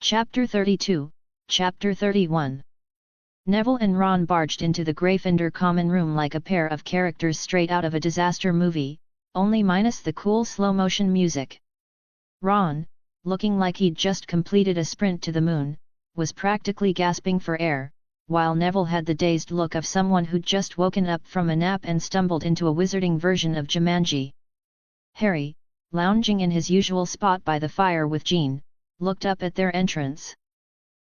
Chapter 32, Chapter 31. Neville and Ron barged into the Gryffindor common room like a pair of characters straight out of a disaster movie, only minus the cool slow-motion music. Ron, looking like he'd just completed a sprint to the moon, was practically gasping for air, while Neville had the dazed look of someone who'd just woken up from a nap and stumbled into a wizarding version of Jumanji. Harry, lounging in his usual spot by the fire with Jean, looked up at their entrance.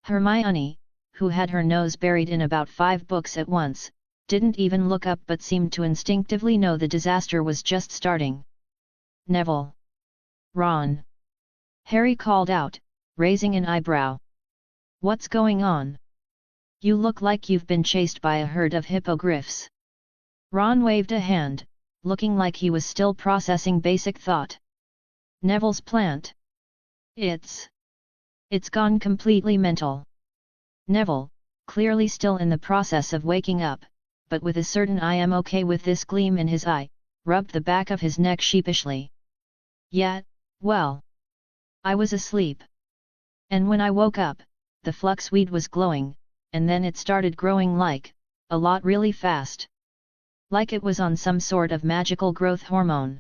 Hermione, who had her nose buried in about 5 books at once, didn't even look up but seemed to instinctively know the disaster was just starting. "Neville! Ron!" Harry called out, raising an eyebrow. "What's going on? You look like you've been chased by a herd of hippogriffs." Ron waved a hand, looking like he was still processing basic thought. "Neville's plant. It's gone completely mental." Neville, clearly still in the process of waking up, but with a certain "I am okay with this" gleam in his eye, rubbed the back of his neck sheepishly. "Yeah, well. I was asleep. And when I woke up, the fluxweed was glowing, and then it started growing a lot really fast. Like it was on some sort of magical growth hormone."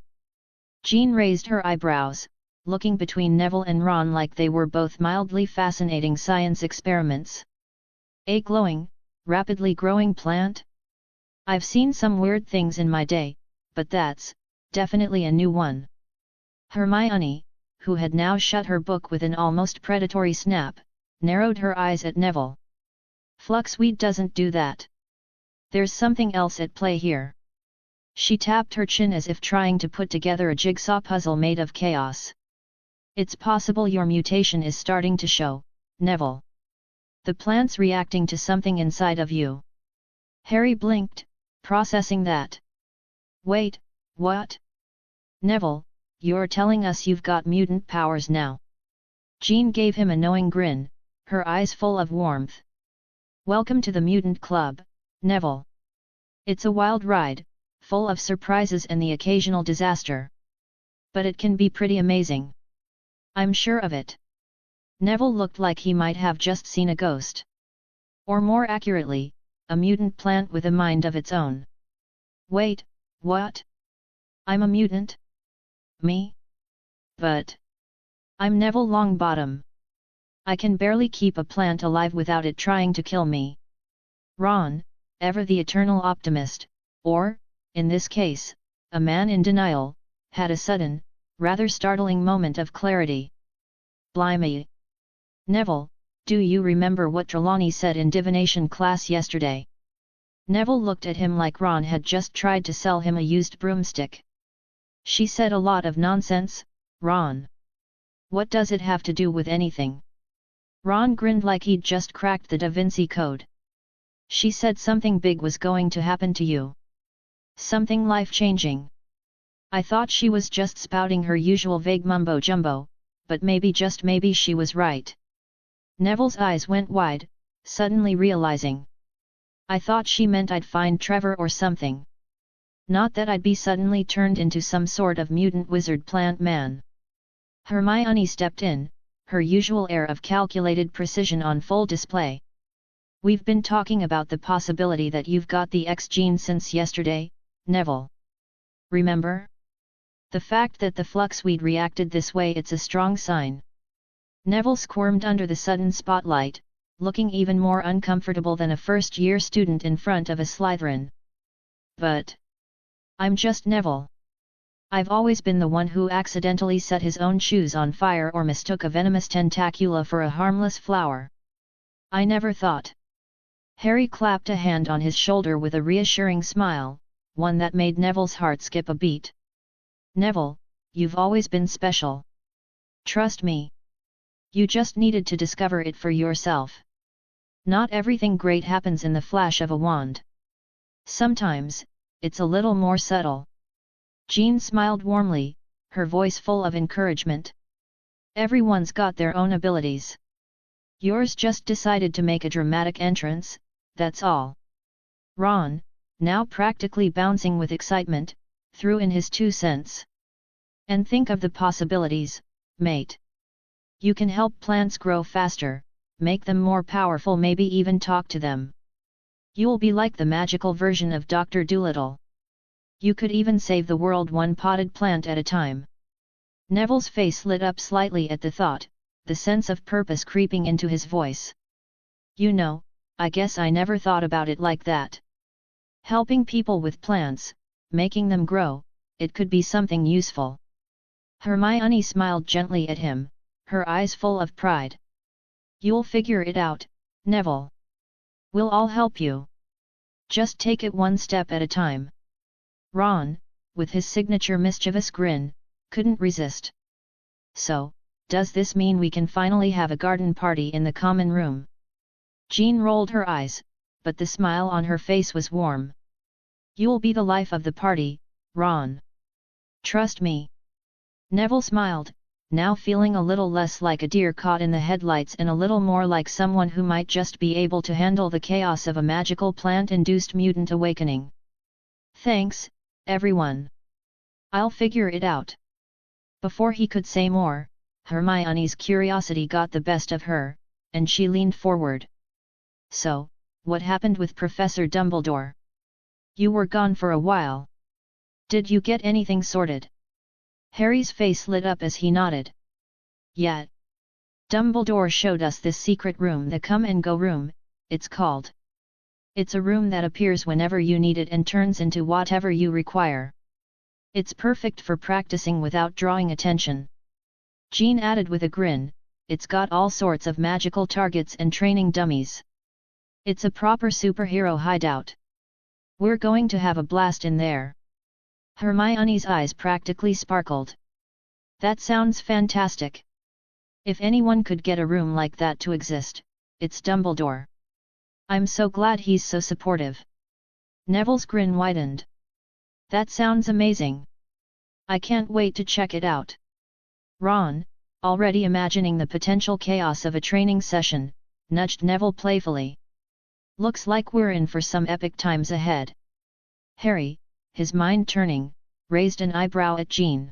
Jean raised her eyebrows, looking between Neville and Ron like they were both mildly fascinating science experiments. "A glowing, rapidly growing plant? I've seen some weird things in my day, but that's definitely a new one." Hermione, who had now shut her book with an almost predatory snap, narrowed her eyes at Neville. "Fluxweed doesn't do that. There's something else at play here." She tapped her chin as if trying to put together a jigsaw puzzle made of chaos. "It's possible your mutation is starting to show, Neville. The plant's reacting to something inside of you." Harry blinked, processing that. "Wait, what? Neville, you're telling us you've got mutant powers now?" Jean gave him a knowing grin, her eyes full of warmth. "Welcome to the Mutant Club, Neville. It's a wild ride, full of surprises and the occasional disaster. But it can be pretty amazing. I'm sure of it." Neville looked like he might have just seen a ghost. Or more accurately, a mutant plant with a mind of its own. "Wait, what? I'm a mutant? Me? But I'm Neville Longbottom. I can barely keep a plant alive without it trying to kill me." Ron, ever the eternal optimist, or, in this case, a man in denial, had a sudden, rather startling moment of clarity. "Blimey! Neville, do you remember what Trelawney said in divination class yesterday?" Neville looked at him like Ron had just tried to sell him a used broomstick. "She said a lot of nonsense, Ron. What does it have to do with anything?" Ron grinned like he'd just cracked the Da Vinci Code. "She said something big was going to happen to you. Something life-changing. I thought she was just spouting her usual vague mumbo-jumbo, but maybe just maybe she was right." Neville's eyes went wide, suddenly realizing. "I thought she meant I'd find Trevor or something. Not that I'd be suddenly turned into some sort of mutant wizard plant man." Hermione stepped in, her usual air of calculated precision on full display. "We've been talking about the possibility that you've got the X gene since yesterday, Neville. Remember? The fact that the fluxweed reacted this way, it's a strong sign." Neville squirmed under the sudden spotlight, looking even more uncomfortable than a first-year student in front of a Slytherin. "But I'm just Neville. I've always been the one who accidentally set his own shoes on fire or mistook a venomous tentacula for a harmless flower. I never thought." Harry clapped a hand on his shoulder with a reassuring smile, one that made Neville's heart skip a beat. "Neville, you've always been special. Trust me. You just needed to discover it for yourself. Not everything great happens in the flash of a wand. Sometimes, it's a little more subtle." Jean smiled warmly, her voice full of encouragement. "Everyone's got their own abilities. Yours just decided to make a dramatic entrance, that's all." Ron, now practically bouncing with excitement, threw in his 2 cents. "And think of the possibilities, mate. You can help plants grow faster, make them more powerful, maybe even talk to them. You'll be like the magical version of Dr. Dolittle. You could even save the world one potted plant at a time. Neville's face lit up slightly at the thought, the sense of purpose creeping into his voice. You know, I guess I never thought about it like that. Helping people with plants, making them grow, it could be something useful. Hermione smiled gently at him, her eyes full of pride. You'll figure it out, Neville. We'll all help you. Just take it one step at a time. Ron, with his signature mischievous grin, couldn't resist. So, does this mean we can finally have a garden party in the common room? Jean rolled her eyes, but the smile on her face was warm. You'll be the life of the party, Ron. Trust me. Neville smiled, now feeling a little less like a deer caught in the headlights and a little more like someone who might just be able to handle the chaos of a magical plant-induced mutant awakening. Thanks, everyone. I'll figure it out. Before he could say more, Hermione's curiosity got the best of her, and she leaned forward. So, what happened with Professor Dumbledore? You were gone for a while. Did you get anything sorted? Harry's face lit up as he nodded. Yeah. Dumbledore showed us this secret room, the come and go room, it's called. It's a room that appears whenever you need it and turns into whatever you require. It's perfect for practicing without drawing attention. Jean added with a grin, it's got all sorts of magical targets and training dummies. It's a proper superhero hideout. We're going to have a blast in there. Hermione's eyes practically sparkled. That sounds fantastic. If anyone could get a room like that to exist, it's Dumbledore. I'm so glad he's so supportive. Neville's grin widened. That sounds amazing. I can't wait to check it out. Ron, already imagining the potential chaos of a training session, nudged Neville playfully. Looks like we're in for some epic times ahead. Harry, his mind turning, raised an eyebrow at Jean.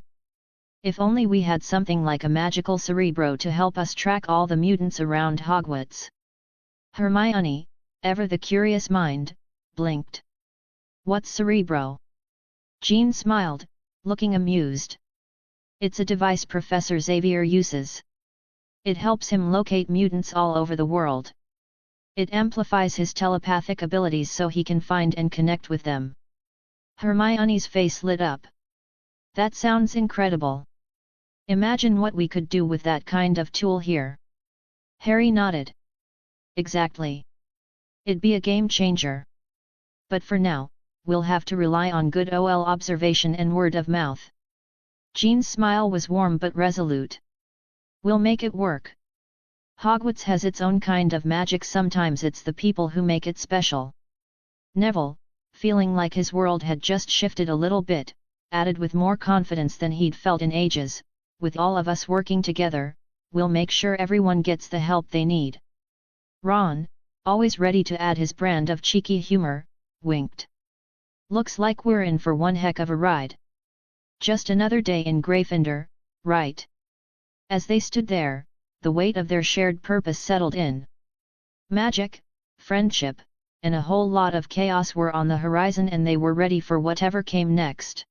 If only we had something like a magical cerebro to help us track all the mutants around Hogwarts. Hermione, ever the curious mind, blinked. What's cerebro? Jean smiled, looking amused. It's a device Professor Xavier uses. It helps him locate mutants all over the world. It amplifies his telepathic abilities so he can find and connect with them. Hermione's face lit up. That sounds incredible. Imagine what we could do with that kind of tool here. Harry nodded. Exactly. It'd be a game changer. But for now, we'll have to rely on good OL observation and word of mouth. Jean's smile was warm but resolute. We'll make it work. Hogwarts has its own kind of magic, sometimes it's the people who make it special. Neville, feeling like his world had just shifted a little bit, added with more confidence than he'd felt in ages, with all of us working together, we'll make sure everyone gets the help they need. Ron, always ready to add his brand of cheeky humor, winked. Looks like we're in for one heck of a ride. Just another day in Gryffindor, right? As they stood there, the weight of their shared purpose settled in. Magic, friendship, and a whole lot of chaos were on the horizon, and they were ready for whatever came next.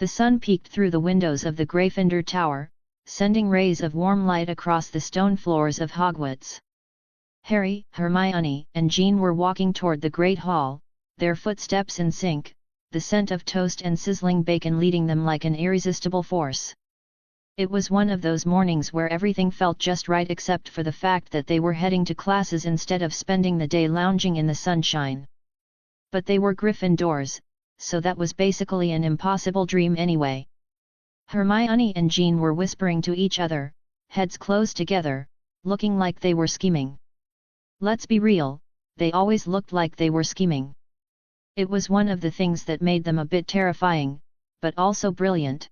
The sun peeked through the windows of the Gryffindor Tower, sending rays of warm light across the stone floors of Hogwarts. Harry, Hermione, and Jean were walking toward the Great Hall, their footsteps in sync, the scent of toast and sizzling bacon leading them like an irresistible force. It was one of those mornings where everything felt just right except for the fact that they were heading to classes instead of spending the day lounging in the sunshine. But they were Gryffindors, so that was basically an impossible dream anyway. Hermione and Jean were whispering to each other, heads close together, looking like they were scheming. Let's be real, they always looked like they were scheming. It was one of the things that made them a bit terrifying, but also brilliant.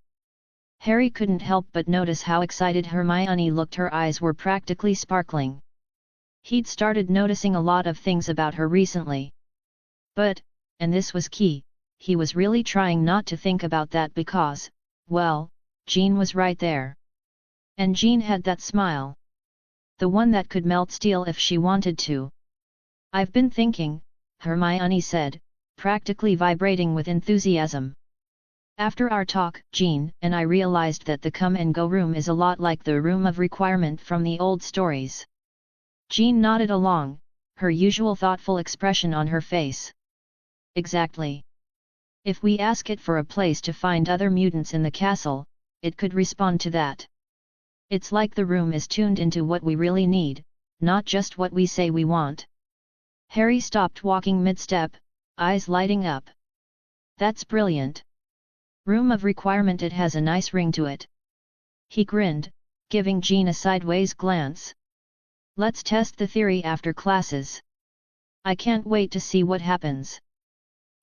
Harry couldn't help but notice how excited Hermione looked. Her eyes were practically sparkling. He'd started noticing a lot of things about her recently. But, and this was key, he was really trying not to think about that because, well, Jean was right there. And Jean had that smile. The one that could melt steel if she wanted to. "I've been thinking," Hermione said, practically vibrating with enthusiasm. "After our talk, Jean and I realized that the come and go room is a lot like the room of requirement from the old stories." Jean nodded along, her usual thoughtful expression on her face. "Exactly. If we ask it for a place to find other mutants in the castle, it could respond to that. It's like the room is tuned into what we really need, not just what we say we want." Harry stopped walking mid-step, eyes lighting up. "That's brilliant. Room of requirement, it has a nice ring to it." He grinned, giving Jean a sideways glance. "Let's test the theory after classes. I can't wait to see what happens."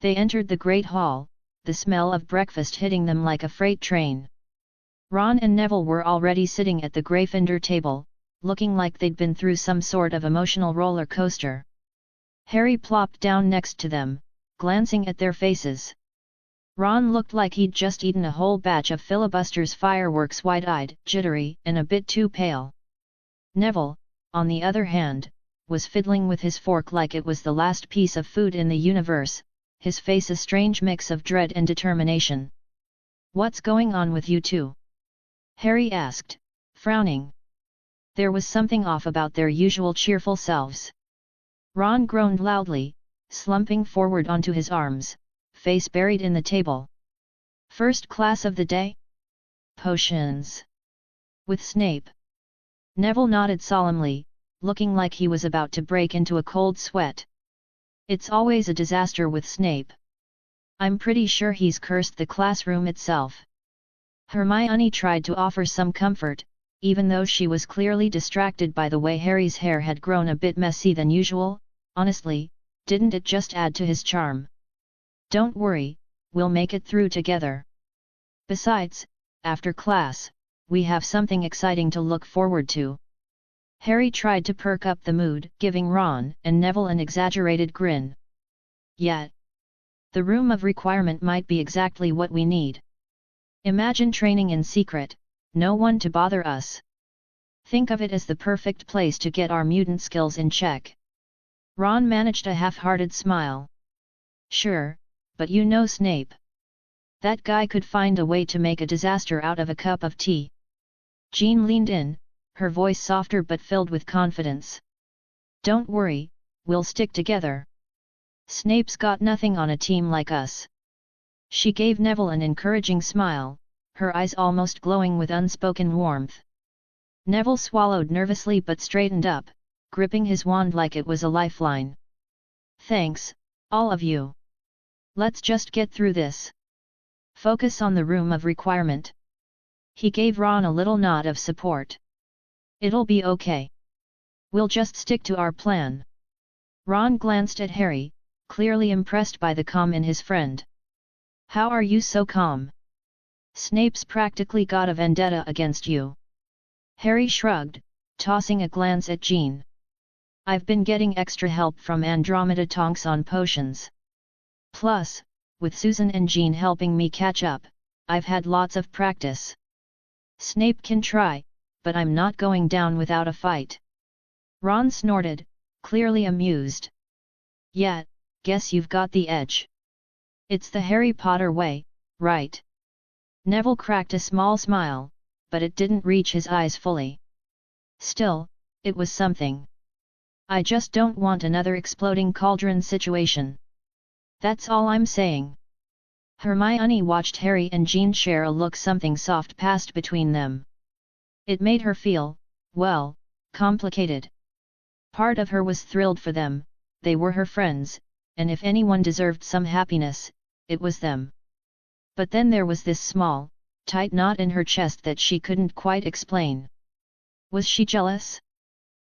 They entered the Great Hall, the smell of breakfast hitting them like a freight train. Ron and Neville were already sitting at the Gryffindor table, looking like they'd been through some sort of emotional roller coaster. Harry plopped down next to them, glancing at their faces. Ron looked like he'd just eaten a whole batch of filibusters fireworks, wide-eyed, jittery, and a bit too pale. Neville, on the other hand, was fiddling with his fork like it was the last piece of food in the universe, his face a strange mix of dread and determination. "What's going on with you two?" Harry asked, frowning. There was something off about their usual cheerful selves. Ron groaned loudly, slumping forward onto his arms, face buried in the table. "First class of the day? Potions. With Snape." Neville nodded solemnly, looking like he was about to break into a cold sweat. "It's always a disaster with Snape. I'm pretty sure he's cursed the classroom itself." Hermione tried to offer some comfort, even though she was clearly distracted by the way Harry's hair had grown a bit messy than usual. "Honestly, didn't it just add to his charm? Don't worry, we'll make it through together. Besides, after class, we have something exciting to look forward to." Harry tried to perk up the mood, giving Ron and Neville an exaggerated grin. "Yeah. The room of requirement might be exactly what we need. Imagine training in secret, no one to bother us. Think of it as the perfect place to get our mutant skills in check." Ron managed a half-hearted smile. "Sure, but you know Snape. That guy could find a way to make a disaster out of a cup of tea." Jean leaned in, her voice softer but filled with confidence. "Don't worry, we'll stick together. Snape's got nothing on a team like us." She gave Neville an encouraging smile, her eyes almost glowing with unspoken warmth. Neville swallowed nervously but straightened up, gripping his wand like it was a lifeline. "Thanks, all of you. Let's just get through this. Focus on the room of requirement." He gave Ron a little nod of support. "It'll be okay. We'll just stick to our plan." Ron glanced at Harry, clearly impressed by the calm in his friend. "How are you so calm? Snape's practically got a vendetta against you." Harry shrugged, tossing a glance at Jean. "I've been getting extra help from Andromeda Tonks on potions. Plus, with Susan and Jean helping me catch up, I've had lots of practice. Snape can try, but I'm not going down without a fight." Ron snorted, clearly amused. "Yeah, guess you've got the edge. It's the Harry Potter way, right?" Neville cracked a small smile, but it didn't reach his eyes fully. Still, it was something. "I just don't want another exploding cauldron situation. That's all I'm saying." Hermione watched Harry and Jean share a look. Something soft passed between them. It made her feel, well, complicated. Part of her was thrilled for them, they were her friends, and if anyone deserved some happiness, it was them. But then there was this small, tight knot in her chest that she couldn't quite explain. Was she jealous?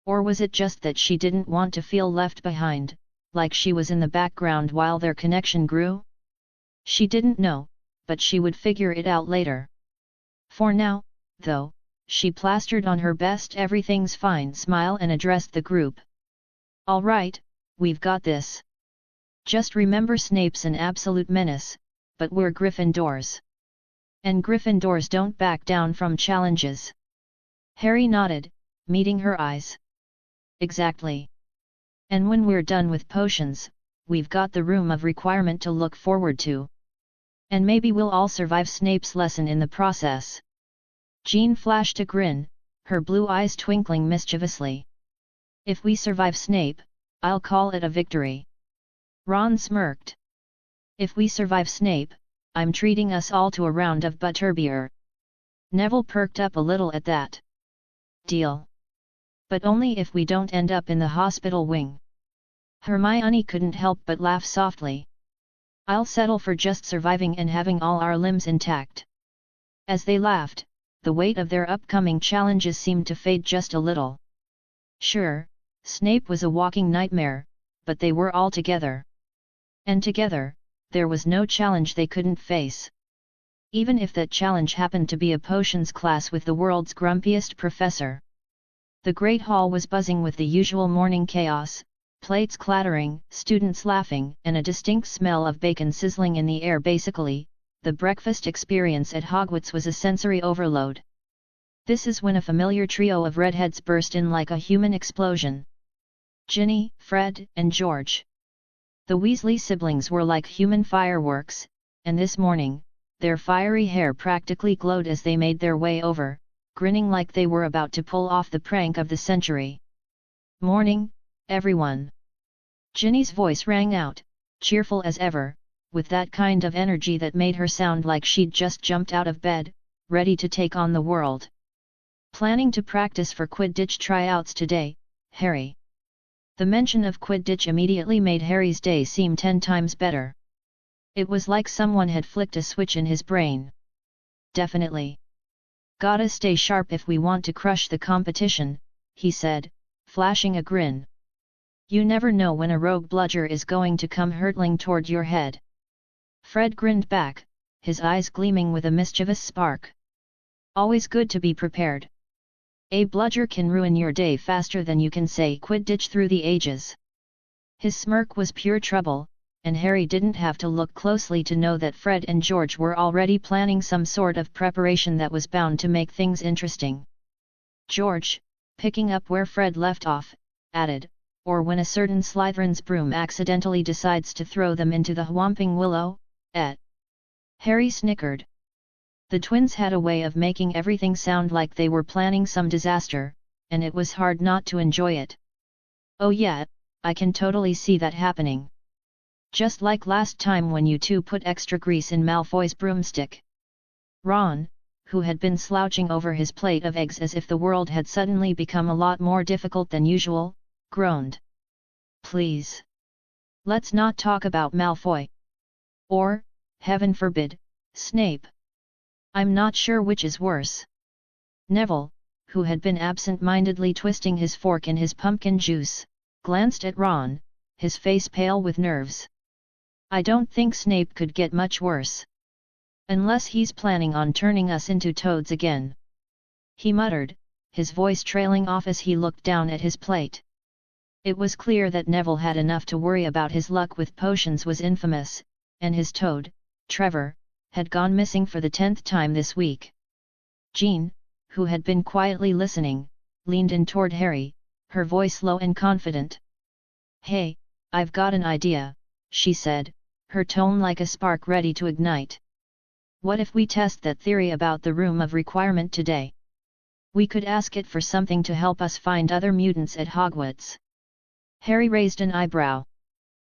Or was it just that she didn't want to feel left behind, like she was in the background while their connection grew? She didn't know, but she would figure it out later. For now, though, she plastered on her best everything's fine smile and addressed the group. "All right, we've got this. Just remember Snape's an absolute menace, but we're Gryffindors. And Gryffindors don't back down from challenges. Harry nodded, meeting her eyes. Exactly. And when we're done with potions, we've got the room of requirement to look forward to. And maybe we'll all survive Snape's lesson in the process. Jean flashed a grin, her blue eyes twinkling mischievously. If we survive Snape, I'll call it a victory. Ron smirked. If we survive Snape, I'm treating us all to a round of butterbeer. Neville perked up a little at that. Deal. But only if we don't end up in the hospital wing. Hermione couldn't help but laugh softly. I'll settle for just surviving and having all our limbs intact. As they laughed, the weight of their upcoming challenges seemed to fade just a little. Sure, Snape was a walking nightmare, but they were all together. And together, there was no challenge they couldn't face. Even if that challenge happened to be a potions class with the world's grumpiest professor. The Great Hall was buzzing with the usual morning chaos, plates clattering, students laughing, and a distinct smell of bacon sizzling in the air. Basically, the breakfast experience at Hogwarts was a sensory overload. This is when a familiar trio of redheads burst in like a human explosion. Ginny, Fred, and George. The Weasley siblings were like human fireworks, and this morning, their fiery hair practically glowed as they made their way over, grinning like they were about to pull off the prank of the century. Morning, everyone. Ginny's voice rang out, cheerful as ever, with that kind of energy that made her sound like she'd just jumped out of bed, ready to take on the world. Planning to practice for Quidditch tryouts today, Harry? The mention of Quidditch immediately made Harry's day seem 10 times better. It was like someone had flicked a switch in his brain. Definitely. Gotta stay sharp if we want to crush the competition, he said, flashing a grin. You never know when a rogue bludger is going to come hurtling toward your head. Fred grinned back, his eyes gleaming with a mischievous spark. Always good to be prepared. A bludger can ruin your day faster than you can say Quidditch through the ages. His smirk was pure trouble, and Harry didn't have to look closely to know that Fred and George were already planning some sort of preparation that was bound to make things interesting. George, picking up where Fred left off, added, or when a certain Slytherin's broom accidentally decides to throw them into the Whomping Willow, Harry snickered. The twins had a way of making everything sound like they were planning some disaster, and it was hard not to enjoy it. Oh yeah, I can totally see that happening. Just like last time when you two put extra grease in Malfoy's broomstick. Ron, who had been slouching over his plate of eggs as if the world had suddenly become a lot more difficult than usual, groaned. Please. Let's not talk about Malfoy. Or, heaven forbid, Snape. I'm not sure which is worse. Neville, who had been absent-mindedly twisting his fork in his pumpkin juice, glanced at Ron, his face pale with nerves. I don't think Snape could get much worse. Unless he's planning on turning us into toads again. He muttered, his voice trailing off as he looked down at his plate. It was clear that Neville had enough to worry about. His luck with potions was infamous, and his toad, Trevor, had gone missing for the 10th time this week. Jean, who had been quietly listening, leaned in toward Harry, her voice low and confident. Hey, I've got an idea, she said, her tone like a spark ready to ignite. What if we test that theory about the room of requirement today? We could ask it for something to help us find other mutants at Hogwarts. Harry raised an eyebrow.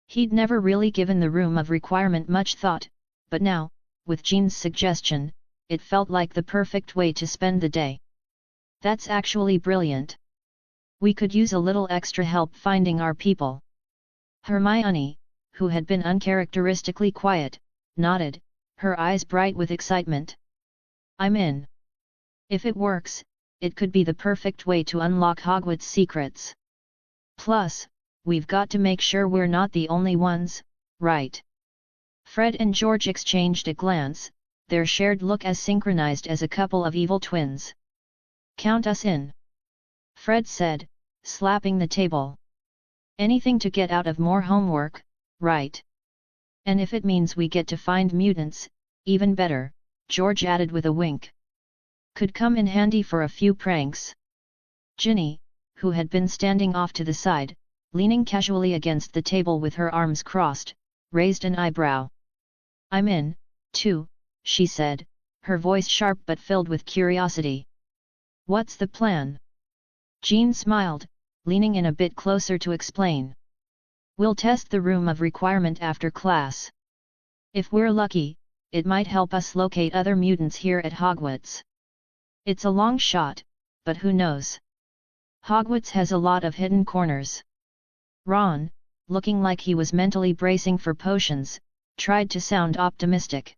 He'd never really given the room of requirement much thought, but now, with Jean's suggestion, it felt like the perfect way to spend the day. That's actually brilliant. We could use a little extra help finding our people. Hermione, who had been uncharacteristically quiet, nodded, her eyes bright with excitement. I'm in. If it works, it could be the perfect way to unlock Hogwarts' secrets. Plus, we've got to make sure we're not the only ones, right? Fred and George exchanged a glance, their shared look as synchronized as a couple of evil twins. Count us in. Fred said, slapping the table. Anything to get out of more homework, right? And if it means we get to find mutants, even better, George added with a wink. Could come in handy for a few pranks. Ginny, who had been standing off to the side, leaning casually against the table with her arms crossed, raised an eyebrow. "I'm in, too," she said, her voice sharp but filled with curiosity. "What's the plan?" Jean smiled, leaning in a bit closer to explain. "We'll test the room of requirement after class. If we're lucky, it might help us locate other mutants here at Hogwarts. It's a long shot, but who knows? Hogwarts has a lot of hidden corners." Ron, looking like he was mentally bracing for potions, tried to sound optimistic.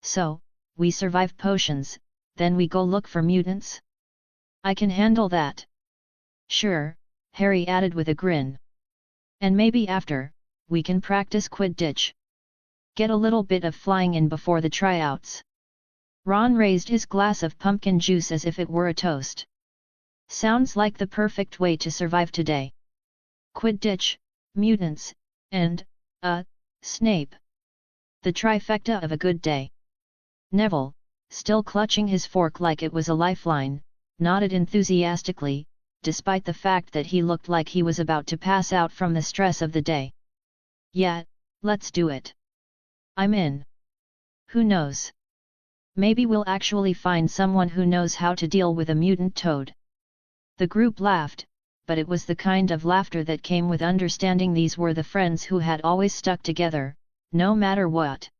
"So, we survive potions, then we go look for mutants? I can handle that." "Sure," Harry added with a grin. "And maybe after, we can practice Quidditch. Get a little bit of flying in before the tryouts." Ron raised his glass of pumpkin juice as if it were a toast. "Sounds like the perfect way to survive today. Quidditch, mutants, and, Snape. The trifecta of a good day." Neville, still clutching his fork like it was a lifeline, nodded enthusiastically, despite the fact that he looked like he was about to pass out from the stress of the day. "Yeah, let's do it. I'm in. Who knows? Maybe we'll actually find someone who knows how to deal with a mutant toad." The group laughed, but it was the kind of laughter that came with understanding these were the friends who had always stuck together, no matter what.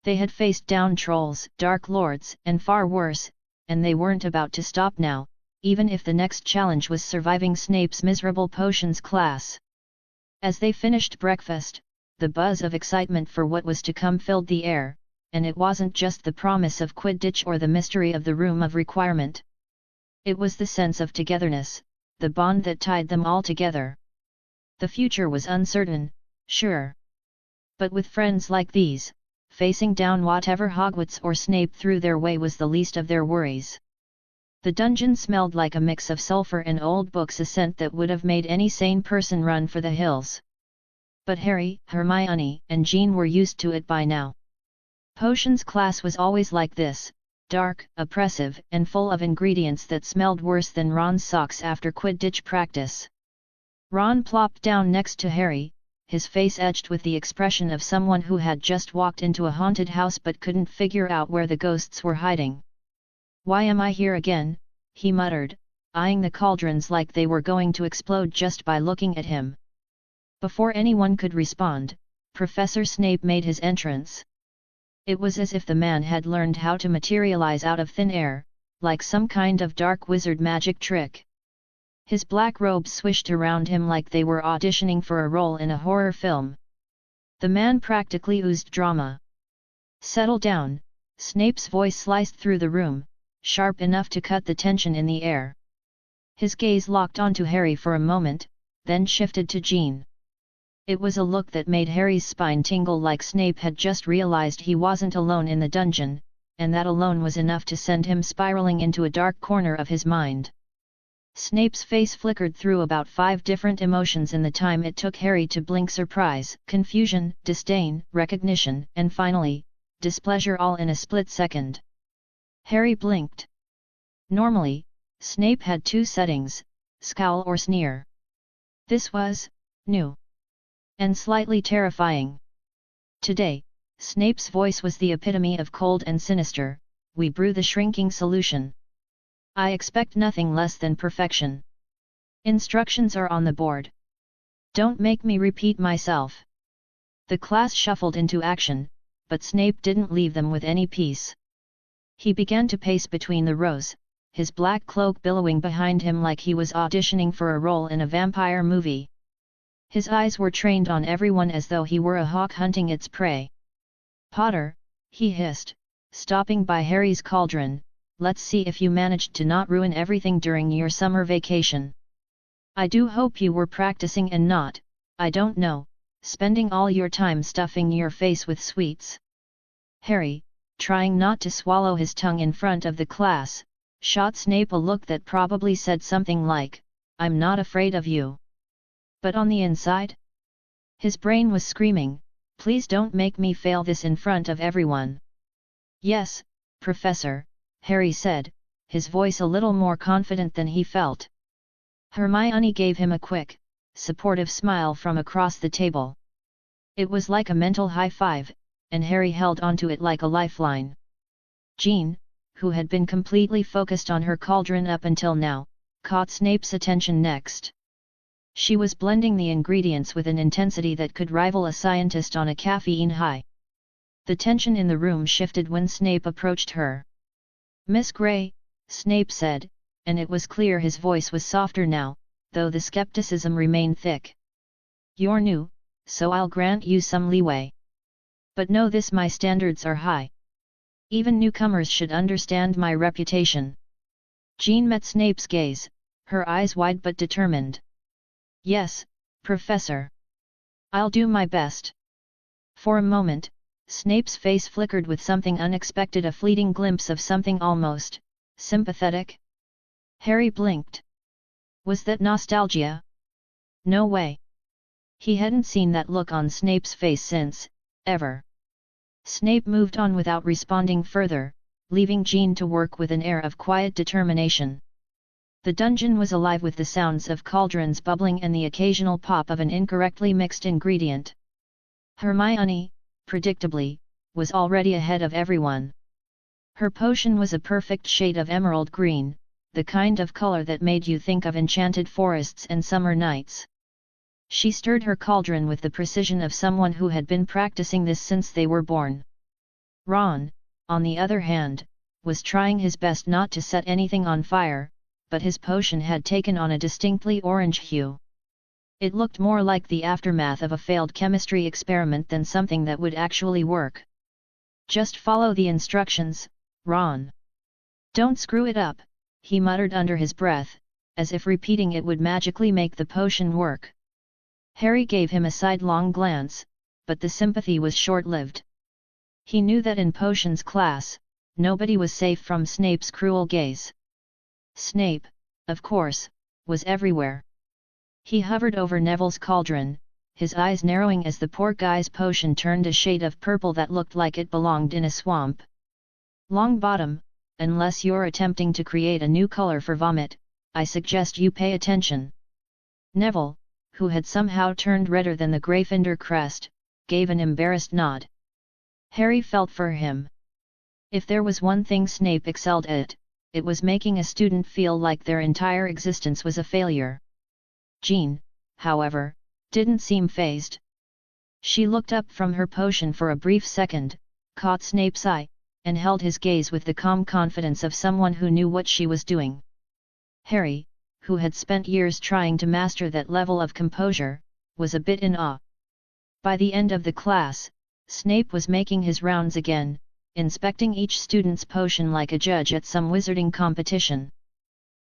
They had faced down trolls, dark lords, and far worse, and they weren't about to stop now, even if the next challenge was surviving Snape's miserable potions class. As they finished breakfast, the buzz of excitement for what was to come filled the air, and it wasn't just the promise of Quidditch or the mystery of the room of requirement. It was the sense of togetherness, the bond that tied them all together. The future was uncertain, sure. But with friends like these, facing down whatever Hogwarts or Snape threw their way was the least of their worries. The dungeon smelled like a mix of sulfur and old books, a scent that would have made any sane person run for the hills. But Harry, Hermione, and Jean were used to it by now. Potions class was always like this, dark, oppressive, and full of ingredients that smelled worse than Ron's socks after Quidditch practice. Ron plopped down next to Harry, his face etched with the expression of someone who had just walked into a haunted house but couldn't figure out where the ghosts were hiding. "Why am I here again?" he muttered, eyeing the cauldrons like they were going to explode just by looking at him. Before anyone could respond, Professor Snape made his entrance. It was as if the man had learned how to materialize out of thin air, like some kind of dark wizard magic trick. His black robes swished around him like they were auditioning for a role in a horror film. The man practically oozed drama. "Settle down," Snape's voice sliced through the room, sharp enough to cut the tension in the air. His gaze locked onto Harry for a moment, then shifted to Jean. It was a look that made Harry's spine tingle, like Snape had just realized he wasn't alone in the dungeon, and that alone was enough to send him spiraling into a dark corner of his mind. Snape's face flickered through about 5 different emotions in the time it took Harry to blink: surprise, confusion, disdain, recognition, and finally, displeasure, all in a split second. Harry blinked. Normally, Snape had 2 settings, scowl or sneer. This was new and slightly terrifying. Today, Snape's voice was the epitome of cold and sinister. "We brew the shrinking solution. I expect nothing less than perfection. Instructions are on the board. Don't make me repeat myself." The class shuffled into action, but Snape didn't leave them with any peace. He began to pace between the rows, his black cloak billowing behind him like he was auditioning for a role in a vampire movie. His eyes were trained on everyone as though he were a hawk hunting its prey. "Potter," he hissed, stopping by Harry's cauldron, "let's see if you managed to not ruin everything during your summer vacation. I do hope you were practicing and not, I don't know, spending all your time stuffing your face with sweets." Harry, trying not to swallow his tongue in front of the class, shot Snape a look that probably said something like, "I'm not afraid of you." But on the inside, his brain was screaming, "Please don't make me fail this in front of everyone." "Yes, Professor," Harry said, his voice a little more confident than he felt. Hermione gave him a quick, supportive smile from across the table. It was like a mental high five, and Harry held onto it like a lifeline. Jean, who had been completely focused on her cauldron up until now, caught Snape's attention next. She was blending the ingredients with an intensity that could rival a scientist on a caffeine high. The tension in the room shifted when Snape approached her. "Miss Grey," Snape said, and it was clear his voice was softer now, though the skepticism remained thick. "You're new, so I'll grant you some leeway. But know this: my standards are high. Even newcomers should understand my reputation." Jean met Snape's gaze, her eyes wide but determined. "Yes, Professor. I'll do my best." For a moment, Snape's face flickered with something unexpected, a fleeting glimpse of something almost sympathetic. Harry blinked. Was that nostalgia? No way. He hadn't seen that look on Snape's face since, ever. Snape moved on without responding further, leaving Jean to work with an air of quiet determination. The dungeon was alive with the sounds of cauldrons bubbling and the occasional pop of an incorrectly mixed ingredient. Hermione, predictably, was already ahead of everyone. Her potion was a perfect shade of emerald green, the kind of color that made you think of enchanted forests and summer nights. She stirred her cauldron with the precision of someone who had been practicing this since they were born. Ron, on the other hand, was trying his best not to set anything on fire, but his potion had taken on a distinctly orange hue. It looked more like the aftermath of a failed chemistry experiment than something that would actually work. "Just follow the instructions, Ron. Don't screw it up," he muttered under his breath, as if repeating it would magically make the potion work. Harry gave him a sidelong glance, but the sympathy was short-lived. He knew that in potions class, nobody was safe from Snape's cruel gaze. Snape, of course, was everywhere. He hovered over Neville's cauldron, his eyes narrowing as the poor guy's potion turned a shade of purple that looked like it belonged in a swamp. "Longbottom, unless you're attempting to create a new color for vomit, I suggest you pay attention." Neville, who had somehow turned redder than the Gryffindor crest, gave an embarrassed nod. Harry felt for him. If there was one thing Snape excelled at, it was making a student feel like their entire existence was a failure. Jean, however, didn't seem fazed. She looked up from her potion for a brief second, caught Snape's eye, and held his gaze with the calm confidence of someone who knew what she was doing. Harry, who had spent years trying to master that level of composure, was a bit in awe. By the end of the class, Snape was making his rounds again, inspecting each student's potion like a judge at some wizarding competition.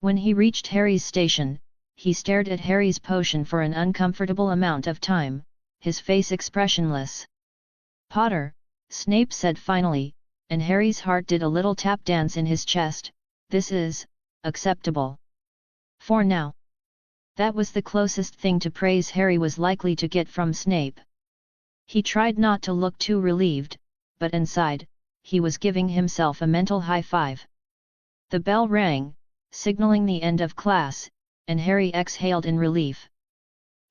When he reached Harry's station, he stared at Harry's potion for an uncomfortable amount of time, his face expressionless. "Potter," Snape said finally, and Harry's heart did a little tap dance in his chest, "this is acceptable. For now." That was the closest thing to praise Harry was likely to get from Snape. He tried not to look too relieved, but inside, he was giving himself a mental high five. The bell rang, signaling the end of class, and Harry exhaled in relief.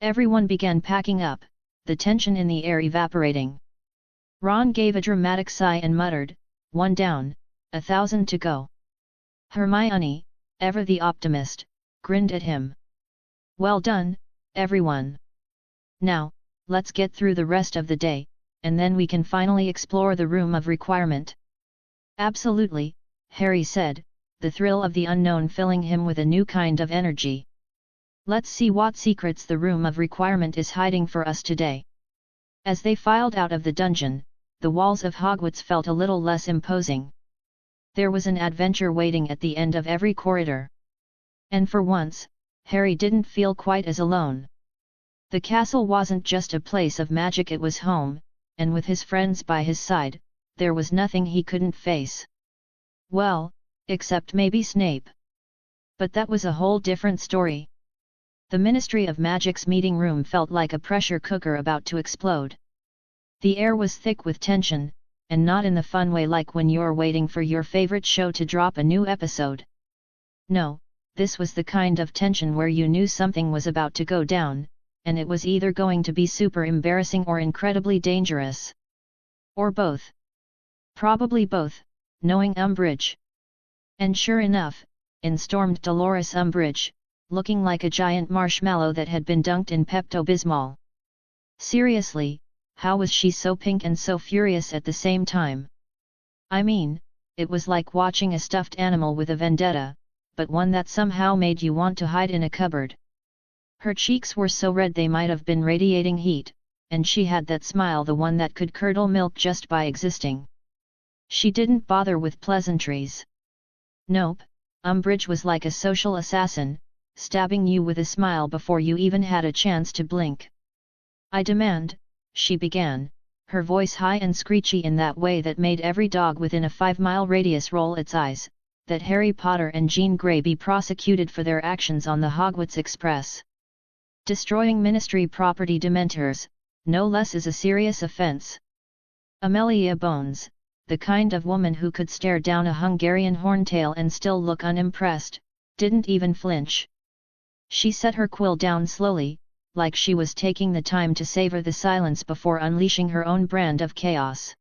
Everyone began packing up, the tension in the air evaporating. Ron gave a dramatic sigh and muttered, "One down, 1,000 to go." Hermione, ever the optimist, grinned at him. "Well done, everyone. Now, let's get through the rest of the day, and then we can finally explore the room of requirement." "Absolutely," Harry said, the thrill of the unknown filling him with a new kind of energy. "Let's see what secrets the room of requirement is hiding for us today." As they filed out of the dungeon, the walls of Hogwarts felt a little less imposing. There was an adventure waiting at the end of every corridor. And for once, Harry didn't feel quite as alone. The castle wasn't just a place of magic, it was home, and with his friends by his side, there was nothing he couldn't face. Well, except maybe Snape. But that was a whole different story. The Ministry of Magic's meeting room felt like a pressure cooker about to explode. The air was thick with tension, and not in the fun way like when you're waiting for your favorite show to drop a new episode. No, this was the kind of tension where you knew something was about to go down, and it was either going to be super embarrassing or incredibly dangerous. Or both. Probably both, knowing Umbridge. And sure enough, in stormed Dolores Umbridge, looking like a giant marshmallow that had been dunked in Pepto-Bismol. Seriously, how was she so pink and so furious at the same time? I mean, it was like watching a stuffed animal with a vendetta, but one that somehow made you want to hide in a cupboard. Her cheeks were so red they might have been radiating heat, and she had that smile, the one that could curdle milk just by existing. She didn't bother with pleasantries. Nope, Umbridge was like a social assassin, stabbing you with a smile before you even had a chance to blink. I demand, she began, her voice high and screechy in that way that made every dog within a 5-mile radius roll its eyes, that Harry Potter and Jean Grey be prosecuted for their actions on the Hogwarts Express. Destroying Ministry property Dementors, no less, is a serious offence. Amelia Bones, the kind of woman who could stare down a Hungarian horntail and still look unimpressed, didn't even flinch. She set her quill down slowly, like she was taking the time to savor the silence before unleashing her own brand of chaos.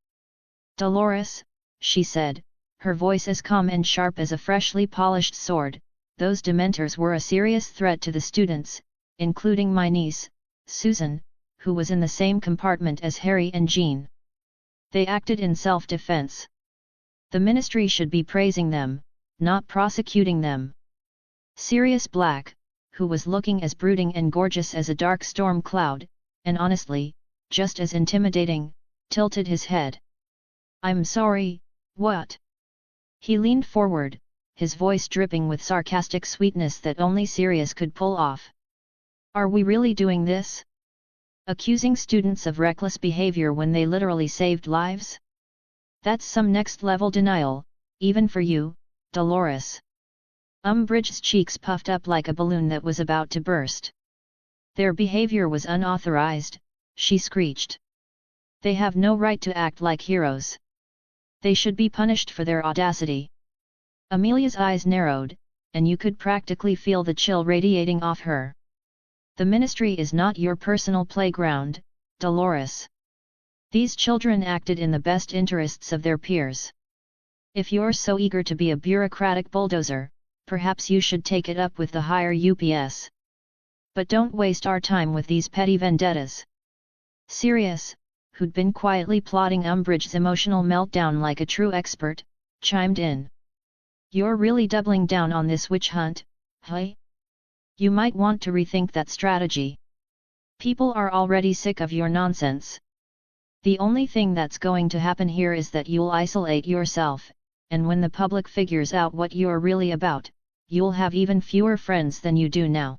"Dolores," she said, her voice as calm and sharp as a freshly polished sword, "those Dementors were a serious threat to the students, including my niece, Susan, who was in the same compartment as Harry and Jean. They acted in self-defense. The Ministry should be praising them, not prosecuting them." Sirius Black, who was looking as brooding and gorgeous as a dark storm cloud, and honestly, just as intimidating, tilted his head. "I'm sorry, what?" He leaned forward, his voice dripping with sarcastic sweetness that only Sirius could pull off. "Are we really doing this? Accusing students of reckless behavior when they literally saved lives? That's some next-level denial, even for you, Dolores." Umbridge's cheeks puffed up like a balloon that was about to burst. "Their behavior was unauthorized," she screeched. "They have no right to act like heroes. They should be punished for their audacity." Amelia's eyes narrowed, and you could practically feel the chill radiating off her. "The Ministry is not your personal playground, Dolores. These children acted in the best interests of their peers. If you're so eager to be a bureaucratic bulldozer, perhaps you should take it up with the higher UPS. But don't waste our time with these petty vendettas." Sirius, who'd been quietly plotting Umbridge's emotional meltdown like a true expert, chimed in. "You're really doubling down on this witch hunt, hey? You might want to rethink that strategy. People are already sick of your nonsense. The only thing that's going to happen here is that you'll isolate yourself, and when the public figures out what you're really about, you'll have even fewer friends than you do now.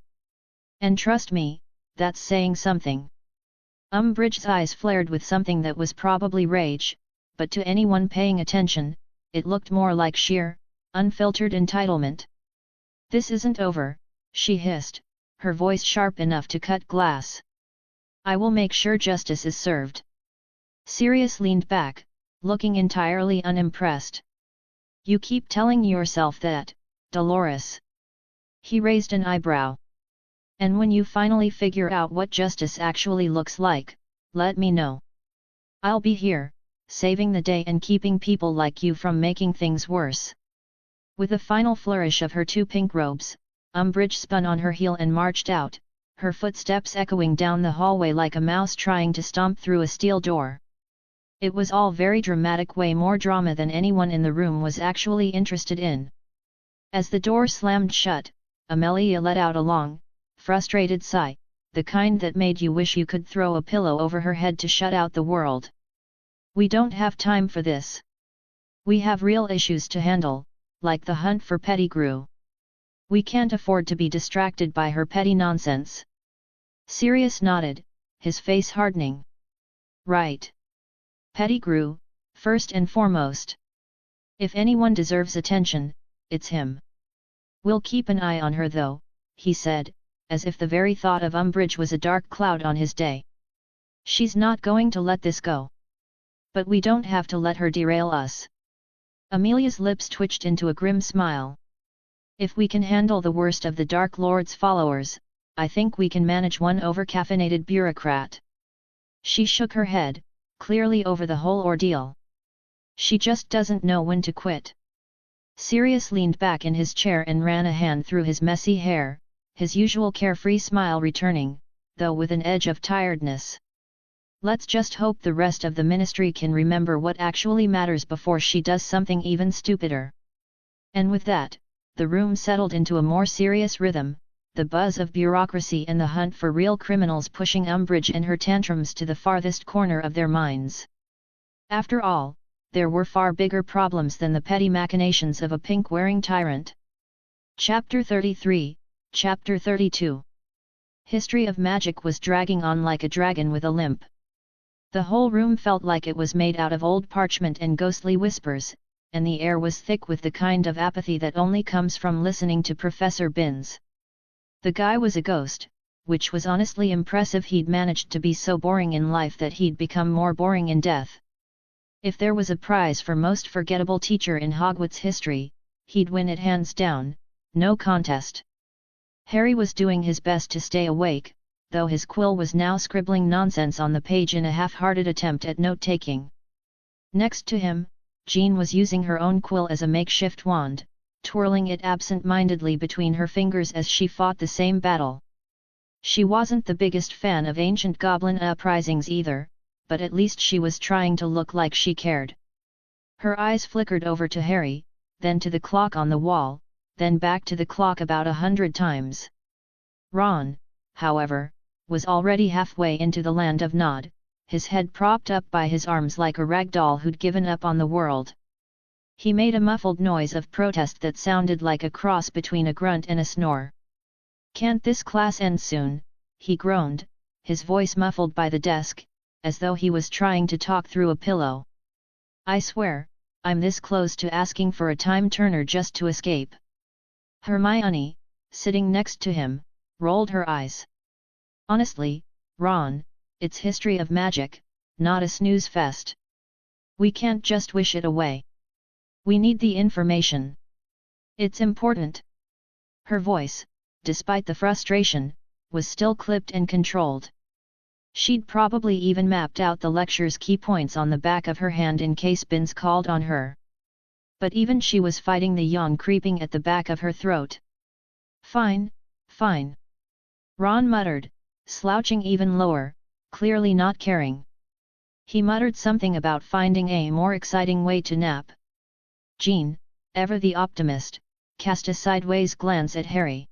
And trust me, that's saying something." Umbridge's eyes flared with something that was probably rage, but to anyone paying attention, it looked more like sheer, unfiltered entitlement. "This isn't over," she hissed, her voice sharp enough to cut glass. "I will make sure justice is served." Sirius leaned back, looking entirely unimpressed. "You keep telling yourself that, Dolores." He raised an eyebrow. "And when you finally figure out what justice actually looks like, let me know. I'll be here, saving the day and keeping people like you from making things worse." With a final flourish of her two pink robes, Umbridge spun on her heel and marched out, her footsteps echoing down the hallway like a mouse trying to stomp through a steel door. It was all very dramatic, way more drama than anyone in the room was actually interested in. As the door slammed shut, Amelia let out a long, frustrated sigh, the kind that made you wish you could throw a pillow over her head to shut out the world. "We don't have time for this. We have real issues to handle, like the hunt for Pettigrew. We can't afford to be distracted by her petty nonsense." Sirius nodded, his face hardening. "Right. Pettigrew, first and foremost. If anyone deserves attention, it's him. We'll keep an eye on her though," he said, as if the very thought of Umbridge was a dark cloud on his day. "She's not going to let this go. But we don't have to let her derail us." Amelia's lips twitched into a grim smile. If we can handle the worst of the Dark Lord's followers, I think we can manage one over-caffeinated bureaucrat. She shook her head, clearly over the whole ordeal. She just doesn't know when to quit. Sirius leaned back in his chair and ran a hand through his messy hair, his usual carefree smile returning, though with an edge of tiredness. Let's just hope the rest of the ministry can remember what actually matters before she does something even stupider. And with that, the room settled into a more serious rhythm, the buzz of bureaucracy and the hunt for real criminals pushing Umbridge and her tantrums to the farthest corner of their minds. After all, there were far bigger problems than the petty machinations of a pink-wearing tyrant. Chapter 33, Chapter 32. History of Magic was dragging on like a dragon with a limp. The whole room felt like it was made out of old parchment and ghostly whispers, and the air was thick with the kind of apathy that only comes from listening to Professor Binns. The guy was a ghost, which was honestly impressive. He'd managed to be so boring in life that he'd become more boring in death. If there was a prize for most forgettable teacher in Hogwarts history, he'd win it hands down, no contest. Harry was doing his best to stay awake, though his quill was now scribbling nonsense on the page in a half-hearted attempt at note-taking. Next to him, Jean was using her own quill as a makeshift wand, twirling it absent-mindedly between her fingers as she fought the same battle. She wasn't the biggest fan of ancient goblin uprisings either, but at least she was trying to look like she cared. Her eyes flickered over to Harry, then to the clock on the wall, then back to the clock about 100 times. Ron, however, was already halfway into the land of Nod, his head propped up by his arms like a rag doll who'd given up on the world. He made a muffled noise of protest that sounded like a cross between a grunt and a snore. "Can't this class end soon?" he groaned, his voice muffled by the desk, as though he was trying to talk through a pillow. "I swear, I'm this close to asking for a time-turner just to escape." Hermione, sitting next to him, rolled her eyes. "Honestly, Ron, it's history of magic, not a snooze fest. We can't just wish it away. We need the information. It's important." Her voice, despite the frustration, was still clipped and controlled. She'd probably even mapped out the lecture's key points on the back of her hand in case Binns called on her. But even she was fighting the yawn creeping at the back of her throat. "Fine, fine," Ron muttered, slouching even lower, clearly not caring. He muttered something about finding a more exciting way to nap. Jean, ever the optimist, cast a sideways glance at Harry.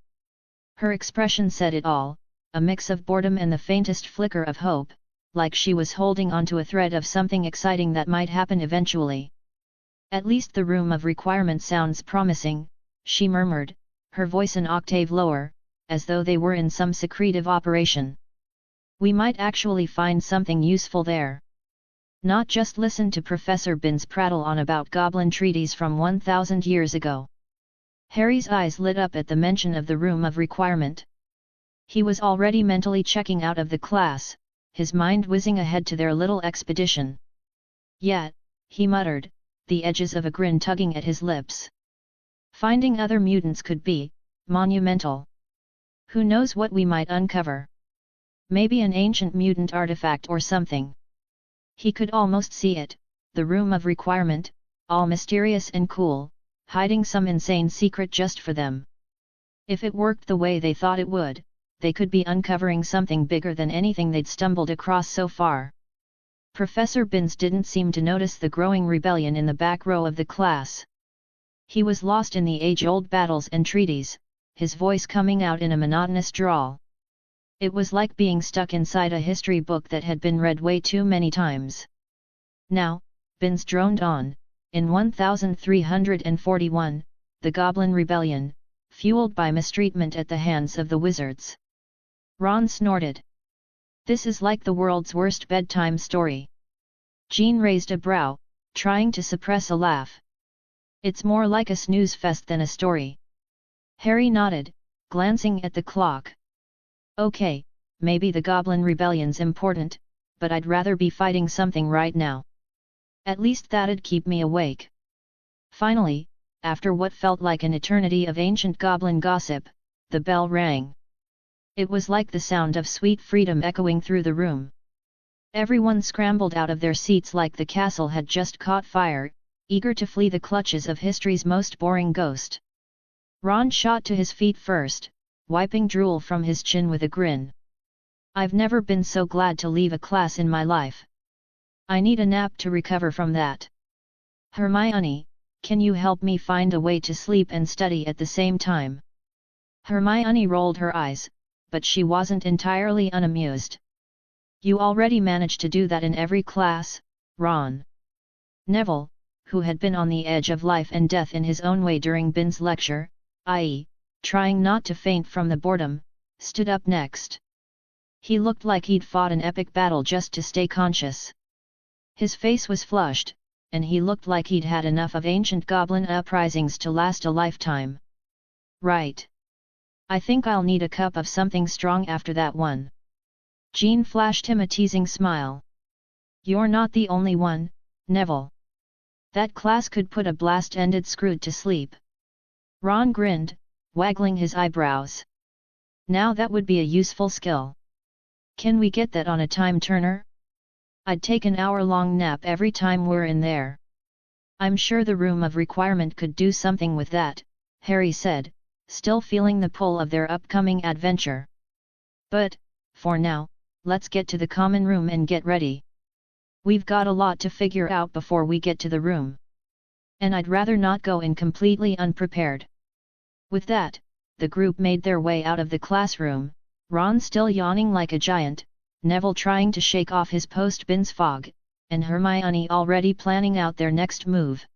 Her expression said it all, a mix of boredom and the faintest flicker of hope, like she was holding onto a thread of something exciting that might happen eventually. "At least the room of requirement sounds promising," she murmured, her voice an octave lower, as though they were in some secretive operation. "We might actually find something useful there. Not just listen to Professor Binns prattle on about goblin treaties from 1,000 years ago." Harry's eyes lit up at the mention of the room of requirement. He was already mentally checking out of the class, his mind whizzing ahead to their little expedition. "Yet," he muttered, the edges of a grin tugging at his lips. "Finding other mutants could be monumental. Who knows what we might uncover? Maybe an ancient mutant artifact or something." He could almost see it, the room of requirement, all mysterious and cool, hiding some insane secret just for them. If it worked the way they thought it would, they could be uncovering something bigger than anything they'd stumbled across so far. Professor Binns didn't seem to notice the growing rebellion in the back row of the class. He was lost in the age-old battles and treaties, his voice coming out in a monotonous drawl. It was like being stuck inside a history book that had been read way too many times. "Now," Binns droned on, "in 1341, the Goblin Rebellion, fueled by mistreatment at the hands of the wizards." Ron snorted. "This is like the world's worst bedtime story." Jean raised a brow, trying to suppress a laugh. "It's more like a snooze fest than a story." Harry nodded, glancing at the clock. "Okay, maybe the Goblin Rebellion's important, but I'd rather be fighting something right now. At least that'd keep me awake." Finally, after what felt like an eternity of ancient goblin gossip, the bell rang. It was like the sound of sweet freedom echoing through the room. Everyone scrambled out of their seats like the castle had just caught fire, eager to flee the clutches of history's most boring ghost. Ron shot to his feet first, wiping drool from his chin with a grin. "I've never been so glad to leave a class in my life. I need a nap to recover from that. Hermione, can you help me find a way to sleep and study at the same time?" Hermione rolled her eyes, but she wasn't entirely unamused. "You already managed to do that in every class, Ron." Neville, who had been on the edge of life and death in his own way during Bin's lecture, i.e., trying not to faint from the boredom, stood up next. He looked like he'd fought an epic battle just to stay conscious. His face was flushed, and he looked like he'd had enough of ancient goblin uprisings to last a lifetime. "Right. I think I'll need a cup of something strong after that one." Jean flashed him a teasing smile. "You're not the only one, Neville. That class could put a blast-ended Scrooge to sleep." Ron grinned, waggling his eyebrows. "Now that would be a useful skill. Can we get that on a time-turner? I'd take an hour-long nap every time we're in there." "I'm sure the Room of Requirement could do something with that," Harry said, still feeling the pull of their upcoming adventure. "But, for now, let's get to the common room and get ready. We've got a lot to figure out before we get to the room. And I'd rather not go in completely unprepared." With that, the group made their way out of the classroom, Ron still yawning like a giant, Neville trying to shake off his post-Bin's fog, and Hermione already planning out their next move.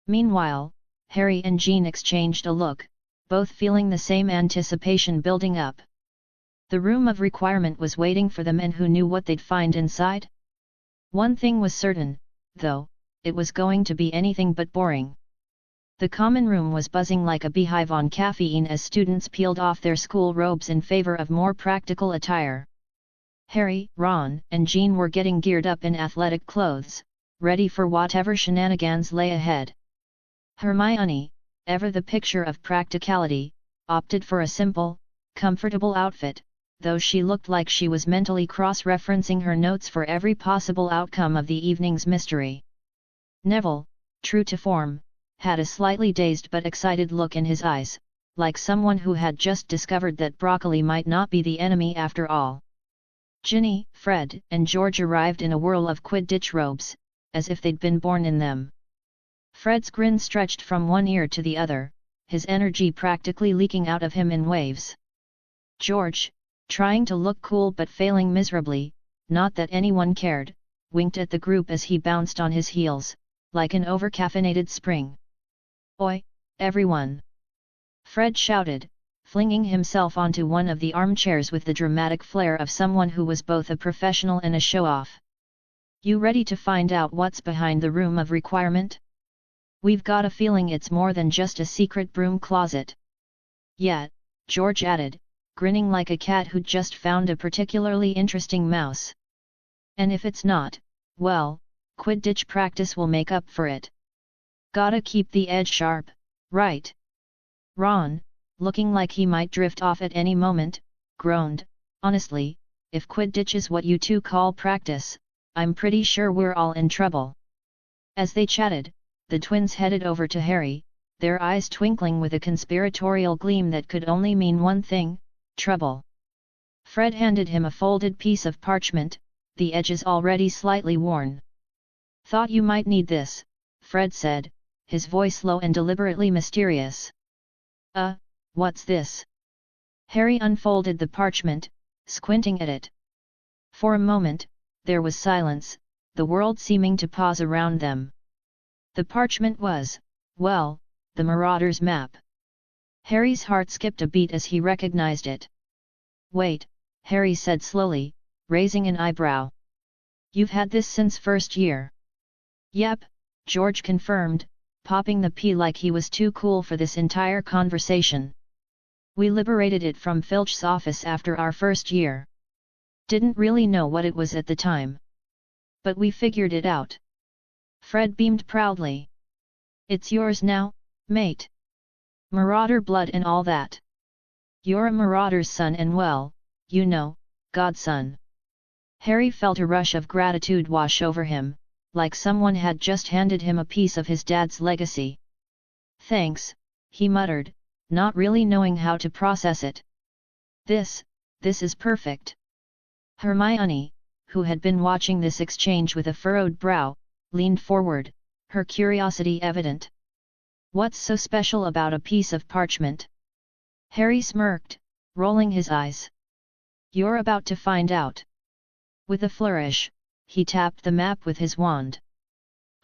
Meanwhile, Harry and Jean exchanged a look, both feeling the same anticipation building up. The Room of Requirement was waiting for them, and who knew what they'd find inside? One thing was certain, though, it was going to be anything but boring. The common room was buzzing like a beehive on caffeine as students peeled off their school robes in favor of more practical attire. Harry, Ron, and Jean were getting geared up in athletic clothes, ready for whatever shenanigans lay ahead. Hermione, ever the picture of practicality, opted for a simple, comfortable outfit, though she looked like she was mentally cross-referencing her notes for every possible outcome of the evening's mystery. Neville, true to form, had a slightly dazed but excited look in his eyes, like someone who had just discovered that broccoli might not be the enemy after all. Ginny, Fred, and George arrived in a whirl of Quidditch robes, as if they'd been born in them. Fred's grin stretched from one ear to the other, his energy practically leaking out of him in waves. George, trying to look cool but failing miserably, not that anyone cared, winked at the group as he bounced on his heels, like an over-caffeinated spring. "Oi, everyone!" Fred shouted, flinging himself onto one of the armchairs with the dramatic flair of someone who was both a professional and a show-off. "You ready to find out what's behind the Room of Requirement? We've got a feeling it's more than just a secret broom closet." "Yeah," George added, grinning like a cat who'd just found a particularly interesting mouse. "And if it's not, well, Quidditch practice will make up for it. Gotta keep the edge sharp, right?" Ron, looking like he might drift off at any moment, groaned, "Honestly, if Quidditch is what you two call practice, I'm pretty sure we're all in trouble." As they chatted, the twins headed over to Harry, their eyes twinkling with a conspiratorial gleam that could only mean one thing: trouble. Fred handed him a folded piece of parchment, the edges already slightly worn. "Thought you might need this," Fred said, his voice low and deliberately mysterious. What's this?" Harry unfolded the parchment, squinting at it. For a moment, there was silence, the world seeming to pause around them. The parchment was, well, the Marauder's map. Harry's heart skipped a beat as he recognized it. "Wait," Harry said slowly, raising an eyebrow. "You've had this since first year?" "Yep," George confirmed, popping the P like he was too cool for this entire conversation. "We liberated it from Filch's office after our first year. Didn't really know what it was at the time. But we figured it out." Fred beamed proudly. "It's yours now, Mate. Marauder blood and all that. You're a marauder's son and well, you know, godson. Harry felt a rush of gratitude wash over him, like someone had just handed him a piece of his dad's legacy. Thanks, he muttered, not really knowing how to process it. This is perfect. Hermione, who had been watching this exchange with a furrowed brow, leaned forward, her curiosity evident. What's so special about a piece of parchment? Harry smirked, rolling his eyes. You're about to find out. With a flourish, he tapped the map with his wand.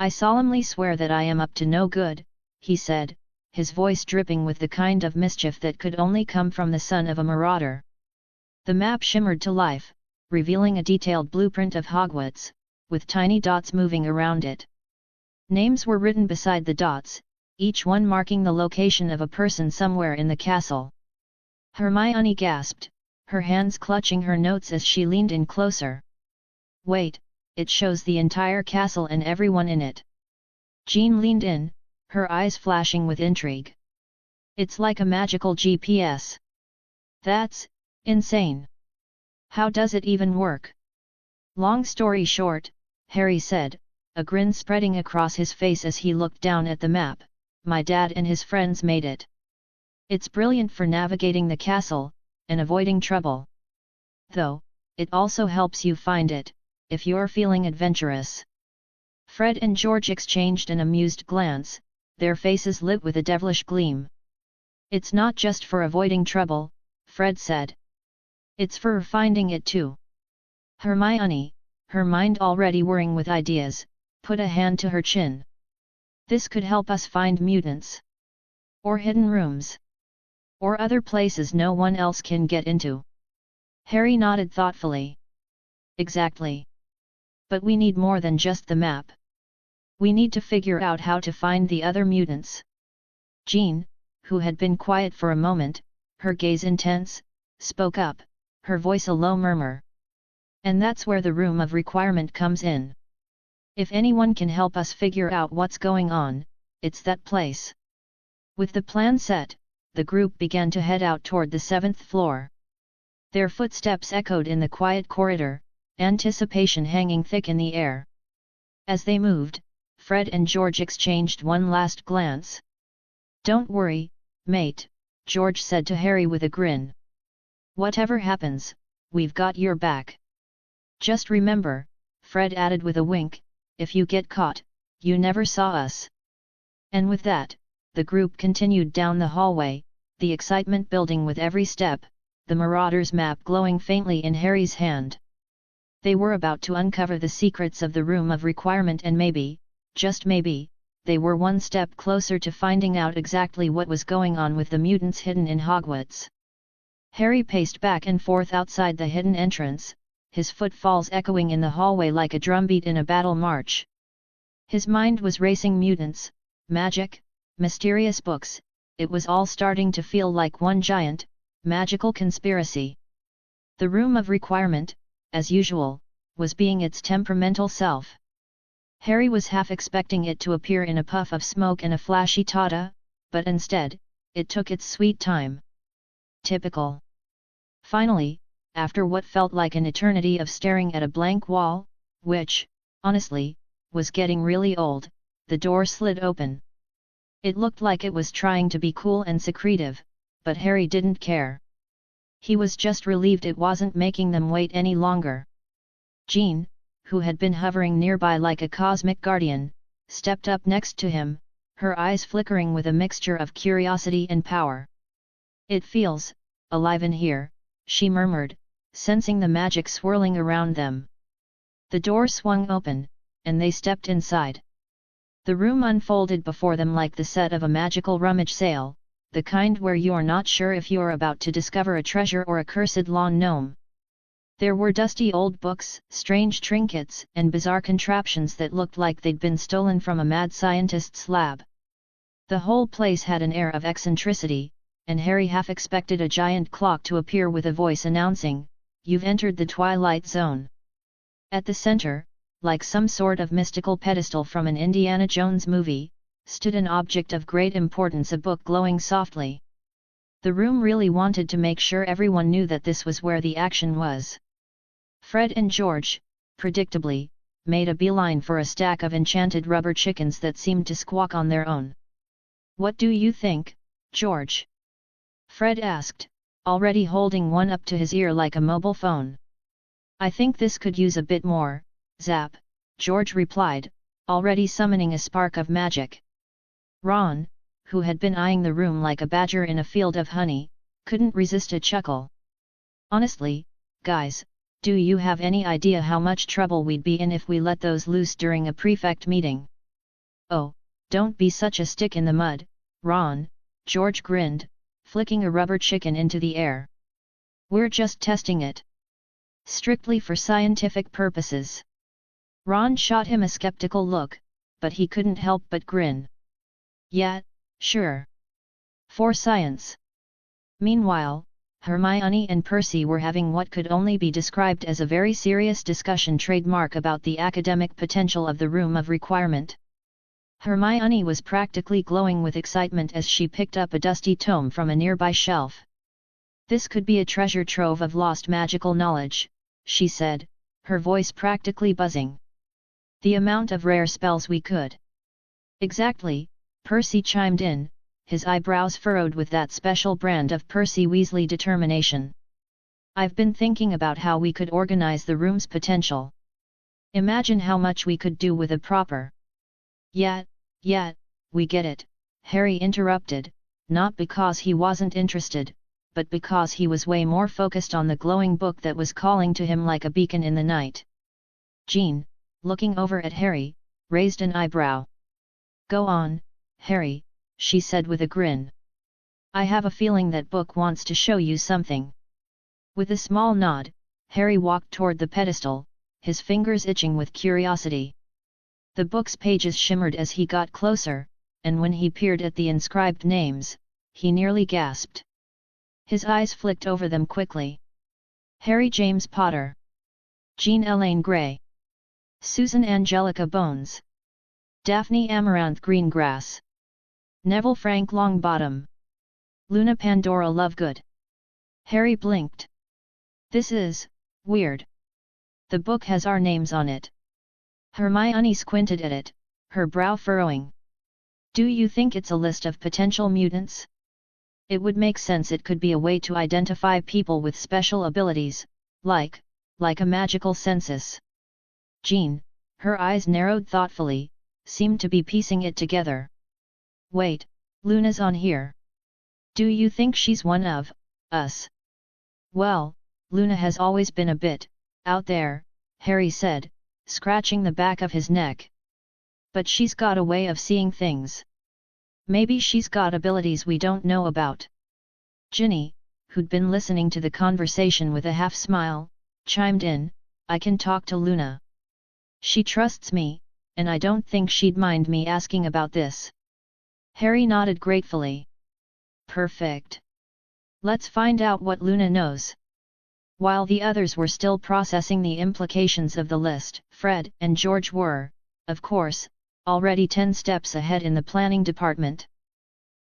I solemnly swear that I am up to no good, he said, his voice dripping with the kind of mischief that could only come from the son of a marauder. The map shimmered to life, revealing a detailed blueprint of Hogwarts, with tiny dots moving around it. Names were written beside the dots, each one marking the location of a person somewhere in the castle. Hermione gasped, her hands clutching her notes as she leaned in closer. Wait, it shows the entire castle and everyone in it. Jean leaned in, her eyes flashing with intrigue. It's like a magical GPS. That's insane. How does it even work? Long story short, Harry said, a grin spreading across his face as he looked down at the map, my dad and his friends made it. It's brilliant for navigating the castle, and avoiding trouble. Though, it also helps you find it, if you're feeling adventurous. Fred and George exchanged an amused glance, their faces lit with a devilish gleam. It's not just for avoiding trouble, Fred said. It's for finding it too. Hermione, her mind already whirring with ideas, put a hand to her chin. This could help us find mutants. Or hidden rooms. Or other places no one else can get into. Harry nodded thoughtfully. Exactly. But we need more than just the map. We need to figure out how to find the other mutants. Jean, who had been quiet for a moment, her gaze intense, spoke up, her voice a low murmur. And that's where the room of requirement comes in. If anyone can help us figure out what's going on, it's that place. With the plan set, the group began to head out toward the 7th floor. Their footsteps echoed in the quiet corridor, anticipation hanging thick in the air. As they moved, Fred and George exchanged one last glance. Don't worry, mate, George said to Harry with a grin. Whatever happens, we've got your back. Just remember, Fred added with a wink, if you get caught, you never saw us. And with that, the group continued down the hallway, the excitement building with every step, the Marauder's map glowing faintly in Harry's hand. They were about to uncover the secrets of the Room of Requirement and maybe, just maybe, they were one step closer to finding out exactly what was going on with the mutants hidden in Hogwarts. Harry paced back and forth outside the hidden entrance, his footfalls echoing in the hallway like a drumbeat in a battle march. His mind was racing mutants, magic, mysterious books, it was all starting to feel like one giant, magical conspiracy. The Room of Requirement, as usual, was being its temperamental self. Harry was half expecting it to appear in a puff of smoke and a flashy tada, but instead, it took its sweet time. Typical. Finally, after what felt like an eternity of staring at a blank wall, which, honestly, was getting really old, the door slid open. It looked like it was trying to be cool and secretive, but Harry didn't care. He was just relieved it wasn't making them wait any longer. Jean, who had been hovering nearby like a cosmic guardian, stepped up next to him, her eyes flickering with a mixture of curiosity and power. It feels alive in here, she murmured, sensing the magic swirling around them. The door swung open, and they stepped inside. The room unfolded before them like the set of a magical rummage sale, the kind where you're not sure if you're about to discover a treasure or a cursed lawn gnome. There were dusty old books, strange trinkets, and bizarre contraptions that looked like they'd been stolen from a mad scientist's lab. The whole place had an air of eccentricity, and Harry half expected a giant clock to appear with a voice announcing, "You've entered the Twilight Zone." At the center, like some sort of mystical pedestal from an Indiana Jones movie, stood an object of great importance, a book glowing softly. The room really wanted to make sure everyone knew that this was where the action was. Fred and George, predictably, made a beeline for a stack of enchanted rubber chickens that seemed to squawk on their own. "What do you think, George?" Fred asked, already holding one up to his ear like a mobile phone. "I think this could use a bit more, zap," George replied, already summoning a spark of magic. Ron, who had been eyeing the room like a badger in a field of honey, couldn't resist a chuckle. "Honestly, guys, do you have any idea how much trouble we'd be in if we let those loose during a prefect meeting?" "Oh, don't be such a stick in the mud, Ron," George grinned, flicking a rubber chicken into the air. "We're just testing it. Strictly for scientific purposes." Ron shot him a skeptical look, but he couldn't help but grin. "Yeah, sure. For science." Meanwhile, Hermione and Percy were having what could only be described as a very serious discussion trademark about the academic potential of the Room of Requirement. Hermione was practically glowing with excitement as she picked up a dusty tome from a nearby shelf. "This could be a treasure trove of lost magical knowledge," she said, her voice practically buzzing. "The amount of rare spells we could—" "Exactly," Percy chimed in, his eyebrows furrowed with that special brand of Percy Weasley determination. "I've been thinking about how we could organize the room's potential. Imagine how much we could do with a proper—" Yeah, we get it," Harry interrupted, not because he wasn't interested, but because he was way more focused on the glowing book that was calling to him like a beacon in the night. Jean, looking over at Harry, raised an eyebrow. "Go on, Harry," she said with a grin. "I have a feeling that book wants to show you something." With a small nod, Harry walked toward the pedestal, his fingers itching with curiosity. The book's pages shimmered as he got closer, and when he peered at the inscribed names, he nearly gasped. His eyes flicked over them quickly. Harry James Potter, Jean Elaine Grey, Susan Angelica Bones, Daphne Amaranth Greengrass, Neville Frank Longbottom, Luna Pandora Lovegood. Harry blinked. "This is weird. The book has our names on it." Hermione squinted at it, her brow furrowing. "Do you think it's a list of potential mutants? It would make sense. It could be a way to identify people with special abilities, like a magical census." Jean, her eyes narrowed thoughtfully, seemed to be piecing it together. "Wait, Luna's on here. Do you think she's one of us?" "Well, Luna has always been a bit out there," Harry said, scratching the back of his neck. "But she's got a way of seeing things. Maybe she's got abilities we don't know about." Ginny, who'd been listening to the conversation with a half-smile, chimed in, "I can talk to Luna. She trusts me, and I don't think she'd mind me asking about this." Harry nodded gratefully. "Perfect. Let's find out what Luna knows." While the others were still processing the implications of the list, Fred and George were, of course, already 10 steps ahead in the planning department.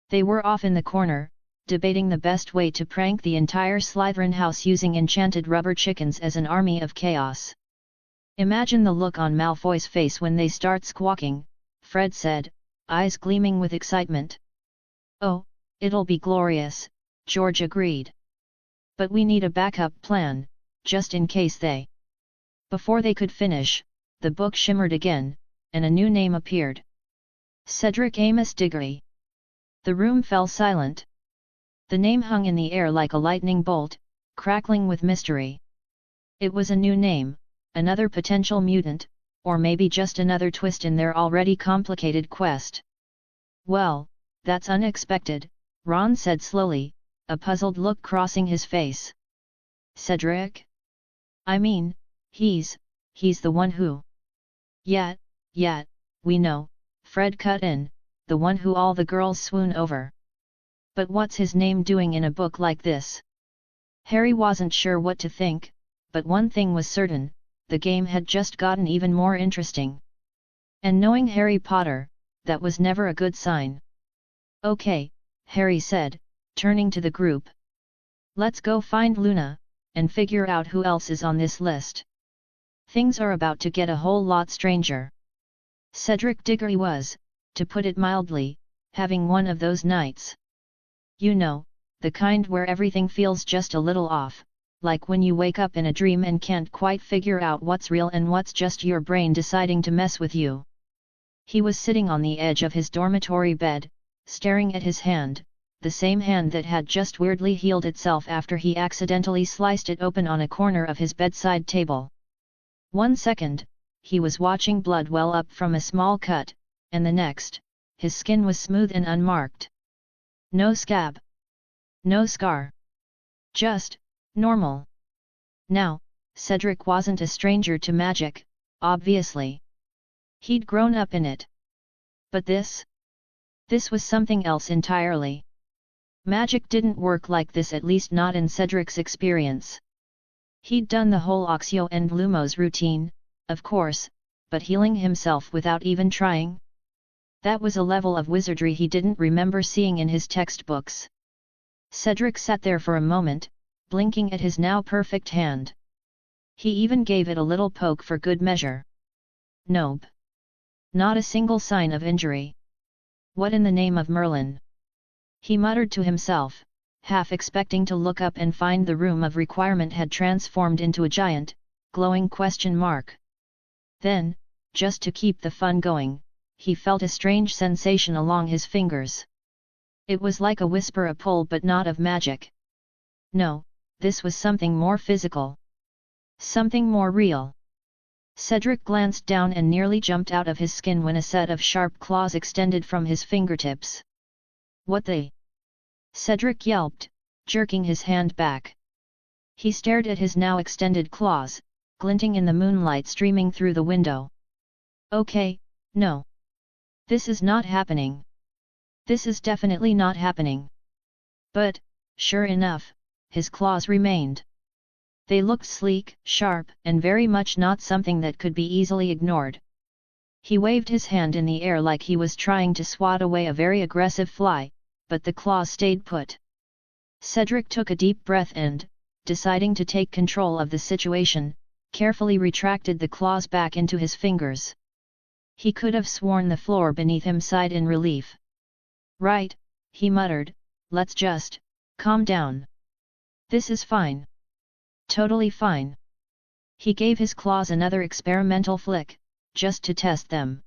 They were off in the corner, debating the best way to prank the entire Slytherin house using enchanted rubber chickens as an army of chaos. "Imagine the look on Malfoy's face when they start squawking," Fred said, eyes gleaming with excitement. "Oh, it'll be glorious," George agreed. "But we need a backup plan, just in case they—" Before they could finish, the book shimmered again, and a new name appeared. Cedric Amos Diggory. The room fell silent. The name hung in the air like a lightning bolt, crackling with mystery. It was a new name, another potential mutant, or maybe just another twist in their already complicated quest. "Well, that's unexpected," Ron said slowly, a puzzled look crossing his face. "Cedric? I mean, he's the one who—" Yeah, we know," Fred cut in, "the one who all the girls swoon over. But what's his name doing in a book like this?" Harry wasn't sure what to think, but one thing was certain, the game had just gotten even more interesting. And knowing Harry Potter, that was never a good sign. Okay, Harry said, turning to the group. Let's go find Luna, and figure out who else is on this list. Things are about to get a whole lot stranger. Cedric Diggory was, to put it mildly, having one of those nights. You know, the kind where everything feels just a little off, like when you wake up in a dream and can't quite figure out what's real and what's just your brain deciding to mess with you. He was sitting on the edge of his dormitory bed, staring at his hand, the same hand that had just weirdly healed itself after he accidentally sliced it open on a corner of his bedside table. 1 second, he was watching blood well up from a small cut, and the next, his skin was smooth and unmarked. No scab. No scar. Just, normal. Now, Cedric wasn't a stranger to magic, obviously. He'd grown up in it. But this? This was something else entirely. Magic didn't work like this, at least not in Cedric's experience. He'd done the whole Oxio and Lumos routine, of course, but healing himself without even trying? That was a level of wizardry he didn't remember seeing in his textbooks. Cedric sat there for a moment, blinking at his now perfect hand. He even gave it a little poke for good measure. Nope. Not a single sign of injury. What in the name of Merlin? He muttered to himself, half expecting to look up and find the room of requirement had transformed into a giant, glowing question mark. Then, just to keep the fun going, he felt a strange sensation along his fingers. It was like a whisper, a pull, but not of magic. No, this was something more physical. Something more real. Cedric glanced down and nearly jumped out of his skin when a set of sharp claws extended from his fingertips. What the? Cedric yelped, jerking his hand back. He stared at his now extended claws, glinting in the moonlight streaming through the window. Okay, no. This is not happening. This is definitely not happening. But, sure enough, his claws remained. They looked sleek, sharp, and very much not something that could be easily ignored. He waved his hand in the air like he was trying to swat away a very aggressive fly, but the claws stayed put. Cedric took a deep breath and, deciding to take control of the situation, carefully retracted the claws back into his fingers. He could have sworn the floor beneath him sighed in relief. Right, he muttered, let's just, calm down. This is fine. Totally fine. He gave his claws another experimental flick, just to test them.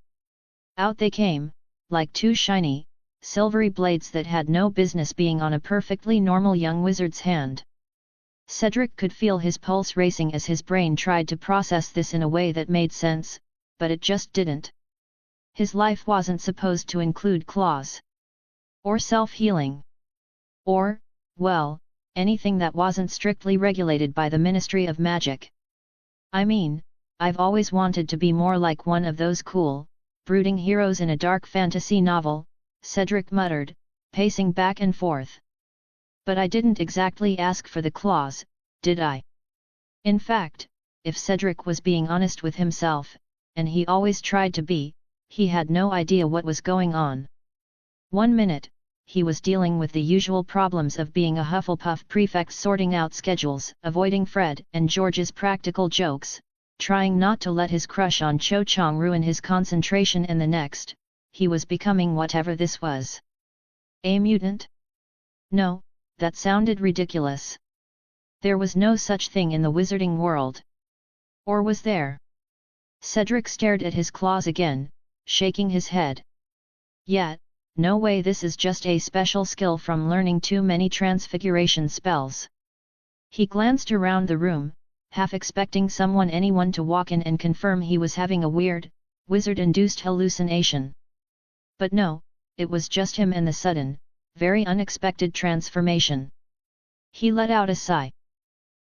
Out they came, like two shiny, silvery blades that had no business being on a perfectly normal young wizard's hand. Cedric could feel his pulse racing as his brain tried to process this in a way that made sense, but it just didn't. His life wasn't supposed to include claws. Or self-healing. Or, well, anything that wasn't strictly regulated by the Ministry of Magic. I mean, I've always wanted to be more like one of those cool, brooding heroes in a dark fantasy novel, Cedric muttered, pacing back and forth. But I didn't exactly ask for the claws, did I? In fact, if Cedric was being honest with himself, and he always tried to be, he had no idea what was going on. 1 minute, he was dealing with the usual problems of being a Hufflepuff prefect, sorting out schedules, avoiding Fred and George's practical jokes, trying not to let his crush on Cho Chang ruin his concentration, and the next, he was becoming whatever this was. A mutant? No, that sounded ridiculous. There was no such thing in the wizarding world. Or was there? Cedric stared at his claws again, shaking his head. Yet, no way, this is just a special skill from learning too many transfiguration spells. He glanced around the room, half expecting anyone to walk in and confirm he was having a weird, wizard-induced hallucination. But no, it was just him and the sudden, very unexpected transformation. He let out a sigh.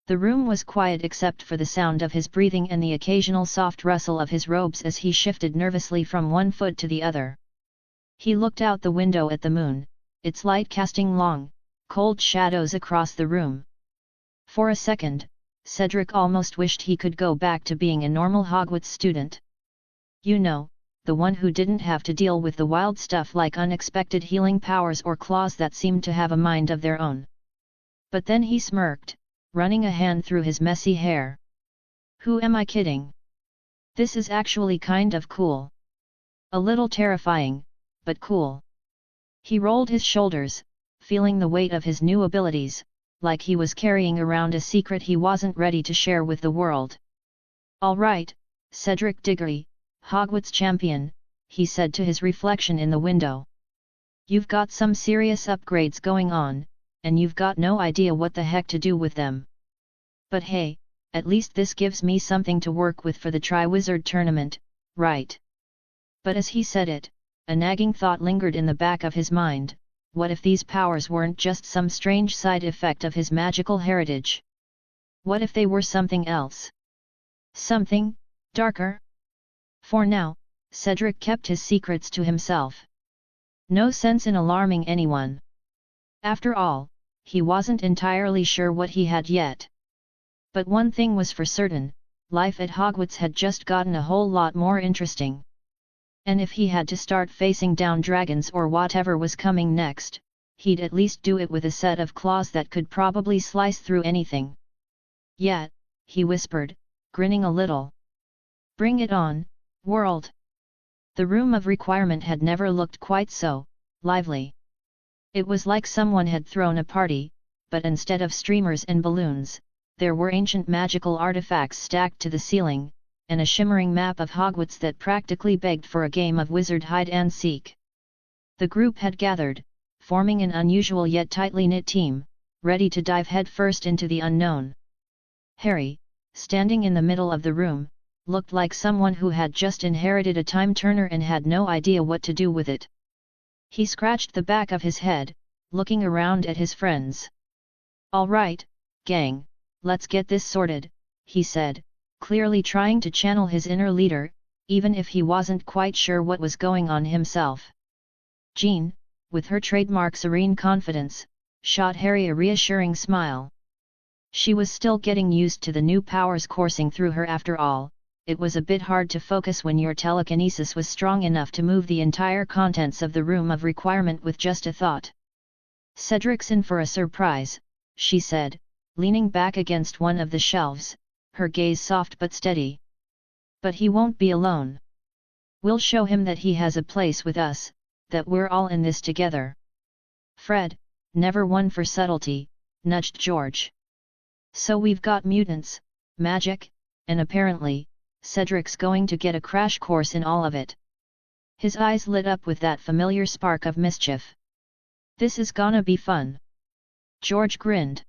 The room was quiet except for the sound of his breathing and the occasional soft rustle of his robes as he shifted nervously from one foot to the other. He looked out the window at the moon, its light casting long, cold shadows across the room. For a second, Cedric almost wished he could go back to being a normal Hogwarts student. You know, the one who didn't have to deal with the wild stuff like unexpected healing powers or claws that seemed to have a mind of their own. But then he smirked, running a hand through his messy hair. Who am I kidding? This is actually kind of cool. A little terrifying, but cool. He rolled his shoulders, feeling the weight of his new abilities, like he was carrying around a secret he wasn't ready to share with the world. All right, Cedric Diggory, Hogwarts champion, he said to his reflection in the window. You've got some serious upgrades going on, and you've got no idea what the heck to do with them. But hey, at least this gives me something to work with for the Triwizard tournament, right? But as he said it, a nagging thought lingered in the back of his mind: what if these powers weren't just some strange side effect of his magical heritage? What if they were something else? Something darker? For now, Cedric kept his secrets to himself. No sense in alarming anyone. After all, he wasn't entirely sure what he had yet. But one thing was for certain: life at Hogwarts had just gotten a whole lot more interesting. And if he had to start facing down dragons or whatever was coming next, he'd at least do it with a set of claws that could probably slice through anything. Yet, he whispered, grinning a little. Bring it on, world! The room of requirement had never looked quite so lively. It was like someone had thrown a party, but instead of streamers and balloons, there were ancient magical artifacts stacked to the ceiling, and a shimmering map of Hogwarts that practically begged for a game of wizard hide-and-seek. The group had gathered, forming an unusual yet tightly knit team, ready to dive headfirst into the unknown. Harry, standing in the middle of the room, looked like someone who had just inherited a time-turner and had no idea what to do with it. He scratched the back of his head, looking around at his friends. "All right, gang, let's get this sorted," he said, clearly trying to channel his inner leader, even if he wasn't quite sure what was going on himself. Jean, with her trademark serene confidence, shot Harry a reassuring smile. She was still getting used to the new powers coursing through her after all. It was a bit hard to focus when your telekinesis was strong enough to move the entire contents of the room of requirement with just a thought. "Cedric's in for a surprise," she said, leaning back against one of the shelves, her gaze soft but steady. "But he won't be alone. We'll show him that he has a place with us, that we're all in this together." Fred, never one for subtlety, nudged George. "So we've got mutants, magic, and apparently, Cedric's going to get a crash course in all of it." His eyes lit up with that familiar spark of mischief. "This is gonna be fun." George grinned.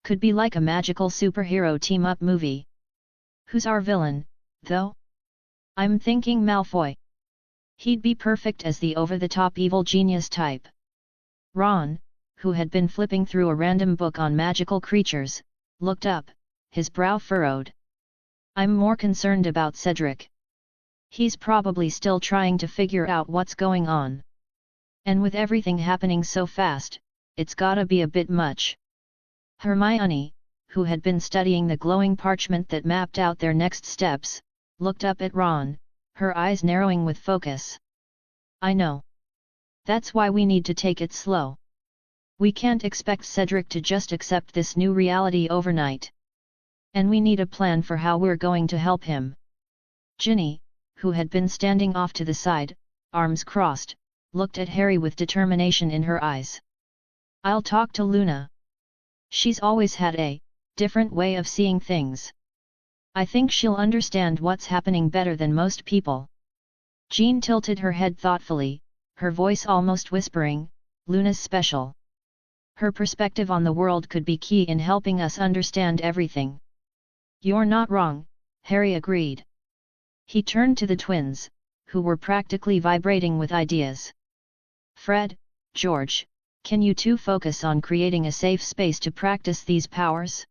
"Could be like a magical superhero team-up movie. Who's our villain, though? I'm thinking Malfoy. He'd be perfect as the over-the-top evil genius type." Ron, who had been flipping through a random book on magical creatures, looked up, his brow furrowed. "I'm more concerned about Cedric. He's probably still trying to figure out what's going on. And with everything happening so fast, it's gotta be a bit much." Hermione, who had been studying the glowing parchment that mapped out their next steps, looked up at Ron, her eyes narrowing with focus. "I know. That's why we need to take it slow. We can't expect Cedric to just accept this new reality overnight. And we need a plan for how we're going to help him." Ginny, who had been standing off to the side, arms crossed, looked at Harry with determination in her eyes. "I'll talk to Luna. She's always had a different way of seeing things. I think she'll understand what's happening better than most people." Jean tilted her head thoughtfully, her voice almost whispering, "Luna's special. Her perspective on the world could be key in helping us understand everything." "You're not wrong," Harry agreed. He turned to the twins, who were practically vibrating with ideas. "Fred, George, can you two focus on creating a safe space to practice these powers?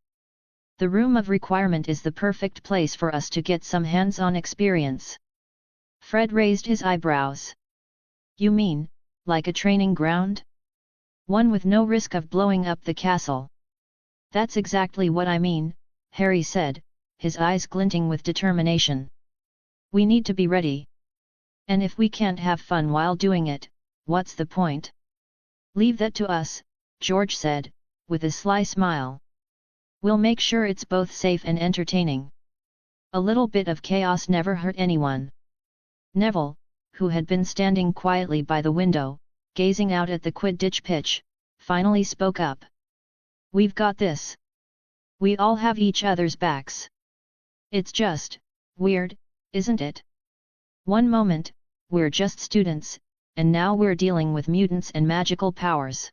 The room of requirement is the perfect place for us to get some hands-on experience." Fred raised his eyebrows. "You mean, like a training ground? One with no risk of blowing up the castle?" "That's exactly what I mean," Harry said, his eyes glinting with determination. "We need to be ready. And if we can't have fun while doing it, what's the point? Leave that to us, George said, with a sly smile. We'll make sure it's both safe and entertaining. A little bit of chaos never hurt anyone. Neville, who had been standing quietly by the window, gazing out at the Quidditch pitch, finally spoke up. We've got this. We all have each other's backs. It's just weird, isn't it? One moment, we're just students, and now we're dealing with mutants and magical powers.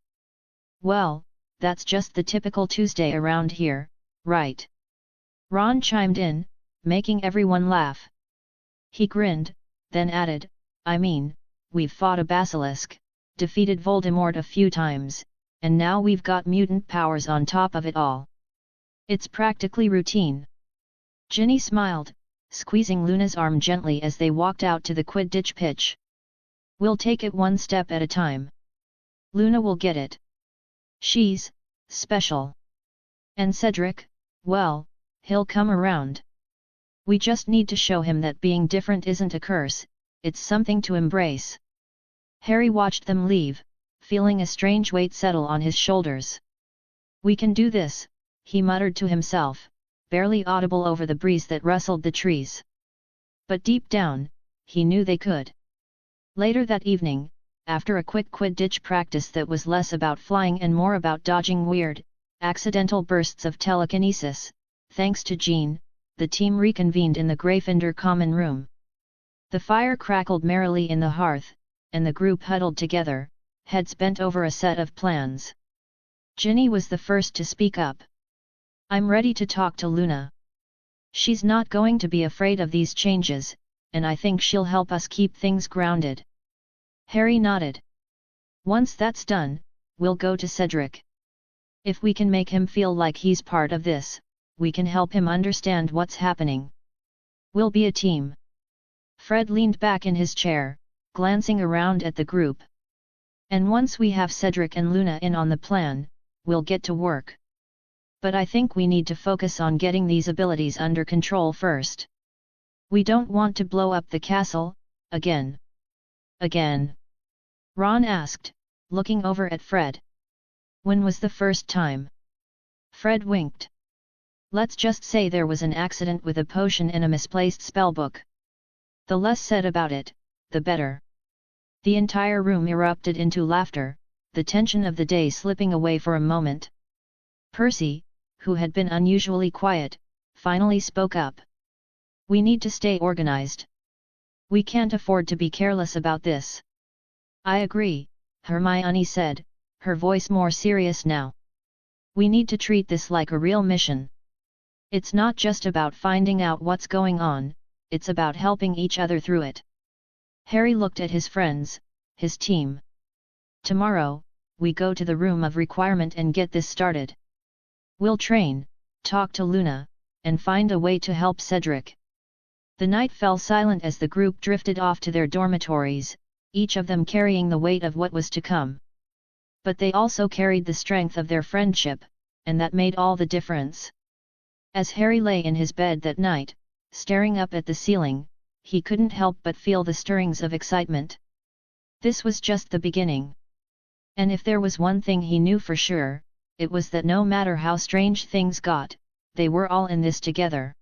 Well, that's just the typical Tuesday around here, right? Ron chimed in, making everyone laugh. He grinned, then added, I mean, we've fought a basilisk, defeated Voldemort a few times, and now we've got mutant powers on top of it all. It's practically routine. Ginny smiled, squeezing Luna's arm gently as they walked out to the Quidditch pitch. We'll take it one step at a time. Luna will get it. She's special. And Cedric, well, he'll come around. We just need to show him that being different isn't a curse, it's something to embrace. Harry watched them leave, feeling a strange weight settle on his shoulders. We can do this, he muttered to himself, barely audible over the breeze that rustled the trees. But deep down, he knew they could. Later that evening, after a quick Quidditch practice that was less about flying and more about dodging weird, accidental bursts of telekinesis, thanks to Jean, the team reconvened in the Gryffindor common room. The fire crackled merrily in the hearth, and the group huddled together, heads bent over a set of plans. Ginny was the first to speak up. I'm ready to talk to Luna. She's not going to be afraid of these changes, and I think she'll help us keep things grounded. Harry nodded. Once that's done, we'll go to Cedric. If we can make him feel like he's part of this, we can help him understand what's happening. We'll be a team. Fred leaned back in his chair, glancing around at the group. And once we have Cedric and Luna in on the plan, we'll get to work. But I think we need to focus on getting these abilities under control first. We don't want to blow up the castle, again. Again? Ron asked, looking over at Fred. When was the first time? Fred winked. Let's just say there was an accident with a potion in a misplaced spellbook. The less said about it, the better. The entire room erupted into laughter, the tension of the day slipping away for a moment. Percy, who had been unusually quiet, finally spoke up. We need to stay organized. We can't afford to be careless about this. I agree, Hermione said, her voice more serious now. We need to treat this like a real mission. It's not just about finding out what's going on, it's about helping each other through it. Harry looked at his friends, his team. Tomorrow, we go to the Room of Requirement and get this started. We'll train, talk to Luna, and find a way to help Cedric. The night fell silent as the group drifted off to their dormitories, each of them carrying the weight of what was to come. But they also carried the strength of their friendship, and that made all the difference. As Harry lay in his bed that night, staring up at the ceiling, he couldn't help but feel the stirrings of excitement. This was just the beginning. And if there was one thing he knew for sure, it was that no matter how strange things got, they were all in this together.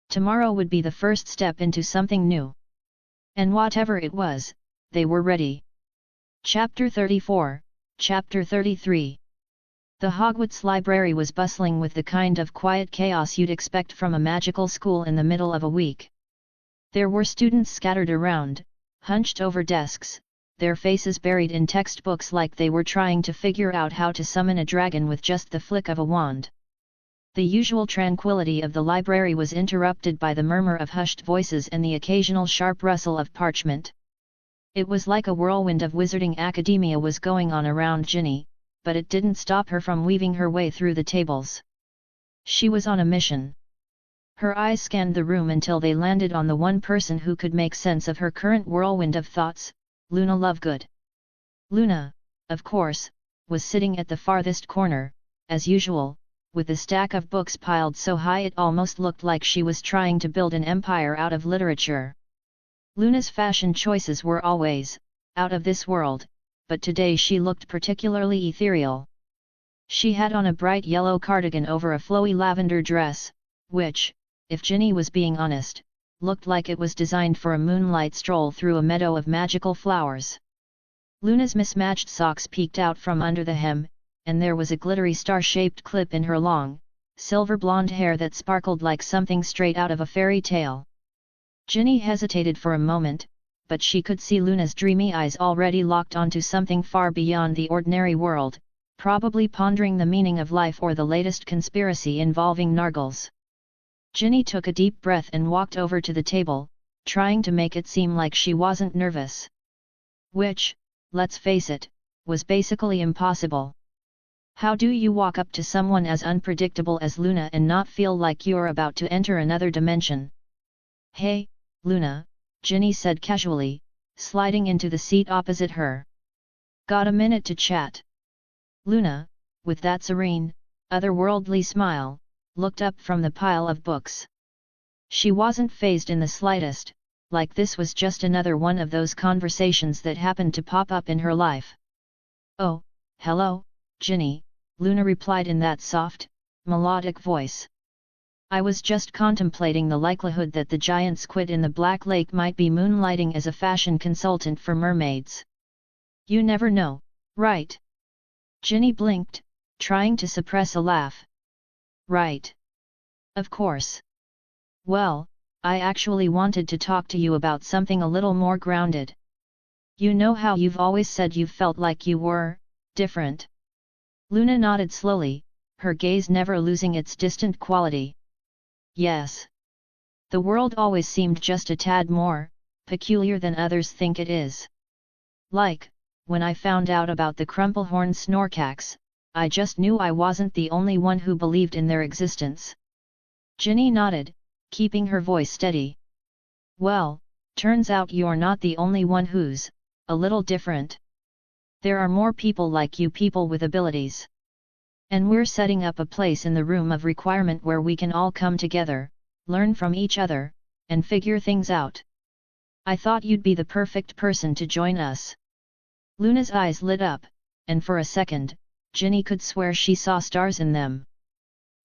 Tomorrow would be the first step into something new. And whatever it was, they were ready. Chapter 34, Chapter 33. The Hogwarts library was bustling with the kind of quiet chaos you'd expect from a magical school in the middle of a week. There were students scattered around, hunched over desks, their faces buried in textbooks like they were trying to figure out how to summon a dragon with just the flick of a wand. The usual tranquility of the library was interrupted by the murmur of hushed voices and the occasional sharp rustle of parchment. It was like a whirlwind of wizarding academia was going on around Ginny, but it didn't stop her from weaving her way through the tables. She was on a mission. Her eyes scanned the room until they landed on the one person who could make sense of her current whirlwind of thoughts, Luna Lovegood. Luna, of course, was sitting at the farthest corner, as usual, with a stack of books piled so high it almost looked like she was trying to build an empire out of literature. Luna's fashion choices were always out of this world, but today she looked particularly ethereal. She had on a bright yellow cardigan over a flowy lavender dress, which, if Ginny was being honest, looked like it was designed for a moonlight stroll through a meadow of magical flowers. Luna's mismatched socks peeked out from under the hem, and there was a glittery star-shaped clip in her long, silver blonde hair that sparkled like something straight out of a fairy tale. Ginny hesitated for a moment, but she could see Luna's dreamy eyes already locked onto something far beyond the ordinary world, probably pondering the meaning of life or the latest conspiracy involving Nargles. Ginny took a deep breath and walked over to the table, trying to make it seem like she wasn't nervous. Which, let's face it, was basically impossible. How do you walk up to someone as unpredictable as Luna and not feel like you're about to enter another dimension? "Hey, Luna," Ginny said casually, sliding into the seat opposite her. "Got a minute to chat?" Luna, with that serene, otherworldly smile, looked up from the pile of books. She wasn't fazed in the slightest, like this was just another one of those conversations that happened to pop up in her life. "Oh, hello, Ginny," Luna replied in that soft, melodic voice. "I was just contemplating the likelihood that the giant squid in the Black Lake might be moonlighting as a fashion consultant for mermaids. You never know, right?" Ginny blinked, trying to suppress a laugh. "Right. Of course. Well, I actually wanted to talk to you about something a little more grounded. You know how you've always said you felt like you were different?" Luna nodded slowly, her gaze never losing its distant quality. "Yes. The world always seemed just a tad more peculiar than others think it is. Like, when I found out about the crumplehorn snorkax, I just knew I wasn't the only one who believed in their existence." Ginny nodded, keeping her voice steady. "Well, turns out you're not the only one who's a little different. There are more people like you, people with abilities. And we're setting up a place in the room of requirement where we can all come together, learn from each other, and figure things out. I thought you'd be the perfect person to join us." Luna's eyes lit up, and for a second, Ginny could swear she saw stars in them.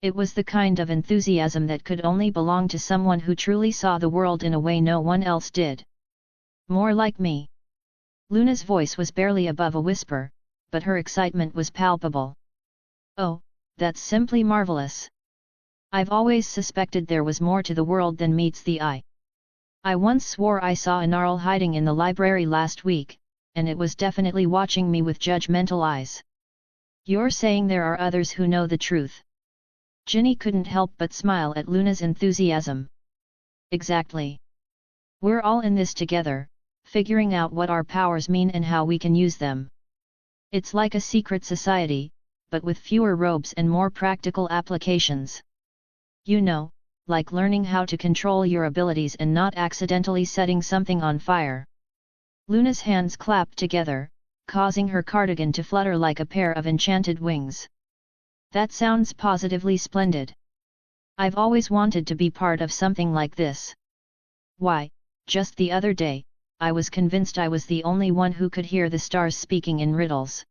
It was the kind of enthusiasm that could only belong to someone who truly saw the world in a way no one else did. "More like me." Luna's voice was barely above a whisper, but her excitement was palpable. "Oh, that's simply marvelous. I've always suspected there was more to the world than meets the eye. I once swore I saw a Gnarl hiding in the library last week, and it was definitely watching me with judgmental eyes. You're saying there are others who know the truth?" Ginny couldn't help but smile at Luna's enthusiasm. "Exactly. We're all in this together, figuring out what our powers mean and how we can use them. It's like a secret society, but with fewer robes and more practical applications. You know, like learning how to control your abilities and not accidentally setting something on fire." Luna's hands clapped together, causing her cardigan to flutter like a pair of enchanted wings. "That sounds positively splendid. I've always wanted to be part of something like this. Why, just the other day, I was convinced I was the only one who could hear the stars speaking in riddles.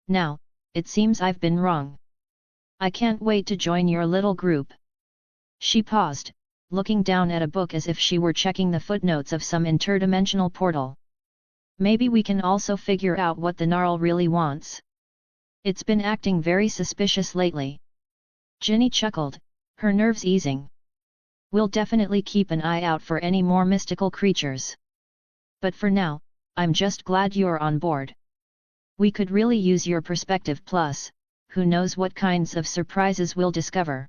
Now, it seems I've been wrong. I can't wait to join your little group." She paused, looking down at a book as if she were checking the footnotes of some interdimensional portal. "Maybe we can also figure out what the Gnarl really wants. It's been acting very suspicious lately." Ginny chuckled, her nerves easing. "We'll definitely keep an eye out for any more mystical creatures. But for now, I'm just glad you're on board. We could really use your perspective, plus, who knows what kinds of surprises we'll discover."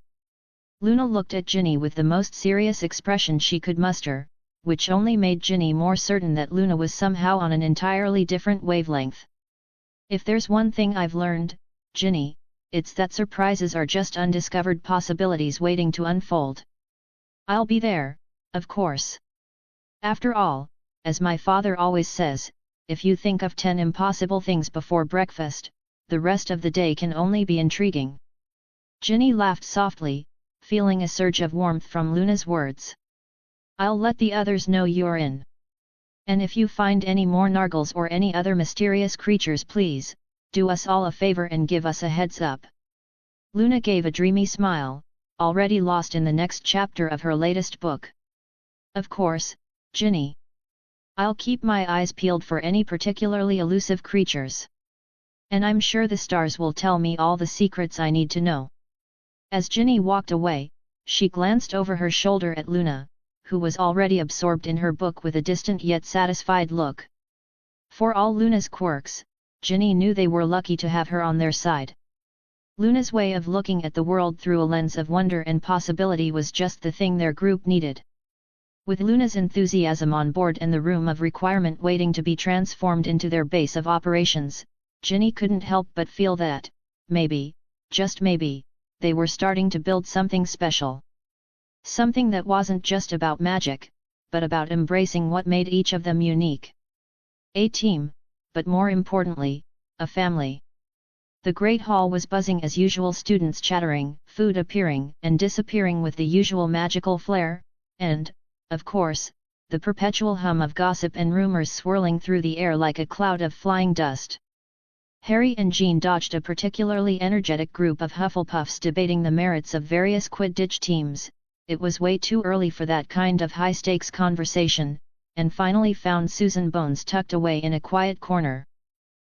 Luna looked at Ginny with the most serious expression she could muster, which only made Ginny more certain that Luna was somehow on an entirely different wavelength. "If there's one thing I've learned, Ginny, it's that surprises are just undiscovered possibilities waiting to unfold. I'll be there, of course. After all, as my father always says, if you think of 10 impossible things before breakfast, the rest of the day can only be intriguing." Ginny laughed softly, feeling a surge of warmth from Luna's words. "I'll let the others know you're in." And if you find any more nargles or any other mysterious creatures, please, do us all a favor and give us a heads up." Luna gave a dreamy smile, already lost in the next chapter of her latest book. "Of course, Ginny. I'll keep my eyes peeled for any particularly elusive creatures. And I'm sure the stars will tell me all the secrets I need to know." As Ginny walked away, she glanced over her shoulder at Luna, who was already absorbed in her book with a distant yet satisfied look. For all Luna's quirks, Ginny knew they were lucky to have her on their side. Luna's way of looking at the world through a lens of wonder and possibility was just the thing their group needed. With Luna's enthusiasm on board and the room of requirement waiting to be transformed into their base of operations, Ginny couldn't help but feel that, maybe, just maybe, they were starting to build something special. Something that wasn't just about magic, but about embracing what made each of them unique. A team, but more importantly, a family. The Great Hall was buzzing as usual, students chattering, food appearing and disappearing with the usual magical flair, and, of course, the perpetual hum of gossip and rumors swirling through the air like a cloud of flying dust. Harry and Jean dodged a particularly energetic group of Hufflepuffs debating the merits of various Quidditch teams. It was way too early for that kind of high-stakes conversation, and finally found Susan Bones tucked away in a quiet corner.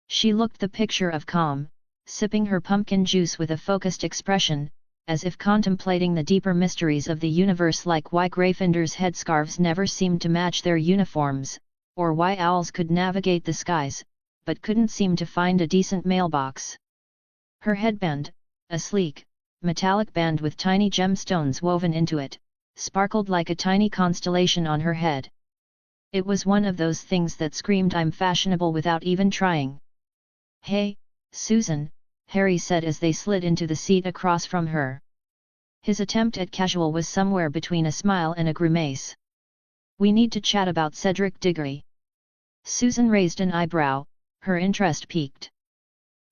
She looked the picture of calm, sipping her pumpkin juice with a focused expression, as if contemplating the deeper mysteries of the universe, like why Gryffindors' headscarves never seemed to match their uniforms, or why owls could navigate the skies, but couldn't seem to find a decent mailbox. Her headband, a sleek, metallic band with tiny gemstones woven into it, sparkled like a tiny constellation on her head. It was one of those things that screamed "I'm fashionable" without even trying. "Hey, Susan," Harry said as they slid into the seat across from her. His attempt at casual was somewhere between a smile and a grimace. "We need to chat about Cedric Diggory." Susan raised an eyebrow, her interest piqued.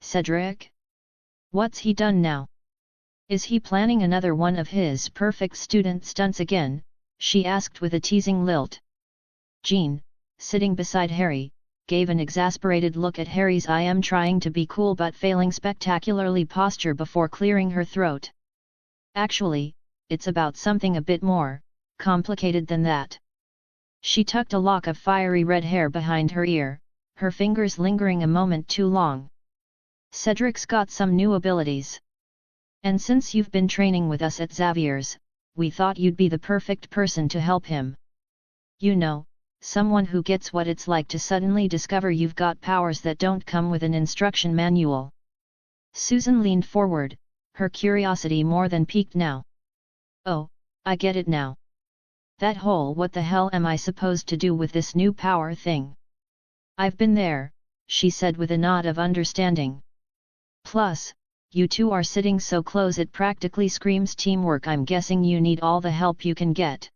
"Cedric? What's he done now? Is he planning another one of his perfect student stunts again?" she asked with a teasing lilt. Jean, sitting beside Harry, gave an exasperated look at Harry's "I am trying to be cool but failing spectacularly" posture before clearing her throat. "Actually, it's about something a bit more complicated than that." She tucked a lock of fiery red hair behind her ear, her fingers lingering a moment too long. "Cedric's got some new abilities. And since you've been training with us at Xavier's, we thought you'd be the perfect person to help him. You know, someone who gets what it's like to suddenly discover you've got powers that don't come with an instruction manual." Susan leaned forward, her curiosity more than piqued now. "Oh, I get it now. That whole 'what the hell am I supposed to do with this new power' thing. I've been there," she said with a nod of understanding. "Plus, you two are sitting so close it practically screams teamwork. I'm guessing you need all the help you can get.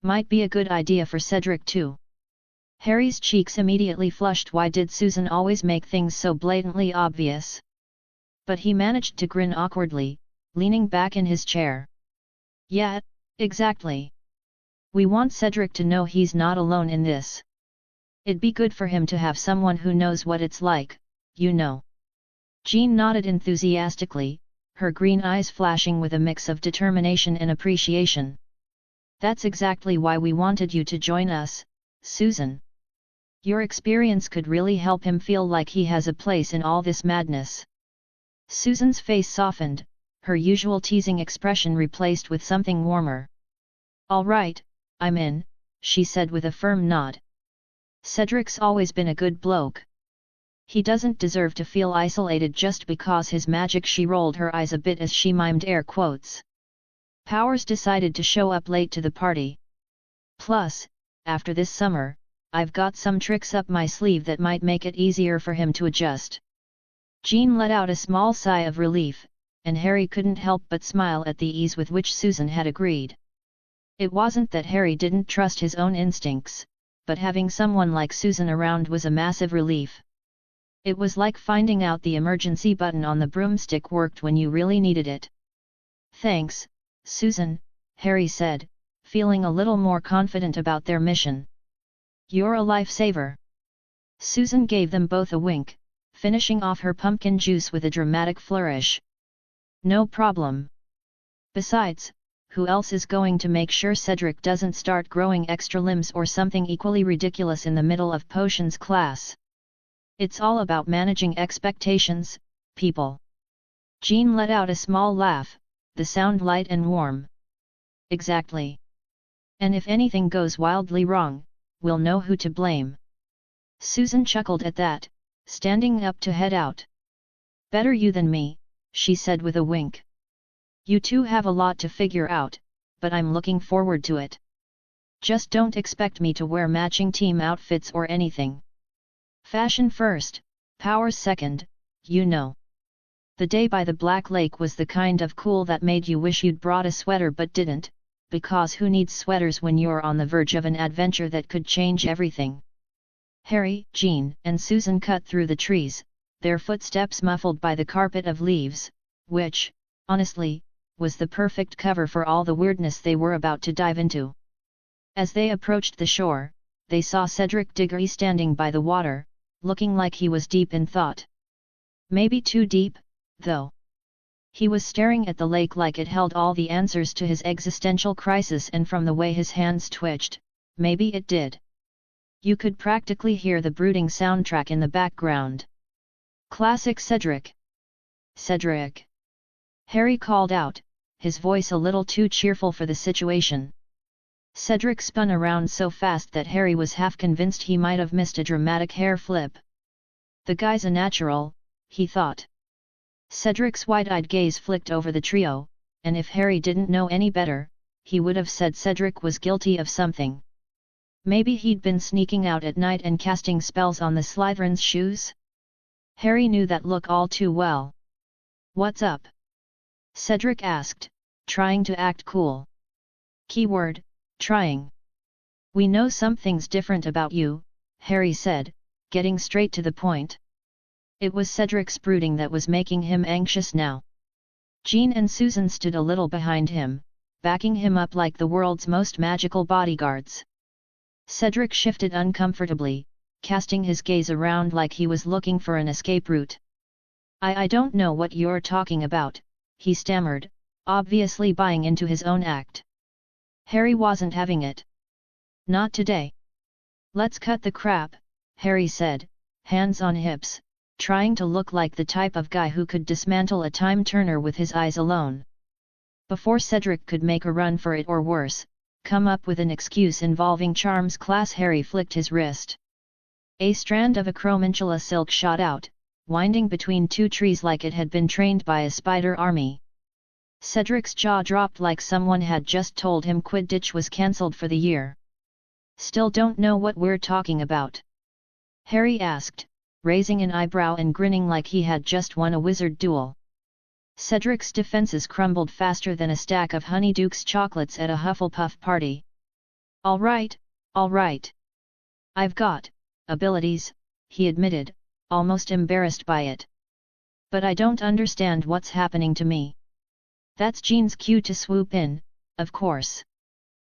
Might be a good idea for Cedric too." Harry's cheeks immediately flushed. Why did Susan always make things so blatantly obvious? But he managed to grin awkwardly, leaning back in his chair. "Yeah, exactly. We want Cedric to know he's not alone in this. It'd be good for him to have someone who knows what it's like, you know." Jean nodded enthusiastically, her green eyes flashing with a mix of determination and appreciation. "That's exactly why we wanted you to join us, Susan. Your experience could really help him feel like he has a place in all this madness." Susan's face softened, her usual teasing expression replaced with something warmer. "All right, I'm in," she said with a firm nod. "Cedric's always been a good bloke. He doesn't deserve to feel isolated just because his magic." She rolled her eyes a bit as she mimed air quotes. "Powers decided to show up late to the party. Plus, after this summer, I've got some tricks up my sleeve that might make it easier for him to adjust." Jean let out a small sigh of relief, and Harry couldn't help but smile at the ease with which Susan had agreed. It wasn't that Harry didn't trust his own instincts, but having someone like Susan around was a massive relief. It was like finding out the emergency button on the broomstick worked when you really needed it. "Thanks, Susan," Harry said, feeling a little more confident about their mission. You're a lifesaver. Susan gave them both a wink, finishing off her pumpkin juice with a dramatic flourish. No problem. Besides, who else is going to make sure Cedric doesn't start growing extra limbs or something equally ridiculous in the middle of potions class? It's all about managing expectations, people. Jean let out a small laugh, the sound light and warm. Exactly. And if anything goes wildly wrong, we'll know who to blame. Susan chuckled at that, standing up to head out. Better you than me, she said with a wink. You two have a lot to figure out, but I'm looking forward to it. Just don't expect me to wear matching team outfits or anything. Fashion first, powers second, you know. The day by the Black Lake was the kind of cool that made you wish you'd brought a sweater but didn't, because who needs sweaters when you're on the verge of an adventure that could change everything? Harry, Jean, and Susan cut through the trees, their footsteps muffled by the carpet of leaves, which, honestly, was the perfect cover for all the weirdness they were about to dive into. As they approached the shore, they saw Cedric Diggory standing by the water, looking like he was deep in thought. Maybe too deep, though. He was staring at the lake like it held all the answers to his existential crisis, and from the way his hands twitched, maybe it did. You could practically hear the brooding soundtrack in the background. Classic Cedric. Cedric. Harry called out, his voice a little too cheerful for the situation. Cedric spun around so fast that Harry was half convinced he might have missed a dramatic hair flip. The guy's a natural, he thought. Cedric's wide-eyed gaze flicked over the trio, and if Harry didn't know any better, he would have said Cedric was guilty of something. Maybe he'd been sneaking out at night and casting spells on the Slytherin's shoes? Harry knew that look all too well. What's up? Cedric asked, trying to act cool. Keyword, trying. We know something's different about you, Harry said, getting straight to the point. It was Cedric's brooding that was making him anxious now. Jean and Susan stood a little behind him, backing him up like the world's most magical bodyguards. Cedric shifted uncomfortably, casting his gaze around like he was looking for an escape route. I don't know what you're talking about, he stammered, obviously buying into his own act. Harry wasn't having it. Not today. Let's cut the crap, Harry said, hands on hips, trying to look like the type of guy who could dismantle a time-turner with his eyes alone. Before Cedric could make a run for it or worse, come up with an excuse involving charms class, Harry flicked his wrist. A strand of acromantula silk shot out, winding between two trees like it had been trained by a spider army. Cedric's jaw dropped like someone had just told him Quidditch was cancelled for the year. Still don't know what we're talking about? Harry asked, raising an eyebrow and grinning like he had just won a wizard duel. Cedric's defenses crumbled faster than a stack of Honeydukes chocolates at a Hufflepuff party. All right. I've got abilities, he admitted, almost embarrassed by it. But I don't understand what's happening to me. That's Jean's cue to swoop in, of course.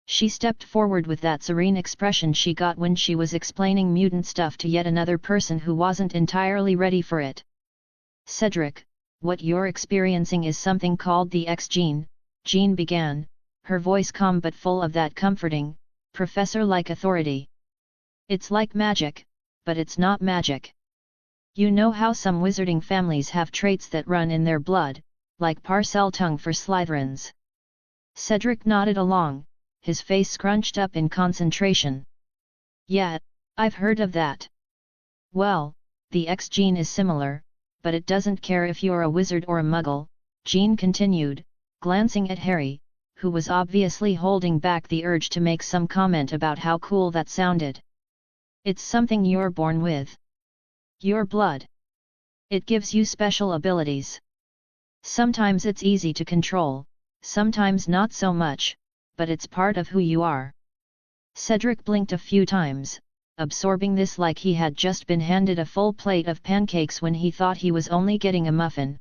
She stepped forward with that serene expression she got when she was explaining mutant stuff to yet another person who wasn't entirely ready for it. Cedric, what you're experiencing is something called the X gene, Jean began, her voice calm but full of that comforting, professor-like authority. It's like magic, but it's not magic. You know how some wizarding families have traits that run in their blood, like parcel tongue for Slytherins? Cedric nodded along, his face scrunched up in concentration. Yeah, I've heard of that. Well, the X gene is similar, but it doesn't care if you're a wizard or a muggle, Jean continued, glancing at Harry, who was obviously holding back the urge to make some comment about how cool that sounded. It's something you're born with. Your blood. It gives you special abilities. Sometimes it's easy to control, sometimes not so much, but it's part of who you are. Cedric blinked a few times, absorbing this like he had just been handed a full plate of pancakes when he thought he was only getting a muffin.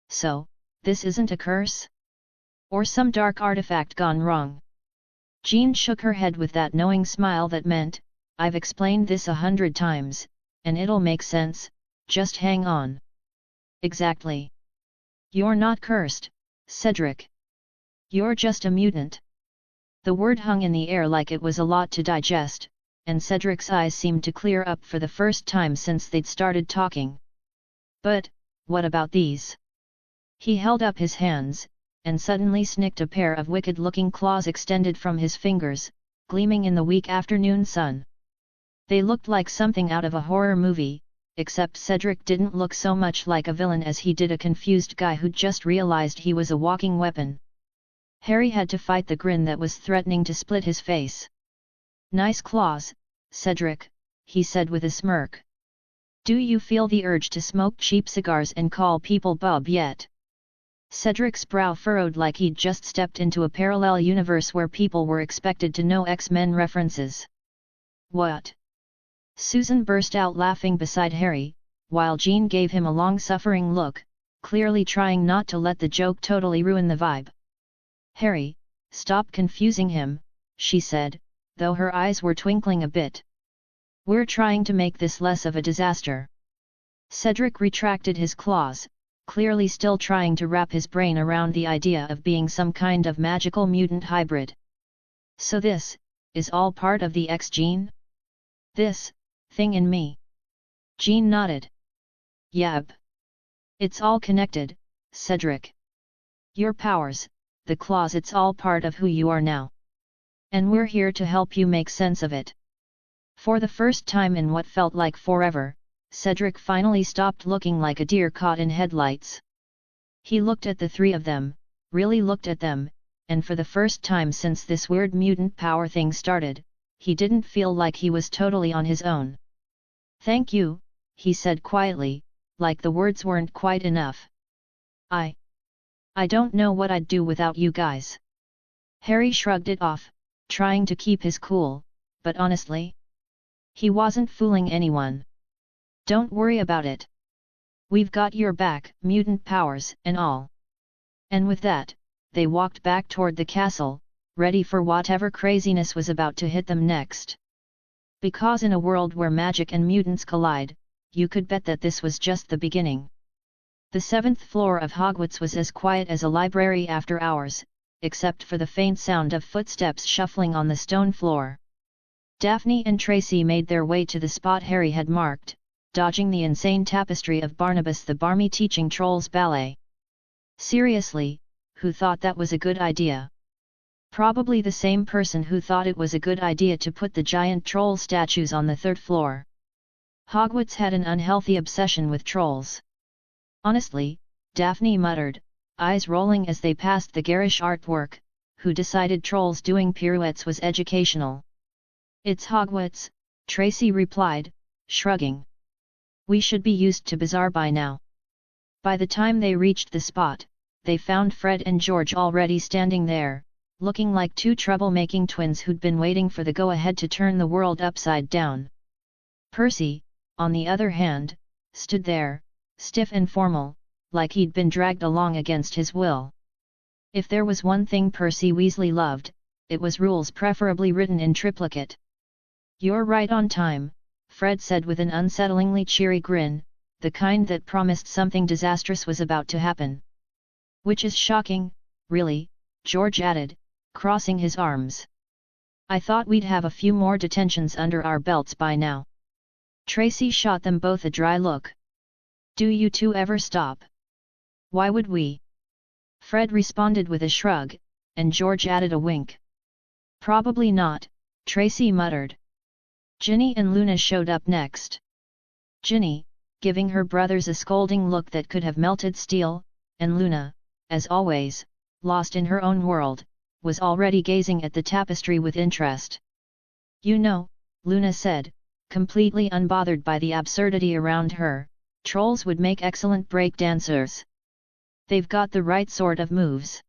So, this isn't a curse? Or some dark artifact gone wrong? Jean shook her head with that knowing smile that meant, I've explained this 100 times, and it'll make sense, just hang on. Exactly. You're not cursed, Cedric. You're just a mutant. The word hung in the air like it was a lot to digest, and Cedric's eyes seemed to clear up for the first time since they'd started talking. But, what about these? He held up his hands, and suddenly snicked a pair of wicked-looking claws extended from his fingers, gleaming in the weak afternoon sun. They looked like something out of a horror movie, except Cedric didn't look so much like a villain as he did a confused guy who'd just realized he was a walking weapon. Harry had to fight the grin that was threatening to split his face. Nice claws, Cedric, he said with a smirk. Do you feel the urge to smoke cheap cigars and call people bub yet? Cedric's brow furrowed like he'd just stepped into a parallel universe where people were expected to know X-Men references. What? Susan burst out laughing beside Harry, while Jean gave him a long-suffering look, clearly trying not to let the joke totally ruin the vibe. Harry, stop confusing him, she said, though her eyes were twinkling a bit. We're trying to make this less of a disaster. Cedric retracted his claws, clearly still trying to wrap his brain around the idea of being some kind of magical mutant hybrid. So this is all part of the X gene? This thing in me? Jean nodded. Yep. It's all connected, Cedric. Your powers, the claws, it's all part of who you are now. And we're here to help you make sense of it. For the first time in what felt like forever, Cedric finally stopped looking like a deer caught in headlights. He looked at the three of them, really looked at them, and for the first time since this weird mutant power thing started, he didn't feel like he was totally on his own. Thank you, he said quietly, like the words weren't quite enough. I don't know what I'd do without you guys. Harry shrugged it off, trying to keep his cool, but honestly, he wasn't fooling anyone. Don't worry about it. We've got your back, mutant powers and all. And with that, they walked back toward the castle, ready for whatever craziness was about to hit them next. Because in a world where magic and mutants collide, you could bet that this was just the beginning. The 7th floor of Hogwarts was as quiet as a library after hours, except for the faint sound of footsteps shuffling on the stone floor. Daphne and Tracy made their way to the spot Harry had marked, dodging the insane tapestry of Barnabas the Barmy teaching trolls ballet. Seriously, who thought that was a good idea? Probably the same person who thought it was a good idea to put the giant troll statues on the 3rd floor. Hogwarts had an unhealthy obsession with trolls. Honestly, Daphne muttered, eyes rolling as they passed the garish artwork, who decided trolls doing pirouettes was educational. It's Hogwarts, Tracy replied, shrugging. We should be used to bizarre by now. By the time they reached the spot, they found Fred and George already standing there, looking like two troublemaking twins who'd been waiting for the go-ahead to turn the world upside down. Percy, on the other hand, stood there, stiff and formal, like he'd been dragged along against his will. If there was one thing Percy Weasley loved, it was rules preferably written in triplicate. You're right on time, Fred said with an unsettlingly cheery grin, the kind that promised something disastrous was about to happen. Which is shocking, really, George added, crossing his arms. I thought we'd have a few more detentions under our belts by now. Tracy shot them both a dry look. Do you two ever stop? Why would we? Fred responded with a shrug, and George added a wink. Probably not, Tracy muttered. Ginny and Luna showed up next. Ginny, giving her brothers a scolding look that could have melted steel, and Luna, as always, lost in her own world, was already gazing at the tapestry with interest. You know, Luna said, completely unbothered by the absurdity around her, trolls would make excellent break dancers. They've got the right sort of moves.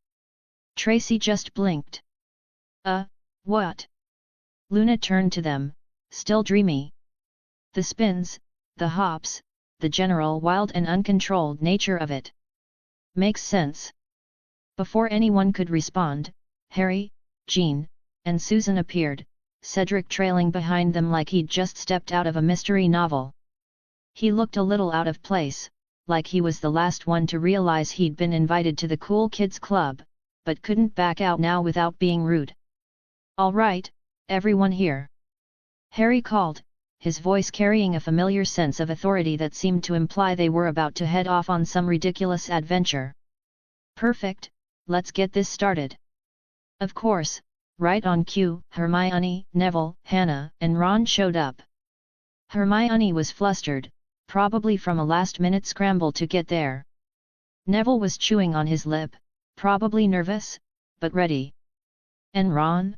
Tracy just blinked. What? Luna turned to them, still dreamy. The spins, the hops, the general wild and uncontrolled nature of it. Makes sense. Before anyone could respond, Harry, Jean, and Susan appeared, Cedric trailing behind them like he'd just stepped out of a mystery novel. He looked a little out of place, like he was the last one to realize he'd been invited to the cool kids club, but couldn't back out now without being rude. "All right, everyone here," Harry called, his voice carrying a familiar sense of authority that seemed to imply they were about to head off on some ridiculous adventure. "Perfect, let's get this started." Of course, right on cue, Hermione, Neville, Hannah, and Ron showed up. Hermione was flustered, probably from a last-minute scramble to get there. Neville was chewing on his lip, probably nervous, but ready. And Ron?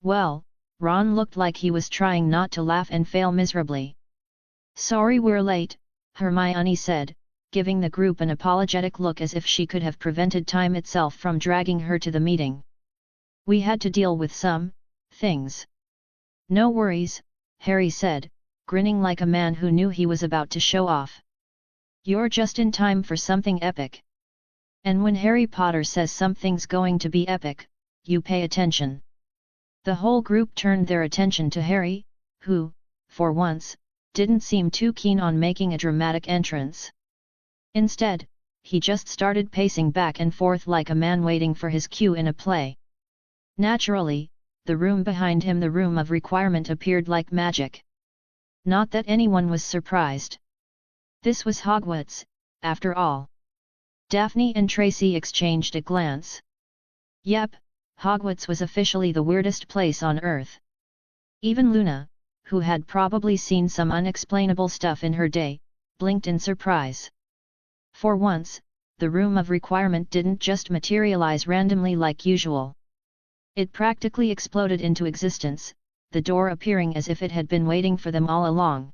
Well, Ron looked like he was trying not to laugh and fail miserably. "Sorry we're late," Hermione said, giving the group an apologetic look as if she could have prevented time itself from dragging her to the meeting. "We had to deal with some things." "No worries," Harry said, grinning like a man who knew he was about to show off. "You're just in time for something epic." And when Harry Potter says something's going to be epic, you pay attention. The whole group turned their attention to Harry, who, for once, didn't seem too keen on making a dramatic entrance. Instead, he just started pacing back and forth like a man waiting for his cue in a play. Naturally, the room behind him, the room of requirement, appeared like magic. Not that anyone was surprised. This was Hogwarts, after all. Daphne and Tracy exchanged a glance. Yep, Hogwarts was officially the weirdest place on Earth. Even Luna, who had probably seen some unexplainable stuff in her day, blinked in surprise. For once, the room of requirement didn't just materialize randomly like usual. It practically exploded into existence, the door appearing as if it had been waiting for them all along.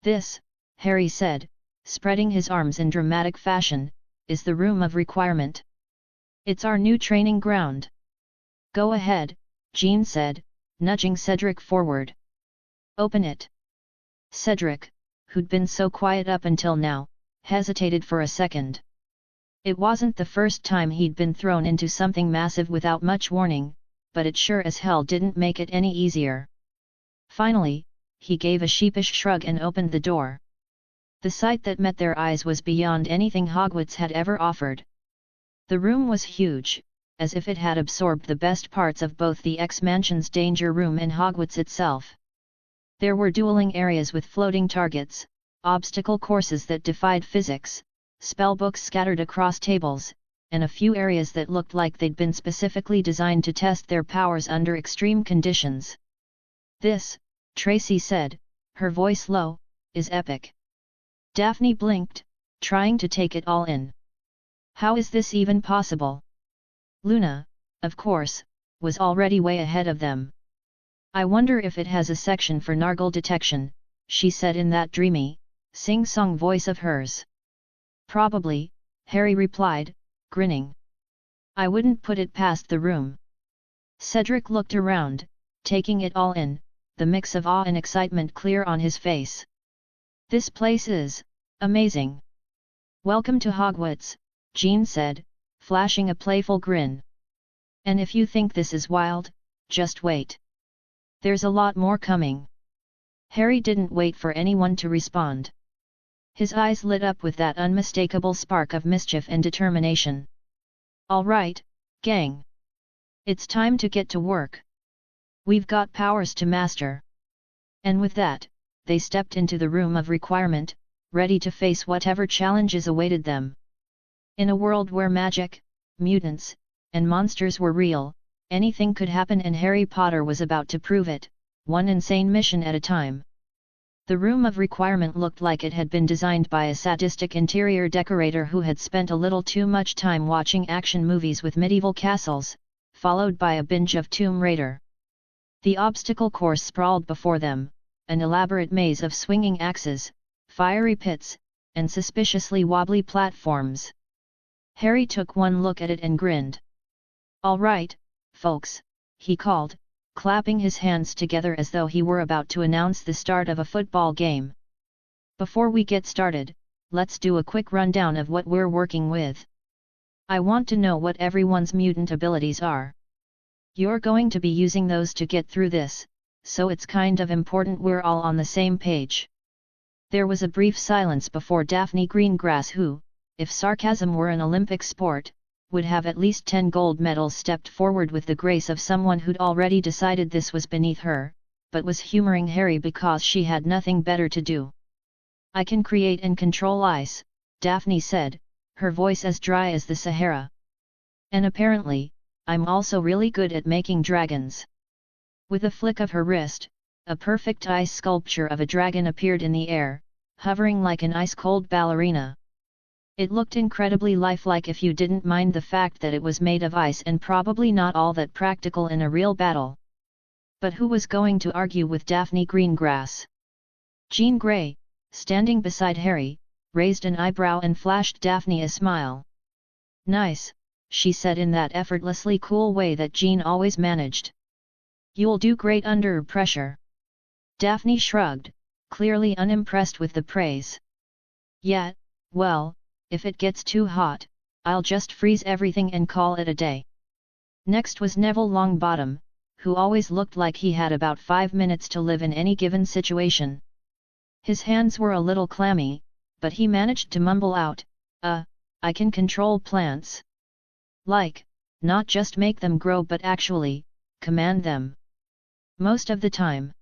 "This," Harry said, spreading his arms in dramatic fashion, "is the room of requirement. It's our new training ground." "Go ahead," Jean said, nudging Cedric forward. "Open it." Cedric, who'd been so quiet up until now, hesitated for a second. It wasn't the first time he'd been thrown into something massive without much warning, but it sure as hell didn't make it any easier. Finally, he gave a sheepish shrug and opened the door. The sight that met their eyes was beyond anything Hogwarts had ever offered. The room was huge, as if it had absorbed the best parts of both the X-Mansion's danger room and Hogwarts itself. There were dueling areas with floating targets, obstacle courses that defied physics, spellbooks scattered across tables, and a few areas that looked like they'd been specifically designed to test their powers under extreme conditions. "This," Tracy said, her voice low, "is epic." Daphne blinked, trying to take it all in. "How is this even possible?" Luna, of course, was already way ahead of them. "I wonder if it has a section for Nargle detection," she said in that dreamy, sing-song voice of hers. "Probably," Harry replied, grinning. "I wouldn't put it past the room." Cedric looked around, taking it all in, the mix of awe and excitement clear on his face. "This place is amazing." "Welcome to Hogwarts," Jean said, flashing a playful grin. "And if you think this is wild, just wait. There's a lot more coming." Harry didn't wait for anyone to respond. His eyes lit up with that unmistakable spark of mischief and determination. "All right, gang. It's time to get to work. We've got powers to master." And with that, they stepped into the room of requirement, ready to face whatever challenges awaited them. In a world where magic, mutants, and monsters were real, anything could happen, and Harry Potter was about to prove it, one insane mission at a time. The room of requirement looked like it had been designed by a sadistic interior decorator who had spent a little too much time watching action movies with medieval castles, followed by a binge of Tomb Raider. The obstacle course sprawled before them, an elaborate maze of swinging axes, fiery pits, and suspiciously wobbly platforms. Harry took one look at it and grinned. "All right, folks," he called, clapping his hands together as though he were about to announce the start of a football game. "Before we get started, let's do a quick rundown of what we're working with. I want to know what everyone's mutant abilities are." You're going to be using those to get through this, so it's kind of important we're all on the same page. There was a brief silence before Daphne Greengrass, who, if sarcasm were an Olympic sport, would have at least 10 gold medals, stepped forward with the grace of someone who'd already decided this was beneath her, but was humoring Harry because she had nothing better to do. I can create and control ice, Daphne said, her voice as dry as the Sahara. And apparently, I'm also really good at making dragons. With a flick of her wrist, a perfect ice sculpture of a dragon appeared in the air, hovering like an ice-cold ballerina. It looked incredibly lifelike if you didn't mind the fact that it was made of ice and probably not all that practical in a real battle. But who was going to argue with Daphne Greengrass? Jean Grey, standing beside Harry, raised an eyebrow and flashed Daphne a smile. Nice, she said in that effortlessly cool way that Jean always managed. You'll do great under pressure. Daphne shrugged, clearly unimpressed with the praise. Yeah, well, if it gets too hot, I'll just freeze everything and call it a day. Next was Neville Longbottom, who always looked like he had about 5 minutes to live in any given situation. His hands were a little clammy, but he managed to mumble out, I can control plants. Like, not just make them grow but actually, command them. Most of the time.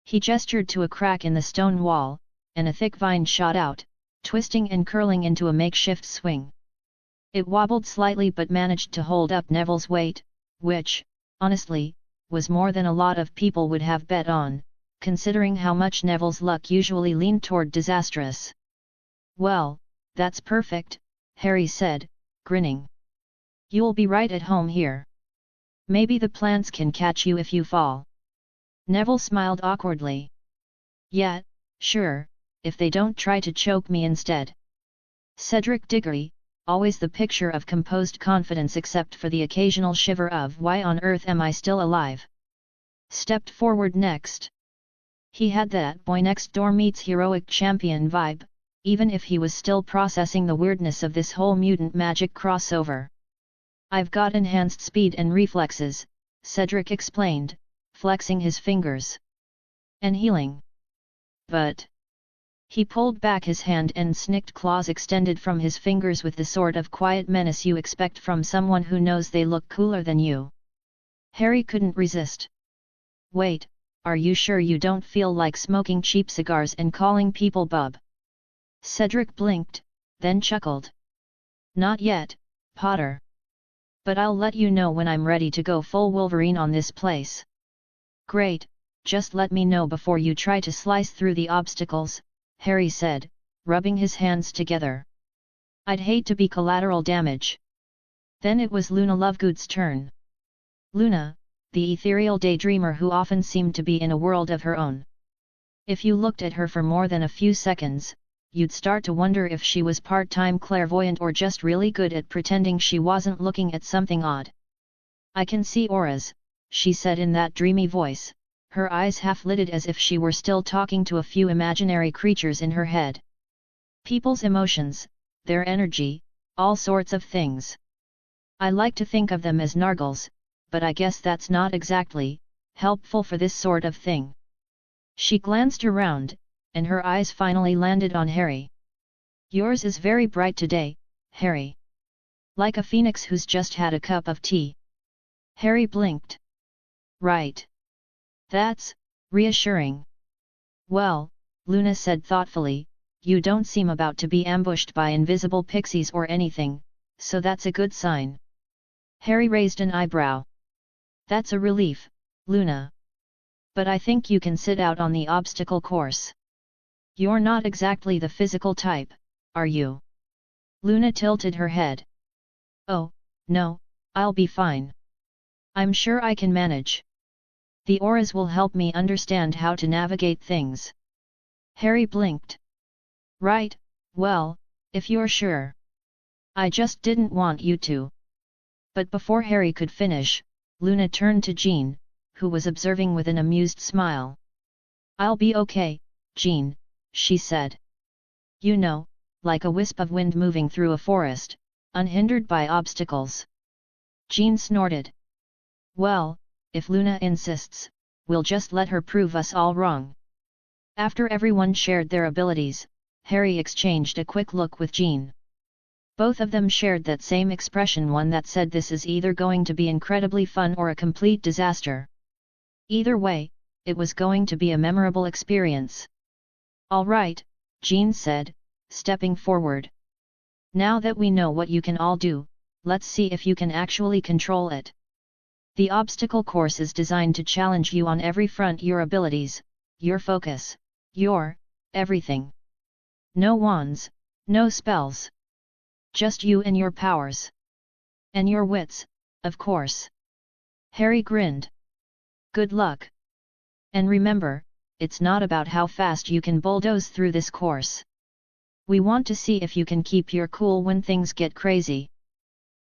He gestured to a crack in the stone wall, and a thick vine shot out, twisting and curling into a makeshift swing. It wobbled slightly but managed to hold up Neville's weight, which, honestly, was more than a lot of people would have bet on, considering how much Neville's luck usually leaned toward disastrous. Well, that's perfect, Harry said, grinning. You'll be right at home here. Maybe the plants can catch you if you fall. Neville smiled awkwardly. Yeah, sure, if they don't try to choke me instead. Cedric Diggory, always the picture of composed confidence except for the occasional shiver of why on earth am I still alive, stepped forward next. He had that boy next door meets heroic champion vibe, even if he was still processing the weirdness of this whole mutant magic crossover. I've got enhanced speed and reflexes, Cedric explained, flexing his fingers. And healing. But... He pulled back his hand and snicked claws extended from his fingers with the sort of quiet menace you expect from someone who knows they look cooler than you. Harry couldn't resist. Wait, are you sure you don't feel like smoking cheap cigars and calling people bub? Cedric blinked, then chuckled. Not yet, Potter. But I'll let you know when I'm ready to go full Wolverine on this place. Great, just let me know before you try to slice through the obstacles, Harry said, rubbing his hands together. I'd hate to be collateral damage. Then it was Luna Lovegood's turn. Luna, the ethereal daydreamer who often seemed to be in a world of her own. If you looked at her for more than a few seconds, you'd start to wonder if she was part-time clairvoyant or just really good at pretending she wasn't looking at something odd. I can see auras, she said in that dreamy voice, her eyes half-lidded as if she were still talking to a few imaginary creatures in her head. People's emotions, their energy, all sorts of things. I like to think of them as nargles, but I guess that's not exactly helpful for this sort of thing. She glanced around, and her eyes finally landed on Harry. Yours is very bright today, Harry. Like a phoenix who's just had a cup of tea. Harry blinked. Right. That's reassuring. Well, Luna said thoughtfully, you don't seem about to be ambushed by invisible pixies or anything, so that's a good sign. Harry raised an eyebrow. That's a relief, Luna. But I think you can sit out on the obstacle course. You're not exactly the physical type, are you? Luna tilted her head. Oh, no, I'll be fine. I'm sure I can manage. The auras will help me understand how to navigate things. Harry blinked. Right, well, if you're sure. I just didn't want you to. But before Harry could finish, Luna turned to Jean, who was observing with an amused smile. I'll be okay, Jean, she said. You know, like a wisp of wind moving through a forest, unhindered by obstacles. Jean snorted. Well, if Luna insists, we'll just let her prove us all wrong. After everyone shared their abilities, Harry exchanged a quick look with Jean. Both of them shared that same expression, one that said this is either going to be incredibly fun or a complete disaster. Either way, it was going to be a memorable experience. All right, Jean said, stepping forward. Now that we know what you can all do, let's see if you can actually control it. The obstacle course is designed to challenge you on every front: your abilities, your focus, your everything. No wands, no spells. Just you and your powers. And your wits, of course. Harry grinned. Good luck. And remember, it's not about how fast you can bulldoze through this course. We want to see if you can keep your cool when things get crazy.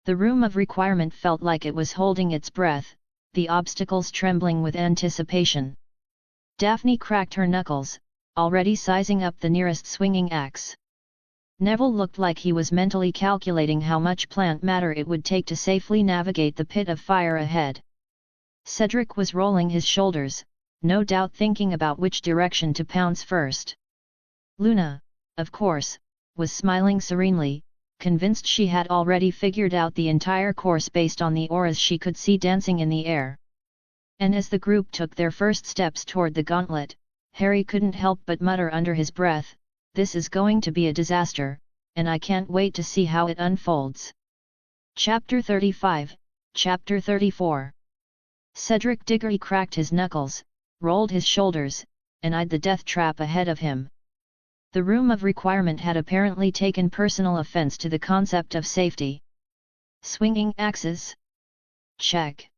The room of requirement felt like it was holding its breath, the obstacles trembling with anticipation. Daphne cracked her knuckles, already sizing up the nearest swinging axe. Neville looked like he was mentally calculating how much plant matter it would take to safely navigate the pit of fire ahead. Cedric was rolling his shoulders, no doubt thinking about which direction to pounce first. Luna, of course, was smiling serenely, convinced she had already figured out the entire course based on the auras she could see dancing in the air. And as the group took their first steps toward the gauntlet, Harry couldn't help but mutter under his breath, "This is going to be a disaster, and I can't wait to see how it unfolds." Chapter 35, Chapter 34. Cedric Diggory cracked his knuckles, rolled his shoulders, and eyed the death trap ahead of him. The room of requirement had apparently taken personal offense to the concept of safety. Swinging axes? Check.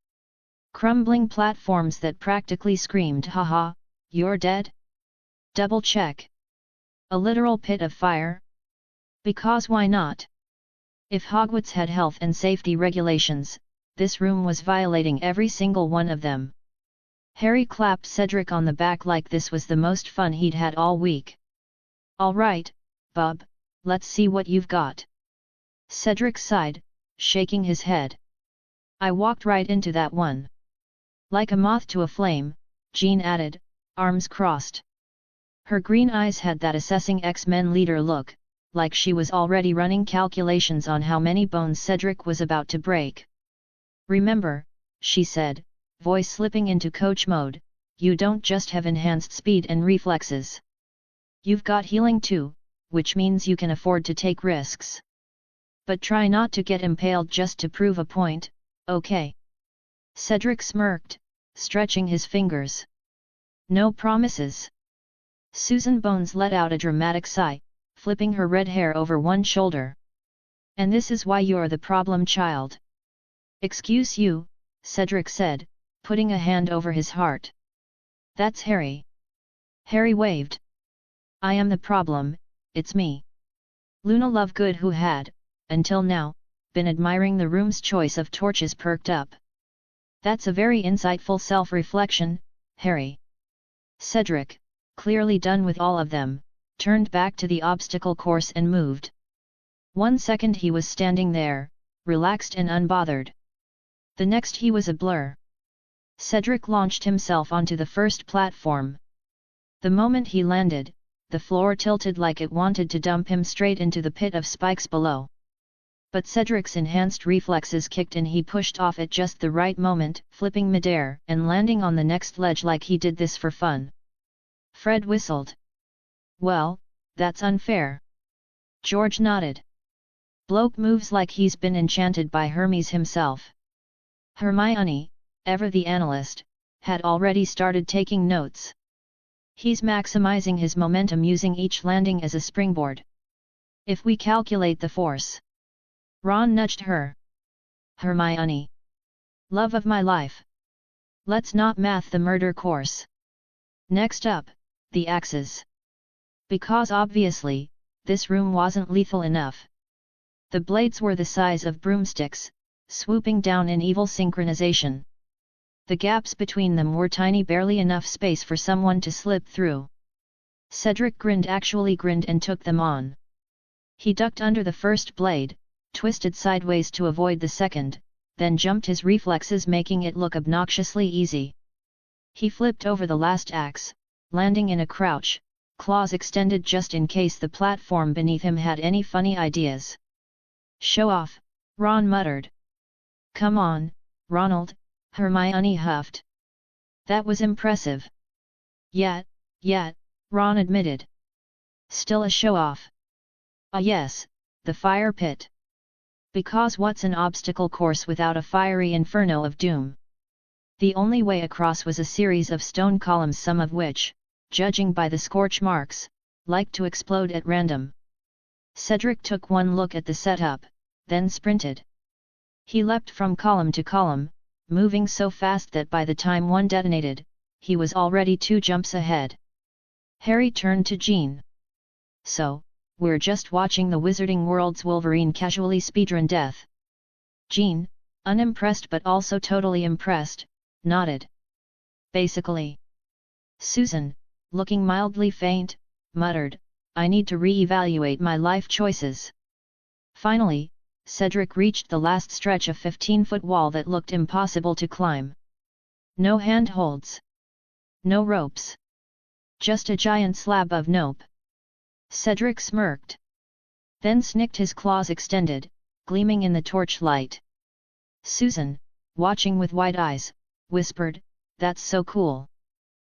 Crumbling platforms that practically screamed, "Haha, you're dead?" Double check. A literal pit of fire? Because why not? If Hogwarts had health and safety regulations, this room was violating every single one of them. Harry clapped Cedric on the back like this was the most fun he'd had all week. "All right, bub, let's see what you've got." Cedric sighed, shaking his head. "I walked right into that one." Like a moth to a flame, Jean added, arms crossed. Her green eyes had that assessing X-Men leader look, like she was already running calculations on how many bones Cedric was about to break. "Remember," she said, voice slipping into coach mode, "you don't just have enhanced speed and reflexes. You've got healing too, which means you can afford to take risks. But try not to get impaled just to prove a point, okay?" Cedric smirked, stretching his fingers. "No promises." Susan Bones let out a dramatic sigh, flipping her red hair over one shoulder. "And this is why you're the problem child." "Excuse you," Cedric said, putting a hand over his heart. "That's Harry." Harry waved. "I am the problem, it's me." Luna Lovegood, who had, until now, been admiring the room's choice of torches, perked up. "That's a very insightful self-reflection, Harry." Cedric, clearly done with all of them, turned back to the obstacle course and moved. 1 second he was standing there, relaxed and unbothered. The next he was a blur. Cedric launched himself onto the first platform. The moment he landed, the floor tilted like it wanted to dump him straight into the pit of spikes below. But Cedric's enhanced reflexes kicked in. He pushed off at just the right moment, flipping midair and landing on the next ledge like he did this for fun. Fred whistled. "Well, that's unfair." George nodded. "Bloke moves like he's been enchanted by Hermes himself." Hermione, ever the analyst, had already started taking notes. "He's maximizing his momentum using each landing as a springboard. If we calculate the force..." Ron nudged her. "Hermione. Love of my life. Let's not math the murder course." Next up, the axes. Because obviously, this room wasn't lethal enough. The blades were the size of broomsticks, swooping down in evil synchronization. The gaps between them were tiny, barely enough space for someone to slip through. Cedric actually grinned and took them on. He ducked under the first blade, twisted sideways to avoid the second, then jumped his reflexes, making it look obnoxiously easy. He flipped over the last axe, landing in a crouch, claws extended just in case the platform beneath him had any funny ideas. "Show off," Ron muttered. "Come on, Ronald," Hermione huffed. "That was impressive." Yeah, Ron admitted. "Still a show-off." "Ah yes, the fire pit. Because what's an obstacle course without a fiery inferno of doom?" The only way across was a series of stone columns, some of which, judging by the scorch marks, liked to explode at random. Cedric took one look at the setup, then sprinted. He leapt from column to column, moving so fast that by the time one detonated, he was already 2 jumps ahead. Harry turned to Jean. "So, we're just watching the Wizarding World's Wolverine casually speedrun death." Jean, unimpressed but also totally impressed, nodded. "Basically." Susan, looking mildly faint, muttered, "I need to re-evaluate my life choices." Finally, Cedric reached the last stretch of 15-foot wall that looked impossible to climb. No handholds. No ropes. Just a giant slab of nope. Cedric smirked. Then snicked, his claws extended, gleaming in the torchlight. Susan, watching with wide eyes, whispered, "That's so cool."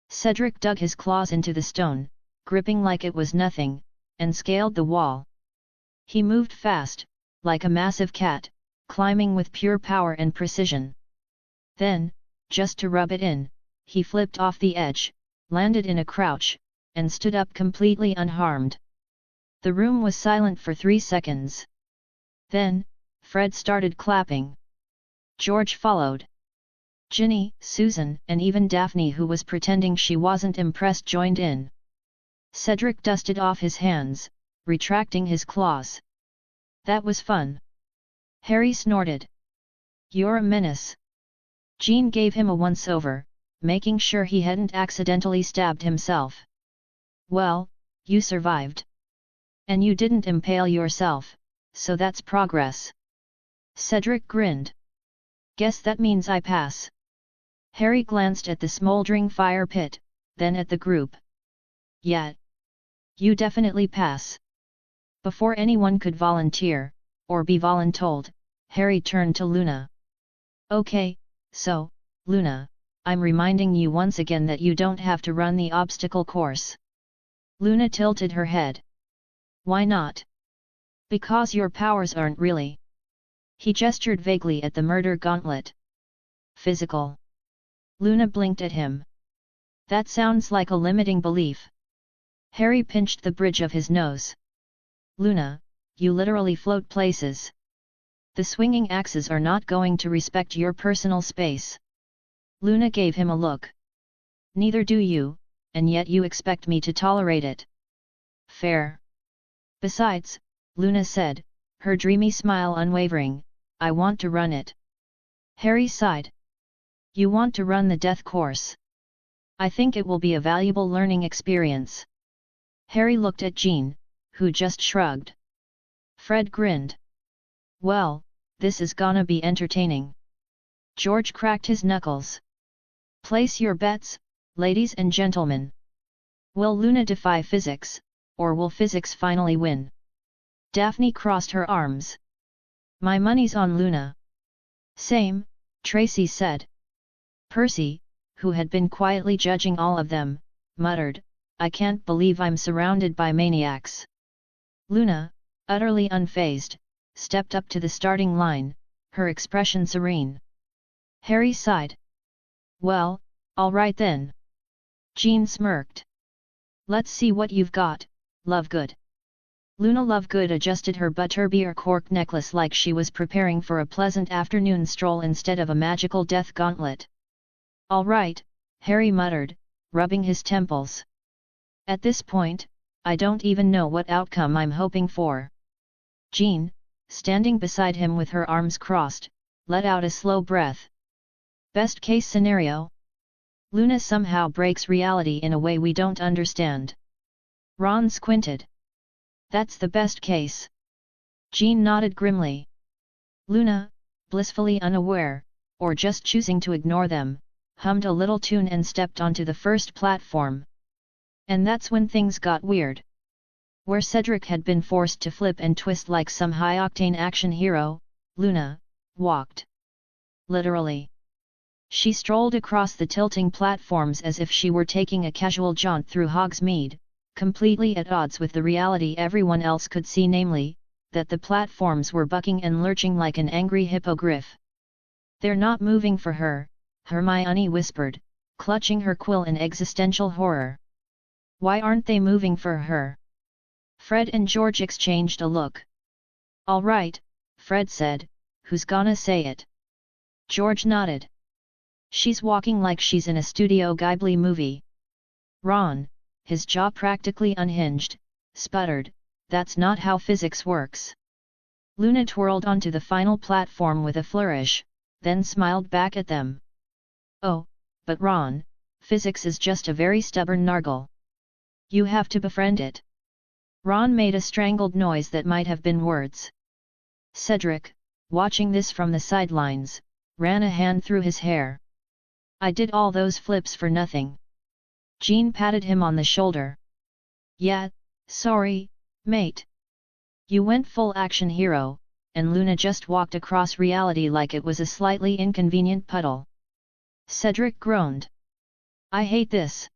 Cedric dug his claws into the stone, gripping like it was nothing, and scaled the wall. He moved fast, like a massive cat, climbing with pure power and precision. Then, just to rub it in, he flipped off the edge, landed in a crouch, and stood up completely unharmed. The room was silent for 3 seconds. Then, Fred started clapping. George followed. Ginny, Susan, and even Daphne, who was pretending she wasn't impressed, joined in. Cedric dusted off his hands, retracting his claws. "That was fun." Harry snorted. "You're a menace." Jean gave him a once-over, making sure he hadn't accidentally stabbed himself. "Well, you survived. And you didn't impale yourself, so that's progress." Cedric grinned. "Guess that means I pass." Harry glanced at the smoldering fire pit, then at the group. "Yeah. You definitely pass." Before anyone could volunteer, or be voluntold, Harry turned to Luna. "Okay, so, Luna, I'm reminding you once again that you don't have to run the obstacle course." Luna tilted her head. "Why not?" "Because your powers aren't really." He gestured vaguely at the murder gauntlet. "Physical." Luna blinked at him. "That sounds like a limiting belief." Harry pinched the bridge of his nose. "Luna, you literally float places. The swinging axes are not going to respect your personal space." Luna gave him a look. "Neither do you, and yet you expect me to tolerate it." "Fair. Besides," Luna said, her dreamy smile unwavering, "I want to run it." Harry sighed. "You want to run the death course? I think it will be a valuable learning experience." Harry looked at Jean, who just shrugged. Fred grinned. "Well, this is gonna be entertaining." George cracked his knuckles. "Place your bets, ladies and gentlemen. Will Luna defy physics, or will physics finally win?" Daphne crossed her arms. "My money's on Luna." "Same," Tracy said. Percy, who had been quietly judging all of them, muttered, "I can't believe I'm surrounded by maniacs." Luna, utterly unfazed, stepped up to the starting line, her expression serene. Harry sighed. "Well, all right then." Jean smirked. "Let's see what you've got, Lovegood." Luna Lovegood adjusted her butterbeer cork necklace like she was preparing for a pleasant afternoon stroll instead of a magical death gauntlet. "All right," Harry muttered, rubbing his temples. "At this point, I don't even know what outcome I'm hoping for." Jean, standing beside him with her arms crossed, let out a slow breath. "Best case scenario? Luna somehow breaks reality in a way we don't understand." Ron squinted. "That's the best case." Jean nodded grimly. "Luna, blissfully unaware, or just choosing to ignore them, hummed a little tune and stepped onto the first platform. And that's when things got weird. Where Cedric had been forced to flip and twist like some high-octane action hero, Luna walked. Literally. She strolled across the tilting platforms as if she were taking a casual jaunt through Hogsmeade, completely at odds with the reality everyone else could see, namely, that the platforms were bucking and lurching like an angry hippogriff. "They're not moving for her," Hermione whispered, clutching her quill in existential horror. "Why aren't they moving for her?" Fred and George exchanged a look. "All right," Fred said, "who's gonna say it?" George nodded. "She's walking like she's in a Studio Ghibli movie." Ron, his jaw practically unhinged, sputtered, "That's not how physics works." Luna twirled onto the final platform with a flourish, then smiled back at them. "Oh, but Ron, physics is just a very stubborn nargle. You have to befriend it." Ron made a strangled noise that might have been words. Cedric, watching this from the sidelines, ran a hand through his hair. "I did all those flips for nothing." Jean patted him on the shoulder. "Yeah, sorry, mate. You went full action hero, and Luna just walked across reality like it was a slightly inconvenient puddle." Cedric groaned. "I hate this."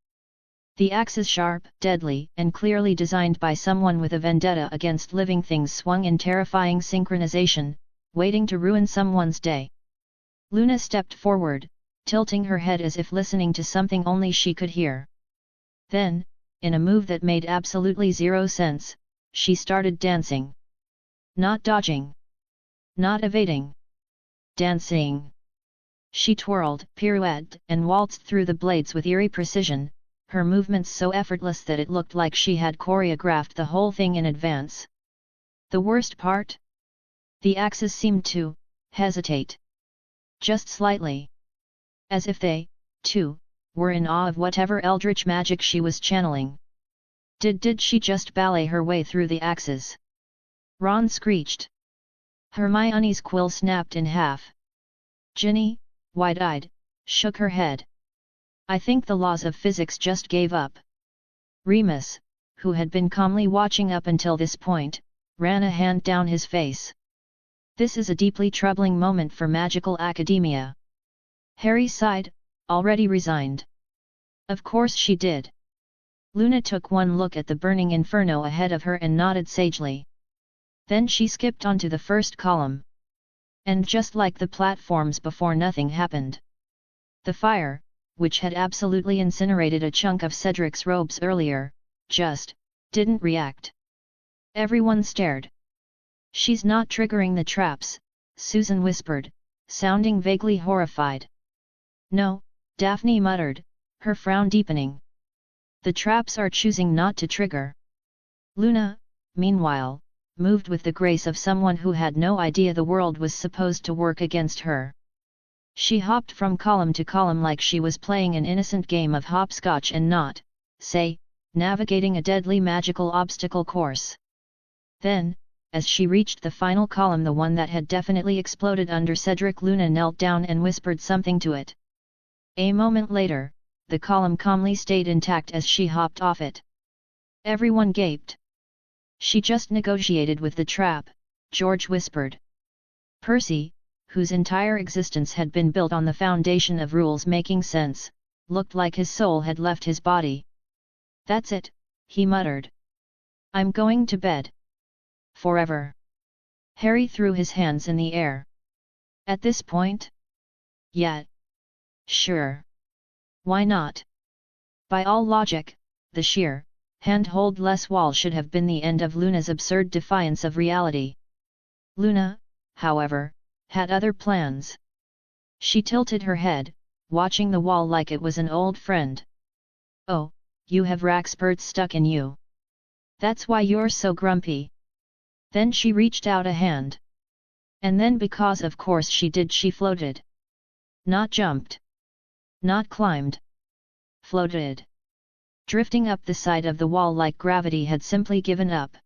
The axes, sharp, deadly, and clearly designed by someone with a vendetta against living things, swung in terrifying synchronization, waiting to ruin someone's day. Luna stepped forward, tilting her head as if listening to something only she could hear. Then, in a move that made absolutely zero sense, she started dancing. Not dodging. Not evading. Dancing. She twirled, pirouetted, and waltzed through the blades with eerie precision, her movements so effortless that it looked like she had choreographed the whole thing in advance. The worst part? The axes seemed to hesitate. Just slightly. As if they, too, were in awe of whatever eldritch magic she was channeling. Did she just ballet her way through the axes? Ron screeched. Hermione's quill snapped in half. Ginny, wide-eyed, shook her head. "I think the laws of physics just gave up." Remus, who had been calmly watching up until this point, ran a hand down his face. "This is a deeply troubling moment for magical academia." Harry sighed, already resigned. Of course she did. Luna took one look at the burning inferno ahead of her and nodded sagely. Then she skipped onto the first column. And just like the platforms before, nothing happened. The fire, which had absolutely incinerated a chunk of Cedric's robes earlier, just didn't react. Everyone stared. "She's not triggering the traps," Susan whispered, sounding vaguely horrified. "No," Daphne muttered, her frown deepening. "The traps are choosing not to trigger." Luna, meanwhile, moved with the grace of someone who had no idea the world was supposed to work against her. She hopped from column to column like she was playing an innocent game of hopscotch and not, say, navigating a deadly magical obstacle course. Then, as she reached the final column, the one that had definitely exploded under Cedric, Luna knelt down and whispered something to it. A moment later, the column calmly stayed intact as she hopped off it. Everyone gaped. "She just negotiated with the trap," George whispered. Percy, whose entire existence had been built on the foundation of rules making sense, looked like his soul had left his body. "That's it," he muttered. "I'm going to bed. Forever." Harry threw his hands in the air. "At this point? Yeah. Sure. Why not?" By all logic, the sheer, hand-hold-less wall should have been the end of Luna's absurd defiance of reality. Luna, however, had other plans. She tilted her head, watching the wall like it was an old friend. "Oh, you have Raxpert stuck in you. That's why you're so grumpy." Then she reached out a hand. And then, because of course she did, she floated. Not jumped. Not climbed. Floated. Drifting up the side of the wall like gravity had simply given up.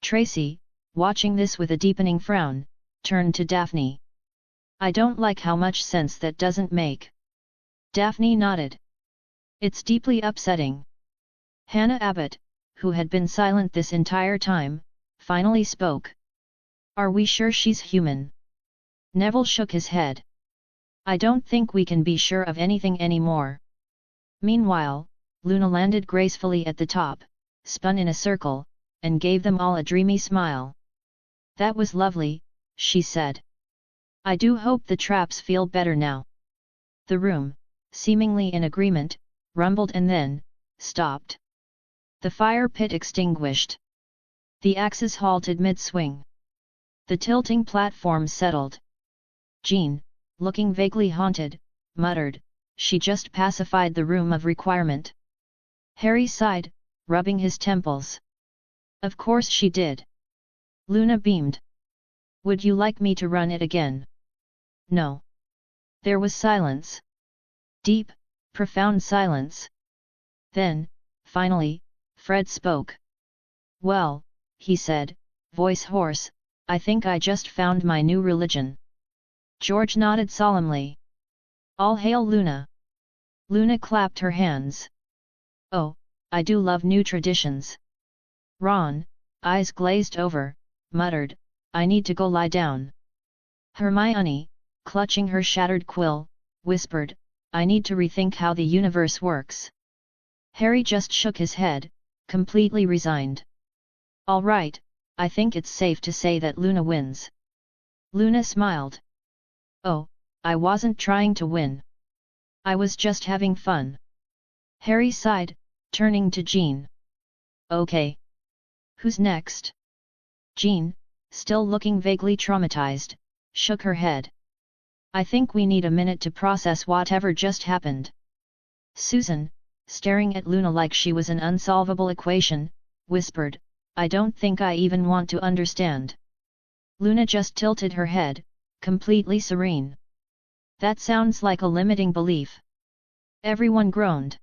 Tracy, watching this with a deepening frown, turned to Daphne. I don't like how much sense that doesn't make. Daphne nodded. It's deeply upsetting. Hannah Abbott, who had been silent this entire time, finally spoke. Are we sure she's human? Neville shook his head. I don't think we can be sure of anything anymore. Meanwhile, Luna landed gracefully at the top, spun in a circle, and gave them all a dreamy smile. That was lovely, she said. I do hope the traps feel better now. The room, seemingly in agreement, rumbled and then stopped. The fire pit extinguished. The axes halted mid-swing. The tilting platform settled. Jean, looking vaguely haunted, muttered, she just pacified the room of requirement. Harry sighed, rubbing his temples. Of course she did. Luna beamed. Would you like me to run it again? No. There was silence. Deep, profound silence. Then, finally, Fred spoke. Well, he said, voice hoarse, I think I just found my new religion. George nodded solemnly. All hail Luna. Luna clapped her hands. Oh, I do love new traditions. Ron, eyes glazed over, muttered, I need to go lie down. Hermione, clutching her shattered quill, whispered, I need to rethink how the universe works. Harry just shook his head, completely resigned. All right, I think it's safe to say that Luna wins. Luna smiled. Oh, I wasn't trying to win. I was just having fun. Harry sighed, turning to Jean. Okay. Who's next? Jean, still looking vaguely traumatized, shook her head. I think we need a minute to process whatever just happened. Susan, staring at Luna like she was an unsolvable equation, whispered, I don't think I even want to understand. Luna just tilted her head, completely serene. That sounds like a limiting belief. Everyone groaned.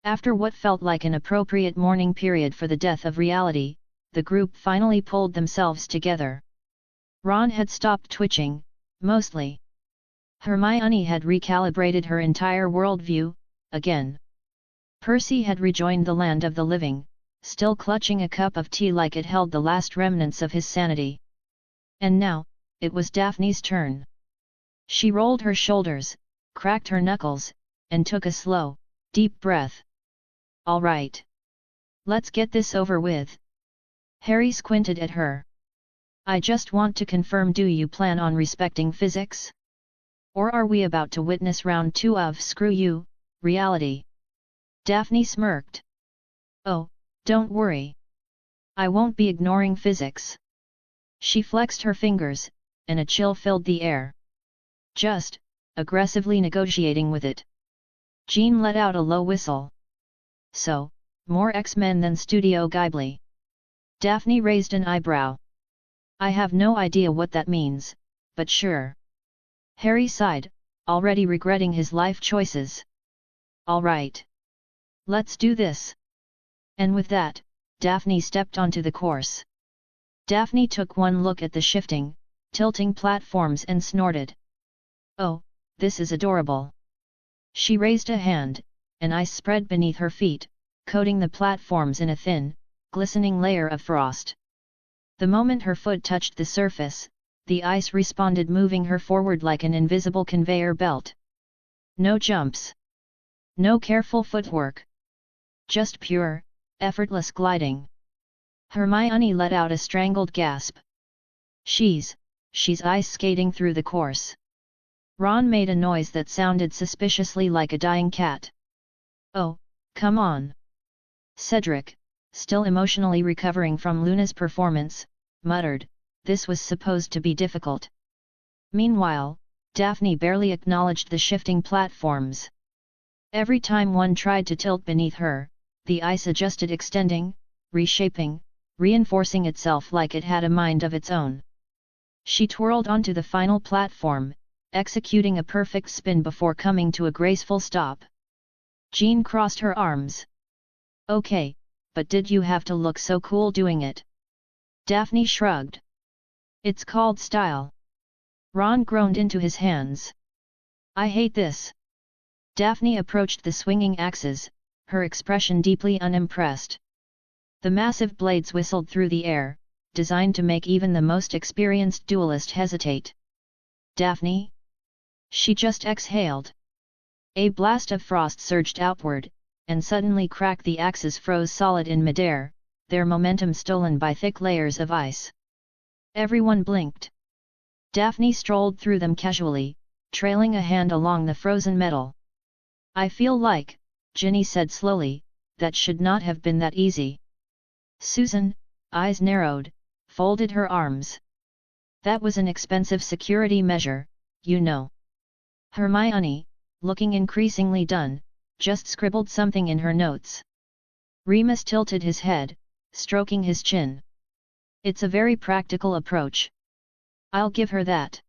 After what felt like an appropriate mourning period for the death of reality, the group finally pulled themselves together. Ron had stopped twitching, mostly. Hermione had recalibrated her entire worldview, again. Percy had rejoined the land of the living, still clutching a cup of tea like it held the last remnants of his sanity. And now, it was Daphne's turn. She rolled her shoulders, cracked her knuckles, and took a slow, deep breath. All right. Let's get this over with. Harry squinted at her. I just want to confirm, do you plan on respecting physics? Or are we about to witness round 2 of Screw You, Reality? Daphne smirked. Oh, don't worry. I won't be ignoring physics. She flexed her fingers, and a chill filled the air. Just, aggressively negotiating with it. Jean let out a low whistle. So, more X-Men than Studio Ghibli. Daphne raised an eyebrow. I have no idea what that means, but sure. Harry sighed, already regretting his life choices. All right. Let's do this. And with that, Daphne stepped onto the course. Daphne took one look at the shifting, tilting platforms and snorted. Oh, this is adorable. She raised a hand, and ice spread beneath her feet, coating the platforms in a thin, glistening layer of frost. The moment her foot touched the surface, the ice responded, moving her forward like an invisible conveyor belt. No jumps. No careful footwork. Just pure, effortless gliding. Hermione let out a strangled gasp. She's ice skating through the course. Ron made a noise that sounded suspiciously like a dying cat. Oh, come on. Cedric, still emotionally recovering from Luna's performance, muttered, this was supposed to be difficult. Meanwhile, Daphne barely acknowledged the shifting platforms. Every time one tried to tilt beneath her, the ice adjusted, extending, reshaping, reinforcing itself like it had a mind of its own. She twirled onto the final platform, executing a perfect spin before coming to a graceful stop. Jean crossed her arms. Okay, but did you have to look so cool doing it? Daphne shrugged. It's called style. Ron groaned into his hands. I hate this. Daphne approached the swinging axes, her expression deeply unimpressed. The massive blades whistled through the air, designed to make even the most experienced duelist hesitate. Daphne? She just exhaled. A blast of frost surged outward, and suddenly cracked. The axes froze solid in midair, their momentum stolen by thick layers of ice. Everyone blinked. Daphne strolled through them casually, trailing a hand along the frozen metal. I feel like, Ginny said slowly, that should not have been that easy. Susan, eyes narrowed, folded her arms. That was an expensive security measure, you know. Hermione, looking increasingly done, just scribbled something in her notes. Remus tilted his head, stroking his chin. It's a very practical approach. I'll give her that.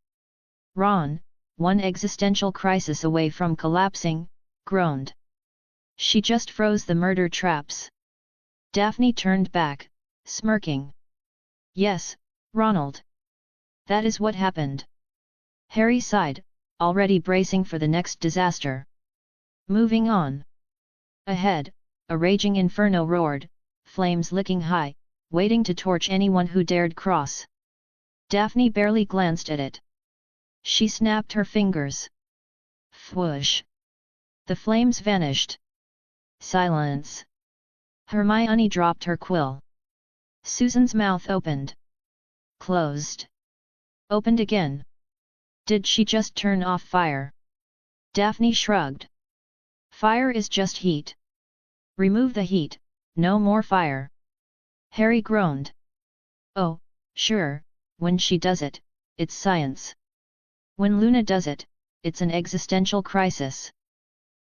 Ron, one existential crisis away from collapsing, groaned. She just froze the murder traps. Daphne turned back, smirking. Yes, Ronald. That is what happened. Harry sighed, already bracing for the next disaster. Moving on. Ahead, a raging inferno roared, flames licking high, waiting to torch anyone who dared cross. Daphne barely glanced at it. She snapped her fingers. Whoosh! The flames vanished. Silence. Hermione dropped her quill. Susan's mouth opened. Closed. Opened again. Did she just turn off fire? Daphne shrugged. Fire is just heat. Remove the heat, no more fire. Harry groaned. Oh, sure, when she does it, it's science. When Luna does it, it's an existential crisis.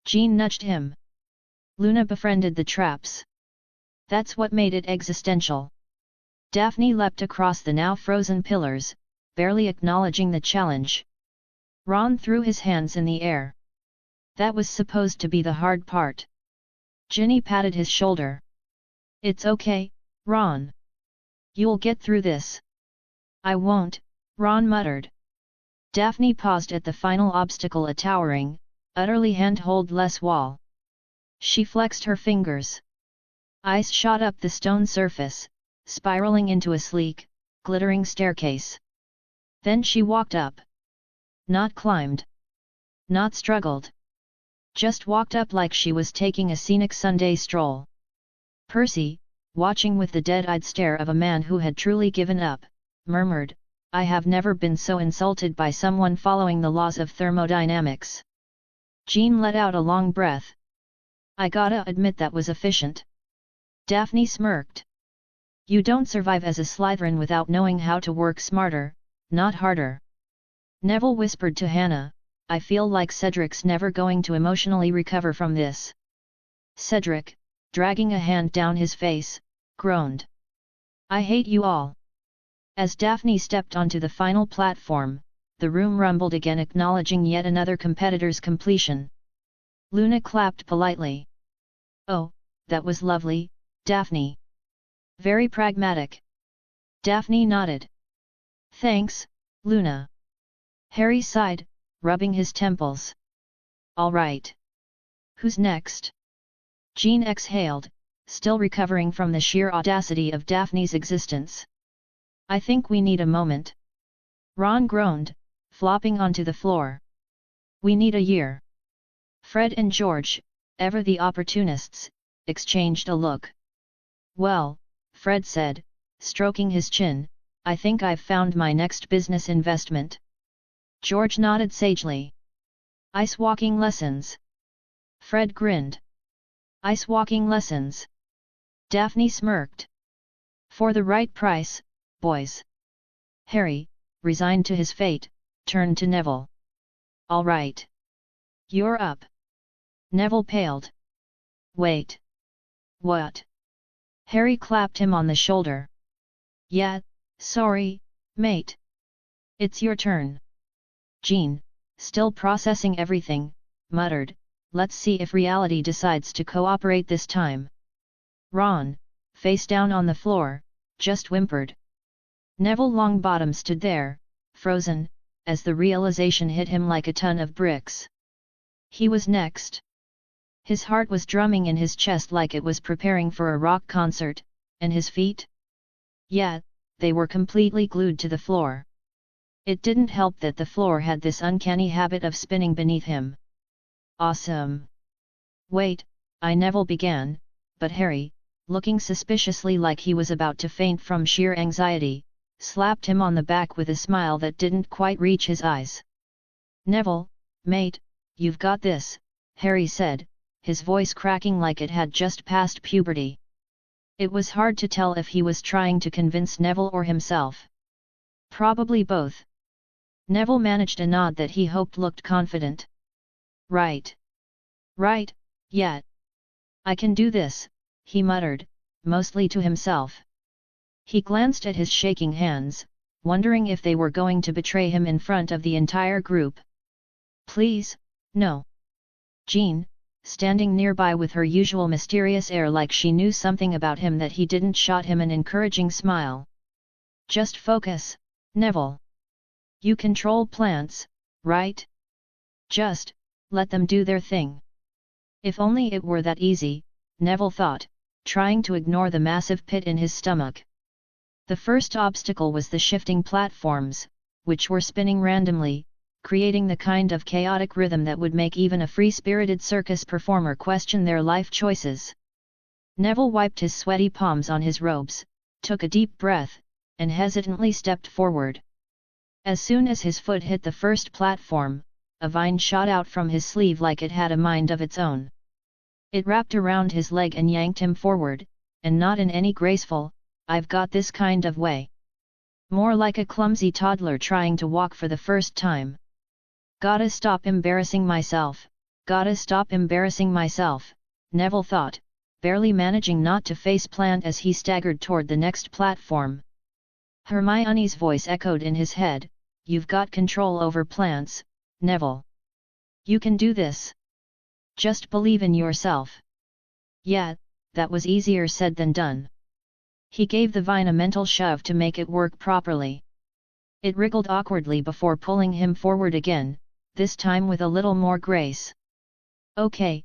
Jean nudged him. Luna befriended the traps. That's what made it existential. Daphne leapt across the now frozen pillars, barely acknowledging the challenge. Ron threw his hands in the air. That was supposed to be the hard part. Ginny patted his shoulder. It's okay, Ron. You'll get through this. I won't, Ron muttered. Daphne paused at the final obstacle, a towering, utterly handhold-less wall. She flexed her fingers. Ice shot up the stone surface, spiraling into a sleek, glittering staircase. Then she walked up. Not climbed. Not struggled. Just walked up like she was taking a scenic Sunday stroll. Percy, watching with the dead-eyed stare of a man who had truly given up, murmured, I have never been so insulted by someone following the laws of thermodynamics. Jean let out a long breath. I gotta admit that was efficient. Daphne smirked. You don't survive as a Slytherin without knowing how to work smarter, not harder. Neville whispered to Hannah, I feel like Cedric's never going to emotionally recover from this. Cedric, dragging a hand down his face, groaned. I hate you all. As Daphne stepped onto the final platform, the room rumbled again, acknowledging yet another competitor's completion. Luna clapped politely. Oh, that was lovely, Daphne. Very pragmatic. Daphne nodded. Thanks, Luna. Harry sighed, rubbing his temples. All right. Who's next? Jean exhaled, still recovering from the sheer audacity of Daphne's existence. I think we need a moment. Ron groaned, flopping onto the floor. We need a year. Fred and George, ever the opportunists, exchanged a look. Well, Fred said, stroking his chin, I think I've found my next business investment. George nodded sagely. Ice walking lessons. Fred grinned. Ice walking lessons. Daphne smirked. For the right price, boys. Harry, resigned to his fate, turned to Neville. All right. You're up. Neville paled. Wait. What? Harry clapped him on the shoulder. Yeah, sorry, mate. It's your turn. Jean, still processing everything, muttered, let's see if reality decides to cooperate this time. Ron, face down on the floor, just whimpered. Neville Longbottom stood there, frozen, as the realization hit him like a ton of bricks. He was next. His heart was drumming in his chest like it was preparing for a rock concert, and his feet? Yeah, they were completely glued to the floor. It didn't help that the floor had this uncanny habit of spinning beneath him. Awesome! Wait, Neville began, but Harry, looking suspiciously like he was about to faint from sheer anxiety, slapped him on the back with a smile that didn't quite reach his eyes. Neville, mate, you've got this, Harry said, his voice cracking like it had just passed puberty. It was hard to tell if he was trying to convince Neville or himself. Probably both. Neville managed a nod that he hoped looked confident. Right. Right, yeah. I can do this, he muttered, mostly to himself. He glanced at his shaking hands, wondering if they were going to betray him in front of the entire group. Please, no. Jean, standing nearby with her usual mysterious air like she knew something about him that he didn't, shot him an encouraging smile. Just focus, Neville. You control plants, right? Just, let them do their thing. If only it were that easy, Neville thought, trying to ignore the massive pit in his stomach. The first obstacle was the shifting platforms, which were spinning randomly, creating the kind of chaotic rhythm that would make even a free-spirited circus performer question their life choices. Neville wiped his sweaty palms on his robes, took a deep breath, and hesitantly stepped forward. As soon as his foot hit the first platform, a vine shot out from his sleeve like it had a mind of its own. It wrapped around his leg and yanked him forward, and not in any graceful, "I've got this" kind of way. More like a clumsy toddler trying to walk for the first time. Gotta stop embarrassing myself, gotta stop embarrassing myself, Neville thought, barely managing not to face-plant as he staggered toward the next platform. Hermione's voice echoed in his head, "You've got control over plants, Neville. You can do this. Just believe in yourself." Yeah, that was easier said than done. He gave the vine a mental shove to make it work properly. It wriggled awkwardly before pulling him forward again, this time with a little more grace. Okay,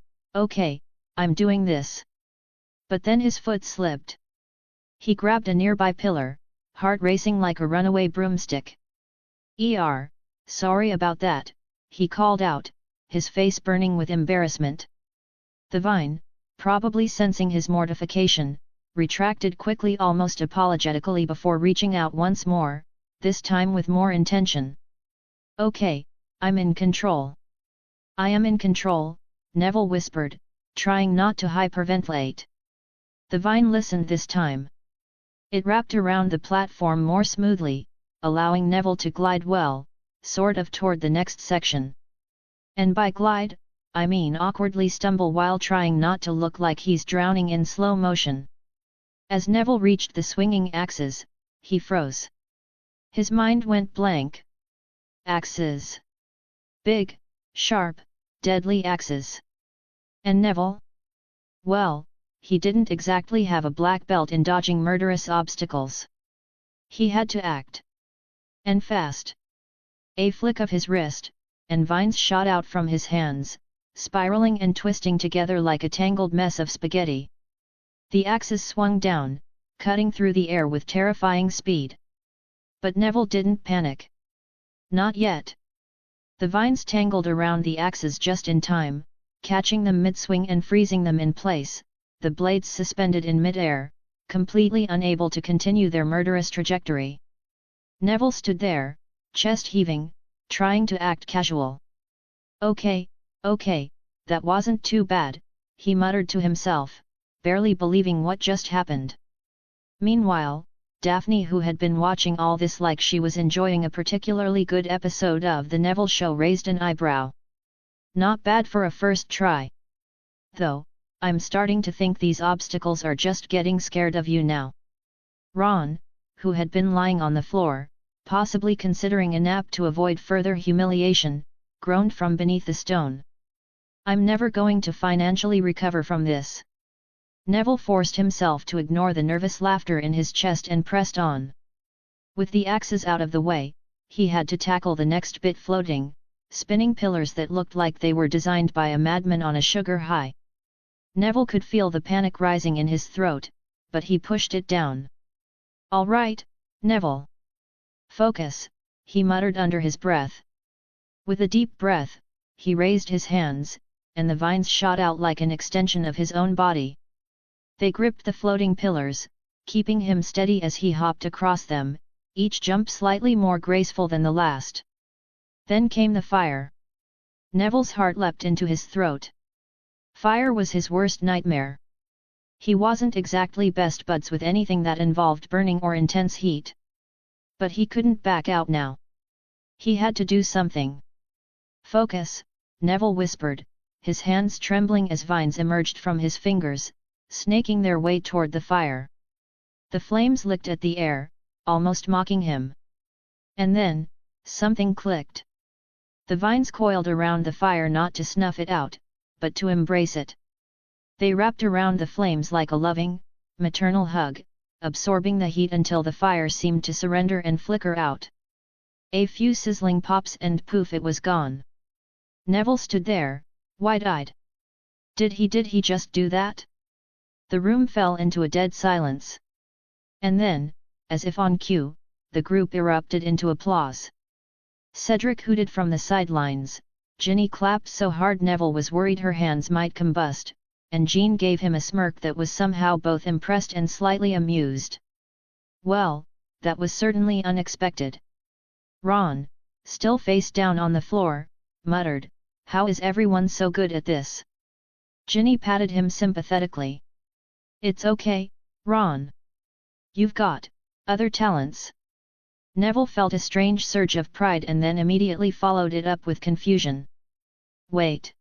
I'm doing this." But then his foot slipped. He grabbed a nearby pillar, heart racing like a runaway broomstick. Sorry about that," he called out, his face burning with embarrassment. The vine, probably sensing his mortification, retracted quickly, almost apologetically, before reaching out once more, this time with more intention. "Okay, I'm in control." "I am in control," Neville whispered, trying not to hyperventilate. The vine listened this time. It wrapped around the platform more smoothly, allowing Neville to glide well, sort of, toward the next section. And by glide, I mean awkwardly stumble while trying not to look like he's drowning in slow motion. As Neville reached the swinging axes, he froze. His mind went blank. Axes. Big, sharp, deadly axes. And Neville? Well, he didn't exactly have a black belt in dodging murderous obstacles. He had to act. And fast. A flick of his wrist, and vines shot out from his hands, spiraling and twisting together like a tangled mess of spaghetti. The axes swung down, cutting through the air with terrifying speed. But Neville didn't panic. Not yet. The vines tangled around the axes just in time, catching them mid-swing and freezing them in place, the blades suspended in mid-air, completely unable to continue their murderous trajectory. Neville stood there, chest heaving, trying to act casual. Okay, that wasn't too bad," he muttered to himself, barely believing what just happened. Meanwhile, Daphne, who had been watching all this like she was enjoying a particularly good episode of The Neville Show, raised an eyebrow. "Not bad for a first try. Though, I'm starting to think these obstacles are just getting scared of you now." Ron, who had been lying on the floor, possibly considering a nap to avoid further humiliation, groaned from beneath the stone. "I'm never going to financially recover from this." Neville forced himself to ignore the nervous laughter in his chest and pressed on. With the axes out of the way, he had to tackle the next bit floating, spinning pillars that looked like they were designed by a madman on a sugar high. Neville could feel the panic rising in his throat, but he pushed it down. "All right, Neville. Focus," he muttered under his breath. With a deep breath, he raised his hands, and the vines shot out like an extension of his own body. They gripped the floating pillars, keeping him steady as he hopped across them, each jump slightly more graceful than the last. Then came the fire. Neville's heart leapt into his throat. Fire was his worst nightmare. He wasn't exactly best buds with anything that involved burning or intense heat. But he couldn't back out now. He had to do something. "Focus," Neville whispered, his hands trembling as vines emerged from his fingers, snaking their way toward the fire. The flames licked at the air, almost mocking him. And then, something clicked. The vines coiled around the fire not to snuff it out, but to embrace it. They wrapped around the flames like a loving, maternal hug, absorbing the heat until the fire seemed to surrender and flicker out. A few sizzling pops and poof, it was gone. Neville stood there, wide-eyed. Did he just do that? The room fell into a dead silence. And then, as if on cue, the group erupted into applause. Cedric hooted from the sidelines, Ginny clapped so hard Neville was worried her hands might combust, and Jean gave him a smirk that was somehow both impressed and slightly amused. Well, that was certainly unexpected. Ron, still face down on the floor, muttered, "How is everyone so good at this?" Ginny patted him sympathetically. "It's okay, Ron. You've got other talents." Neville felt a strange surge of pride and then immediately followed it up with confusion. "Wait.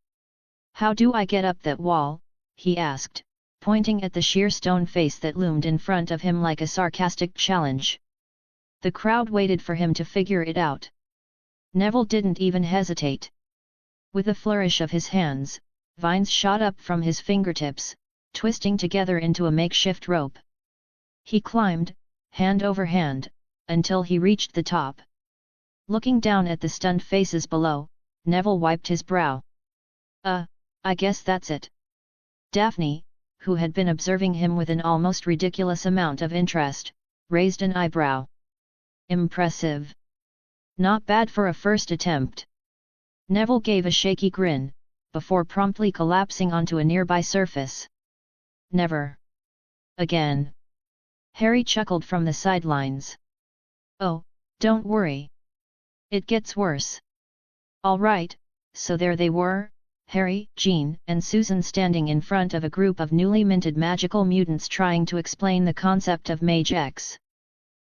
How do I get up that wall?" he asked, pointing at the sheer stone face that loomed in front of him like a sarcastic challenge. The crowd waited for him to figure it out. Neville didn't even hesitate. With a flourish of his hands, vines shot up from his fingertips, twisting together into a makeshift rope. He climbed, hand over hand, until he reached the top. Looking down at the stunned faces below, Neville wiped his brow. I guess that's it." Daphne, who had been observing him with an almost ridiculous amount of interest, raised an eyebrow. "Impressive. Not bad for a first attempt." Neville gave a shaky grin, before promptly collapsing onto a nearby surface. "Never again." Harry chuckled from the sidelines. "Oh, don't worry. It gets worse." All right, so there they were, Harry, Jean, and Susan standing in front of a group of newly minted magical mutants trying to explain the concept of MageX.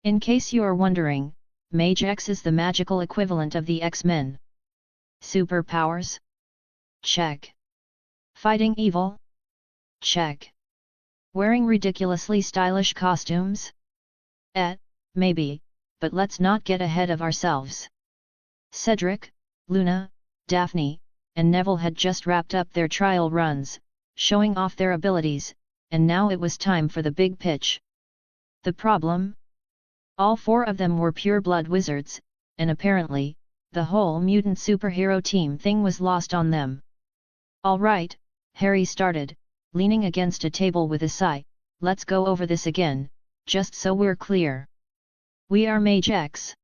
In case you are wondering, MageX is the magical equivalent of the X-Men. Superpowers? Check. Fighting evil? Check. Wearing ridiculously stylish costumes? Maybe, but let's not get ahead of ourselves. Cedric, Luna, Daphne, and Neville had just wrapped up their trial runs, showing off their abilities, and now it was time for the big pitch. The problem? All four of them were pure-blood wizards, and apparently, the whole mutant superhero team thing was lost on them. "All right," Harry started, leaning against a table with a sigh, "let's go over this again, just so we're clear. We are MageX.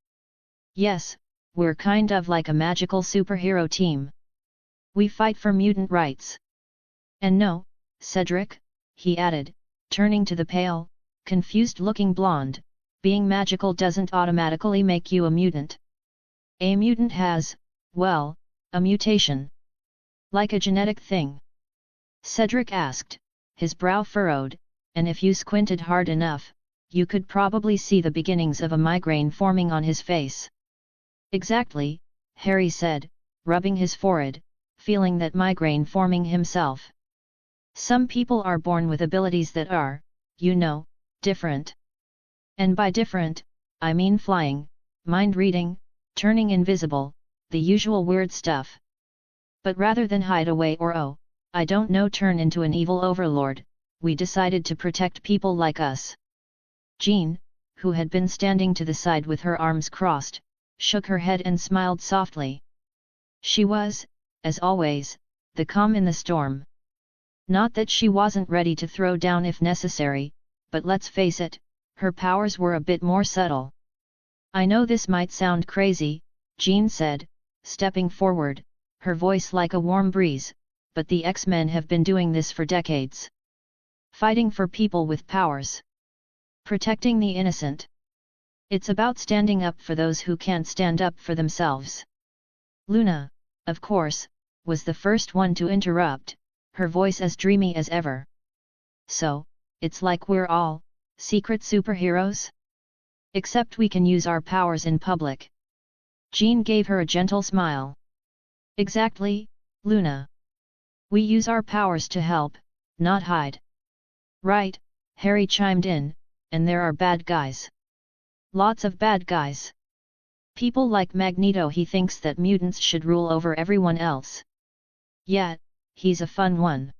Yes, we're kind of like a magical superhero team. We fight for mutant rights. And no, Cedric," he added, turning to the pale, confused-looking blonde, "being magical doesn't automatically make you a mutant. A mutant has, well, a mutation. Like a genetic thing." Cedric asked, his brow furrowed, and if you squinted hard enough, you could probably see the beginnings of a migraine forming on his face. "Exactly," Harry said, rubbing his forehead, feeling that migraine forming himself. "Some people are born with abilities that are, you know, different. And by different, I mean flying, mind-reading, turning invisible, the usual weird stuff. But rather than hide away or I don't know, turn into an evil overlord, we decided to protect people like us." Jean, who had been standing to the side with her arms crossed, shook her head and smiled softly. She was, as always, the calm in the storm. Not that she wasn't ready to throw down if necessary, but let's face it, her powers were a bit more subtle. I know this might sound crazy, Jean said, stepping forward, her voice like a warm breeze, but the X-Men have been doing this for decades. Fighting for people with powers. Protecting the innocent. It's about standing up for those who can't stand up for themselves. Luna, of course, was the first one to interrupt, her voice as dreamy as ever. So, it's like we're all secret superheroes? Except we can use our powers in public. Jean gave her a gentle smile. Exactly, Luna. We use our powers to help, not hide. Right, Harry chimed in, and there are bad guys. Lots of bad guys. People like Magneto. He thinks that mutants should rule over everyone else. Yet, he's a fun one.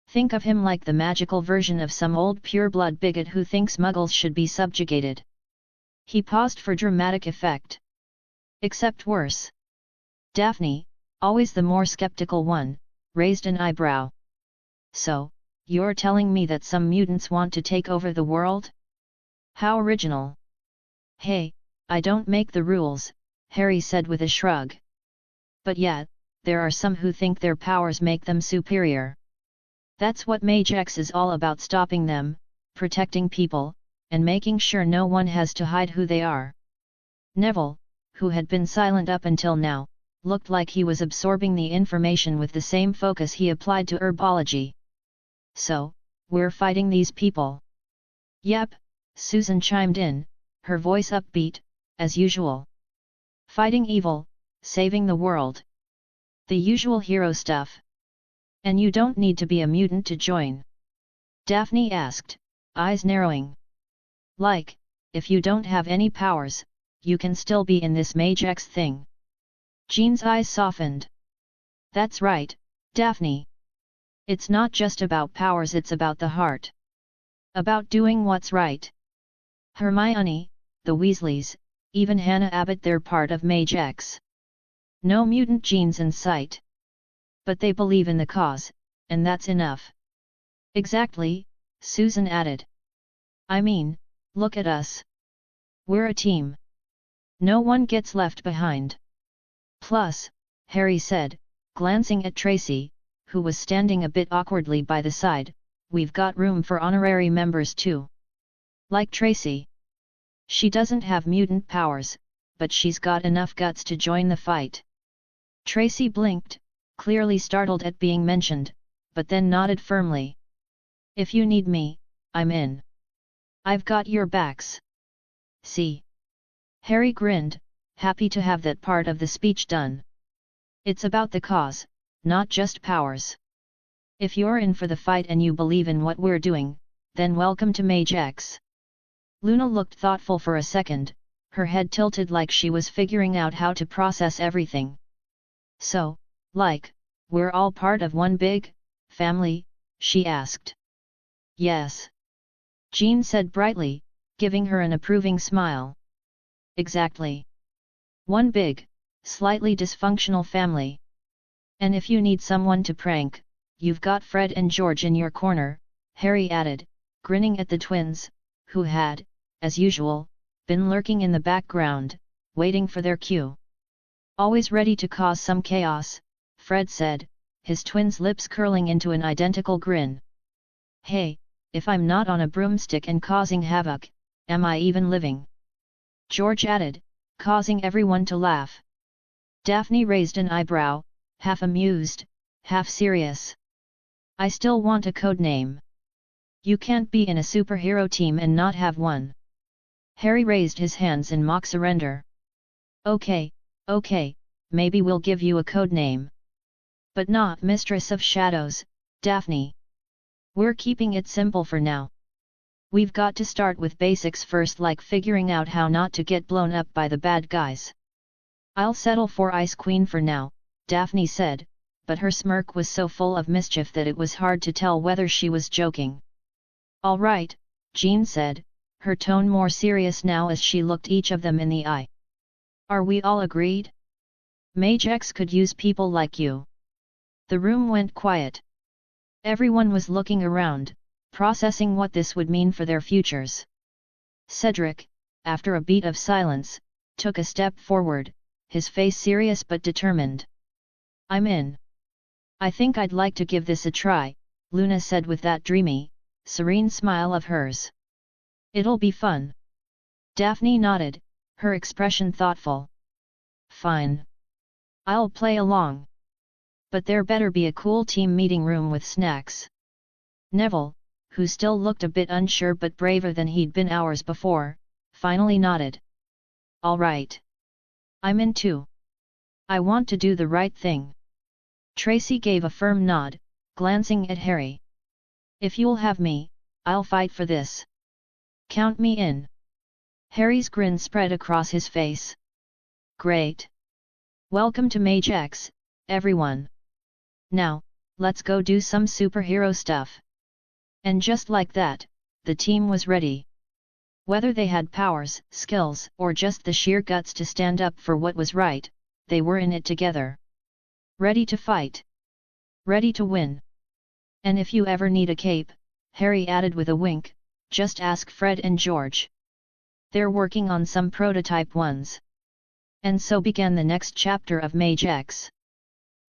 Think of him like the magical version of some old pure-blood bigot who thinks muggles should be subjugated. He paused for dramatic effect. Except worse. Daphne, always the more skeptical one, raised an eyebrow. So, you're telling me that some mutants want to take over the world? How original. Hey, I don't make the rules, Harry said with a shrug. But yet, there are some who think their powers make them superior. That's what MageX is all about, stopping them, protecting people, and making sure no one has to hide who they are. Neville, who had been silent up until now, looked like he was absorbing the information with the same focus he applied to herbology. So, we're fighting these people. Yep, Susan chimed in, her voice upbeat, as usual. Fighting evil, saving the world. The usual hero stuff. And you don't need to be a mutant to join? Daphne asked, eyes narrowing. Like, if you don't have any powers, you can still be in this MageX thing. Jean's eyes softened. That's right, Daphne. It's not just about powers, it's about the heart. About doing what's right. Hermione, the Weasleys, even Hannah Abbott, they're part of MageX. No mutant genes in sight. But they believe in the cause, and that's enough. Exactly, Susan added. I mean, look at us. We're a team. No one gets left behind. Plus, Harry said, glancing at Tracy, who was standing a bit awkwardly by the side, we've got room for honorary members too. Like Tracy. She doesn't have mutant powers, but she's got enough guts to join the fight. Tracy blinked, clearly startled at being mentioned, but then nodded firmly. If you need me, I'm in. I've got your backs. See? Harry grinned, happy to have that part of the speech done. It's about the cause, not just powers. If you're in for the fight and you believe in what we're doing, then welcome to MageX. Luna looked thoughtful for a second, her head tilted like she was figuring out how to process everything. So, like, we're all part of one big family? She asked. Yes. Jean said brightly, giving her an approving smile. Exactly. One big, slightly dysfunctional family. And if you need someone to prank, you've got Fred and George in your corner, Harry added, grinning at the twins, who had, as usual, been lurking in the background, waiting for their cue. Always ready to cause some chaos, Fred said, his twins' lips curling into an identical grin. Hey, if I'm not on a broomstick and causing havoc, am I even living? George added, causing everyone to laugh. Daphne raised an eyebrow, half amused, half serious. I still want a code name. You can't be in a superhero team and not have one. Harry raised his hands in mock surrender. Okay, maybe we'll give you a code name. But not Mistress of Shadows, Daphne. We're keeping it simple for now. We've got to start with basics first, like figuring out how not to get blown up by the bad guys. I'll settle for Ice Queen for now, Daphne said, but her smirk was so full of mischief that it was hard to tell whether she was joking. All right, Jean said, her tone more serious now as she looked each of them in the eye. Are we all agreed? MageX could use people like you. The room went quiet. Everyone was looking around, processing what this would mean for their futures. Cedric, after a beat of silence, took a step forward, his face serious but determined. I'm in. I think I'd like to give this a try, Luna said with that dreamy, serene smile of hers. It'll be fun. Daphne nodded, her expression thoughtful. Fine. I'll play along. But there better be a cool team meeting room with snacks. Neville, who still looked a bit unsure but braver than he'd been hours before, finally nodded. All right. I'm in too. I want to do the right thing. Tracy gave a firm nod, glancing at Harry. If you'll have me, I'll fight for this. Count me in. Harry's grin spread across his face. Great. Welcome to MageX, everyone. Now, let's go do some superhero stuff. And just like that, the team was ready. Whether they had powers, skills, or just the sheer guts to stand up for what was right, they were in it together. Ready to fight. Ready to win. And if you ever need a cape, Harry added with a wink, just ask Fred and George. They're working on some prototype ones. And so began the next chapter of MageX.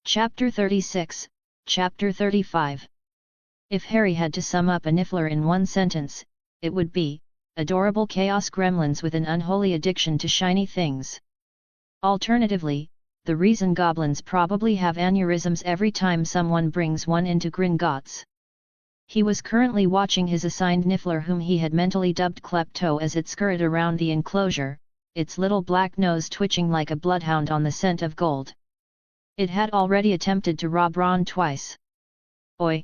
Chapter 36, Chapter 35. If Harry had to sum up a Niffler in one sentence, it would be, adorable chaos gremlins with an unholy addiction to shiny things. Alternatively, the reason goblins probably have aneurysms every time someone brings one into Gringotts. He was currently watching his assigned Niffler, whom he had mentally dubbed Klepto, as it scurried around the enclosure, its little black nose twitching like a bloodhound on the scent of gold. It had already attempted to rob Ron twice. Oi!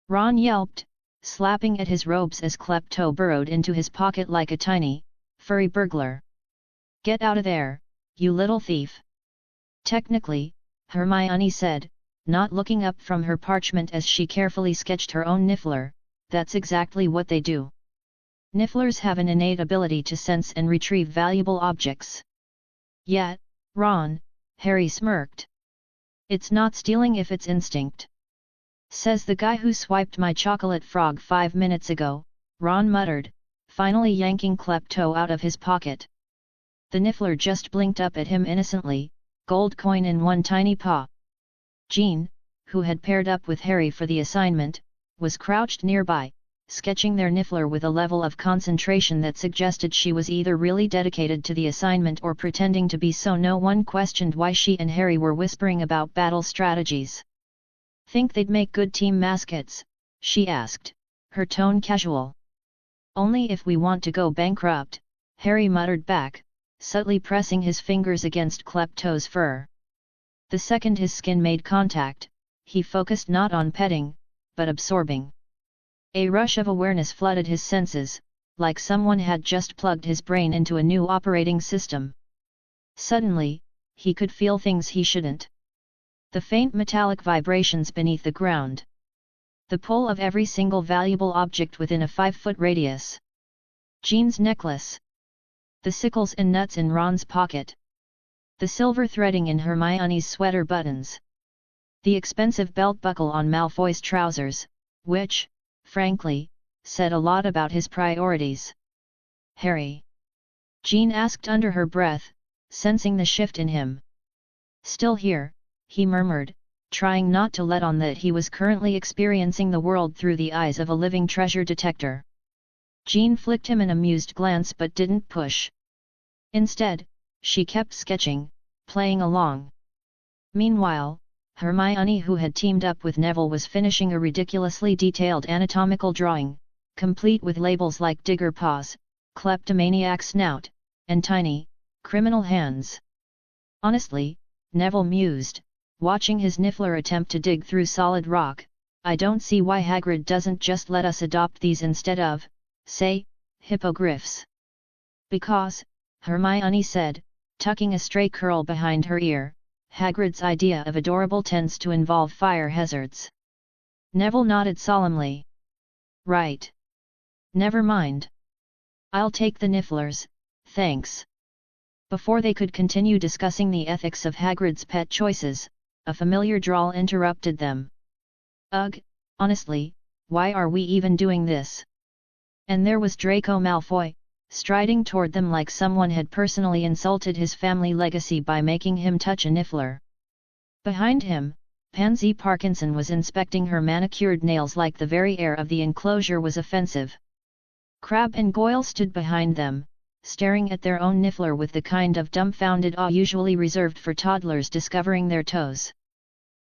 Ron yelped, slapping at his robes as Klepto burrowed into his pocket like a tiny, furry burglar. Get out of there, you little thief! Technically, Hermione said, not looking up from her parchment as she carefully sketched her own Niffler, that's exactly what they do. Nifflers have an innate ability to sense and retrieve valuable objects. Yet, Ron, Harry smirked. It's not stealing if it's instinct. Says the guy who swiped my chocolate frog 5 minutes ago, Ron muttered, finally yanking Klepto out of his pocket. The Niffler just blinked up at him innocently, gold coin in one tiny paw. Jean, who had paired up with Harry for the assignment, was crouched nearby, sketching their Niffler with a level of concentration that suggested she was either really dedicated to the assignment or pretending to be, so no one questioned why she and Harry were whispering about battle strategies. Think they'd make good team mascots? She asked, her tone casual. Only if we want to go bankrupt, Harry muttered back, subtly pressing his fingers against Klepto's fur. The second his skin made contact, he focused not on petting, but absorbing. A rush of awareness flooded his senses, like someone had just plugged his brain into a new operating system. Suddenly, he could feel things he shouldn't. The faint metallic vibrations beneath the ground. The pull of every single valuable object within a 5-foot radius. Jean's necklace. The sickles and nuts in Ron's pocket. The silver threading in Hermione's sweater buttons. The expensive belt buckle on Malfoy's trousers, which, frankly, said a lot about his priorities. Harry? Jean asked under her breath, sensing the shift in him. Still here, he murmured, trying not to let on that he was currently experiencing the world through the eyes of a living treasure detector. Jean flicked him an amused glance but didn't push. Instead, she kept sketching, playing along. Meanwhile, Hermione, who had teamed up with Neville, was finishing a ridiculously detailed anatomical drawing, complete with labels like digger paws, kleptomaniac snout, and tiny, criminal hands. Honestly, Neville mused, watching his Niffler attempt to dig through solid rock, I don't see why Hagrid doesn't just let us adopt these instead of, say, hippogriffs. Because, Hermione said, tucking a stray curl behind her ear, Hagrid's idea of adorable tends to involve fire hazards. Neville nodded solemnly. Right. Never mind. I'll take the Nifflers, thanks. Before they could continue discussing the ethics of Hagrid's pet choices, a familiar drawl interrupted them. Ugh, honestly, why are we even doing this? And there was Draco Malfoy, striding toward them like someone had personally insulted his family legacy by making him touch a niffler. Behind him, Pansy Parkinson was inspecting her manicured nails like the very air of the enclosure was offensive. Crabbe and Goyle stood behind them, staring at their own niffler with the kind of dumbfounded awe usually reserved for toddlers discovering their toes.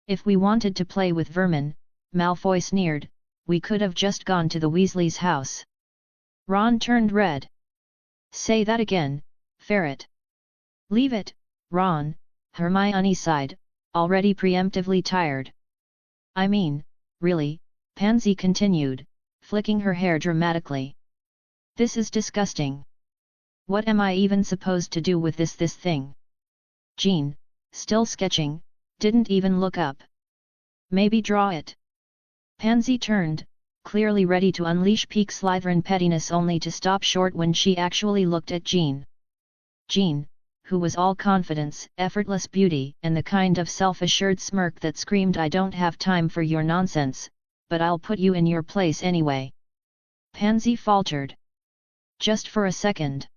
If we wanted to play with vermin, Malfoy sneered, we could have just gone to the Weasleys' house. Ron turned red. Say that again, Ferret. Leave it, Ron, Hermione sighed, already preemptively tired. I mean, really, Pansy continued, flicking her hair dramatically. This is disgusting. What am I even supposed to do with this thing? Jean, still sketching, didn't even look up. Maybe draw it. Pansy turned, clearly ready to unleash peak Slytherin pettiness only to stop short when she actually looked at Jean. Jean, who was all confidence, effortless beauty, and the kind of self-assured smirk that screamed I don't have time for your nonsense, but I'll put you in your place anyway. Pansy faltered. Just for a second.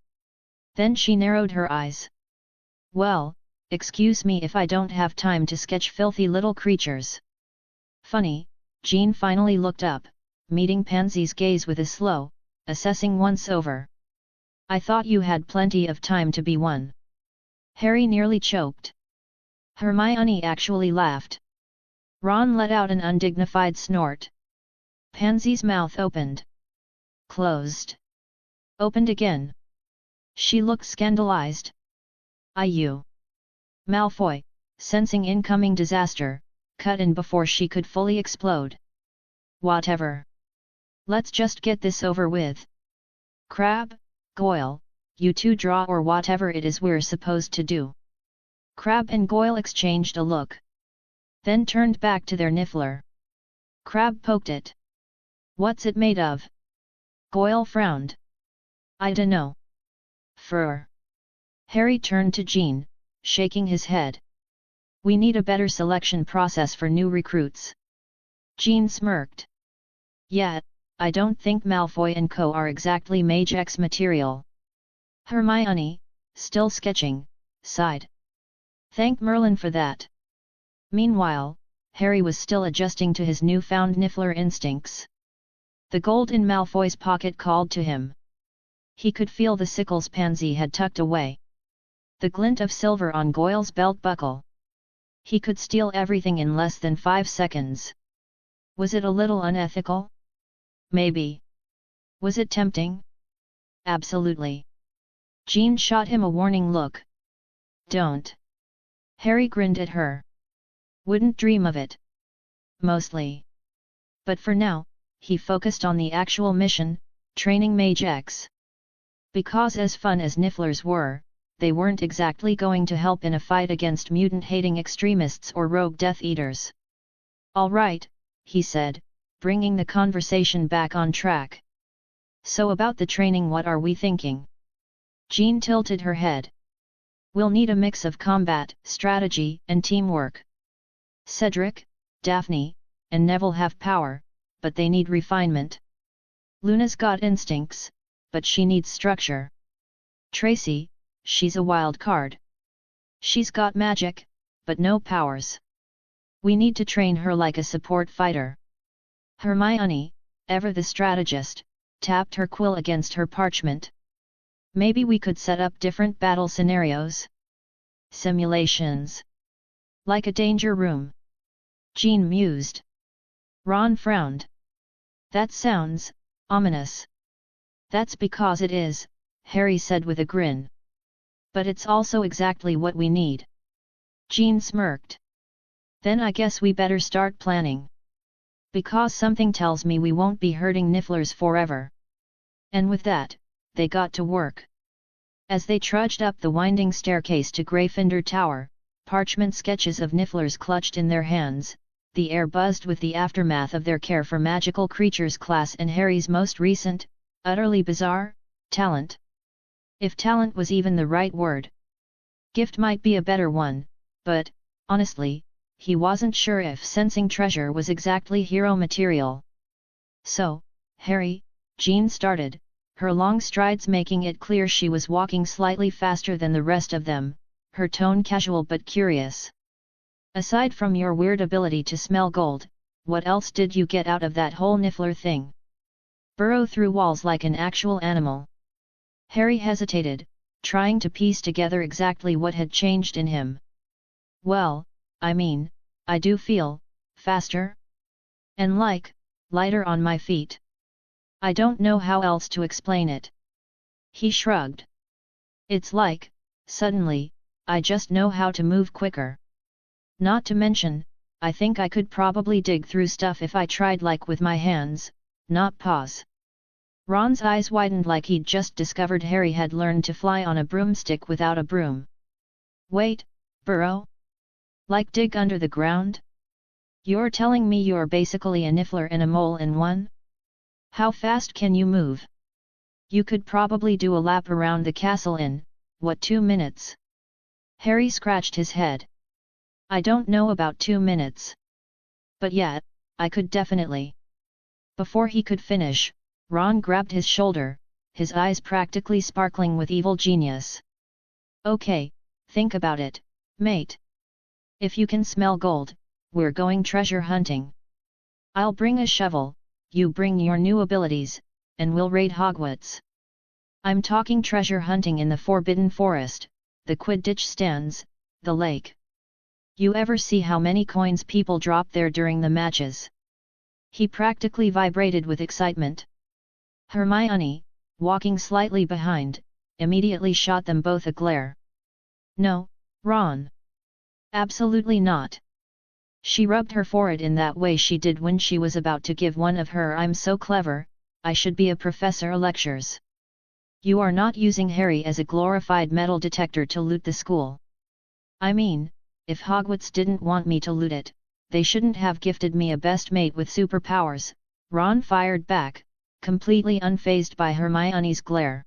Then she narrowed her eyes. Well, excuse me if I don't have time to sketch filthy little creatures. Funny, Jean finally looked up, meeting Pansy's gaze with a slow, assessing once over. I thought you had plenty of time to be one. Harry nearly choked. Hermione actually laughed. Ron let out an undignified snort. Pansy's mouth opened. Closed. Opened again. She looked scandalized. You. Malfoy, sensing incoming disaster, cut in before she could fully explode. Whatever. Let's just get this over with. Crabbe, Goyle, you two draw or whatever it is we're supposed to do. Crabbe and Goyle exchanged a look. Then turned back to their niffler. Crabbe poked it. What's it made of? Goyle frowned. I dunno. Fur. Harry turned to Jean, shaking his head. We need a better selection process for new recruits. Jean smirked. Yeah, I don't think Malfoy and co are exactly MageX material. Hermione, still sketching, sighed. Thank Merlin for that. Meanwhile, Harry was still adjusting to his newfound niffler instincts. The gold in Malfoy's pocket called to him. He could feel the sickles Pansy had tucked away. The glint of silver on Goyle's belt buckle. He could steal everything in less than 5 seconds. Was it a little unethical? Maybe. Was it tempting? Absolutely. Jean shot him a warning look. Don't. Harry grinned at her. Wouldn't dream of it. Mostly. But for now, he focused on the actual mission, training MageX. Because as fun as nifflers were, they weren't exactly going to help in a fight against mutant-hating extremists or rogue Death Eaters. All right, he said, bringing the conversation back on track. So about the training, what are we thinking? Jean tilted her head. We'll need a mix of combat, strategy, and teamwork. Cedric, Daphne, and Neville have power, but they need refinement. Luna's got instincts, but she needs structure. Tracy, she's a wild card. She's got magic, but no powers. We need to train her like a support fighter. Hermione, ever the strategist, tapped her quill against her parchment. Maybe we could set up different battle scenarios. Simulations. Like a danger room. Jean mused. Ron frowned. That sounds ominous. That's because it is, Harry said with a grin. But it's also exactly what we need. Jean smirked. Then I guess we better start planning. Because something tells me we won't be hurting nifflers forever. And with that, they got to work. As they trudged up the winding staircase to Gryffindor Tower, parchment sketches of nifflers clutched in their hands, the air buzzed with the aftermath of their care for magical creatures class and Harry's most recent, utterly bizarre, talent. If talent was even the right word, Gift might be a better one, but, honestly, he wasn't sure if sensing treasure was exactly hero material. So, Harry, Jean started, her long strides making it clear she was walking slightly faster than the rest of them, her tone casual but curious. Aside from your weird ability to smell gold, what else did you get out of that whole niffler thing? Burrow through walls like an actual animal. Harry hesitated, trying to piece together exactly what had changed in him. Well, I mean, I do feel faster? And lighter on my feet. I don't know how else to explain it. He shrugged. It's like, suddenly, I just know how to move quicker. Not to mention, I think I could probably dig through stuff if I tried with my hands, not paws. Ron's eyes widened like he'd just discovered Harry had learned to fly on a broomstick without a broom. Wait, burrow? Like dig under the ground? You're telling me you're basically a niffler and a mole in one? How fast can you move? You could probably do a lap around the castle in, 2 minutes? Harry scratched his head. I don't know about 2 minutes. But yeah, I could definitely. Before he could finish, Ron grabbed his shoulder, his eyes practically sparkling with evil genius. Okay, think about it, mate. If you can smell gold, we're going treasure hunting. I'll bring a shovel, you bring your new abilities, and we'll raid Hogwarts. I'm talking treasure hunting in the Forbidden Forest, the Quidditch stands, the lake. You ever see how many coins people drop there during the matches? He practically vibrated with excitement. Hermione, walking slightly behind, immediately shot them both a glare. No, Ron. Absolutely not. She rubbed her forehead in that way she did when she was about to give one of her "I'm so clever, I should be a professor" lectures. You are not using Harry as a glorified metal detector to loot the school. I mean, if Hogwarts didn't want me to loot it, they shouldn't have gifted me a best mate with superpowers, Ron fired back, completely unfazed by Hermione's glare.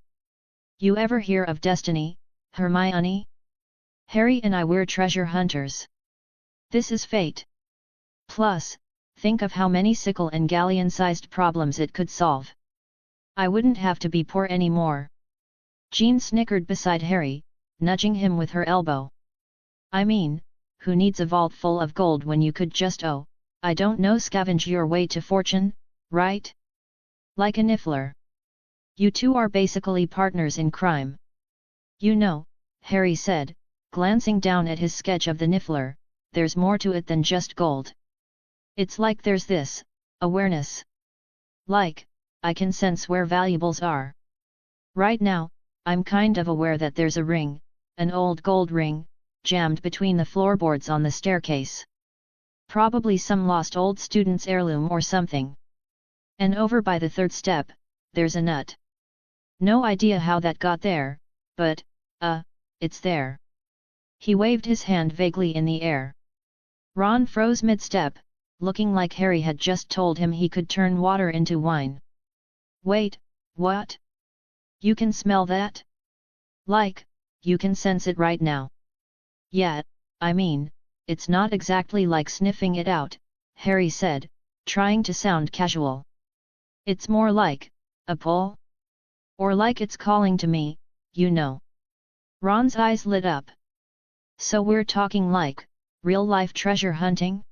You ever hear of destiny, Hermione? Harry and I were treasure hunters. This is fate. Plus, think of how many sickle and galleon-sized problems it could solve. I wouldn't have to be poor anymore. Jean snickered beside Harry, nudging him with her elbow. I mean, who needs a vault full of gold when you could just I don't know, scavenge your way to fortune, right? Like a niffler. You two are basically partners in crime. You know, Harry said, glancing down at his sketch of the niffler, there's more to it than just gold. It's like there's this awareness. Like, I can sense where valuables are. Right now, I'm kind of aware that there's a ring, an old gold ring, jammed between the floorboards on the staircase. Probably some lost old student's heirloom or something. And over by the third step, there's a nut. No idea how that got there, but, it's there. He waved his hand vaguely in the air. Ron froze mid-step, looking like Harry had just told him he could turn water into wine. Wait, what? You can smell that? Like, you can sense it right now. Yeah, I mean, it's not exactly like sniffing it out, Harry said, trying to sound casual. It's more like a pull? Or like it's calling to me, you know. Ron's eyes lit up. So we're talking like real-life treasure hunting?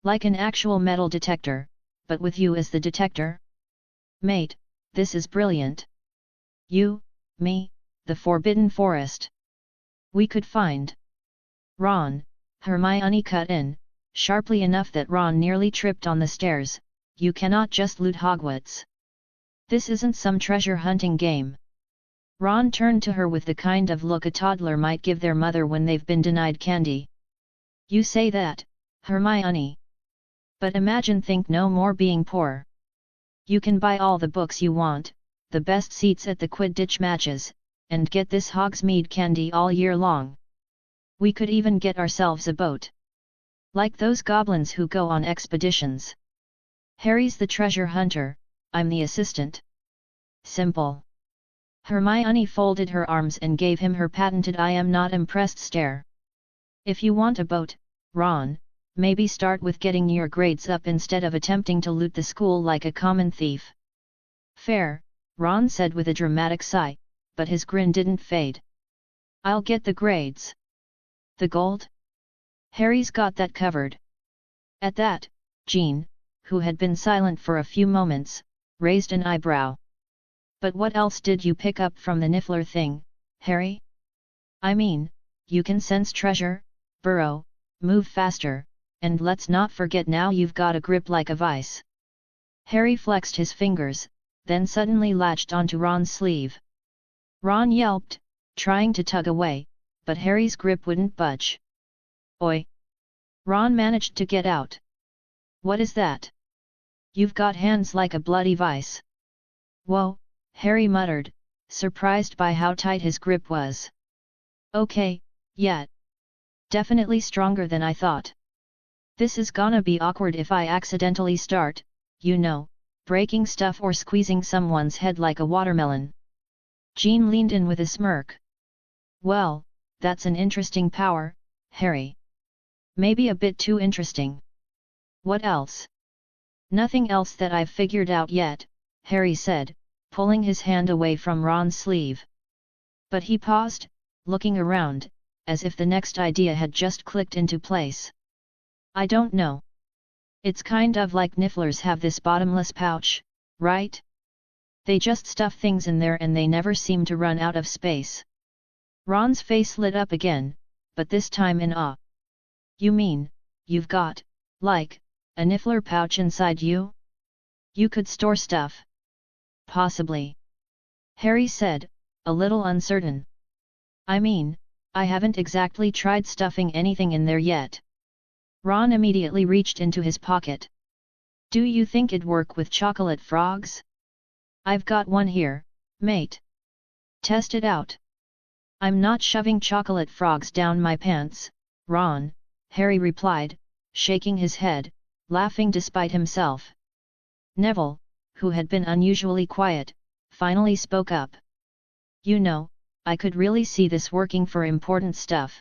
Like an actual metal detector, but with you as the detector? Mate, this is brilliant. You, me, the Forbidden Forest. We could find. Ron, Hermione cut in, sharply enough that Ron nearly tripped on the stairs, you cannot just loot Hogwarts. This isn't some treasure hunting game. Ron turned to her with the kind of look a toddler might give their mother when they've been denied candy. You say that, Hermione. But think no more being poor. You can buy all the books you want, the best seats at the Quidditch matches, and get this Hogsmeade candy all year long. We could even get ourselves a boat. Like those goblins who go on expeditions. Harry's the treasure hunter, I'm the assistant. Simple. Hermione folded her arms and gave him her patented I am not impressed stare. If you want a boat, Ron, maybe start with getting your grades up instead of attempting to loot the school like a common thief. Fair, Ron said with a dramatic sigh, but his grin didn't fade. I'll get the grades. The gold? Harry's got that covered. At that, Jean, who had been silent for a few moments, raised an eyebrow. But what else did you pick up from the Niffler thing, Harry? I mean, you can sense treasure, burrow, move faster, and let's not forget now you've got a grip like a vice. Harry flexed his fingers, then suddenly latched onto Ron's sleeve. Ron yelped, trying to tug away, but Harry's grip wouldn't budge. Oi! Ron managed to get out. What is that? You've got hands like a bloody vice. Whoa, Harry muttered, surprised by how tight his grip was. Okay, yeah. Definitely stronger than I thought. This is gonna be awkward if I accidentally start, you know, breaking stuff or squeezing someone's head like a watermelon. Jean leaned in with a smirk. Well, that's an interesting power, Harry. Maybe a bit too interesting. What else? Nothing else that I've figured out yet, Harry said, pulling his hand away from Ron's sleeve. But he paused, looking around, as if the next idea had just clicked into place. I don't know. It's kind of like Nifflers have this bottomless pouch, right? They just stuff things in there and they never seem to run out of space. Ron's face lit up again, but this time in awe. You mean, you've got, like, a Niffler pouch inside you? You could store stuff. Possibly. Harry said, a little uncertain. I mean, I haven't exactly tried stuffing anything in there yet. Ron immediately reached into his pocket. Do you think it'd work with chocolate frogs? I've got one here, mate. Test it out. I'm not shoving chocolate frogs down my pants, Ron, Harry replied, shaking his head, laughing despite himself. Neville, who had been unusually quiet, finally spoke up. You know, I could really see this working for important stuff.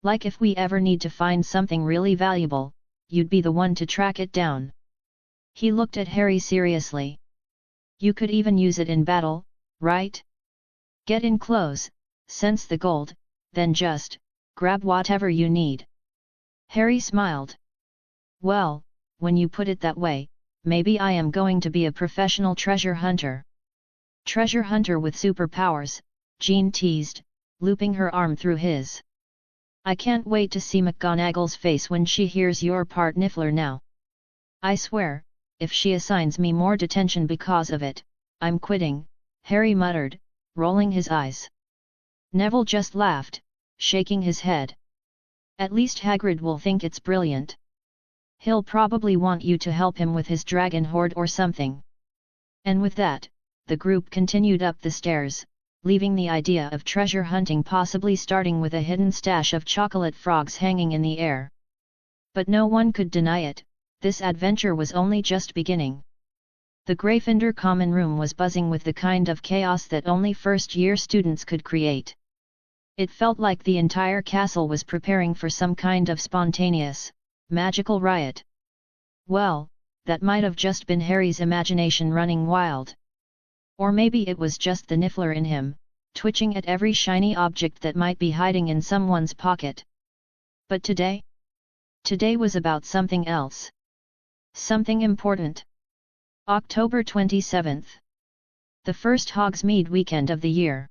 Like if we ever need to find something really valuable, you'd be the one to track it down. He looked at Harry seriously. You could even use it in battle, right? Get in close, sense the gold, then just grab whatever you need. Harry smiled. Well, when you put it that way, maybe I am going to be a professional treasure hunter. Treasure hunter with superpowers, Jean teased, looping her arm through his. I can't wait to see McGonagall's face when she hears you're part Niffler now. I swear, if she assigns me more detention because of it, I'm quitting, Harry muttered, rolling his eyes. Neville just laughed, shaking his head. At least Hagrid will think it's brilliant. He'll probably want you to help him with his dragon hoard or something. And with that, the group continued up the stairs, leaving the idea of treasure hunting possibly starting with a hidden stash of chocolate frogs hanging in the air. But no one could deny it, this adventure was only just beginning. The Gryffindor common room was buzzing with the kind of chaos that only first-year students could create. It felt like the entire castle was preparing for some kind of spontaneous, magical riot. Well, that might have just been Harry's imagination running wild. Or maybe it was just the Niffler in him, twitching at every shiny object that might be hiding in someone's pocket. But today? Today was about something else. Something important. October 27th. The first Hogsmeade weekend of the year.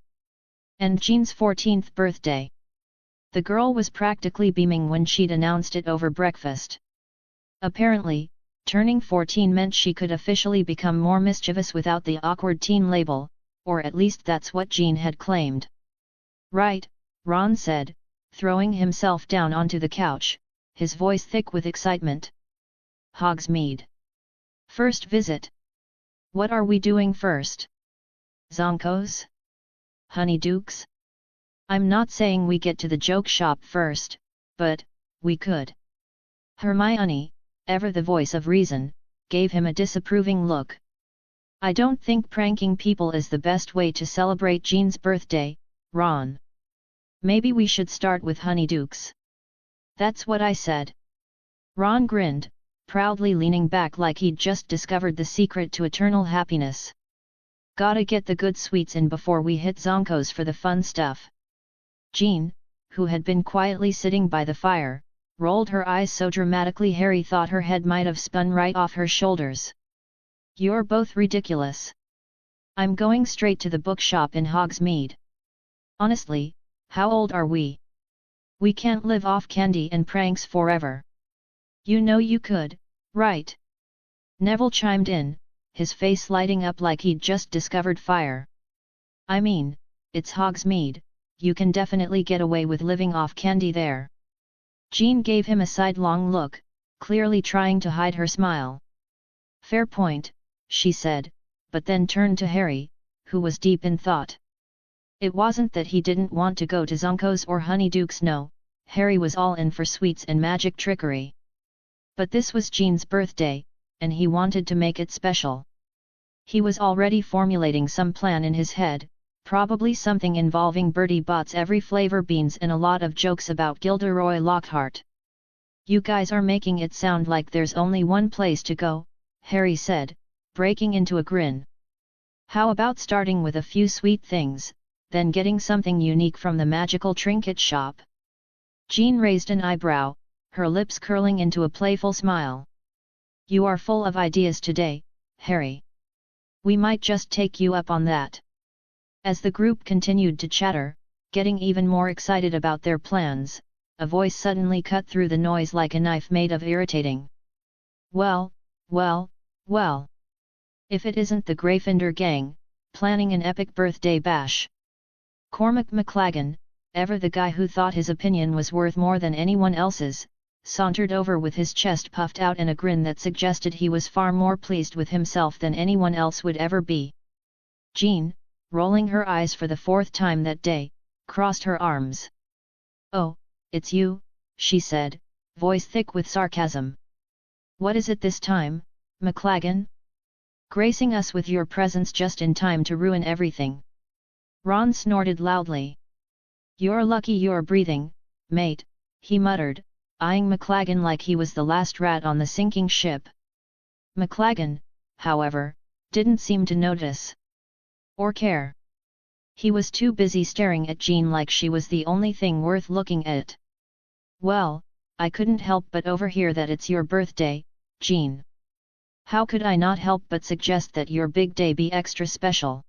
And Jean's 14th birthday. The girl was practically beaming when she'd announced it over breakfast. Apparently, turning 14 meant she could officially become more mischievous without the awkward teen label, or at least that's what Jean had claimed. Right, Ron said, throwing himself down onto the couch, his voice thick with excitement. Hogsmeade. First visit. What are we doing first? Zonkos? Honeydukes? I'm not saying we get to the joke shop first, but we could. Hermione, ever the voice of reason, gave him a disapproving look. I don't think pranking people is the best way to celebrate Jean's birthday, Ron. Maybe we should start with honeydukes. That's what I said. Ron grinned, proudly leaning back like he'd just discovered the secret to eternal happiness. Gotta get the good sweets in before we hit Zonkos for the fun stuff. Jean, who had been quietly sitting by the fire, rolled her eyes so dramatically Harry thought her head might have spun right off her shoulders. You're both ridiculous. I'm going straight to the bookshop in Hogsmeade. Honestly, how old are we? We can't live off candy and pranks forever. You know you could, right? Neville chimed in, his face lighting up like he'd just discovered fire. I mean, it's Hogsmeade, you can definitely get away with living off candy there. Jean gave him a sidelong look, clearly trying to hide her smile. Fair point, she said, but then turned to Harry, who was deep in thought. It wasn't that he didn't want to go to Zonkos or Honeydukes, no, Harry was all in for sweets and magic trickery. But this was Jean's birthday, and he wanted to make it special. He was already formulating some plan in his head, probably something involving Bertie Bott's every flavor beans and a lot of jokes about Gilderoy Lockhart. You guys are making it sound like there's only one place to go, Harry said, breaking into a grin. How about starting with a few sweet things, then getting something unique from the magical trinket shop? Jean raised an eyebrow, her lips curling into a playful smile. You are full of ideas today, Harry. We might just take you up on that. As the group continued to chatter, getting even more excited about their plans, a voice suddenly cut through the noise like a knife made of irritating. Well. If it isn't the Gryffindor gang, planning an epic birthday bash. Cormac McLaggen, ever the guy who thought his opinion was worth more than anyone else's, sauntered over with his chest puffed out and a grin that suggested he was far more pleased with himself than anyone else would ever be. Jean, rolling her eyes for the fourth time that day, crossed her arms. Oh, it's you, she said, voice thick with sarcasm. What is it this time, McLaggen? Gracing us with your presence just in time to ruin everything. Ron snorted loudly. You're lucky you're breathing, mate, he muttered, eyeing McLaggen like he was the last rat on the sinking ship. McLaggen, however, didn't seem to notice. Or care. He was too busy staring at Jean like she was the only thing worth looking at. Well, I couldn't help but overhear that it's your birthday, Jean. How could I not help but suggest that your big day be extra special?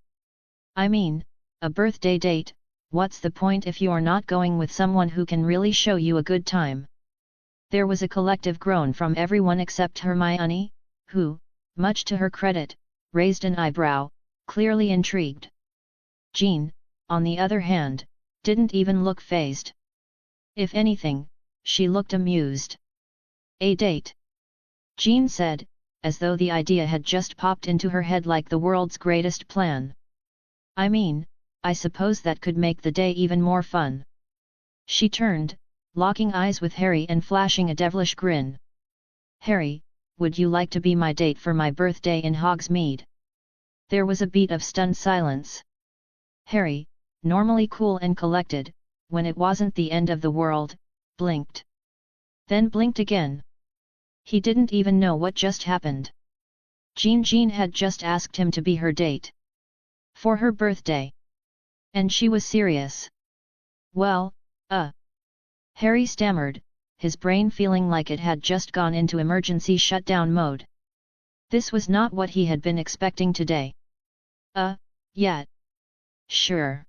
I mean, a birthday date, what's the point if you're not going with someone who can really show you a good time? There was a collective groan from everyone except Hermione, who, much to her credit, raised an eyebrow, clearly intrigued. Jean, on the other hand, didn't even look fazed. If anything, she looked amused. A date? Jean said, as though the idea had just popped into her head like the world's greatest plan. I mean, I suppose that could make the day even more fun. She turned, locking eyes with Harry and flashing a devilish grin. Harry, would you like to be my date for my birthday in Hogsmeade? There was a beat of stunned silence. Harry, normally cool and collected, when it wasn't the end of the world, blinked. Then blinked again. He didn't even know what just happened. Jean had just asked him to be her date. For her birthday. And she was serious. Well, Harry stammered, his brain feeling like it had just gone into emergency shutdown mode. This was not what he had been expecting today. Yeah. Sure.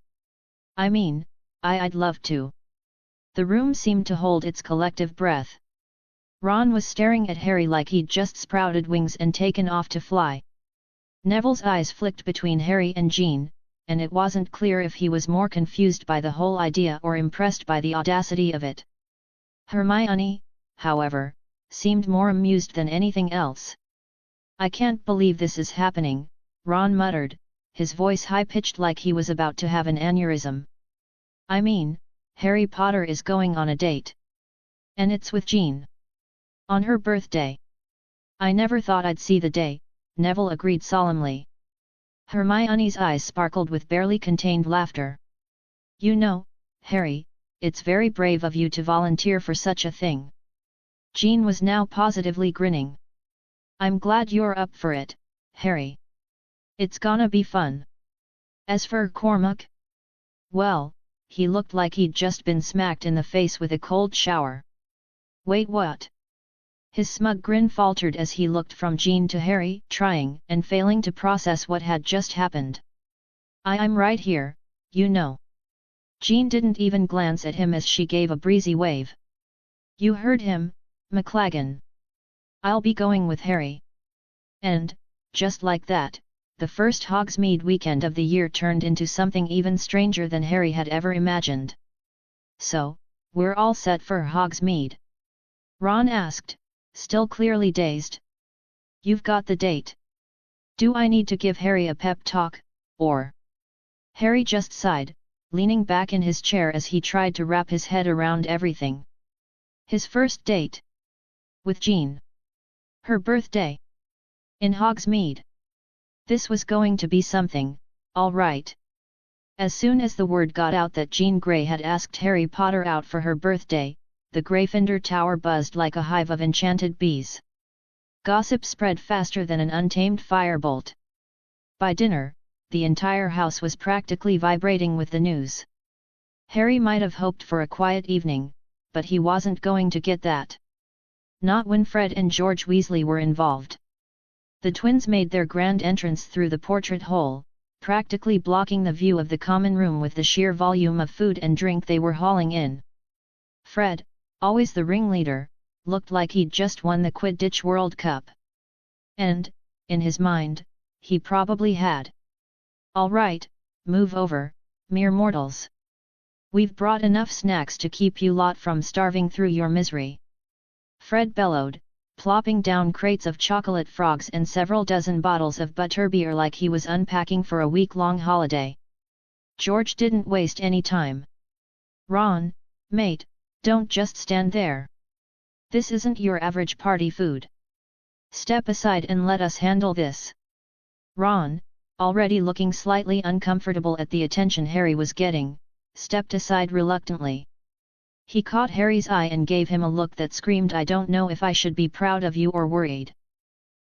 I mean, I'd love to. The room seemed to hold its collective breath. Ron was staring at Harry like he'd just sprouted wings and taken off to fly. Neville's eyes flicked between Harry and Jean, and it wasn't clear if he was more confused by the whole idea or impressed by the audacity of it. Hermione, however, seemed more amused than anything else. I can't believe this is happening, Ron muttered, his voice high-pitched like he was about to have an aneurysm. I mean, Harry Potter is going on a date. And it's with Jean. On her birthday. I never thought I'd see the day, Neville agreed solemnly. Hermione's eyes sparkled with barely contained laughter. You know, Harry, it's very brave of you to volunteer for such a thing. Jean was now positively grinning. I'm glad you're up for it, Harry. It's gonna be fun. As for Cormac, well, he looked like he'd just been smacked in the face with a cold shower. Wait, what? His smug grin faltered as he looked from Jean to Harry, trying and failing to process what had just happened. I'm right here, you know. Jean didn't even glance at him as she gave a breezy wave. You heard him, McLaggen. I'll be going with Harry. And, just like that, the first Hogsmeade weekend of the year turned into something even stranger than Harry had ever imagined. So, we're all set for Hogsmeade? Ron asked, still clearly dazed. You've got the date. Do I need to give Harry a pep talk, or? Harry just sighed, leaning back in his chair as he tried to wrap his head around everything. His first date? With Jean. Her birthday. In Hogsmeade. This was going to be something, all right. As soon as the word got out that Jean Grey had asked Harry Potter out for her birthday, the Gryffindor Tower buzzed like a hive of enchanted bees. Gossip spread faster than an untamed firebolt. By dinner, the entire house was practically vibrating with the news. Harry might have hoped for a quiet evening, but he wasn't going to get that. Not when Fred and George Weasley were involved. The twins made their grand entrance through the portrait hole, practically blocking the view of the common room with the sheer volume of food and drink they were hauling in. Fred, always the ringleader, looked like he'd just won the Quidditch World Cup. And, in his mind, he probably had. All right, move over, mere mortals. We've brought enough snacks to keep you lot from starving through your misery. Fred bellowed, plopping down crates of chocolate frogs and several dozen bottles of butterbeer like he was unpacking for a week-long holiday. George didn't waste any time. Ron, mate, don't just stand there. This isn't your average party food. Step aside and let us handle this. Ron, already looking slightly uncomfortable at the attention Harry was getting, stepped aside reluctantly. He caught Harry's eye and gave him a look that screamed, I don't know if I should be proud of you or worried.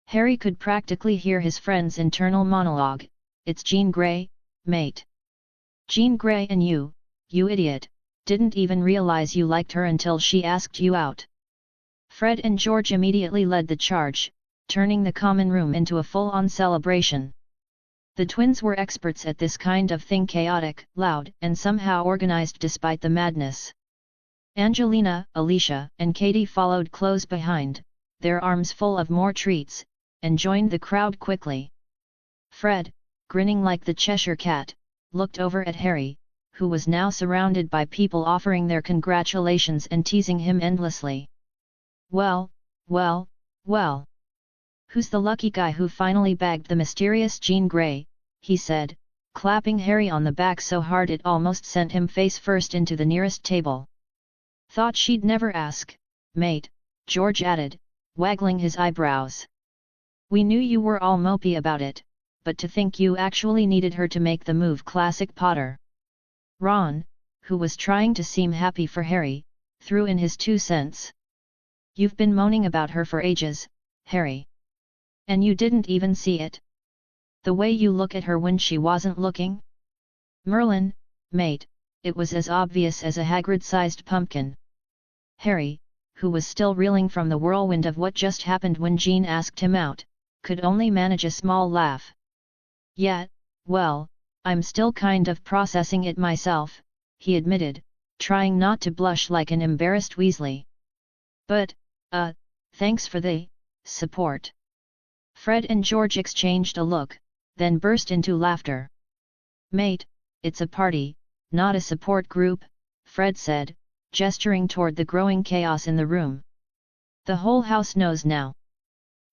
Harry could practically hear his friend's internal monologue, it's Jean Grey, mate. Jean Grey and you idiot, didn't even realize you liked her until she asked you out. Fred and George immediately led the charge, turning the common room into a full-on celebration. The twins were experts at this kind of thing, chaotic, loud, and somehow organized despite the madness. Angelina, Alicia, and Katie followed close behind, their arms full of more treats, and joined the crowd quickly. Fred, grinning like the Cheshire Cat, looked over at Harry, who was now surrounded by people offering their congratulations and teasing him endlessly. Well, well, well. Who's the lucky guy who finally bagged the mysterious Jean Grey, he said, clapping Harry on the back so hard it almost sent him face first into the nearest table. Thought she'd never ask, mate, George added, waggling his eyebrows. We knew you were all mopey about it, but to think you actually needed her to make the move, classic Potter. Ron, who was trying to seem happy for Harry, threw in his 2 cents. You've been moaning about her for ages, Harry. And you didn't even see it? The way you look at her when she wasn't looking? Merlin, mate, it was as obvious as a Hagrid-sized pumpkin. Harry, who was still reeling from the whirlwind of what just happened when Jean asked him out, could only manage a small laugh. Yeah, well, I'm still kind of processing it myself, he admitted, trying not to blush like an embarrassed Weasley. But, thanks for the support. Fred and George exchanged a look, then burst into laughter. Mate, it's a party, not a support group, Fred said, gesturing toward the growing chaos in the room. The whole house knows now.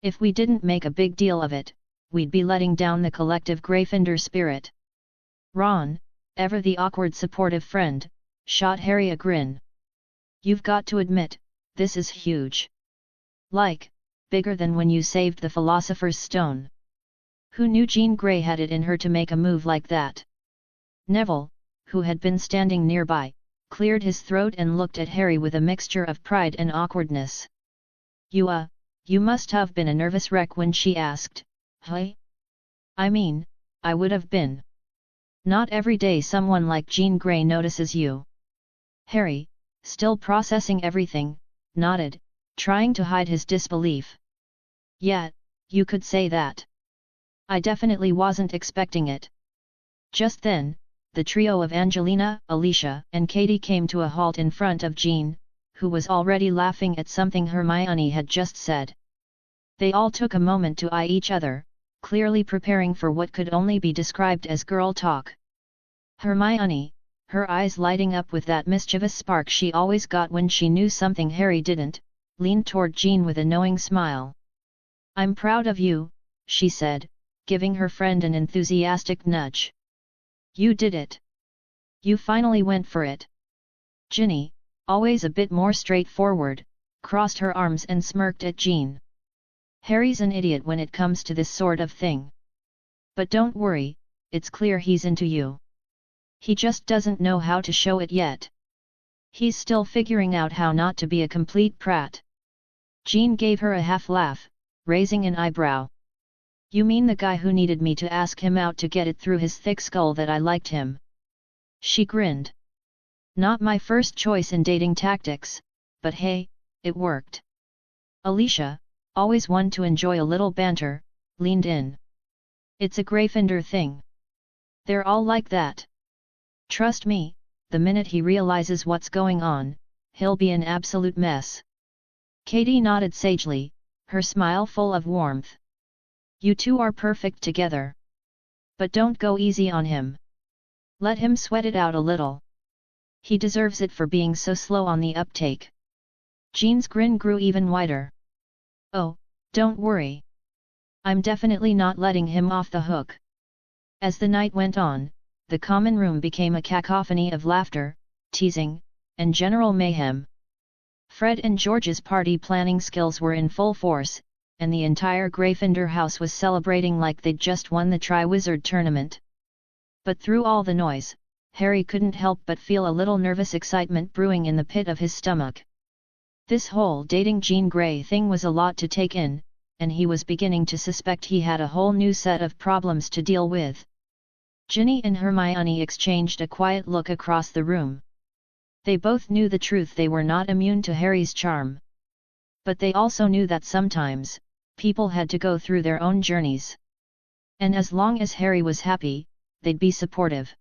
If we didn't make a big deal of it, we'd be letting down the collective Gryffindor spirit. Ron, ever the awkward supportive friend, shot Harry a grin. You've got to admit, this is huge. Like, bigger than when you saved the Philosopher's Stone. Who knew Jean Grey had it in her to make a move like that? Neville, who had been standing nearby, cleared his throat and looked at Harry with a mixture of pride and awkwardness. You must have been a nervous wreck when she asked, "Hey?" "I mean, I would have been. Not every day someone like Jean Grey notices you." Harry, still processing everything, nodded, trying to hide his disbelief. "Yeah, you could say that. I definitely wasn't expecting it." Just then, the trio of Angelina, Alicia, and Katie came to a halt in front of Jean, who was already laughing at something Hermione had just said. They all took a moment to eye each other, clearly preparing for what could only be described as girl talk. Hermione, her eyes lighting up with that mischievous spark she always got when she knew something Harry didn't, leaned toward Jean with a knowing smile. "I'm proud of you," she said, giving her friend an enthusiastic nudge. "You did it. You finally went for it." Ginny, always a bit more straightforward, crossed her arms and smirked at Jean. "Harry's an idiot when it comes to this sort of thing. But don't worry, it's clear he's into you. He just doesn't know how to show it yet. He's still figuring out how not to be a complete prat." Jean gave her a half laugh, raising an eyebrow. "You mean the guy who needed me to ask him out to get it through his thick skull that I liked him?" She grinned. "Not my first choice in dating tactics, but hey, it worked." Alicia, always one to enjoy a little banter, leaned in. "It's a Gryffindor thing. They're all like that. Trust me, the minute he realizes what's going on, he'll be an absolute mess." Katie nodded sagely, her smile full of warmth. "You two are perfect together. But don't go easy on him. Let him sweat it out a little. He deserves it for being so slow on the uptake." Jean's grin grew even wider. "Oh, don't worry. I'm definitely not letting him off the hook." As the night went on, the common room became a cacophony of laughter, teasing, and general mayhem. Fred and George's party planning skills were in full force, and the entire Gryffindor house was celebrating like they'd just won the Triwizard Tournament. But through all the noise, Harry couldn't help but feel a little nervous excitement brewing in the pit of his stomach. This whole dating Jean Grey thing was a lot to take in, and he was beginning to suspect he had a whole new set of problems to deal with. Ginny and Hermione exchanged a quiet look across the room. They both knew the truth: they were not immune to Harry's charm. But they also knew that sometimes, people had to go through their own journeys. And as long as Harry was happy, they'd be supportive.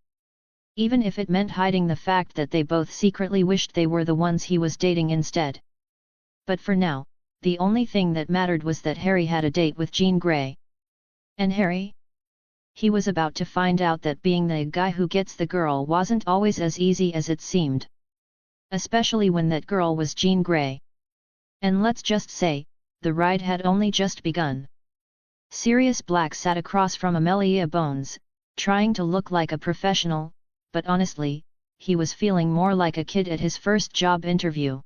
Even if it meant hiding the fact that they both secretly wished they were the ones he was dating instead. But for now, the only thing that mattered was that Harry had a date with Jean Grey. And Harry? He was about to find out that being the guy who gets the girl wasn't always as easy as it seemed. Especially when that girl was Jean Grey. And let's just say, the ride had only just begun. Sirius Black sat across from Amelia Bones, trying to look like a professional, but honestly, he was feeling more like a kid at his first job interview.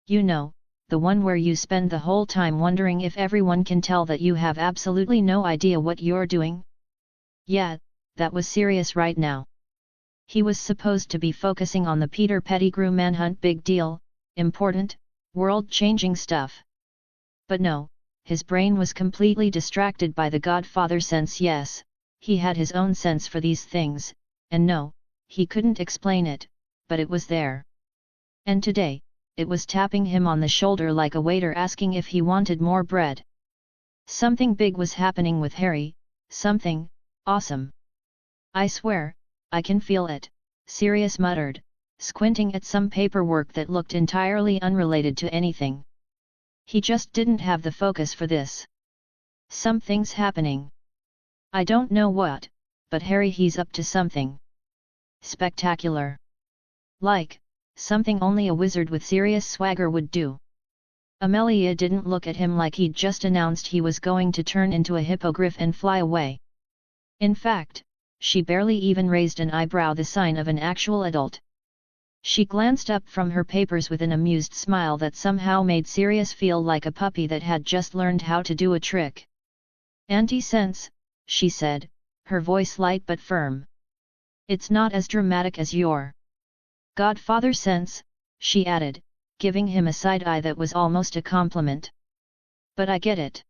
You know, the one where you spend the whole time wondering if everyone can tell that you have absolutely no idea what you're doing? Yeah, that was Sirius right now. He was supposed to be focusing on the Peter Pettigrew manhunt, big deal, important, world-changing stuff. But no, his brain was completely distracted by the Godfather sense. Yes, he had his own sense for these things, and no, he couldn't explain it, but it was there. And today, it was tapping him on the shoulder like a waiter asking if he wanted more bread. Something big was happening with Harry, something awesome. "I swear, I can feel it," Sirius muttered, squinting at some paperwork that looked entirely unrelated to anything. He just didn't have the focus for this. "Something's happening. I don't know what, but Harry, he's up to something spectacular. Like, something only a wizard with serious swagger would do." Amelia didn't look at him like he'd just announced he was going to turn into a hippogriff and fly away. In fact, she barely even raised an eyebrow, the sign of an actual adult. She glanced up from her papers with an amused smile that somehow made Sirius feel like a puppy that had just learned how to do a trick. "Auntie Sense, she said, her voice light but firm. It's not as dramatic as your godfather sense, she added, giving him a side-eye that was almost a compliment. But I get it.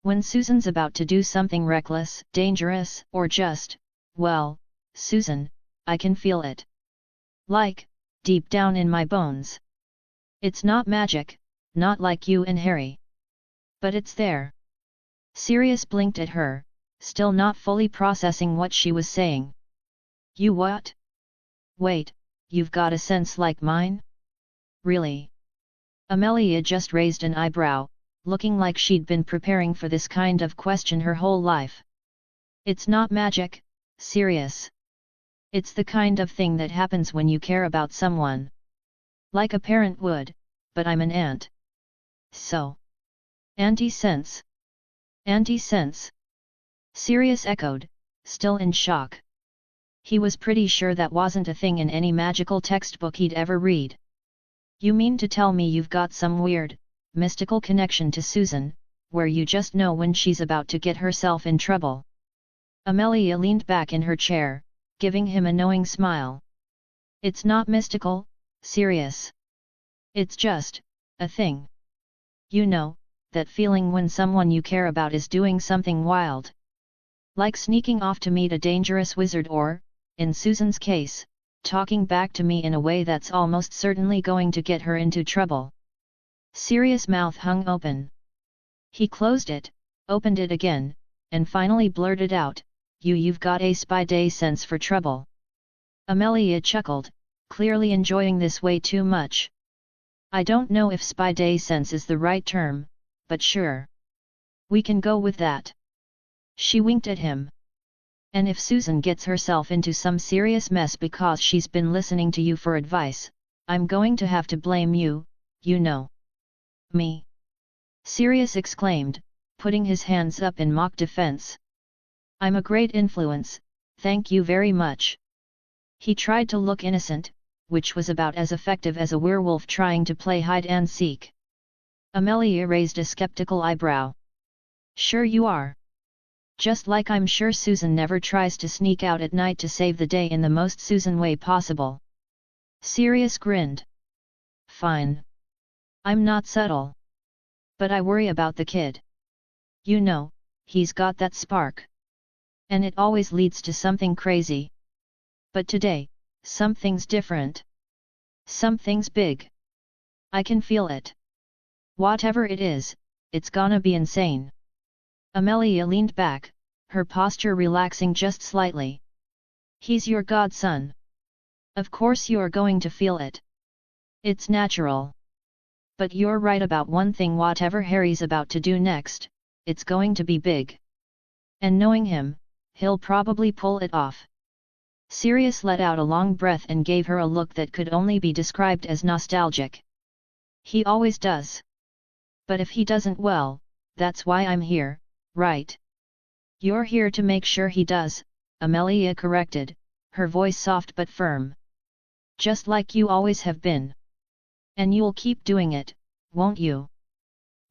When Susan's about to do something reckless, dangerous, or just, well, Susan, I can feel it. Like, deep down in my bones. It's not magic, not like you and Harry. But it's there. Sirius blinked at her, still not fully processing what she was saying. You what? Wait, you've got a sense like mine? Really? Amelia just raised an eyebrow, looking like she'd been preparing for this kind of question her whole life. It's not magic, Sirius. It's the kind of thing that happens when you care about someone. Like a parent would, but I'm an aunt. So. Anti-sense. Anti-sense. Sirius echoed, still in shock. He was pretty sure that wasn't a thing in any magical textbook he'd ever read. You mean to tell me you've got some weird, mystical connection to Susan, where you just know when she's about to get herself in trouble? Amelia leaned back in her chair, giving him a knowing smile. It's not mystical, Sirius. It's just, a thing. You know, that feeling when someone you care about is doing something wild. Like sneaking off to meet a dangerous wizard or, in Susan's case, talking back to me in a way that's almost certainly going to get her into trouble. Sirius' mouth hung open. He closed it, opened it again, and finally blurted out, You've got a spy-day sense for trouble. Amelia chuckled, clearly enjoying this way too much. I don't know if spy-day sense is the right term, but sure. We can go with that. She winked at him. And if Susan gets herself into some serious mess because she's been listening to you for advice, I'm going to have to blame you, you know. Me? Sirius exclaimed, putting his hands up in mock defense. I'm a great influence, thank you very much. He tried to look innocent, which was about as effective as a werewolf trying to play hide-and-seek. Amelia raised a skeptical eyebrow. Sure you are. Just like I'm sure Susan never tries to sneak out at night to save the day in the most Susan way possible. Sirius grinned. Fine. I'm not subtle. But I worry about the kid. You know, he's got that spark. And it always leads to something crazy. But today, something's different. Something's big. I can feel it. Whatever it is, it's gonna be insane. Amelia leaned back, her posture relaxing just slightly. He's your godson. Of course you're going to feel it. It's natural. But you're right about one thing, whatever Harry's about to do next, it's going to be big. And knowing him, he'll probably pull it off. Sirius let out a long breath and gave her a look that could only be described as nostalgic. He always does. But if he doesn't, well, that's why I'm here, right? You're here to make sure he does, Amelia corrected, her voice soft but firm. Just like you always have been. And you'll keep doing it, won't you?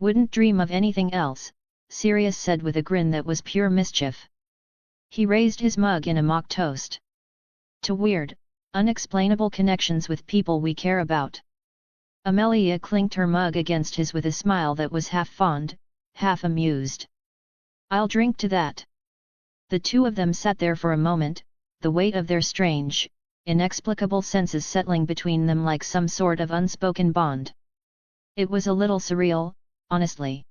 Wouldn't dream of anything else, Sirius said with a grin that was pure mischief. He raised his mug in a mock toast. To weird, unexplainable connections with people we care about. Amelia clinked her mug against his with a smile that was half fond, half amused. I'll drink to that. The two of them sat there for a moment, the weight of their strange, inexplicable senses settling between them like some sort of unspoken bond. It was a little surreal, honestly.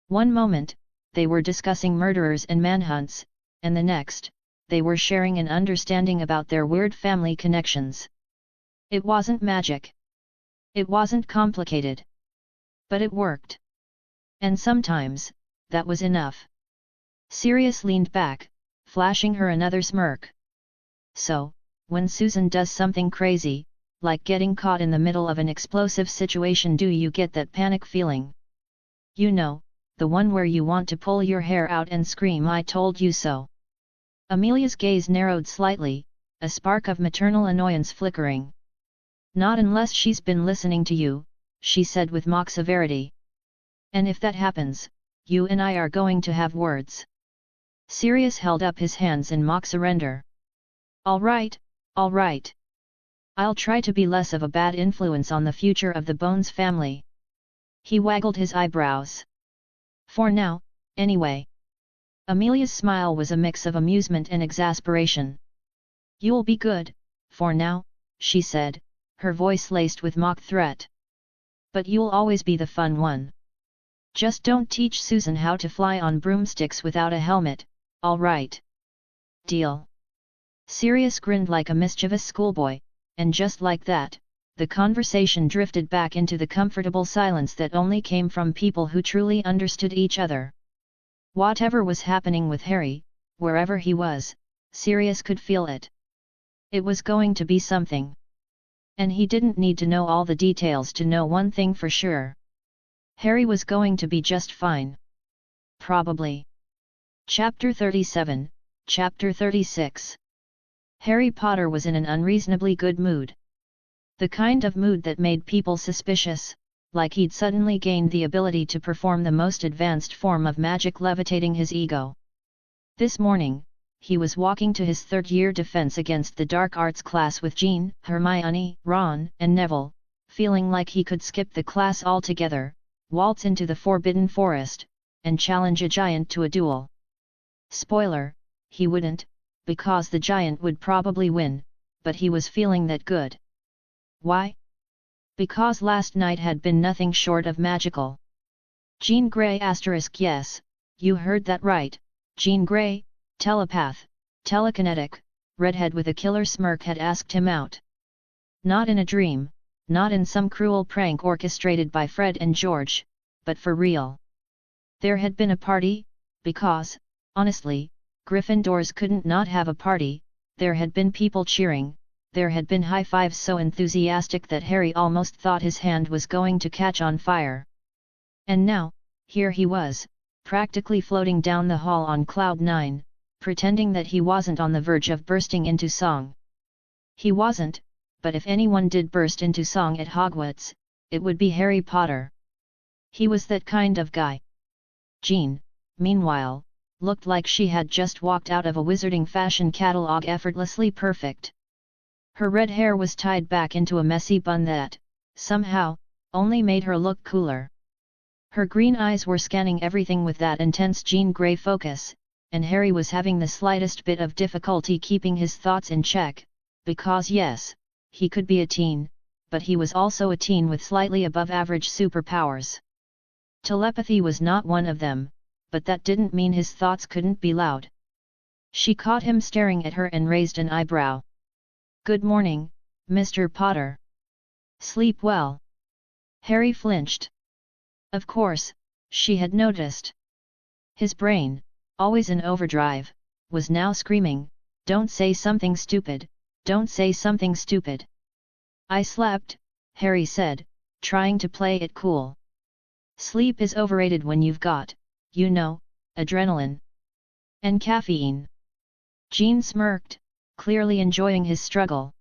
One moment, they were discussing murderers and manhunts, and the next, they were sharing an understanding about their weird family connections. It wasn't magic. It wasn't complicated. But it worked. And sometimes, that was enough. Sirius leaned back, flashing her another smirk. So, when Susan does something crazy, like getting caught in the middle of an explosive situation, do you get that panic feeling? You know, the one where you want to pull your hair out and scream, I told you so. Amelia's gaze narrowed slightly, a spark of maternal annoyance flickering. Not unless she's been listening to you, she said with mock severity. And if that happens, you and I are going to have words. Sirius held up his hands in mock surrender. All right, all right. I'll try to be less of a bad influence on the future of the Bones family. He waggled his eyebrows. For now, anyway. Amelia's smile was a mix of amusement and exasperation. You'll be good, for now, she said, her voice laced with mock threat. But you'll always be the fun one. Just don't teach Susan how to fly on broomsticks without a helmet, all right? Deal. Sirius grinned like a mischievous schoolboy, and just like that, the conversation drifted back into the comfortable silence that only came from people who truly understood each other. Whatever was happening with Harry, wherever he was, Sirius could feel it. It was going to be something. And he didn't need to know all the details to know one thing for sure. Harry was going to be just fine. Probably. Chapter 37, Chapter 36. Harry Potter was in an unreasonably good mood. The kind of mood that made people suspicious, like he'd suddenly gained the ability to perform the most advanced form of magic levitating his ego. This morning, he was walking to his third-year defense against the dark arts class with Jean, Hermione, Ron, and Neville, feeling like he could skip the class altogether, waltz into the Forbidden Forest, and challenge a giant to a duel. Spoiler, he wouldn't, because the giant would probably win, but he was feeling that good. Why? Because last night had been nothing short of magical. Jean Grey *, yes, you heard that right, Jean Grey, telepath, telekinetic, redhead with a killer smirk had asked him out. Not in a dream, not in some cruel prank orchestrated by Fred and George, but for real. There had been a party, because, honestly, Gryffindors couldn't not have a party. There had been people cheering, there had been high fives so enthusiastic that Harry almost thought his hand was going to catch on fire. And now, here he was, practically floating down the hall on cloud 9, pretending that he wasn't on the verge of bursting into song. He wasn't, but if anyone did burst into song at Hogwarts, it would be Harry Potter. He was that kind of guy. Jean, meanwhile, looked like she had just walked out of a wizarding fashion catalog, effortlessly perfect. Her red hair was tied back into a messy bun that, somehow, only made her look cooler. Her green eyes were scanning everything with that intense Jean Grey focus, and Harry was having the slightest bit of difficulty keeping his thoughts in check, because yes, he could be a teen, but he was also a teen with slightly above-average superpowers. Telepathy was not one of them, but that didn't mean his thoughts couldn't be loud. She caught him staring at her and raised an eyebrow. "Good morning, Mr. Potter. Sleep well?" Harry flinched. Of course, she had noticed. His brain, always in overdrive, was now screaming, "Don't say something stupid, don't say something stupid." "I slept," Harry said, trying to play it cool. "Sleep is overrated when you've got, you know, adrenaline. And caffeine." Jean smirked, clearly enjoying his struggle.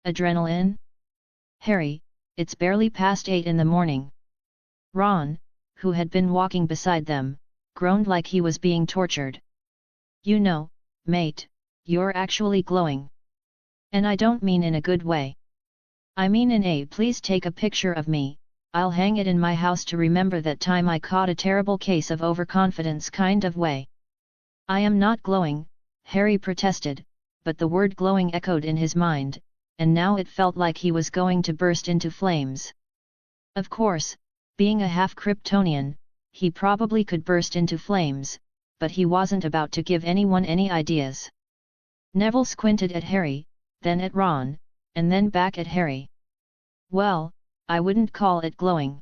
"Adrenaline? Harry, it's barely past 8 in the morning." Ron, who had been walking beside them, groaned like he was being tortured. "You know, mate, you're actually glowing. And I don't mean in a good way. I mean in a please take a picture of me, I'll hang it in my house to remember that time I caught a terrible case of overconfidence kind of way." "I am not glowing," Harry protested, but the word glowing echoed in his mind, and now it felt like he was going to burst into flames. Of course, being a half-Kryptonian, he probably could burst into flames, but he wasn't about to give anyone any ideas. Neville squinted at Harry, then at Ron, and then back at Harry. "Well, I wouldn't call it glowing.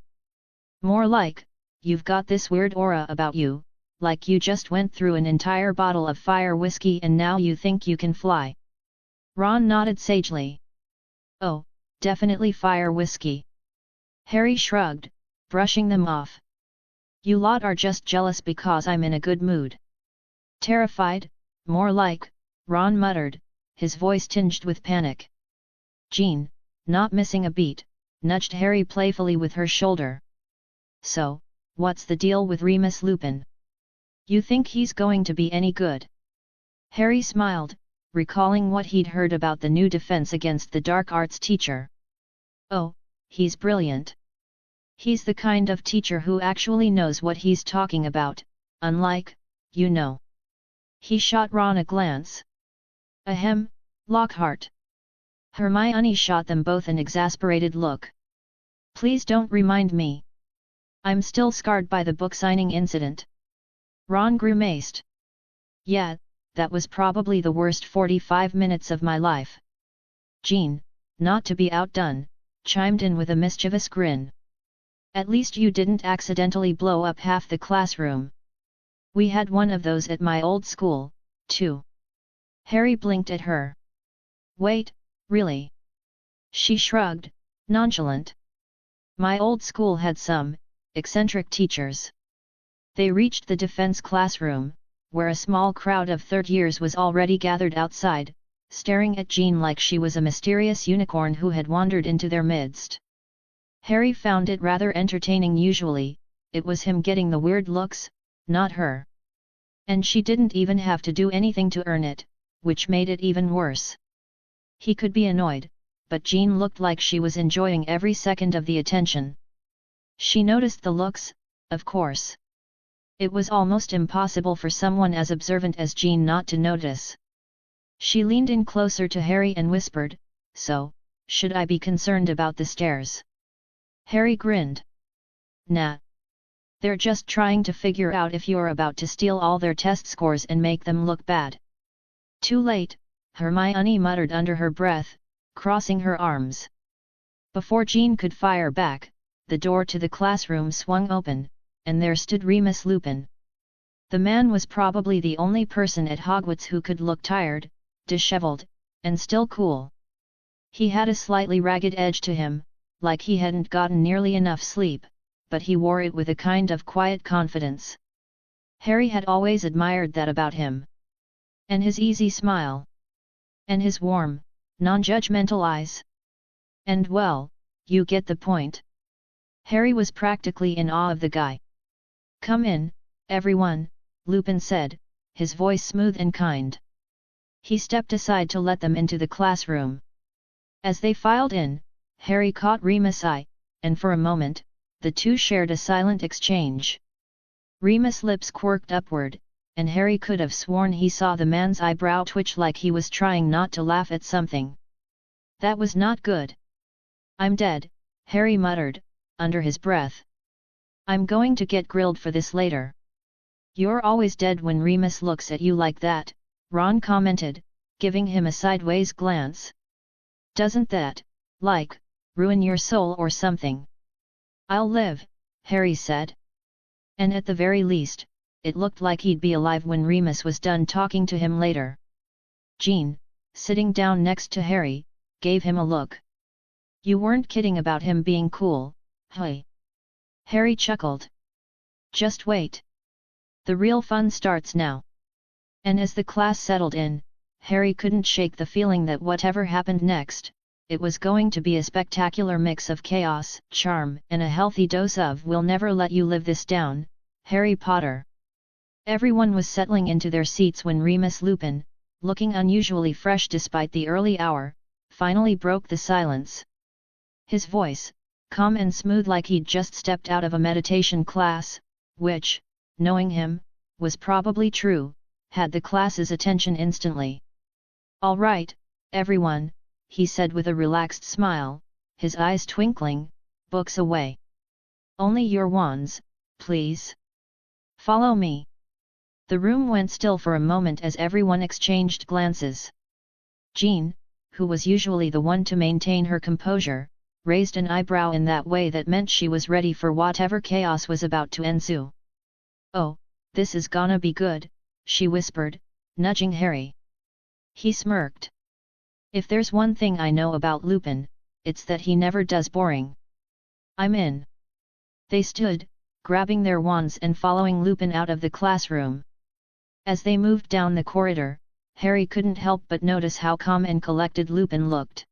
More like, you've got this weird aura about you, like you just went through an entire bottle of fire whiskey and now you think you can fly." Ron nodded sagely. "Oh, definitely fire whiskey." Harry shrugged, brushing them off. "You lot are just jealous because I'm in a good mood." "Terrified, more like," Ron muttered, his voice tinged with panic. Jean, not missing a beat, nudged Harry playfully with her shoulder. "So, what's the deal with Remus Lupin? You think he's going to be any good? Harry smiled, recalling what he'd heard about the new defense against the dark arts teacher. Oh, he's brilliant. He's the kind of teacher who actually knows what he's talking about, unlike, you know. He shot Ron a glance. Ahem, Lockhart. Hermione shot them both an exasperated look. Please don't remind me. I'm still scarred by the book signing incident. Ron grimaced. Yeah, that was probably the worst 45 minutes of my life. Jean, not to be outdone, chimed in with a mischievous grin. At least you didn't accidentally blow up half the classroom. We had one of those at my old school, too. Harry blinked at her. Wait, really? She shrugged, nonchalant. My old school had some eccentric teachers. They reached the defense classroom, where a small crowd of third years was already gathered outside, staring at Jean like she was a mysterious unicorn who had wandered into their midst. Harry found it rather entertaining. Usually, it was him getting the weird looks, not her. And she didn't even have to do anything to earn it, which made it even worse. He could be annoyed, but Jean looked like she was enjoying every second of the attention. She noticed the looks, of course. It was almost impossible for someone as observant as Jean not to notice. She leaned in closer to Harry and whispered, "So, should I be concerned about the stairs?" Harry grinned. Nah. They're just trying to figure out if you're about to steal all their test scores and make them look bad. Too late, Hermione muttered under her breath, crossing her arms. Before Jean could fire back, the door to the classroom swung open, and there stood Remus Lupin. The man was probably the only person at Hogwarts who could look tired, disheveled, and still cool. He had a slightly ragged edge to him, like he hadn't gotten nearly enough sleep, but he wore it with a kind of quiet confidence. Harry had always admired that about him. And his easy smile. And his warm, non-judgmental eyes. And well, you get the point. Harry was practically in awe of the guy. "Come in, everyone," Lupin said, his voice smooth and kind. He stepped aside to let them into the classroom. As they filed in, Harry caught Remus' eye, and for a moment, the two shared a silent exchange. Remus' lips quirked upward, and Harry could have sworn he saw the man's eyebrow twitch like he was trying not to laugh at something. That was not good. "I'm dead," Harry muttered, under his breath. "I'm going to get grilled for this later." "You're always dead when Remus looks at you like that," Ron commented, giving him a sideways glance. "Doesn't that, like, ruin your soul or something?" "I'll live," Harry said. And at the very least, it looked like he'd be alive when Remus was done talking to him later. Jean, sitting down next to Harry, gave him a look. "You weren't kidding about him being cool, hey?" Harry chuckled. "Just wait. The real fun starts now." And as the class settled in, Harry couldn't shake the feeling that whatever happened next, it was going to be a spectacular mix of chaos, charm, and a healthy dose of "We'll never let you live this down, Harry Potter." Everyone was settling into their seats when Remus Lupin, looking unusually fresh despite the early hour, finally broke the silence. His voice, calm and smooth like he'd just stepped out of a meditation class, which, knowing him, was probably true, had the class's attention instantly. "All right, everyone," he said with a relaxed smile, his eyes twinkling, "books away. Only your wands, please. Follow me." The room went still for a moment as everyone exchanged glances. Jean, who was usually the one to maintain her composure, raised an eyebrow in that way that meant she was ready for whatever chaos was about to ensue. "Oh, this is gonna be good," she whispered, nudging Harry. He smirked. "If there's one thing I know about Lupin, it's that he never does boring. I'm in." They stood, grabbing their wands and following Lupin out of the classroom. As they moved down the corridor, Harry couldn't help but notice how calm and collected Lupin looked.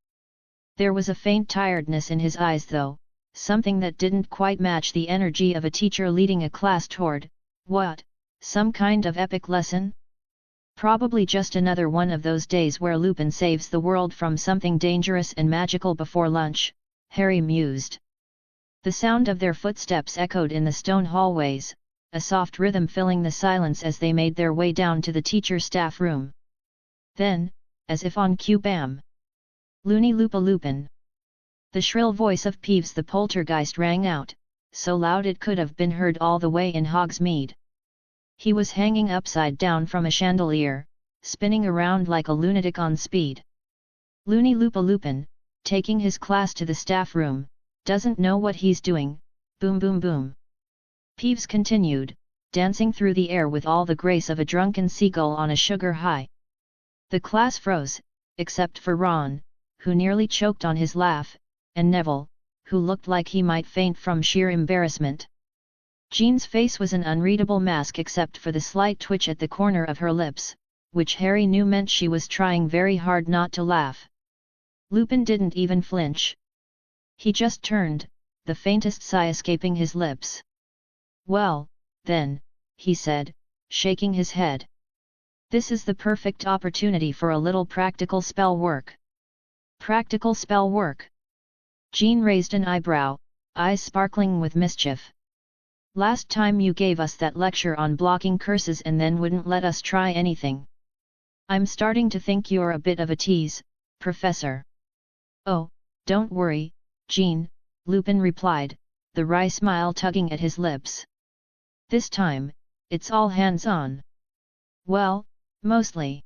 There was a faint tiredness in his eyes though, something that didn't quite match the energy of a teacher leading a class toward, what, Some kind of epic lesson? Probably just another one of those days where Lupin saves the world from something dangerous and magical before lunch, Harry mused. The sound of their footsteps echoed in the stone hallways, a soft rhythm filling the silence as they made their way down to the teacher staff room. Then, as if on cue, bam! Loony Loopa Lupin! The shrill voice of Peeves the poltergeist rang out, so loud it could have been heard all the way in Hogsmeade. He was hanging upside down from a chandelier, spinning around like a lunatic on speed. Loony Loopa Lupin, taking his class to the staff room, doesn't know what he's doing, boom boom boom. Peeves continued, dancing through the air with all the grace of a drunken seagull on a sugar high. The class froze, except for Ron, who nearly choked on his laugh, and Neville, who looked like he might faint from sheer embarrassment. Jean's face was an unreadable mask except for the slight twitch at the corner of her lips, which Harry knew meant she was trying very hard not to laugh. Lupin didn't even flinch. He just turned, the faintest sigh escaping his lips. "Well, then," he said, shaking his head. "This is the perfect opportunity for a little practical spell work." "Practical spell work?" Jean raised an eyebrow, eyes sparkling with mischief. "Last time you gave us that lecture on blocking curses and then wouldn't let us try anything. I'm starting to think you're a bit of a tease, Professor." "Oh, don't worry, Jean," Lupin replied, the wry smile tugging at his lips. "This time, it's all hands-on." "Well, mostly.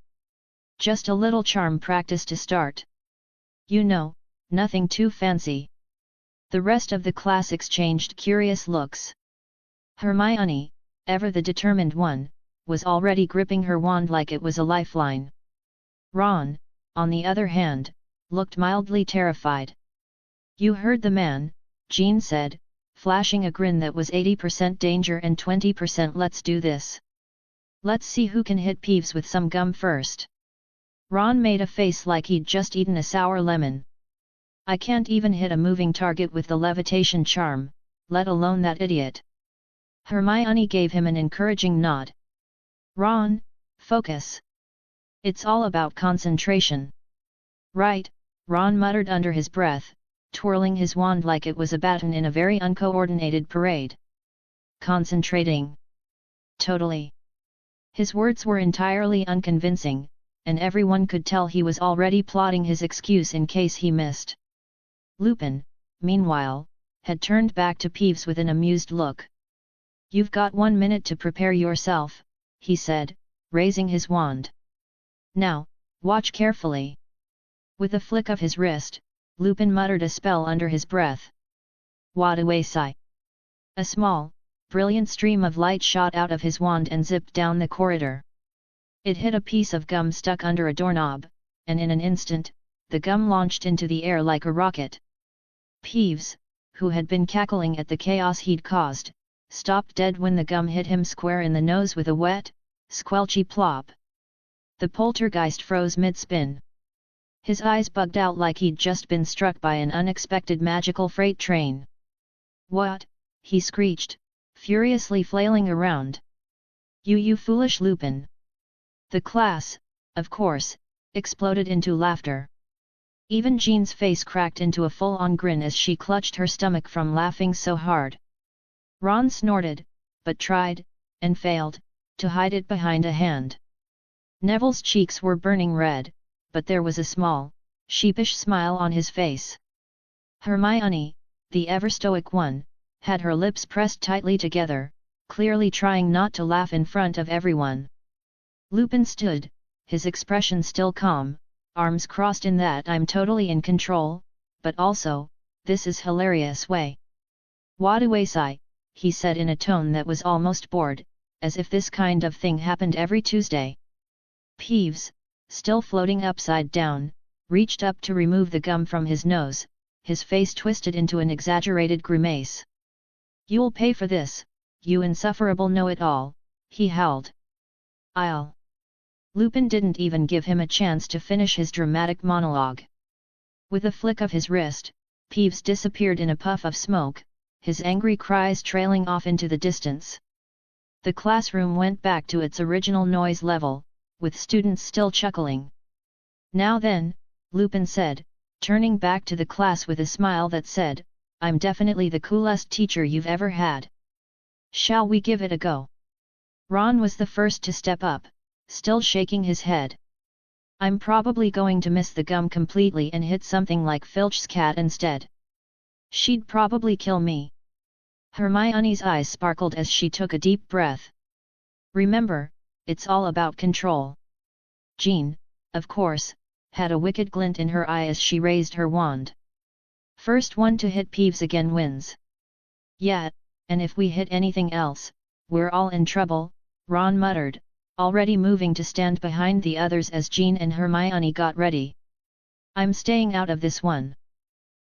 Just a little charm practice to start. You know, nothing too fancy." The rest of the class exchanged curious looks. Hermione, ever the determined one, was already gripping her wand like it was a lifeline. Ron, on the other hand, looked mildly terrified. "You heard the man," Jean said, flashing a grin that was 80% danger and 20% let's do this. "Let's see who can hit Peeves with some gum first." Ron made a face like he'd just eaten a sour lemon. "I can't even hit a moving target with the levitation charm, let alone that idiot." Hermione gave him an encouraging nod. "Ron, focus. It's all about concentration." "Right," Ron muttered under his breath, twirling his wand like it was a baton in a very uncoordinated parade. "Concentrating. Totally." His words were entirely unconvincing, and everyone could tell he was already plotting his excuse in case he missed. Lupin, meanwhile, had turned back to Peeves with an amused look. "You've got 1 minute to prepare yourself," he said, raising his wand. "Now, watch carefully." With a flick of his wrist, Lupin muttered a spell under his breath. Wadaway-sai. A small, brilliant stream of light shot out of his wand and zipped down the corridor. It hit a piece of gum stuck under a doorknob, and in an instant, the gum launched into the air like a rocket. Peeves, who had been cackling at the chaos he'd caused, stopped dead when the gum hit him square in the nose with a wet, squelchy plop. The poltergeist froze mid-spin. His eyes bugged out like he'd just been struck by an unexpected magical freight train. "What?" he screeched, furiously flailing around. You foolish Lupin." The class, of course, exploded into laughter. Even Jean's face cracked into a full-on grin as she clutched her stomach from laughing so hard. Ron snorted, but tried, and failed, to hide it behind a hand. Neville's cheeks were burning red, but there was a small, sheepish smile on his face. Hermione, the ever-stoic one, had her lips pressed tightly together, clearly trying not to laugh in front of everyone. Lupin stood, his expression still calm, arms crossed in that "I'm totally in control, but also, this is hilarious way." "Wadaway-sai," he said in a tone that was almost bored, as if this kind of thing happened every Tuesday. Peeves, still floating upside down, reached up to remove the gum from his nose, his face twisted into an exaggerated grimace. "You'll pay for this, you insufferable know-it-all," he howled. "I'll." Lupin didn't even give him a chance to finish his dramatic monologue. With a flick of his wrist, Peeves disappeared in a puff of smoke, his angry cries trailing off into the distance. The classroom went back to its original noise level, with students still chuckling. Now then, Lupin said, turning back to the class with a smile that said, I'm definitely the coolest teacher you've ever had. Shall we give it a go? Ron was the first to step up, still shaking his head. I'm probably going to miss the gum completely and hit something like Filch's cat instead. She'd probably kill me. Hermione's eyes sparkled as she took a deep breath. Remember, it's all about control. Jean, of course, had a wicked glint in her eye as she raised her wand. First one to hit Peeves again wins. Yeah, and if we hit anything else, we're all in trouble, Ron muttered, already moving to stand behind the others as Jean and Hermione got ready. I'm staying out of this one.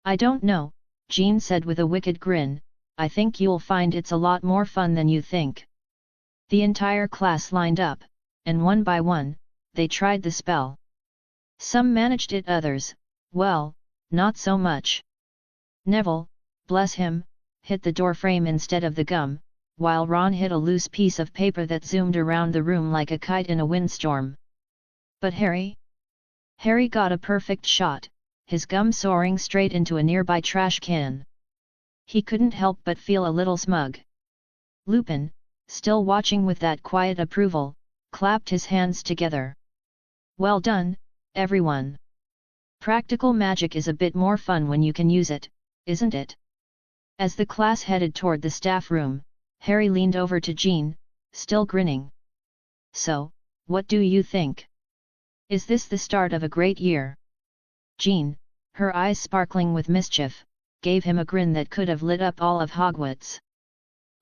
I don't know, Jean said with a wicked grin, I think you'll find it's a lot more fun than you think. The entire class lined up, and one by one, they tried the spell. Some managed it, others, well, not so much. Neville, bless him, hit the door frame instead of the gum, while Ron hit a loose piece of paper that zoomed around the room like a kite in a windstorm. But Harry? Harry got a perfect shot, his gum soaring straight into a nearby trash can. He couldn't help but feel a little smug. Lupin, still watching with that quiet approval, clapped his hands together. Well done, everyone. Practical magic is a bit more fun when you can use it, isn't it? As the class headed toward the staff room, Harry leaned over to Jean, still grinning. So, what do you think? Is this the start of a great year? Jean, her eyes sparkling with mischief, gave him a grin that could have lit up all of Hogwarts.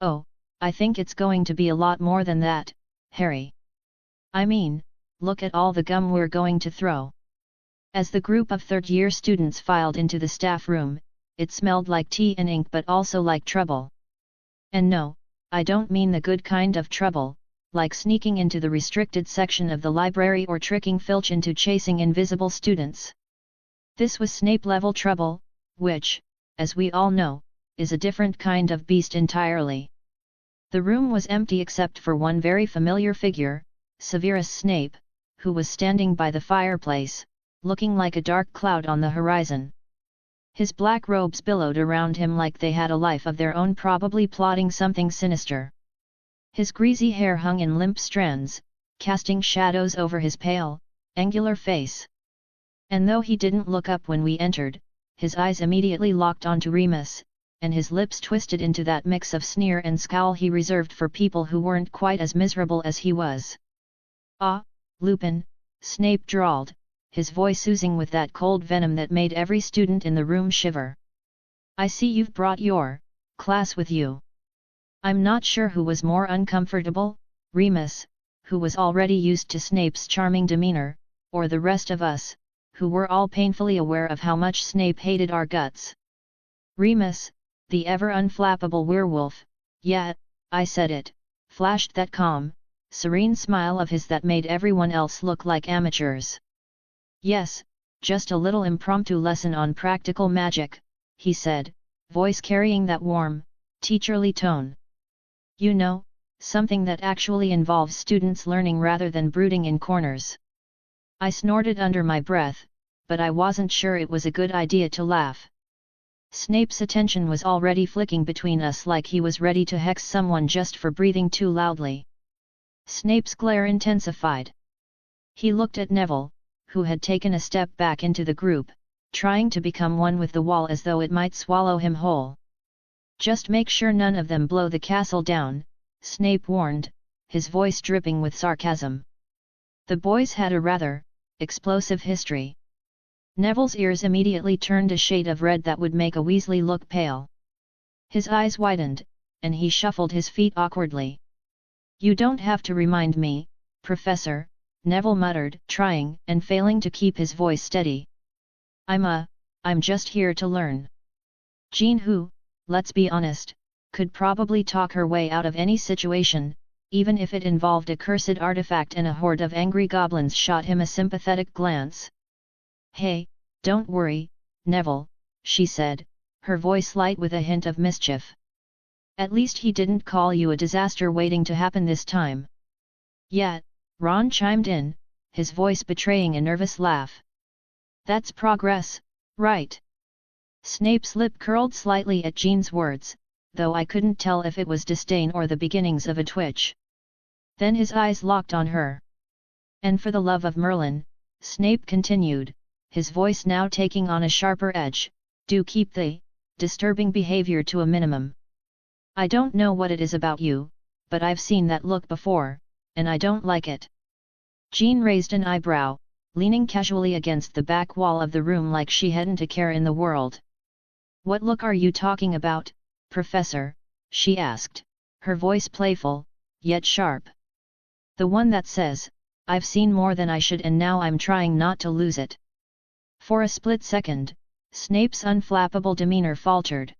Oh, I think it's going to be a lot more than that, Harry. I mean, look at all the gum we're going to throw. As the group of third-year students filed into the staff room, it smelled like tea and ink but also like trouble. And no, I don't mean the good kind of trouble, like sneaking into the restricted section of the library or tricking Filch into chasing invisible students. This was Snape-level trouble, which, as we all know, is a different kind of beast entirely. The room was empty except for one very familiar figure, Severus Snape, who was standing by the fireplace, looking like a dark cloud on the horizon. His black robes billowed around him like they had a life of their own, probably plotting something sinister. His greasy hair hung in limp strands, casting shadows over his pale, angular face. And though he didn't look up when we entered, his eyes immediately locked onto Remus, and his lips twisted into that mix of sneer and scowl he reserved for people who weren't quite as miserable as he was. Ah, Lupin, Snape drawled, his voice oozing with that cold venom that made every student in the room shiver. I see you've brought your class with you. I'm not sure who was more uncomfortable, Remus, who was already used to Snape's charming demeanor, or the rest of us, who were all painfully aware of how much Snape hated our guts. Remus, the ever-unflappable werewolf, yeah, I said it, flashed that calm, serene smile of his that made everyone else look like amateurs. Yes, just a little impromptu lesson on practical magic, he said, voice carrying that warm, teacherly tone. You know, something that actually involves students learning rather than brooding in corners. I snorted under my breath, but I wasn't sure it was a good idea to laugh. Snape's attention was already flicking between us like he was ready to hex someone just for breathing too loudly. Snape's glare intensified. He looked at Neville, who had taken a step back into the group, trying to become one with the wall as though it might swallow him whole. Just make sure none of them blow the castle down, Snape warned, his voice dripping with sarcasm. The boys had a rather explosive history. Neville's ears immediately turned a shade of red that would make a Weasley look pale. His eyes widened, and he shuffled his feet awkwardly. You don't have to remind me, Professor, Neville muttered, trying and failing to keep his voice steady. I'm just here to learn. Jean, who, let's be honest, could probably talk her way out of any situation, even if it involved a cursed artifact and a horde of angry goblins, shot him a sympathetic glance. Hey, don't worry, Neville, she said, her voice light with a hint of mischief. At least he didn't call you a disaster waiting to happen this time. Yet, Ron chimed in, his voice betraying a nervous laugh. That's progress, right? Snape's lip curled slightly at Jean's words, though I couldn't tell if it was disdain or the beginnings of a twitch. Then his eyes locked on her. And for the love of Merlin, Snape continued, his voice now taking on a sharper edge, do keep the disturbing behavior to a minimum. I don't know what it is about you, but I've seen that look before, and I don't like it. Jean raised an eyebrow, leaning casually against the back wall of the room like she hadn't a care in the world. What look are you talking about, Professor? She asked, her voice playful, yet sharp. The one that says, I've seen more than I should and now I'm trying not to lose it. For a split second, Snape's unflappable demeanor faltered.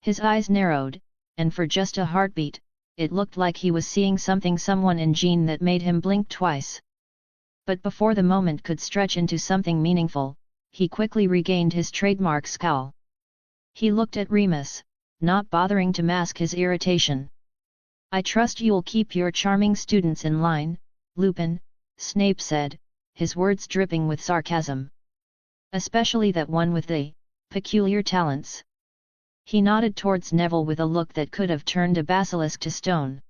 His eyes narrowed, and for just a heartbeat, it looked like he was seeing someone in Jean that made him blink twice. But before the moment could stretch into something meaningful, he quickly regained his trademark scowl. He looked at Remus, not bothering to mask his irritation. I trust you'll keep your charming students in line, Lupin, Snape said, his words dripping with sarcasm. Especially that one with the peculiar talents. He nodded towards Neville with a look that could have turned a basilisk to stone.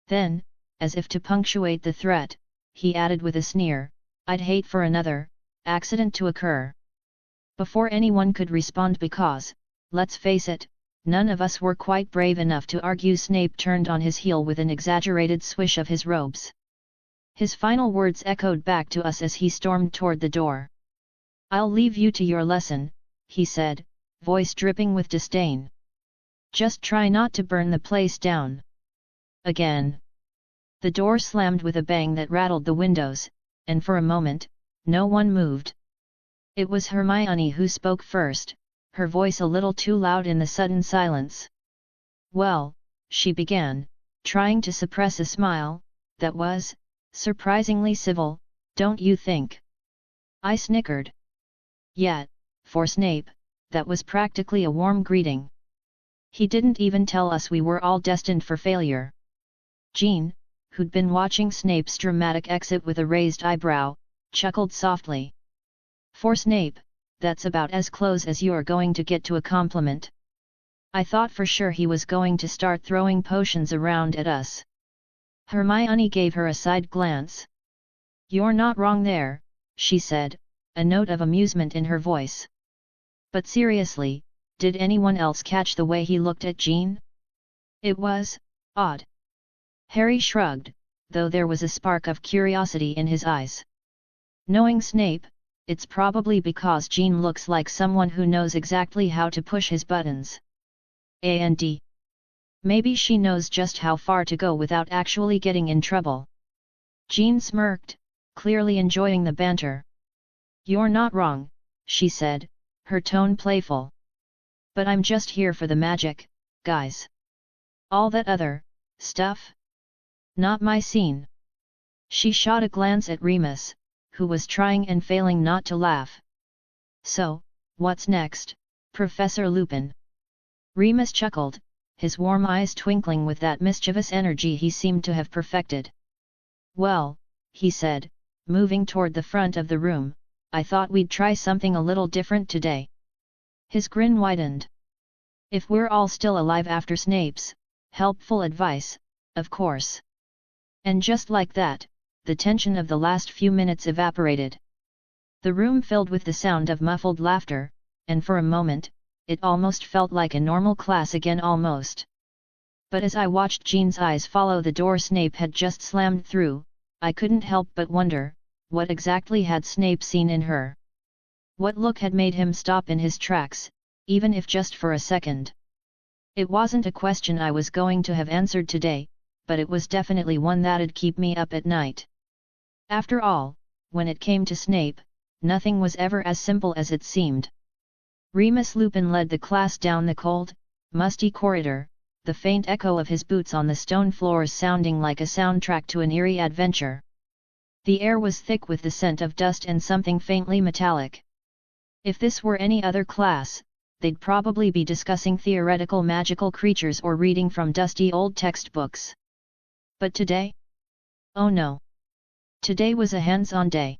Then, as if to punctuate the threat, he added with a sneer, I'd hate for another accident to occur. Before anyone could respond because, let's face it, none of us were quite brave enough to argue, Snape turned on his heel with an exaggerated swish of his robes. His final words echoed back to us as he stormed toward the door. I'll leave you to your lesson, he said, voice dripping with disdain. Just try not to burn the place down. Again. The door slammed with a bang that rattled the windows, and for a moment, no one moved. It was Hermione who spoke first, her voice a little too loud in the sudden silence. Well, she began, trying to suppress a smile, that was, surprisingly civil, don't you think? I snickered. Yet, for Snape, that was practically a warm greeting. He didn't even tell us we were all destined for failure. Jean, who'd been watching Snape's dramatic exit with a raised eyebrow, chuckled softly. For Snape, that's about as close as you're going to get to a compliment. I thought for sure he was going to start throwing potions around at us. Hermione gave her a side glance. You're not wrong there, she said, a note of amusement in her voice. But seriously, did anyone else catch the way he looked at Jean? It was odd. Harry shrugged, though there was a spark of curiosity in his eyes. Knowing Snape, it's probably because Jean looks like someone who knows exactly how to push his buttons. And maybe she knows just how far to go without actually getting in trouble. Jean smirked, clearly enjoying the banter. You're not wrong, she said, her tone playful. But I'm just here for the magic, guys. All that other stuff? Not my scene. She shot a glance at Remus, who was trying and failing not to laugh. So, what's next, Professor Lupin? Remus chuckled, his warm eyes twinkling with that mischievous energy he seemed to have perfected. Well, he said, moving toward the front of the room, I thought we'd try something a little different today. His grin widened. If we're all still alive after Snape's helpful advice, of course. And just like that, the tension of the last few minutes evaporated. The room filled with the sound of muffled laughter, and for a moment, it almost felt like a normal class again almost. But as I watched Jean's eyes follow the door Snape had just slammed through, I couldn't help but wonder, what exactly had Snape seen in her? What look had made him stop in his tracks, even if just for a second? It wasn't a question I was going to have answered today, but it was definitely one that'd keep me up at night. After all, when it came to Snape, nothing was ever as simple as it seemed. Remus Lupin led the class down the cold, musty corridor, the faint echo of his boots on the stone floors sounding like a soundtrack to an eerie adventure. The air was thick with the scent of dust and something faintly metallic. If this were any other class, they'd probably be discussing theoretical magical creatures or reading from dusty old textbooks. But today? Oh no! Today was a hands-on day.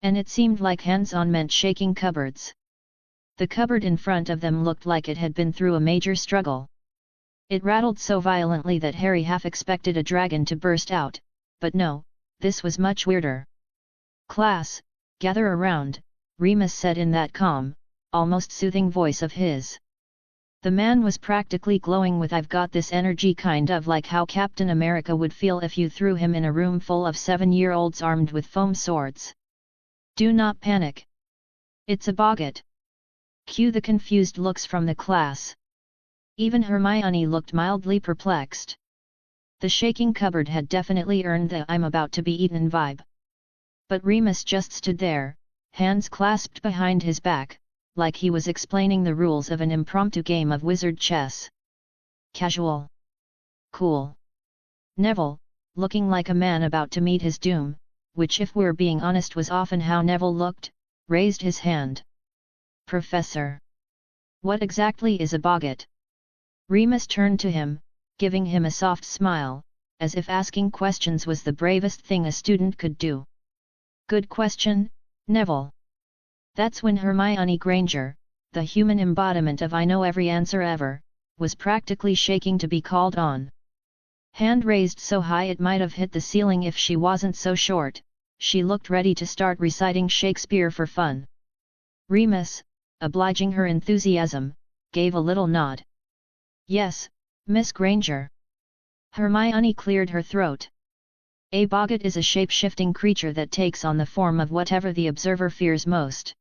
And it seemed like hands-on meant shaking cupboards. The cupboard in front of them looked like it had been through a major struggle. It rattled so violently that Harry half expected a dragon to burst out, but no, this was much weirder. "Class, gather around," Remus said in that calm, almost soothing voice of his. The man was practically glowing with "I've got this" energy, kind of like how Captain America would feel if you threw him in a room full of 7-year-olds armed with foam swords. "Do not panic. It's a boggart." Cue the confused looks from the class. Even Hermione looked mildly perplexed. The shaking cupboard had definitely earned the "I'm about to be eaten" vibe. But Remus just stood there, hands clasped behind his back, like he was explaining the rules of an impromptu game of wizard chess. Casual. Cool. Neville, looking like a man about to meet his doom, which if we're being honest was often how Neville looked, raised his hand. "Professor. What exactly is a boggart?" Remus turned to him, giving him a soft smile, as if asking questions was the bravest thing a student could do. "Good question, Neville." That's when Hermione Granger, the human embodiment of "I know every answer ever," was practically shaking to be called on. Hand raised so high it might have hit the ceiling if she wasn't so short, she looked ready to start reciting Shakespeare for fun. Remus, obliging her enthusiasm, gave a little nod. "Yes, Miss Granger." Hermione cleared her throat. A boggart is a shape-shifting creature that takes on the form of whatever the observer fears most.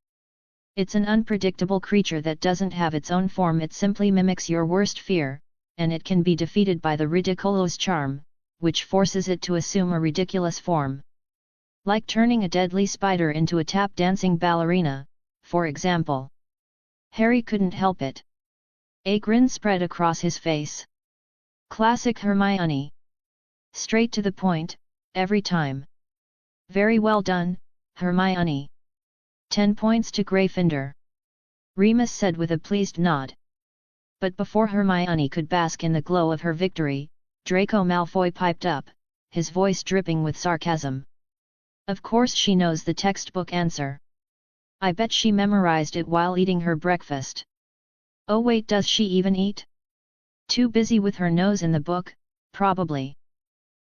It's an unpredictable creature that doesn't have its own form, it simply mimics your worst fear, and it can be defeated by the ridiculous charm, which forces it to assume a ridiculous form. Like turning a deadly spider into a tap-dancing ballerina, for example. Harry couldn't help it. A grin spread across his face. Classic Hermione. Straight to the point, every time. "Very well done, Hermione. 10 points to Gryffindor," Remus said with a pleased nod. But before Hermione could bask in the glow of her victory, Draco Malfoy piped up, his voice dripping with sarcasm. "Of course she knows the textbook answer. I bet she memorized it while eating her breakfast." "Oh wait, does she even eat? Too busy with her nose in the book, probably."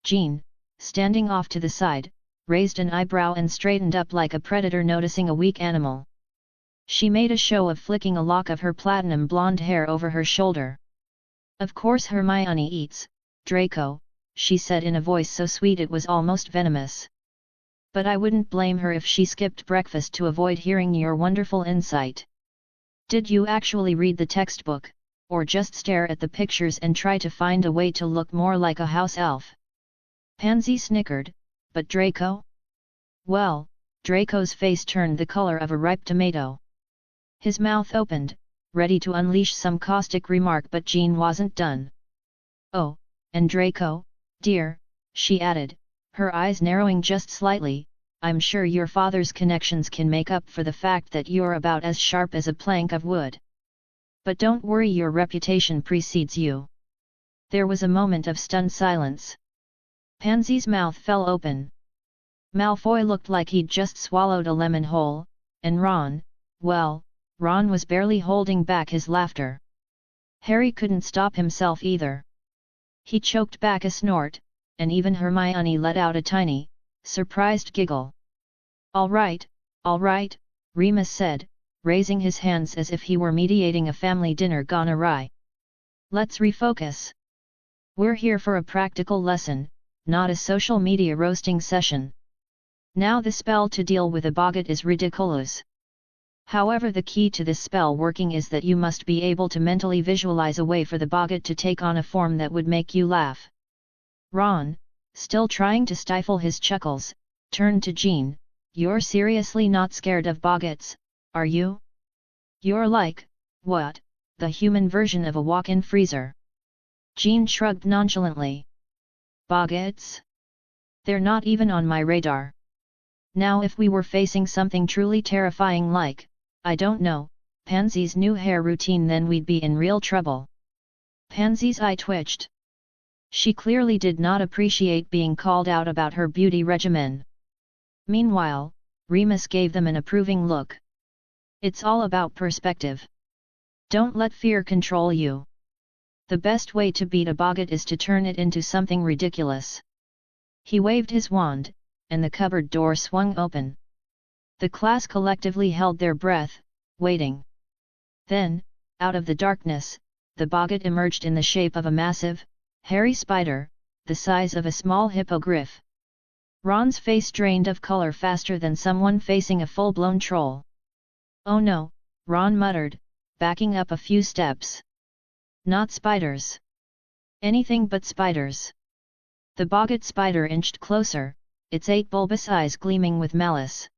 Jean, standing off to the side, raised an eyebrow and straightened up like a predator noticing a weak animal. She made a show of flicking a lock of her platinum blonde hair over her shoulder. "Of course Hermione eats, Draco," she said in a voice so sweet it was almost venomous. "But I wouldn't blame her if she skipped breakfast to avoid hearing your wonderful insight. Did you actually read the textbook, or just stare at the pictures and try to find a way to look more like a house elf?" Pansy snickered, "But Draco?" Well, Draco's face turned the color of a ripe tomato. His mouth opened, ready to unleash some caustic remark, but Jean wasn't done. "Oh, and Draco, dear," she added, her eyes narrowing just slightly, "I'm sure your father's connections can make up for the fact that you're about as sharp as a plank of wood. But don't worry, your reputation precedes you." There was a moment of stunned silence. Pansy's mouth fell open. Malfoy looked like he'd just swallowed a lemon whole, and Ron, well, Ron was barely holding back his laughter. Harry couldn't stop himself either. He choked back a snort, and even Hermione let out a tiny, surprised giggle. All right," Remus said, raising his hands as if he were mediating a family dinner gone awry. "Let's refocus. We're here for a practical lesson, not a social media roasting session. Now the spell to deal with a boggart is ridiculous. However, the key to this spell working is that you must be able to mentally visualize a way for the boggart to take on a form that would make you laugh." Ron, still trying to stifle his chuckles, turned to Jean. "You're seriously not scared of boggarts, are you? You're like, what, the human version of a walk-in freezer?" Jean shrugged nonchalantly. "Boggarts? They're not even on my radar. Now if we were facing something truly terrifying like, I don't know, Pansy's new hair routine, then we'd be in real trouble. Pansy's eye twitched. She clearly did not appreciate being called out about her beauty regimen. Meanwhile, Remus gave them an approving look. It's all about perspective. Don't let fear control you. The best way to beat a boggart is to turn it into something ridiculous. He waved his wand, and the cupboard door swung open. The class collectively held their breath, waiting. Then, out of the darkness, the boggart emerged in the shape of a massive, hairy spider, the size of a small hippogriff. Ron's face drained of color faster than someone facing a full-blown troll. "Oh no," Ron muttered, backing up a few steps. "Not spiders. Anything but spiders." The boggart spider inched closer, its 8 bulbous eyes gleaming with malice.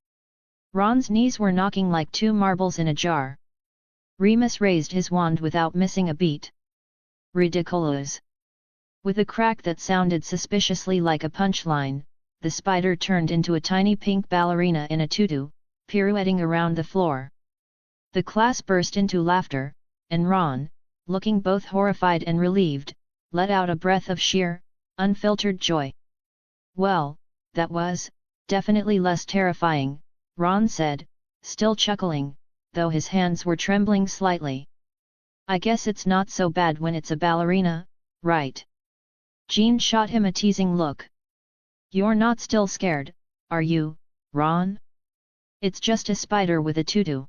Ron's knees were knocking like 2 marbles in a jar. Remus raised his wand without missing a beat. "Ridiculous." With a crack that sounded suspiciously like a punchline, the spider turned into a tiny pink ballerina in a tutu, pirouetting around the floor. The class burst into laughter, and Ron, looking both horrified and relieved, let out a breath of sheer, unfiltered joy. "Well, that was definitely less terrifying," Ron said, still chuckling, though his hands were trembling slightly. "I guess it's not so bad when it's a ballerina, right?" Jean shot him a teasing look. "You're not still scared, are you, Ron? It's just a spider with a tutu.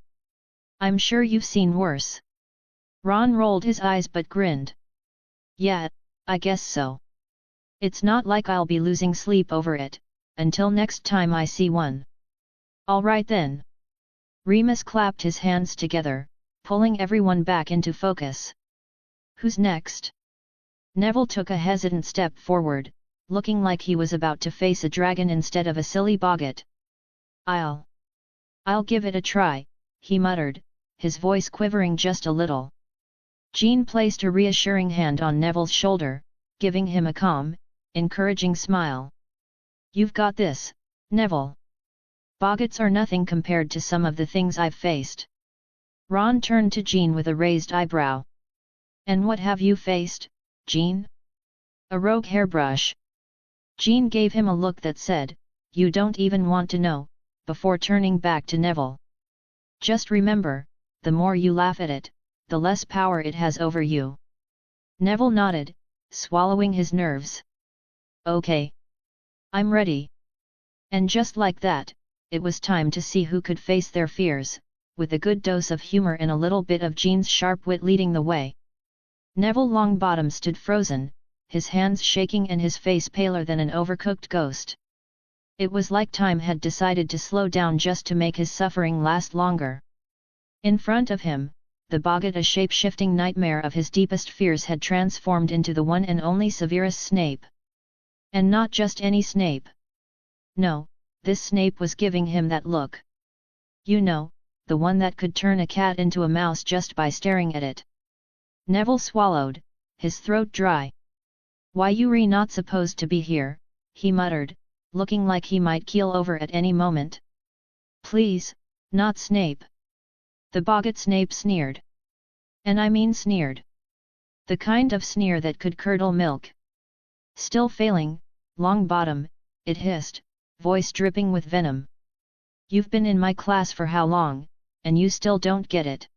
I'm sure you've seen worse." Ron rolled his eyes but grinned. "Yeah, I guess so. It's not like I'll be losing sleep over it, until next time I see one." "All right then." Remus clapped his hands together, pulling everyone back into focus. "Who's next?" Neville took a hesitant step forward, looking like he was about to face a dragon instead of a silly boggart. I'll give it a try," he muttered, his voice quivering just a little. Jean placed a reassuring hand on Neville's shoulder, giving him a calm, encouraging smile. "You've got this, Neville. Boggarts are nothing compared to some of the things I've faced." Ron turned to Jean with a raised eyebrow. "And what have you faced, Jean?" "A rogue hairbrush." Jean gave him a look that said, "You don't even want to know," before turning back to Neville. "Just remember, the more you laugh at it, the less power it has over you." Neville nodded, swallowing his nerves. "Okay. I'm ready." And just like that, it was time to see who could face their fears, with a good dose of humor and a little bit of Jean's sharp wit leading the way. Neville Longbottom stood frozen, his hands shaking and his face paler than an overcooked ghost. It was like time had decided to slow down just to make his suffering last longer. In front of him, the boggart, a shape-shifting nightmare of his deepest fears, had transformed into the one and only Severus Snape. And not just any Snape. No, this Snape was giving him that look. You know, the one that could turn a cat into a mouse just by staring at it. Neville swallowed, his throat dry. "Why you're not supposed to be here," he muttered, looking like he might keel over at any moment. "Please, not Snape." The boggart Snape sneered. And I mean sneered. The kind of sneer that could curdle milk. "Still failing, Longbottom," it hissed, voice dripping with venom. "You've been in my class for how long, and you still don't get it?"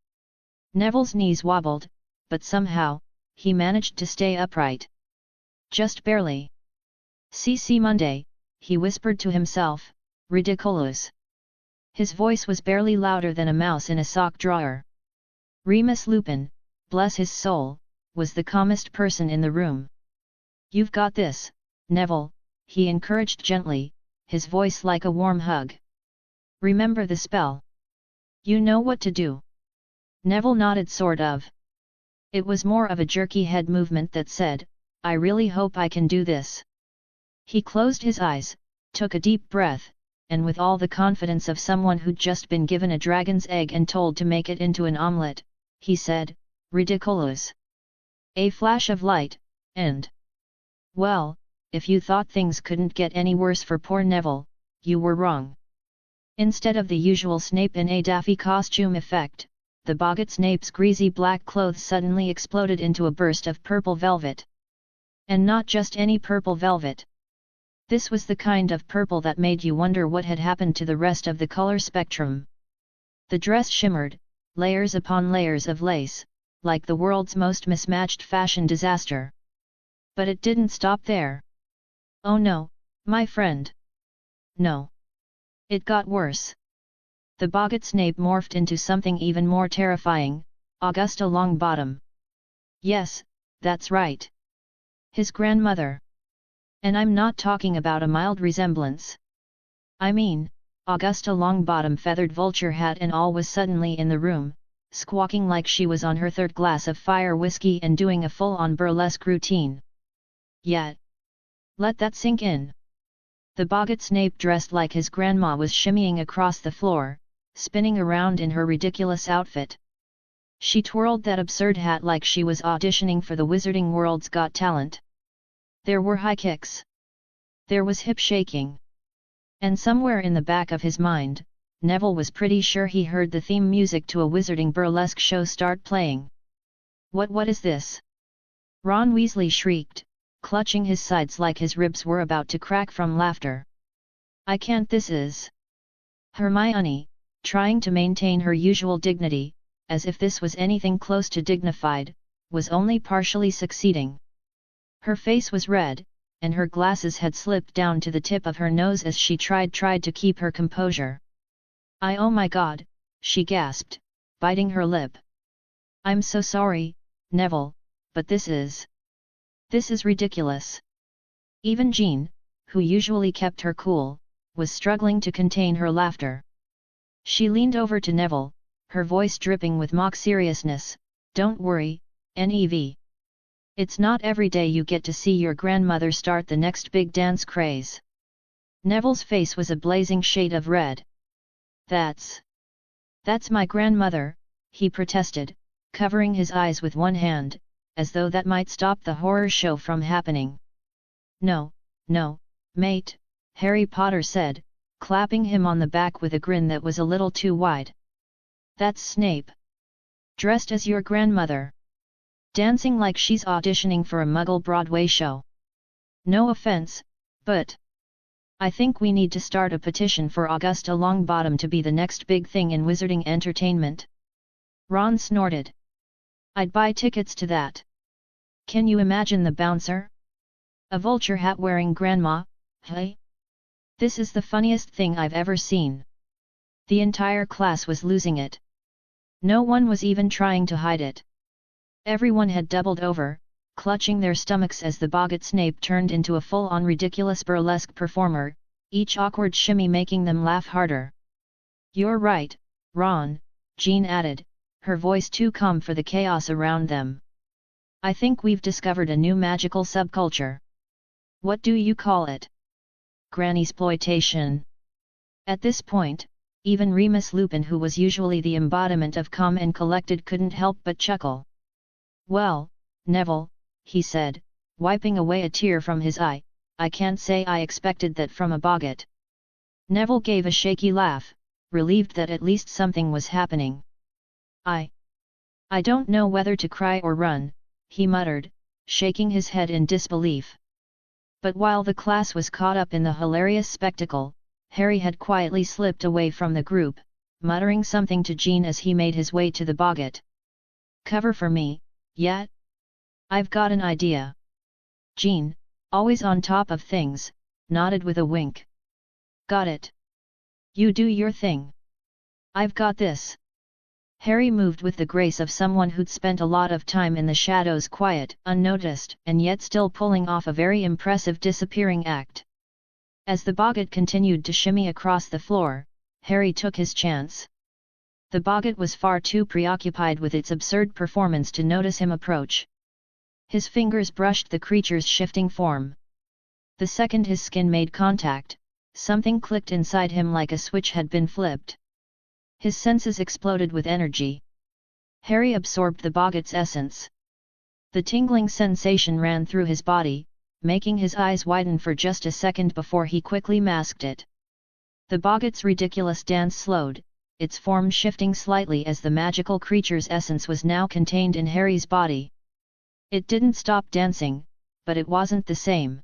Neville's knees wobbled, but somehow, he managed to stay upright. "Just barely." "CC Monday," he whispered to himself, "ridiculous." His voice was barely louder than a mouse in a sock drawer. Remus Lupin, bless his soul, was the calmest person in the room. "You've got this, Neville," he encouraged gently, his voice like a warm hug. "Remember the spell. You know what to do." Neville nodded sort of. It was more of a jerky head movement that said, "I really hope I can do this." He closed his eyes, took a deep breath, and with all the confidence of someone who'd just been given a dragon's egg and told to make it into an omelette, he said, "Ridiculous." A flash of light, and... Well, if you thought things couldn't get any worse for poor Neville, you were wrong. Instead of the usual Snape in a daffy costume effect, the boggart snape's greasy black clothes suddenly exploded into a burst of purple velvet. And not just any purple velvet. This was the kind of purple that made you wonder what had happened to the rest of the color spectrum. The dress shimmered, layers upon layers of lace, like the world's most mismatched fashion disaster. But it didn't stop there. Oh no, my friend. No. It got worse. The boggart snape morphed into something even more terrifying, Augusta Longbottom. Yes, that's right. His grandmother. And I'm not talking about a mild resemblance. I mean, Augusta Longbottom, feathered vulture hat and all, was suddenly in the room, squawking like she was on her third glass of fire whiskey and doing a full-on burlesque routine. Yet. Let that sink in. The boggart snape, dressed like his grandma, was shimmying across the floor, spinning around in her ridiculous outfit. She twirled that absurd hat like she was auditioning for the Wizarding World's Got Talent. There were high kicks. There was hip shaking. And somewhere in the back of his mind, Neville was pretty sure he heard the theme music to a wizarding burlesque show start playing. What is this? Ron Weasley shrieked, clutching his sides like his ribs were about to crack from laughter. I can't. This is... Hermione, trying to maintain her usual dignity, as if this was anything close to dignified, was only partially succeeding. Her face was red, and her glasses had slipped down to the tip of her nose as she tried to keep her composure. Oh my God, she gasped, biting her lip. I'm so sorry, Neville, but this is ridiculous. Even Jean, who usually kept her cool, was struggling to contain her laughter. She leaned over to Neville, her voice dripping with mock seriousness. Don't worry, Nev. It's not every day you get to see your grandmother start the next big dance craze. Neville's face was a blazing shade of red. That's my grandmother, he protested, covering his eyes with one hand, as though that might stop the horror show from happening. No, mate, Harry Potter said, clapping him on the back with a grin that was a little too wide. That's Snape. Dressed as your grandmother. Dancing like she's auditioning for a Muggle Broadway show. No offense, but... I think we need to start a petition for Augusta Longbottom to be the next big thing in wizarding entertainment. Ron snorted. I'd buy tickets to that. Can you imagine the bouncer? A vulture hat wearing grandma, hey? This is the funniest thing I've ever seen. The entire class was losing it. No one was even trying to hide it. Everyone had doubled over, clutching their stomachs as the boggart Snape turned into a full-on ridiculous burlesque performer, each awkward shimmy making them laugh harder. You're right, Ron, Jean added, her voice too calm for the chaos around them. I think we've discovered a new magical subculture. What do you call it? Grannysploitation. At this point, even Remus Lupin, who was usually the embodiment of calm and collected, couldn't help but chuckle. Well, Neville, he said, wiping away a tear from his eye, I can't say I expected that from a boggart. Neville gave a shaky laugh, relieved that at least something was happening. I don't know whether to cry or run, he muttered, shaking his head in disbelief. But while the class was caught up in the hilarious spectacle, Harry had quietly slipped away from the group, muttering something to Jean as he made his way to the boggart. Cover for me, yet? I've got an idea. Jean, always on top of things, nodded with a wink. Got it. You do your thing. I've got this. Harry moved with the grace of someone who'd spent a lot of time in the shadows, quiet, unnoticed, and yet still pulling off a very impressive disappearing act. As the boggart continued to shimmy across the floor, Harry took his chance. The boggart was far too preoccupied with its absurd performance to notice him approach. His fingers brushed the creature's shifting form. The second his skin made contact, something clicked inside him like a switch had been flipped. His senses exploded with energy. Harry absorbed the boggart's essence. The tingling sensation ran through his body, making his eyes widen for just a second before he quickly masked it. The boggart's ridiculous dance slowed, its form shifting slightly as the magical creature's essence was now contained in Harry's body. It didn't stop dancing, but it wasn't the same.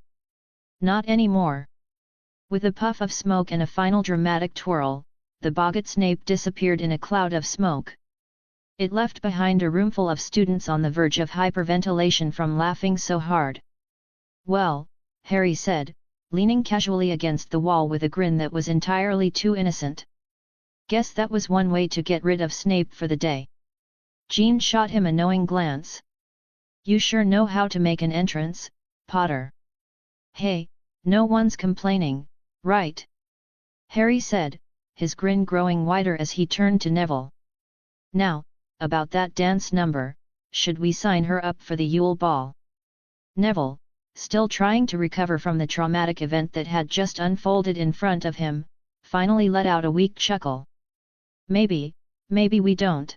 Not anymore. With a puff of smoke and a final dramatic twirl, the boggart Snape disappeared in a cloud of smoke. It left behind a roomful of students on the verge of hyperventilation from laughing so hard. "Well," Harry said, leaning casually against the wall with a grin that was entirely too innocent. "Guess that was one way to get rid of Snape for the day." Jean shot him a knowing glance. "You sure know how to make an entrance, Potter." "Hey, no one's complaining, right?" Harry said, his grin growing wider as he turned to Neville. "Now, about that dance number, should we sign her up for the Yule Ball?" Neville, still trying to recover from the traumatic event that had just unfolded in front of him, finally let out a weak chuckle. Maybe we don't."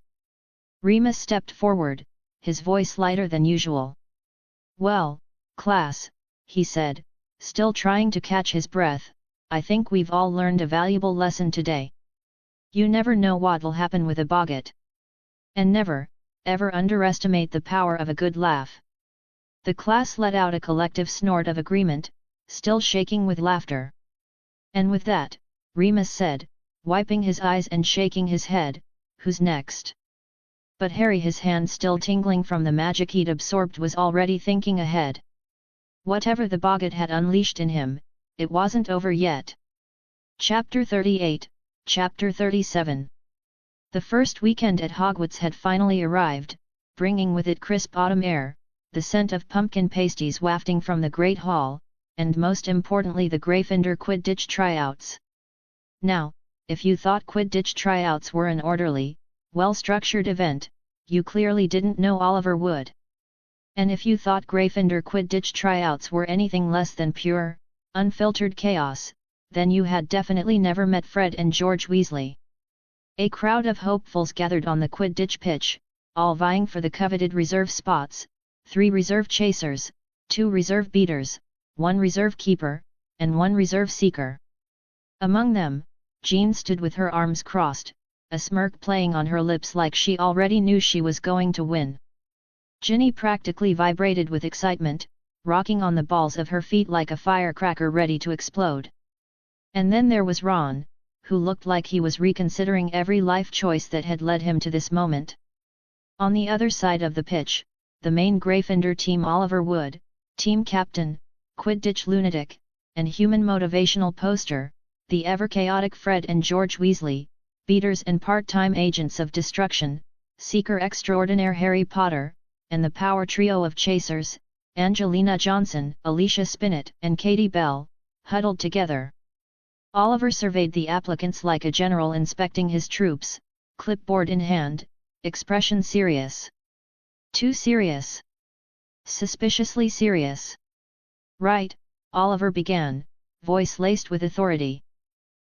Remus stepped forward, his voice lighter than usual. "Well, class," he said, still trying to catch his breath, "I think we've all learned a valuable lesson today. You never know what'll happen with a boggart. And never, ever underestimate the power of a good laugh." The class let out a collective snort of agreement, still shaking with laughter. "And with that," Remus said, wiping his eyes and shaking his head, "who's next?" But Harry, his hand still tingling from the magic he'd absorbed, was already thinking ahead. Whatever the boggart had unleashed in him, it wasn't over yet. Chapter 38, Chapter 37. The first weekend at Hogwarts had finally arrived, bringing with it crisp autumn air, the scent of pumpkin pasties wafting from the Great Hall, and most importantly the Gryffindor Quidditch tryouts. Now, if you thought Quidditch tryouts were an orderly, well-structured event, you clearly didn't know Oliver Wood. And if you thought Gryffindor Quidditch tryouts were anything less than pure, unfiltered chaos, then you had definitely never met Fred and George Weasley. A crowd of hopefuls gathered on the Quidditch pitch, all vying for the coveted reserve spots: 3 reserve chasers, 2 reserve beaters, 1 reserve keeper, and 1 reserve seeker. Among them, Jean stood with her arms crossed, a smirk playing on her lips like she already knew she was going to win. Ginny practically vibrated with excitement, rocking on the balls of her feet like a firecracker ready to explode. And then there was Ron, who looked like he was reconsidering every life choice that had led him to this moment. On the other side of the pitch, the main Gryffindor team: Oliver Wood, team captain, Quidditch lunatic, and human motivational poster, the ever-chaotic Fred and George Weasley, beaters and part-time agents of destruction, seeker extraordinaire Harry Potter, and the power trio of chasers, Angelina Johnson, Alicia Spinnet, and Katie Bell, huddled together. Oliver surveyed the applicants like a general inspecting his troops, clipboard in hand, expression serious. Too serious. Suspiciously serious. "Right," Oliver began, voice laced with authority.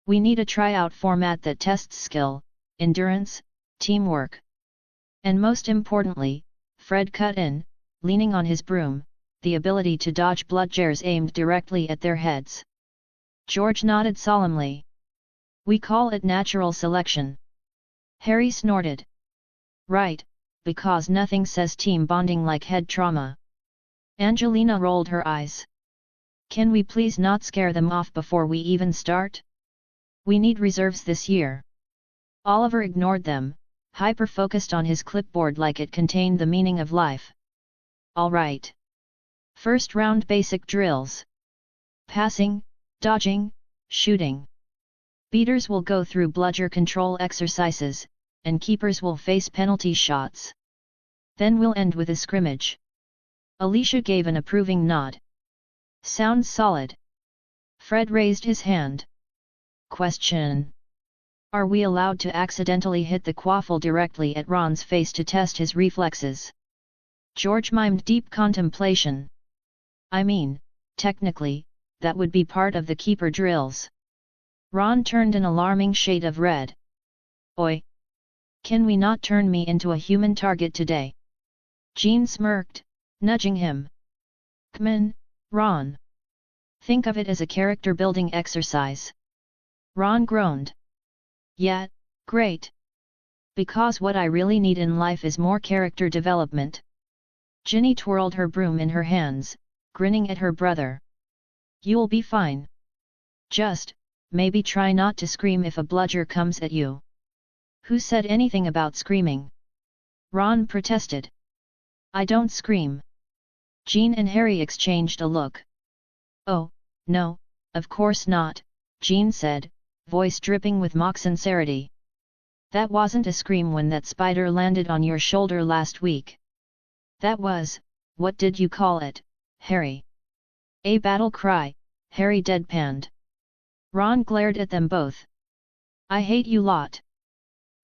"We need a tryout format that tests skill, endurance, teamwork. And most importantly," Fred cut in, leaning on his broom, "the ability to dodge bludgeons aimed directly at their heads." George nodded solemnly. "We call it natural selection." Harry snorted. "Right, because nothing says team bonding like head trauma." Angelina rolled her eyes. "Can we please not scare them off before we even start? We need reserves this year." Oliver ignored them, hyper-focused on his clipboard like it contained the meaning of life. "All right. First round basic drills. Passing, dodging, shooting. Beaters will go through bludger control exercises, and keepers will face penalty shots. Then we'll end with a scrimmage." Alicia gave an approving nod. "Sounds solid." Fred raised his hand. "Question. Are we allowed to accidentally hit the quaffle directly at Ron's face to test his reflexes?" George mimed deep contemplation. "I mean, technically, that would be part of the keeper drills." Ron turned an alarming shade of red. "Oi! Can we not turn me into a human target today?" Jean smirked, nudging him. "C'mon, Ron. Think of it as a character-building exercise." Ron groaned. "Yeah, Great! Because what I really need in life is more character development. Ginny twirled her broom in her hands, grinning at her brother. You'll be fine. Just, maybe try not to scream if a bludger comes at you. Who said anything about screaming? Ron protested. I don't scream. Jean and Harry exchanged a look. Oh, no, of course not, Jean said, voice dripping with mock sincerity. That wasn't a scream when that spider landed on your shoulder last week. That was, what did you call it, Harry? A battle cry, Harry deadpanned. Ron glared at them both. I hate you lot.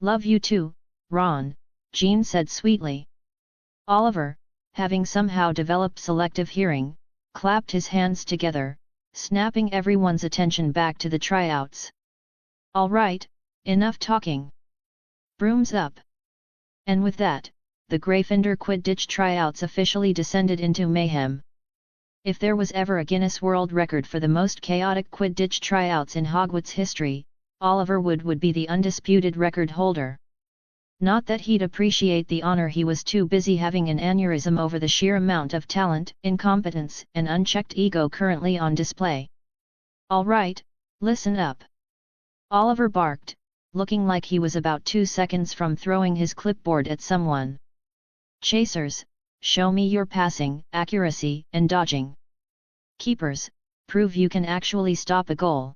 Love you too, Ron, Jean said sweetly. Oliver, having somehow developed selective hearing, clapped his hands together, snapping everyone's attention back to the tryouts. All right, enough talking. Brooms up. And with that, the Gryffindor Quidditch tryouts officially descended into mayhem. If there was ever a Guinness World Record for the most chaotic Quidditch tryouts in Hogwarts history, Oliver would be the undisputed record holder. Not that he'd appreciate the honor, he was too busy having an aneurysm over the sheer amount of talent, incompetence, and unchecked ego currently on display. All right, listen up. Oliver barked, looking like he was about 2 seconds from throwing his clipboard at someone. Chasers, show me your passing, accuracy, and dodging. Keepers, prove you can actually stop a goal.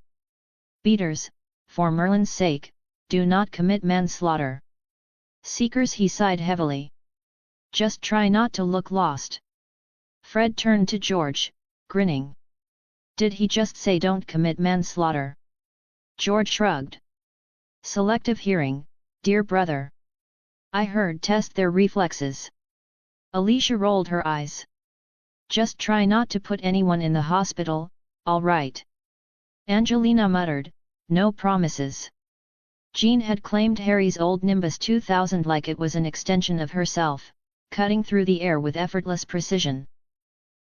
Beaters, for Merlin's sake, do not commit manslaughter. Seekers, he sighed heavily. Just try not to look lost. Fred turned to George, grinning. Did he just say don't commit manslaughter? George shrugged. Selective hearing, dear brother. I heard test their reflexes. Alicia rolled her eyes. Just try not to put anyone in the hospital, all right. Angelina muttered, no promises. Jean had claimed Harry's old Nimbus 2000 like it was an extension of herself, cutting through the air with effortless precision.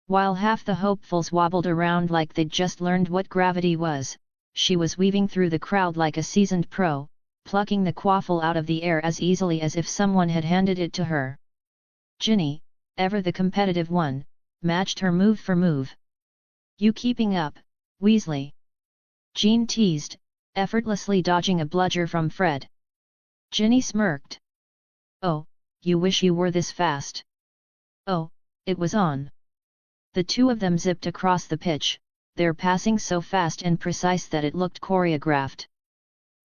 While half the hopefuls wobbled around like they'd just learned what gravity was, she was weaving through the crowd like a seasoned pro, plucking the quaffle out of the air as easily as if someone had handed it to her. Ginny, ever the competitive one, matched her move for move. You keeping up, Weasley? Jean teased, effortlessly dodging a bludger from Fred. Ginny smirked. Oh, you wish you were this fast. Oh, it was on. The two of them zipped across the pitch, their passing so fast and precise that it looked choreographed.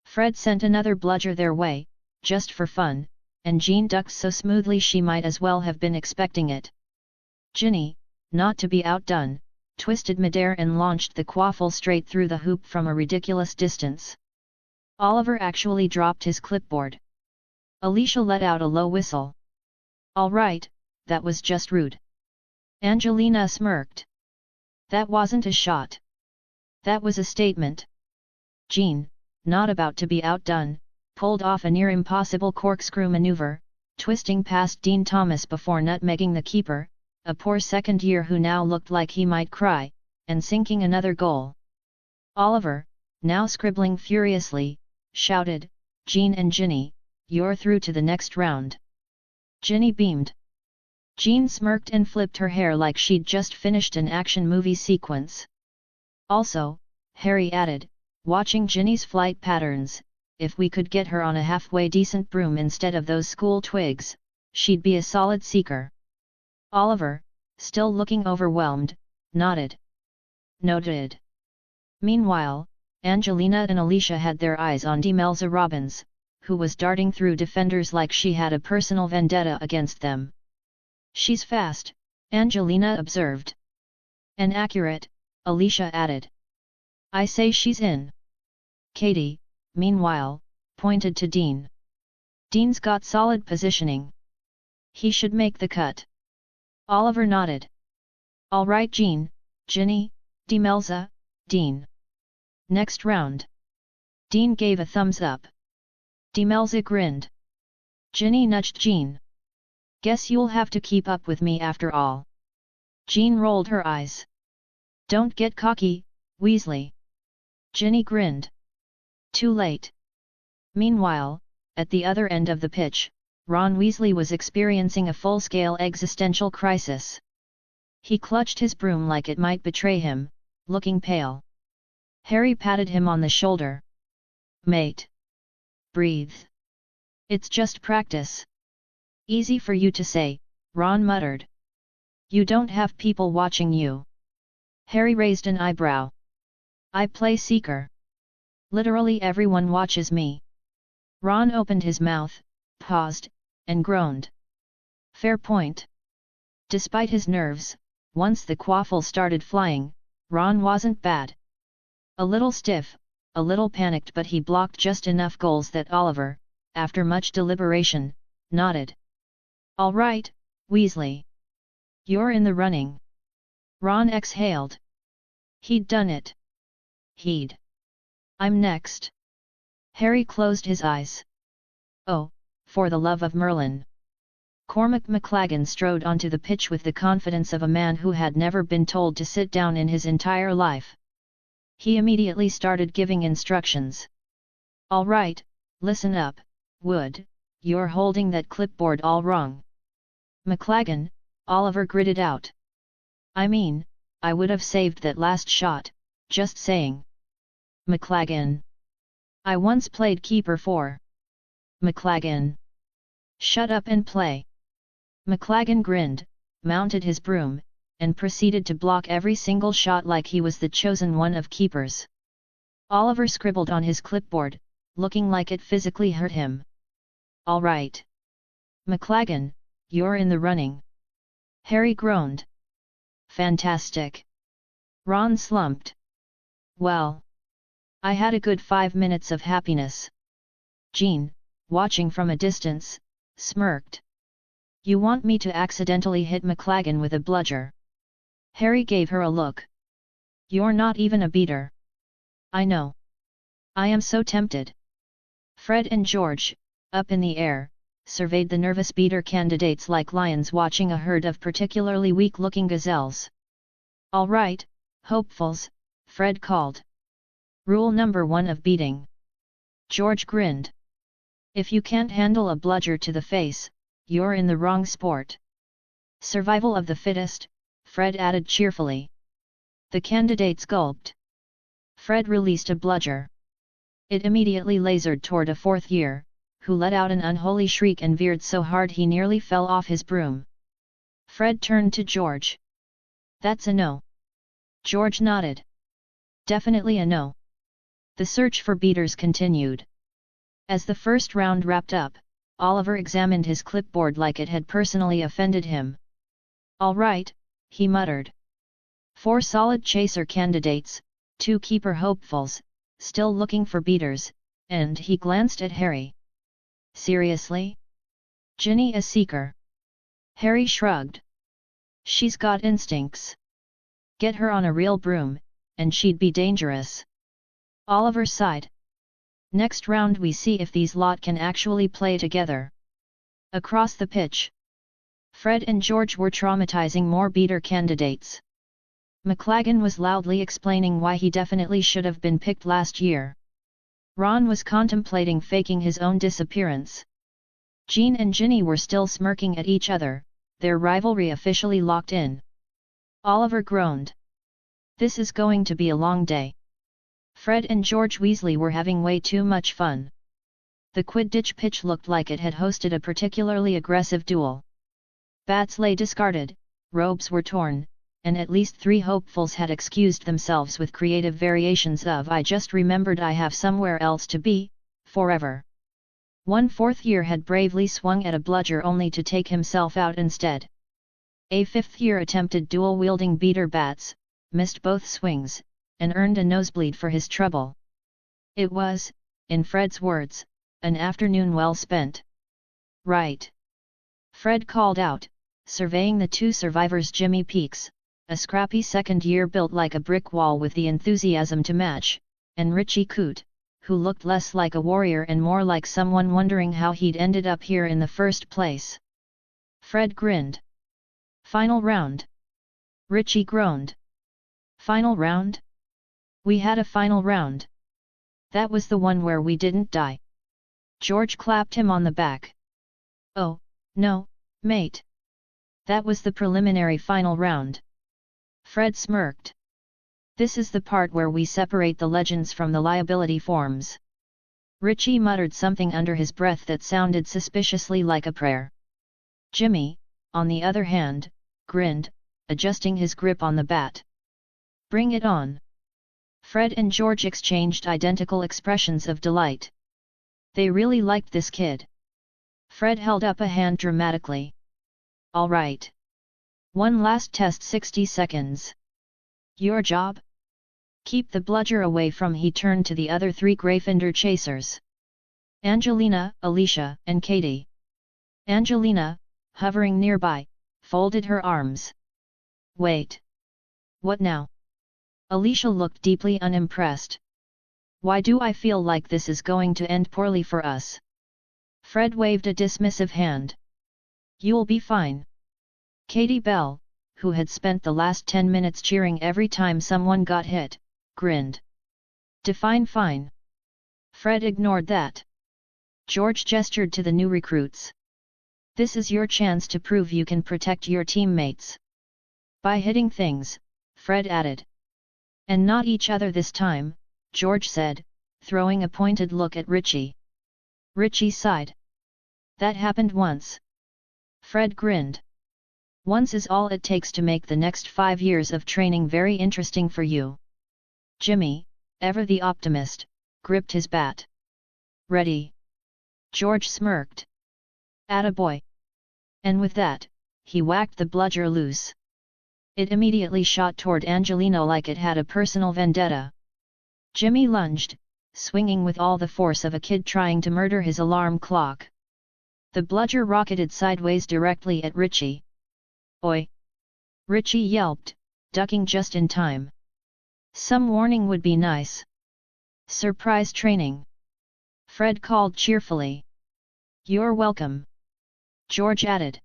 Fred sent another bludger their way, just for fun, and Jean ducked so smoothly she might as well have been expecting it. Ginny, not to be outdone, twisted midair and launched the quaffle straight through the hoop from a ridiculous distance. Oliver actually dropped his clipboard. Alicia let out a low whistle. All right, that was just rude. Angelina smirked. That wasn't a shot. That was a statement. Jean, not about to be outdone, pulled off a near impossible corkscrew maneuver, twisting past Dean Thomas before nutmegging the keeper, a poor second year who now looked like he might cry, and sinking another goal. Oliver, now scribbling furiously, shouted, Jean and Ginny, you're through to the next round. Ginny beamed. Jean smirked and flipped her hair like she'd just finished an action movie sequence. Also, Harry added, watching Ginny's flight patterns, if we could get her on a halfway decent broom instead of those school twigs, she'd be a solid seeker. Oliver, still looking overwhelmed, nodded. Noted. Meanwhile, Angelina and Alicia had their eyes on Demelza Robbins, who was darting through defenders like she had a personal vendetta against them. She's fast, Angelina observed. And accurate, Alicia added. I say she's in. Katie, meanwhile, pointed to Dean. Dean's got solid positioning. He should make the cut. Oliver nodded. All right, Jean, Ginny, Demelza, Dean. Next round. Dean gave a thumbs up. Demelza grinned. Ginny nudged Jean. Guess you'll have to keep up with me after all. Jean rolled her eyes. Don't get cocky, Weasley. Ginny grinned. Too late. Meanwhile, at the other end of the pitch, Ron Weasley was experiencing a full-scale existential crisis. He clutched his broom like it might betray him, looking pale. Harry patted him on the shoulder. "Mate. Breathe. It's just practice." "Easy for you to say," Ron muttered. "You don't have people watching you." Harry raised an eyebrow. "I play Seeker. Literally everyone watches me." Ron opened his mouth, paused, and groaned. Fair point. Despite his nerves, once the quaffle started flying, Ron wasn't bad. A little stiff, a little panicked, but he blocked just enough goals that Oliver, after much deliberation, nodded. "All right, Weasley. You're in the running." Ron exhaled. He'd done it. "I'm next." Harry closed his eyes. "Oh, for the love of Merlin." Cormac McLaggen strode onto the pitch with the confidence of a man who had never been told to sit down in his entire life. He immediately started giving instructions. "All right, listen up, Wood, you're holding that clipboard all wrong." "McLaggen," Oliver gritted out. "I mean, I would have saved that last shot, just saying." "McLaggen. I once played keeper for." "McLaggen. Shut up and play." McLaggen grinned, mounted his broom, and proceeded to block every single shot like he was the chosen one of keepers. Oliver scribbled on his clipboard, looking like it physically hurt him. "All right. McLaggen, you're in the running." Harry groaned. "Fantastic." Ron slumped. "Well. I had a good 5 minutes of happiness." Jean, watching from a distance, smirked. "You want me to accidentally hit McLaggen with a bludger?" Harry gave her a look. "You're not even a beater." "I know. I am so tempted." Fred and George, up in the air, surveyed the nervous beater candidates like lions watching a herd of particularly weak-looking gazelles. "All right, hopefuls," Fred called. "Rule number 1 of beating." George grinned. "If you can't handle a bludger to the face, you're in the wrong sport." "Survival of the fittest," Fred added cheerfully. The candidates gulped. Fred released a bludger. It immediately lasered toward a fourth year, who let out an unholy shriek and veered so hard he nearly fell off his broom. Fred turned to George. "That's a no." George nodded. "Definitely a no." The search for beaters continued. As the first round wrapped up, Oliver examined his clipboard like it had personally offended him. "All right," he muttered. 4 solid chaser candidates, 2 keeper hopefuls, still looking for beaters, and he glanced at Harry. "Seriously? Ginny a seeker?" Harry shrugged. "She's got instincts. Get her on a real broom, and she'd be dangerous." Oliver sighed. "Next round we see if these lot can actually play together." Across the pitch, Fred and George were traumatizing more beater candidates. McLaggen was loudly explaining why he definitely should have been picked last year. Ron was contemplating faking his own disappearance. Jean and Ginny were still smirking at each other, their rivalry officially locked in. Oliver groaned. "This is going to be a long day." Fred and George Weasley were having way too much fun. The Quidditch pitch looked like it had hosted a particularly aggressive duel. Bats lay discarded, robes were torn, and at least 3 hopefuls had excused themselves with creative variations of "I just remembered I have somewhere else to be, forever." One 4th year had bravely swung at a bludger only to take himself out instead. A 5th year attempted dual-wielding beater bats, missed both swings, and earned a nosebleed for his trouble. It was, in Fred's words, an afternoon well spent. "Right," Fred called out, surveying the 2 survivors. Jimmy Peaks, a scrappy 2nd year built like a brick wall with the enthusiasm to match, and Richie Coote, who looked less like a warrior and more like someone wondering how he'd ended up here in the first place. Fred grinned. "Final round." Richie groaned. "Final round? We had a final round. That was the one where we didn't die." George clapped him on the back. "Oh, no, mate. That was the preliminary final round." Fred smirked. "This is the part where we separate the legends from the liability forms." Richie muttered something under his breath that sounded suspiciously like a prayer. Jimmy, on the other hand, grinned, adjusting his grip on the bat. "Bring it on." Fred and George exchanged identical expressions of delight. They really liked this kid. Fred held up a hand dramatically. "All right. One last test, 60 seconds. Your job? Keep the bludger away from." He turned to the other three Gryffindor chasers. Angelina, Alicia, and Katie. Angelina, hovering nearby, folded her arms. "Wait. What now?" Alicia looked deeply unimpressed. "Why do I feel like this is going to end poorly for us?" Fred waved a dismissive hand. "You'll be fine." Katie Bell, who had spent the last 10 minutes cheering every time someone got hit, grinned. "Define fine." Fred ignored that. George gestured to the new recruits. "This is your chance to prove you can protect your teammates. By hitting things," Fred added. "And not each other this time," George said, throwing a pointed look at Richie. Richie sighed. "That happened once." Fred grinned. "Once is all it takes to make the next 5 years of training very interesting for you." Jimmy, ever the optimist, gripped his bat. "Ready?" George smirked. "Attaboy." And with that, he whacked the bludger loose. It immediately shot toward Angelina like it had a personal vendetta. Jimmy lunged, swinging with all the force of a kid trying to murder his alarm clock. The bludger rocketed sideways directly at Richie. "Oi!" Richie yelped, ducking just in time. "Some warning would be nice." "Surprise training," Fred called cheerfully. "You're welcome," George added.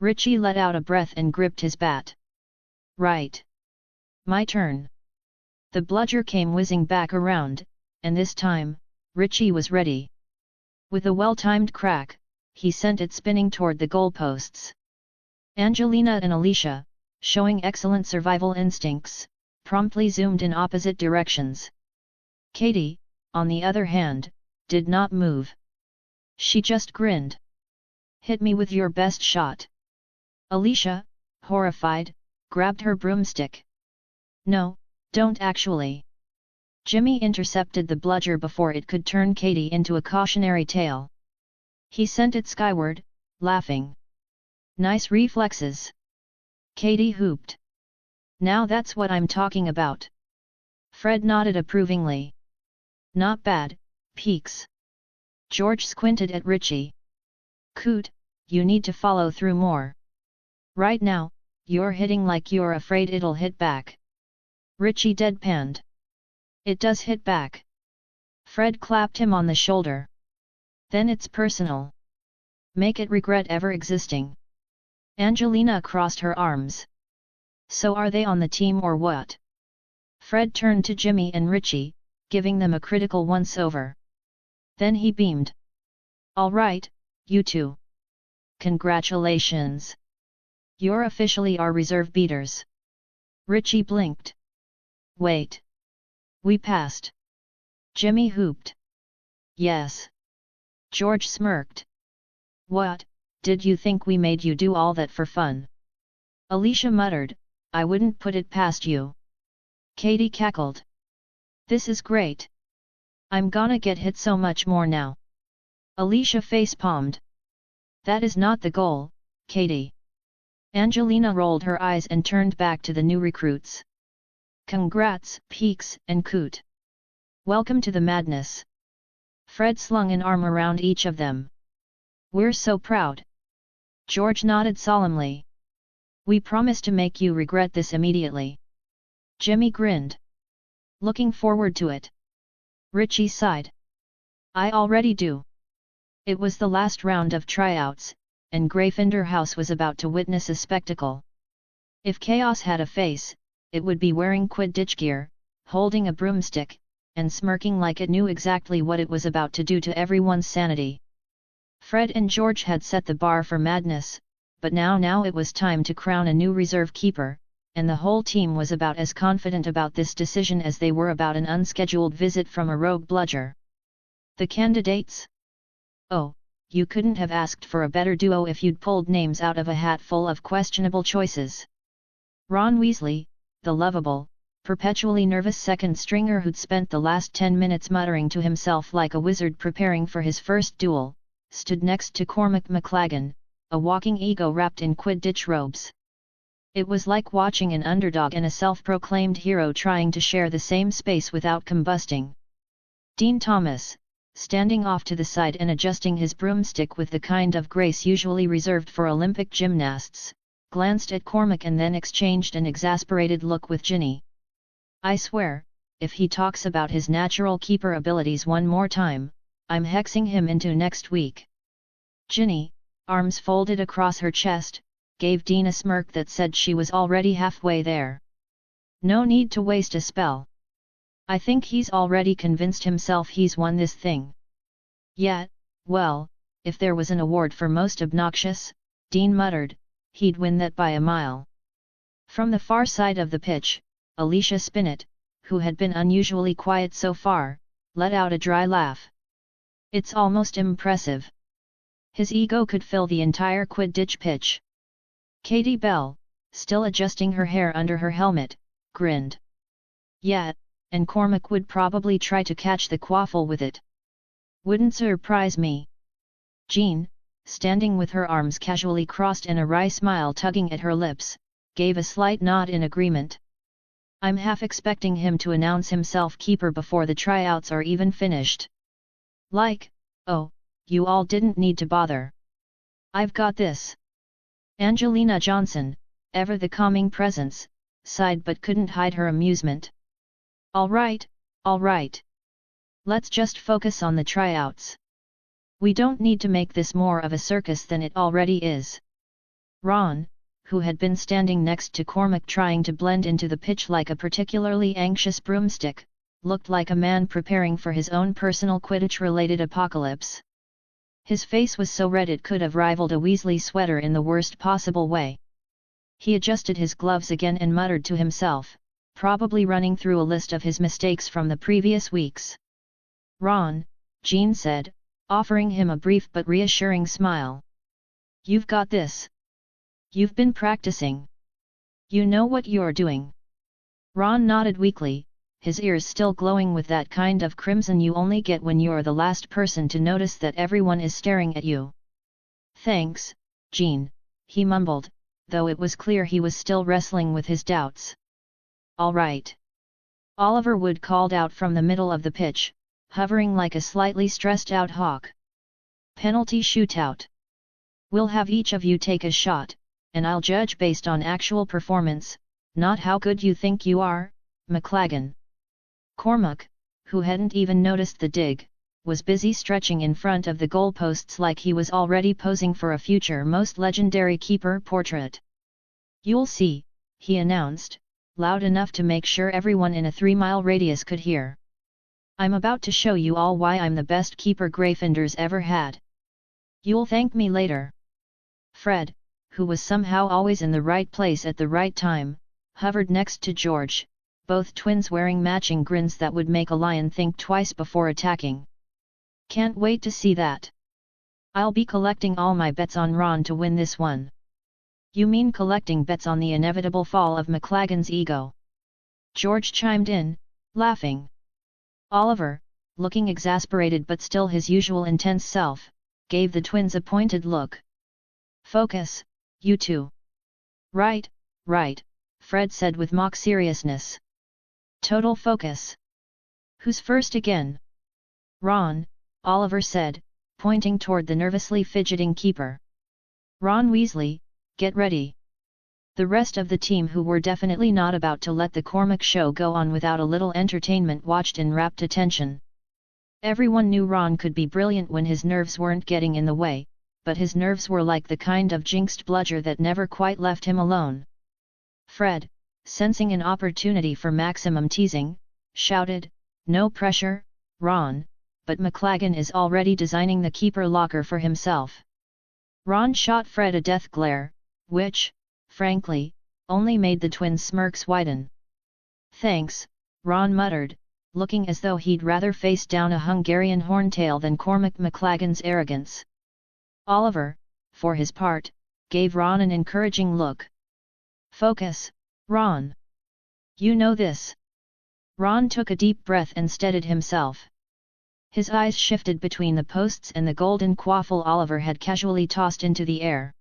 Richie let out a breath and gripped his bat. "Right. My turn." The bludger came whizzing back around, and this time, Richie was ready. With a well-timed crack, he sent it spinning toward the goalposts. Angelina and Alicia, showing excellent survival instincts, promptly zoomed in opposite directions. Katie, on the other hand, did not move. She just grinned. "Hit me with your best shot." Alicia, horrified, grabbed her broomstick. "No, don't actually." Jimmy intercepted the bludger before it could turn Katie into a cautionary tale. He sent it skyward, laughing. "Nice reflexes." Katie whooped. "Now that's what I'm talking about." Fred nodded approvingly. "Not bad, Peaks." George squinted at Richie. "Coot, you need to follow through more. Right now, you're hitting like you're afraid it'll hit back." Richie deadpanned. "It does hit back." Fred clapped him on the shoulder. "Then it's personal. Make it regret ever existing." Angelina crossed her arms. "So are they on the team or what?" Fred turned to Jimmy and Richie, giving them a critical once-over. Then he beamed. "All right, you two. Congratulations. You're officially our reserve beaters." Richie blinked. "Wait. We passed." Jimmy whooped. "Yes." George smirked. "What, did you think we made you do all that for fun?" Alicia muttered, "I wouldn't put it past you." Katie cackled. "This is great. I'm gonna get hit so much more now." Alicia face-palmed. "That is not the goal, Katie." Angelina rolled her eyes and turned back to the new recruits. "Congrats, Peaks and Coot. Welcome to the madness." Fred slung an arm around each of them. "We're so proud." George nodded solemnly. "We promise to make you regret this immediately." Jimmy grinned. "Looking forward to it." Richie sighed. "I already do." It was the last round of tryouts, and Gryffindor House was about to witness a spectacle. If Chaos had a face, it would be wearing Quidditch gear, holding a broomstick, and smirking like it knew exactly what it was about to do to everyone's sanity. Fred and George had set the bar for madness, but now it was time to crown a new reserve keeper, and the whole team was about as confident about this decision as they were about an unscheduled visit from a rogue bludger. The candidates? Oh, you couldn't have asked for a better duo if you'd pulled names out of a hat full of questionable choices. Ron Weasley, the lovable, perpetually nervous second stringer who'd spent the last 10 minutes muttering to himself like a wizard preparing for his first duel, stood next to Cormac McLaggen, a walking ego wrapped in Quidditch robes. It was like watching an underdog and a self-proclaimed hero trying to share the same space without combusting. Dean Thomas, standing off to the side and adjusting his broomstick with the kind of grace usually reserved for Olympic gymnasts, glanced at Cormac and then exchanged an exasperated look with Ginny. I swear, if he talks about his natural keeper abilities one more time, I'm hexing him into next week. Ginny, arms folded across her chest, gave Dean a smirk that said she was already halfway there. No need to waste a spell. I think he's already convinced himself he's won this thing. Yet, well, if there was an award for most obnoxious, Dean muttered, he'd win that by a mile. From the far side of the pitch, Alicia Spinnet, who had been unusually quiet so far, let out a dry laugh. It's almost impressive. His ego could fill the entire Quidditch pitch. Katie Bell, still adjusting her hair under her helmet, grinned. Yeah, and Cormac would probably try to catch the quaffle with it. Wouldn't surprise me. Jean, standing with her arms casually crossed and a wry smile tugging at her lips, gave a slight nod in agreement. I'm half expecting him to announce himself keeper before the tryouts are even finished. Like, oh, you all didn't need to bother. I've got this. Angelina Johnson, ever the calming presence, sighed but couldn't hide her amusement. All right. Let's just focus on the tryouts. We don't need to make this more of a circus than it already is. Ron, who had been standing next to Cormac trying to blend into the pitch like a particularly anxious broomstick, looked like a man preparing for his own personal Quidditch-related apocalypse. His face was so red it could have rivaled a Weasley sweater in the worst possible way. He adjusted his gloves again and muttered to himself, probably running through a list of his mistakes from the previous weeks. Ron, Jean said, offering him a brief but reassuring smile. You've got this. You've been practicing. You know what you're doing. Ron nodded weakly, his ears still glowing with that kind of crimson you only get when you're the last person to notice that everyone is staring at you. Thanks, Jean, he mumbled, though it was clear he was still wrestling with his doubts. All right. Oliver Wood called out from the middle of the pitch, hovering like a slightly stressed-out hawk. Penalty shootout. We'll have each of you take a shot, and I'll judge based on actual performance, not how good you think you are, McLaggen. Cormac, who hadn't even noticed the dig, was busy stretching in front of the goalposts like he was already posing for a future most legendary keeper portrait. You'll see, he announced, loud enough to make sure everyone in a 3-mile radius could hear. I'm about to show you all why I'm the best keeper Gryffindor's ever had. You'll thank me later. Fred, who was somehow always in the right place at the right time, hovered next to George, both twins wearing matching grins that would make a lion think twice before attacking. Can't wait to see that. I'll be collecting all my bets on Ron to win this one. You mean collecting bets on the inevitable fall of McLaggen's ego? George chimed in, laughing. Oliver, looking exasperated but still his usual intense self, gave the twins a pointed look. Focus, you two. Right, Fred said with mock seriousness. Total focus. Who's first again? Ron, Oliver said, pointing toward the nervously fidgeting keeper. Ron Weasley, get ready. The rest of the team, who were definitely not about to let the Cormac show go on without a little entertainment, watched in rapt attention. Everyone knew Ron could be brilliant when his nerves weren't getting in the way, but his nerves were like the kind of jinxed bludger that never quite left him alone. Fred, sensing an opportunity for maximum teasing, shouted, "No pressure, Ron, but McLaggen is already designing the keeper locker for himself." Ron shot Fred a death glare, which, frankly, only made the twins' smirks widen. "Thanks," Ron muttered, looking as though he'd rather face down a Hungarian horntail than Cormac McLaggen's arrogance. Oliver, for his part, gave Ron an encouraging look. "Focus, Ron. You know this." Ron took a deep breath and steadied himself. His eyes shifted between the posts and the golden quaffle Oliver had casually tossed into the air.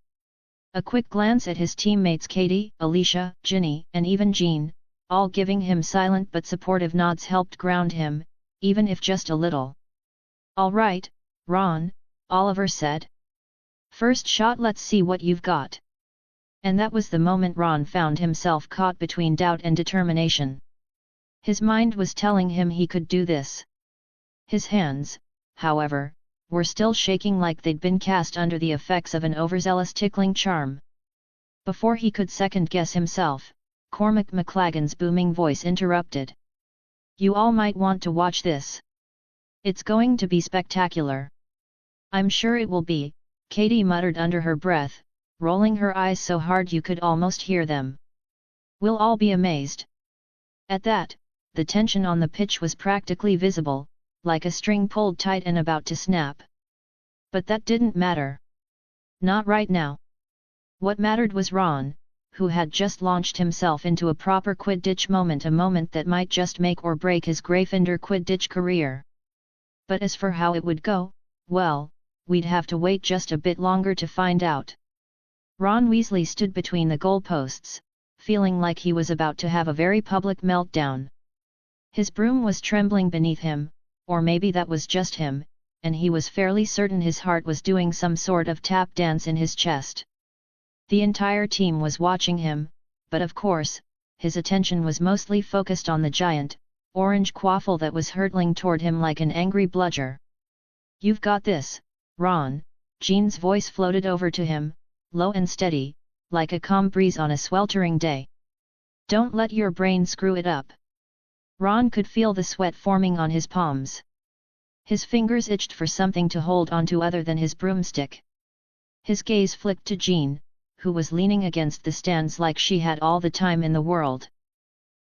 A quick glance at his teammates Katie, Alicia, Ginny, and even Jean, all giving him silent but supportive nods, helped ground him, even if just a little. "All right, Ron," Oliver said. "First shot, let's see what you've got." And that was the moment Ron found himself caught between doubt and determination. His mind was telling him he could do this. His hands, however, were still shaking like they'd been cast under the effects of an overzealous tickling charm. Before he could second-guess himself, Cormac McLaggen's booming voice interrupted. "You all might want to watch this. It's going to be spectacular." "I'm sure it will be," Katie muttered under her breath, rolling her eyes so hard you could almost hear them. "We'll all be amazed." At that, the tension on the pitch was practically visible, like a string pulled tight and about to snap. But that didn't matter. Not right now. What mattered was Ron, who had just launched himself into a proper Quidditch moment, a moment that might just make or break his Gryffindor Quidditch career. But as for how it would go, well, we'd have to wait just a bit longer to find out. Ron Weasley stood between the goalposts, feeling like he was about to have a very public meltdown. His broom was trembling beneath him, or maybe that was just him, and he was fairly certain his heart was doing some sort of tap dance in his chest. The entire team was watching him, but of course, his attention was mostly focused on the giant, orange quaffle that was hurtling toward him like an angry bludger. "You've got this, Ron," Jean's voice floated over to him, low and steady, like a calm breeze on a sweltering day. "Don't let your brain screw it up." Ron could feel the sweat forming on his palms. His fingers itched for something to hold onto other than his broomstick. His gaze flicked to Jean, who was leaning against the stands like she had all the time in the world.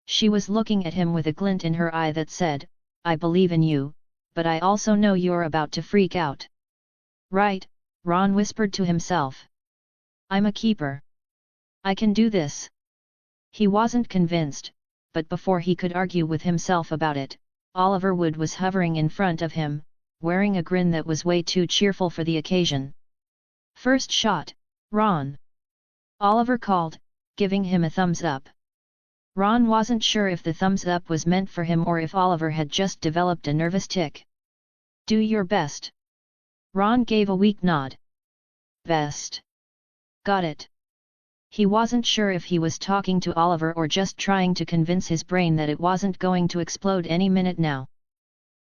She was looking at him with a glint in her eye that said, "I believe in you, but I also know you're about to freak out." "Right," Ron whispered to himself. "I'm a keeper. I can do this." He wasn't convinced, but before he could argue with himself about it, Oliver Wood was hovering in front of him, wearing a grin that was way too cheerful for the occasion. "First shot, Ron," Oliver called, giving him a thumbs up. Ron wasn't sure if the thumbs up was meant for him or if Oliver had just developed a nervous tic. "Do your best." Ron gave a weak nod. "Best. Got it." He wasn't sure if he was talking to Oliver or just trying to convince his brain that it wasn't going to explode any minute now.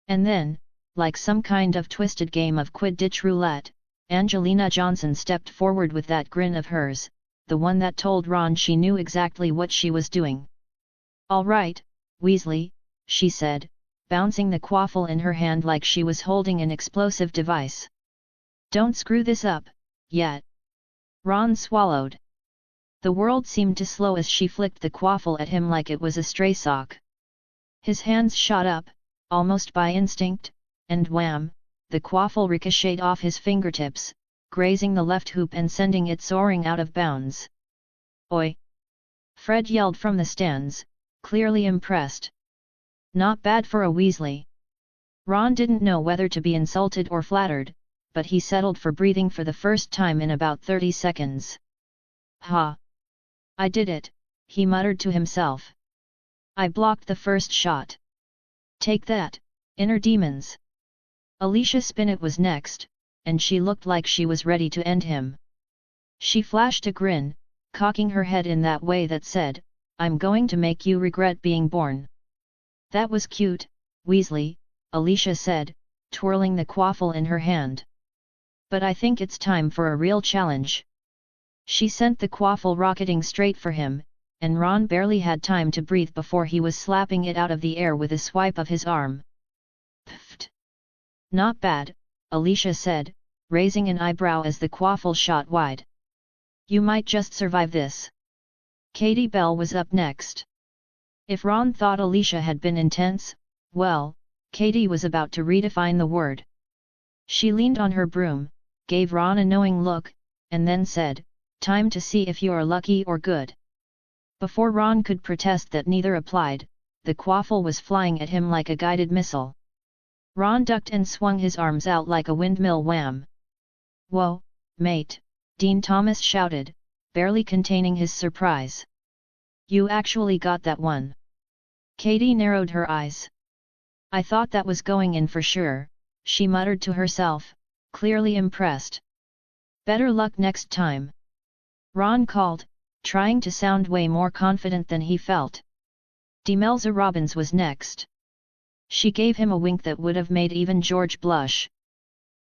And then, like some kind of twisted game of Quidditch roulette, Angelina Johnson stepped forward with that grin of hers, the one that told Ron she knew exactly what she was doing. "All right, Weasley," she said, bouncing the quaffle in her hand like she was holding an explosive device. "Don't screw this up, yet." Ron swallowed. The world seemed to slow as she flicked the quaffle at him like it was a stray sock. His hands shot up, almost by instinct, and wham, the quaffle ricocheted off his fingertips, grazing the left hoop and sending it soaring out of bounds. "Oi!" Fred yelled from the stands, clearly impressed. "Not bad for a Weasley." Ron didn't know whether to be insulted or flattered, but he settled for breathing for the first time in about 30 seconds. "Ha! I did it," he muttered to himself. "I blocked the first shot. Take that, inner demons." Alicia Spinnet was next, and she looked like she was ready to end him. She flashed a grin, cocking her head in that way that said, "I'm going to make you regret being born." "That was cute, Weasley," Alicia said, twirling the quaffle in her hand. "But I think it's time for a real challenge." She sent the quaffle rocketing straight for him, and Ron barely had time to breathe before he was slapping it out of the air with a swipe of his arm. Pfft! Not bad, Alicia said, raising an eyebrow as the quaffle shot wide. You might just survive this. Katie Bell was up next. If Ron thought Alicia had been intense, well, Katie was about to redefine the word. She leaned on her broom, gave Ron a knowing look, and then said, "Time to see if you're lucky or good." Before Ron could protest that neither applied, the quaffle was flying at him like a guided missile. Ron ducked and swung his arms out like a windmill wham. "Whoa, mate," Dean Thomas shouted, barely containing his surprise. "You actually got that one." Katie narrowed her eyes. "I thought that was going in for sure," she muttered to herself, clearly impressed. "Better luck next time," Ron called, trying to sound way more confident than he felt. Demelza Robbins was next. She gave him a wink that would have made even George blush.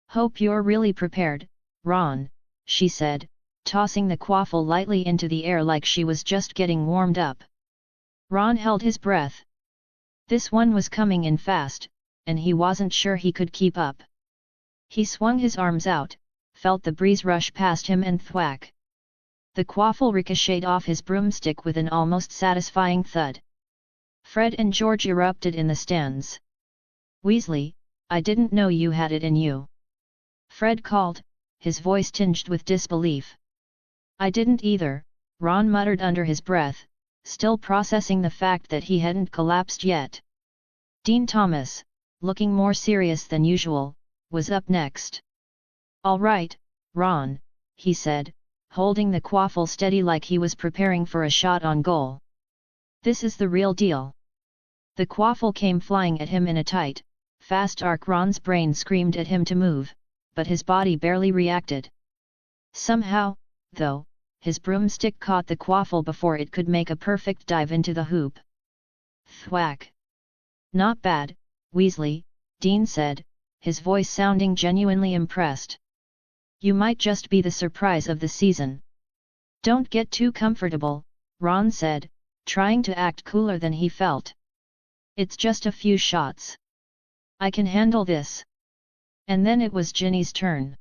"Hope you're really prepared, Ron," she said, tossing the quaffle lightly into the air like she was just getting warmed up. Ron held his breath. This one was coming in fast, and he wasn't sure he could keep up. He swung his arms out, felt the breeze rush past him and thwack. The quaffle ricocheted off his broomstick with an almost satisfying thud. Fred and George erupted in the stands. "Weasley, I didn't know you had it in you," Fred called, his voice tinged with disbelief. "I didn't either," Ron muttered under his breath, still processing the fact that he hadn't collapsed yet. Dean Thomas, looking more serious than usual, was up next. "All right, Ron," he said, holding the quaffle steady like he was preparing for a shot on goal. "This is the real deal." The quaffle came flying at him in a tight, fast arc. Ron's brain screamed at him to move, but his body barely reacted. Somehow, though, his broomstick caught the quaffle before it could make a perfect dive into the hoop. Thwack! "Not bad, Weasley," Dean said, his voice sounding genuinely impressed. "You might just be the surprise of the season." "Don't get too comfortable," Ron said, trying to act cooler than he felt. "It's just a few shots. I can handle this." And then it was Ginny's turn.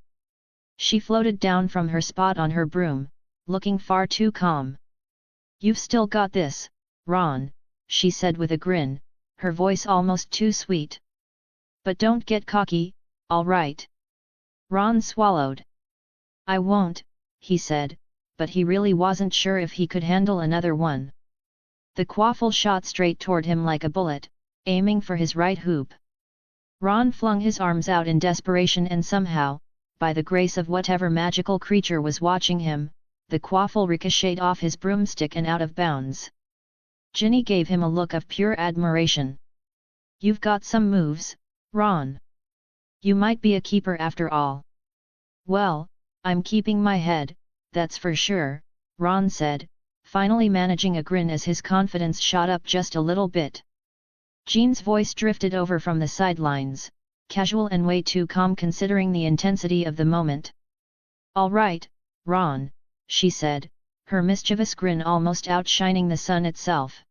She floated down from her spot on her broom, looking far too calm. "You've still got this, Ron," she said with a grin, her voice almost too sweet. "But don't get cocky, all right?" Ron swallowed. "I won't," he said, but he really wasn't sure if he could handle another one. The quaffle shot straight toward him like a bullet, aiming for his right hoop. Ron flung his arms out in desperation and somehow, by the grace of whatever magical creature was watching him, the quaffle ricocheted off his broomstick and out of bounds. Ginny gave him a look of pure admiration. "You've got some moves, Ron. You might be a keeper after all." "Well, I'm keeping my head, that's for sure," Ron said, finally managing a grin as his confidence shot up just a little bit. Jean's voice drifted over from the sidelines, casual and way too calm considering the intensity of the moment. "All right, Ron," she said, her mischievous grin almost outshining the sun itself.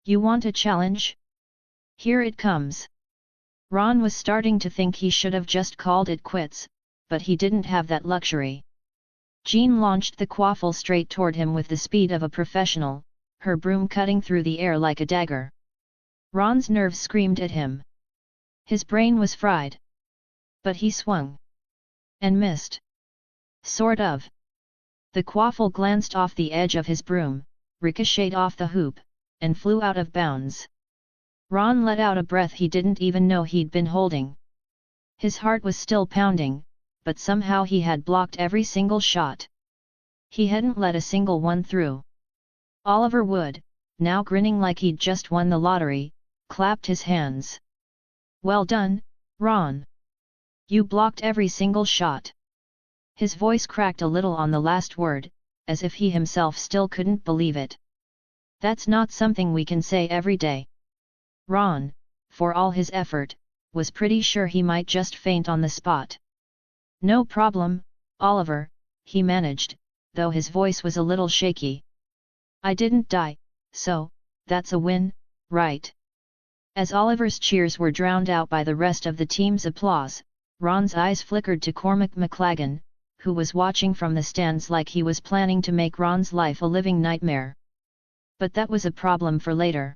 "You want a challenge? Here it comes." Ron was starting to think he should have just called it quits, but he didn't have that luxury. Jean launched the quaffle straight toward him with the speed of a professional, her broom cutting through the air like a dagger. Ron's nerves screamed at him. His brain was fried. But he swung. And missed. Sort of. The quaffle glanced off the edge of his broom, ricocheted off the hoop, and flew out of bounds. Ron let out a breath he didn't even know he'd been holding. His heart was still pounding, but somehow he had blocked every single shot. He hadn't let a single one through. Oliver Wood, now grinning like he'd just won the lottery, clapped his hands. "Well done, Ron. You blocked every single shot." His voice cracked a little on the last word, as if he himself still couldn't believe it. "That's not something we can say every day." Ron, for all his effort, was pretty sure he might just faint on the spot. "No problem, Oliver," he managed, though his voice was a little shaky. I didn't die, so, that's a win, right? As Oliver's cheers were drowned out by the rest of the team's applause, Ron's eyes flickered to Cormac McLagan, who was watching from the stands like he was planning to make Ron's life a living nightmare. But that was a problem for later.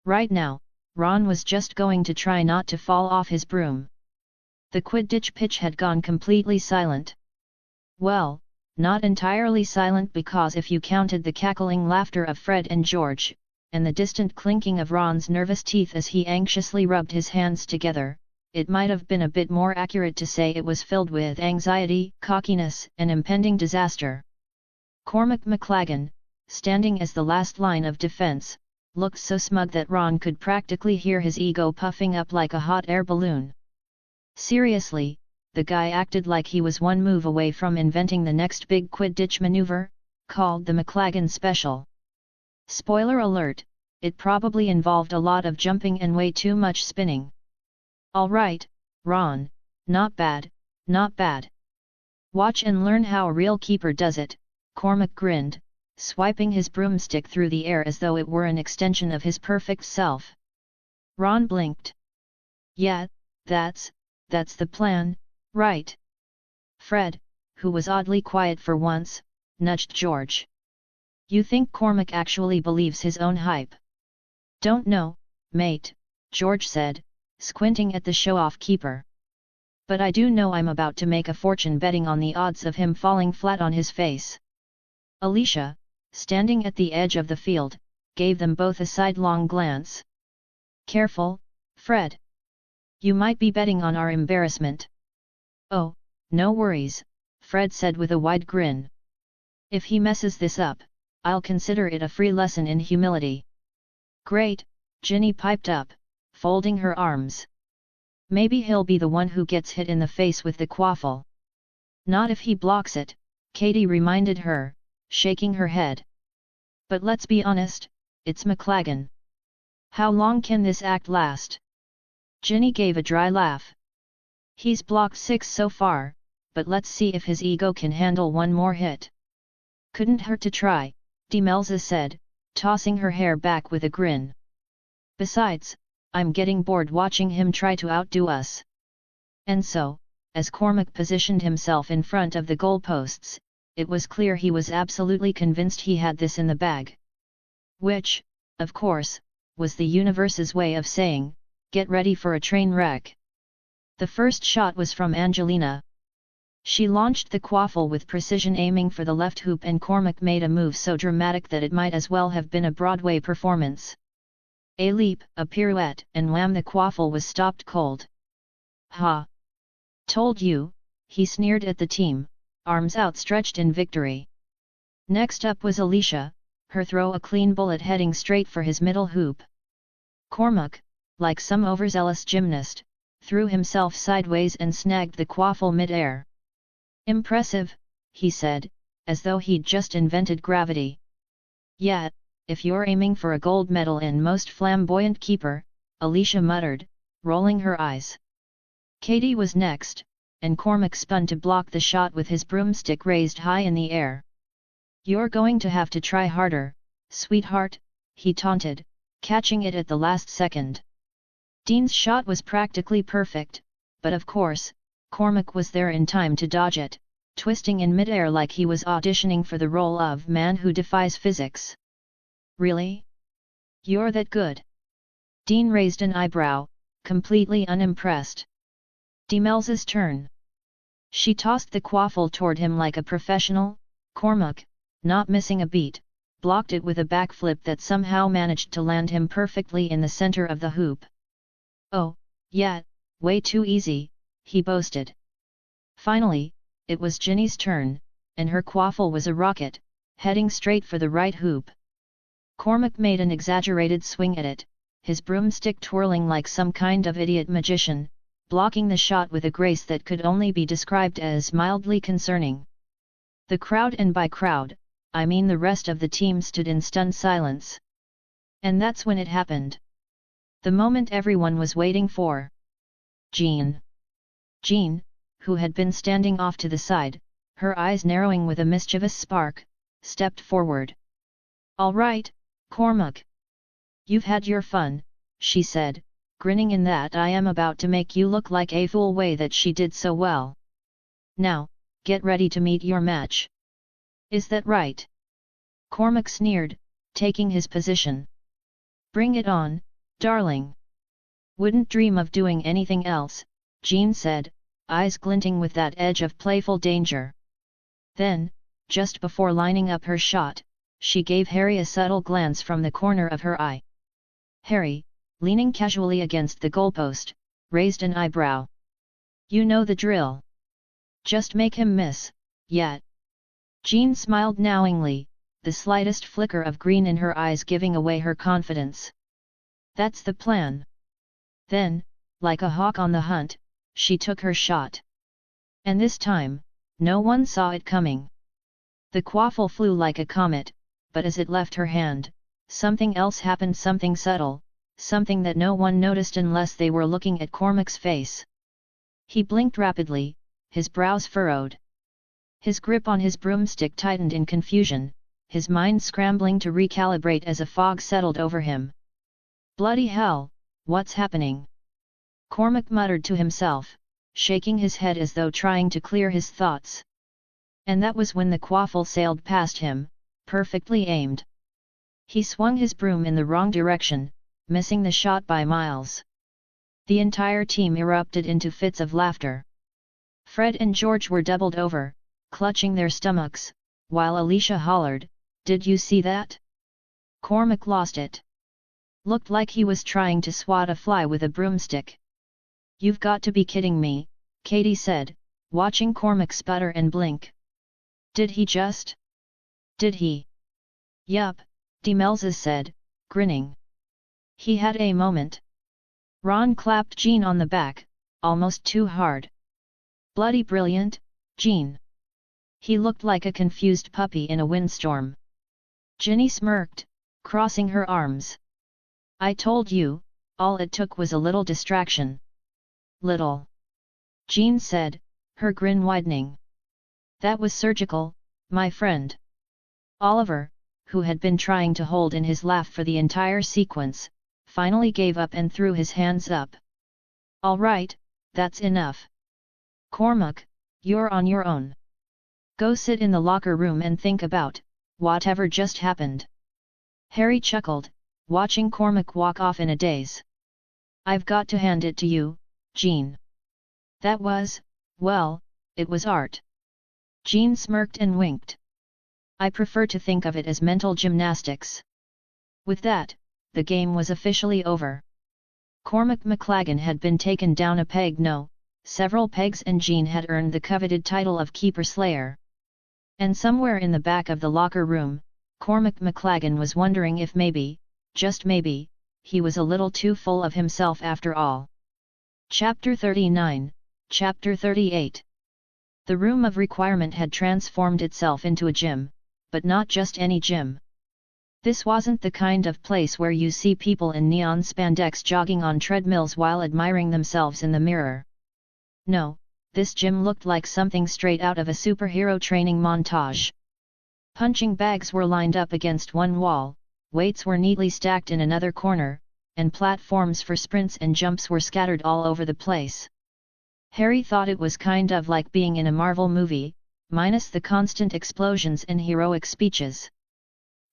Right now, Ron was just going to try not to fall off his broom. The Quidditch pitch had gone completely silent. Well, not entirely silent, because if you counted the cackling laughter of Fred and George, and the distant clinking of Ron's nervous teeth as he anxiously rubbed his hands together, it might have been a bit more accurate to say it was filled with anxiety, cockiness, and impending disaster. Cormac McLagan, standing as the last line of defense, looked so smug that Ron could practically hear his ego puffing up like a hot air balloon. Seriously, the guy acted like he was one move away from inventing the next big Quidditch maneuver, called the McLagan Special. Spoiler alert, it probably involved a lot of jumping and way too much spinning. All right, Ron, not bad, not bad. Watch and learn how a real keeper does it, Cormac grinned, swiping his broomstick through the air as though it were an extension of his perfect self. Ron blinked. Yeah, that's the plan, right? Fred, who was oddly quiet for once, nudged George. You think Cormac actually believes his own hype? Don't know, mate, George said, squinting at the show-off keeper. But I do know I'm about to make a fortune betting on the odds of him falling flat on his face. Alicia, standing at the edge of the field, gave them both a sidelong glance. Careful, Fred. You might be betting on our embarrassment. Oh, no worries, Fred said with a wide grin. If he messes this up, I'll consider it a free lesson in humility. Great, Ginny piped up, folding her arms. Maybe he'll be the one who gets hit in the face with the quaffle. Not if he blocks it, Katie reminded her, shaking her head. But let's be honest, it's McLagan. How long can this act last? Ginny gave a dry laugh. He's blocked 6 so far, but let's see if his ego can handle one more hit. Couldn't hurt to try, Demelza said, tossing her hair back with a grin. Besides, I'm getting bored watching him try to outdo us. And so, as Cormac positioned himself in front of the goalposts, it was clear he was absolutely convinced he had this in the bag. Which, of course, was the universe's way of saying, get ready for a train wreck. The first shot was from Angelina. She launched the quaffle with precision, aiming for the left hoop, and Cormac made a move so dramatic that it might as well have been a Broadway performance. A leap, a pirouette, and wham, the quaffle was stopped cold. Ha! Told you, he sneered at the team, arms outstretched in victory. Next up was Alicia, her throw a clean bullet heading straight for his middle hoop. Cormac, like some overzealous gymnast, threw himself sideways and snagged the quaffle mid-air. Impressive, he said, as though he'd just invented gravity. Yeah, if you're aiming for a gold medal in most flamboyant keeper, Alicia muttered, rolling her eyes. Katie was next, and Cormac spun to block the shot with his broomstick raised high in the air. You're going to have to try harder, sweetheart, he taunted, catching it at the last second. Dean's shot was practically perfect, but of course, Cormac was there in time to dodge it, twisting in midair like he was auditioning for the role of man who defies physics. Really? You're that good? Dean raised an eyebrow, completely unimpressed. Demelza's turn. She tossed the quaffle toward him like a professional. Cormac, not missing a beat, blocked it with a backflip that somehow managed to land him perfectly in the center of the hoop. Oh, yeah, way too easy, he boasted. Finally, it was Ginny's turn, and her quaffle was a rocket, heading straight for the right hoop. Cormac made an exaggerated swing at it, his broomstick twirling like some kind of idiot magician, blocking the shot with a grace that could only be described as mildly concerning. The crowd, and by crowd, I mean the rest of the team, stood in stunned silence. And that's when it happened. The moment everyone was waiting for. Jean, who had been standing off to the side, her eyes narrowing with a mischievous spark, stepped forward. All right, Cormac. You've had your fun, she said, grinning in that I am about to make you look like a fool way that she did so well. Now, get ready to meet your match. Is that right? Cormac sneered, taking his position. Bring it on, darling. Wouldn't dream of doing anything else, Jean said, eyes glinting with that edge of playful danger. Then, just before lining up her shot, she gave Harry a subtle glance from the corner of her eye. Harry, leaning casually against the goalpost, raised an eyebrow. You know the drill. Just make him miss, yet. Jean smiled knowingly, the slightest flicker of green in her eyes giving away her confidence. That's the plan. Then, like a hawk on the hunt, she took her shot. And this time, no one saw it coming. The quaffle flew like a comet, but as it left her hand, something else happened, something subtle, something that no one noticed unless they were looking at Cormac's face. He blinked rapidly, his brows furrowed. His grip on his broomstick tightened in confusion, his mind scrambling to recalibrate as a fog settled over him. Bloody hell, what's happening? Cormac muttered to himself, shaking his head as though trying to clear his thoughts. And that was when the quaffle sailed past him, perfectly aimed. He swung his broom in the wrong direction, missing the shot by miles. The entire team erupted into fits of laughter. Fred and George were doubled over, clutching their stomachs, while Alicia hollered, "Did you see that?" Cormac lost it. Looked like he was trying to swat a fly with a broomstick. You've got to be kidding me, Katie said, watching Cormac sputter and blink. Did he just? Did he? Yup, Demelza said, grinning. He had a moment. Ron clapped Jean on the back, almost too hard. Bloody brilliant, Jean. He looked like a confused puppy in a windstorm. Ginny smirked, crossing her arms. I told you, all it took was a little distraction. Little. Jean said, her grin widening. That was surgical, my friend. Oliver, who had been trying to hold in his laugh for the entire sequence, finally gave up and threw his hands up. All right, that's enough. Cormac, you're on your own. Go sit in the locker room and think about whatever just happened. Harry chuckled, watching Cormac walk off in a daze. I've got to hand it to you, Jean. That was, well, it was art. Jean smirked and winked. I prefer to think of it as mental gymnastics. With that, the game was officially over. Cormac McLagan had been taken down a peg, no, several pegs, and Jean had earned the coveted title of Keeper Slayer. And somewhere in the back of the locker room, Cormac McLagan was wondering if maybe, just maybe, he was a little too full of himself after all. Chapter 39, Chapter 38. The room of requirement had transformed itself into a gym, but not just any gym. This wasn't the kind of place where you see people in neon spandex jogging on treadmills while admiring themselves in the mirror. No, this gym looked like something straight out of a superhero training montage. Punching bags were lined up against one wall, weights were neatly stacked in another corner, and platforms for sprints and jumps were scattered all over the place. Harry thought it was kind of like being in a Marvel movie, minus the constant explosions and heroic speeches.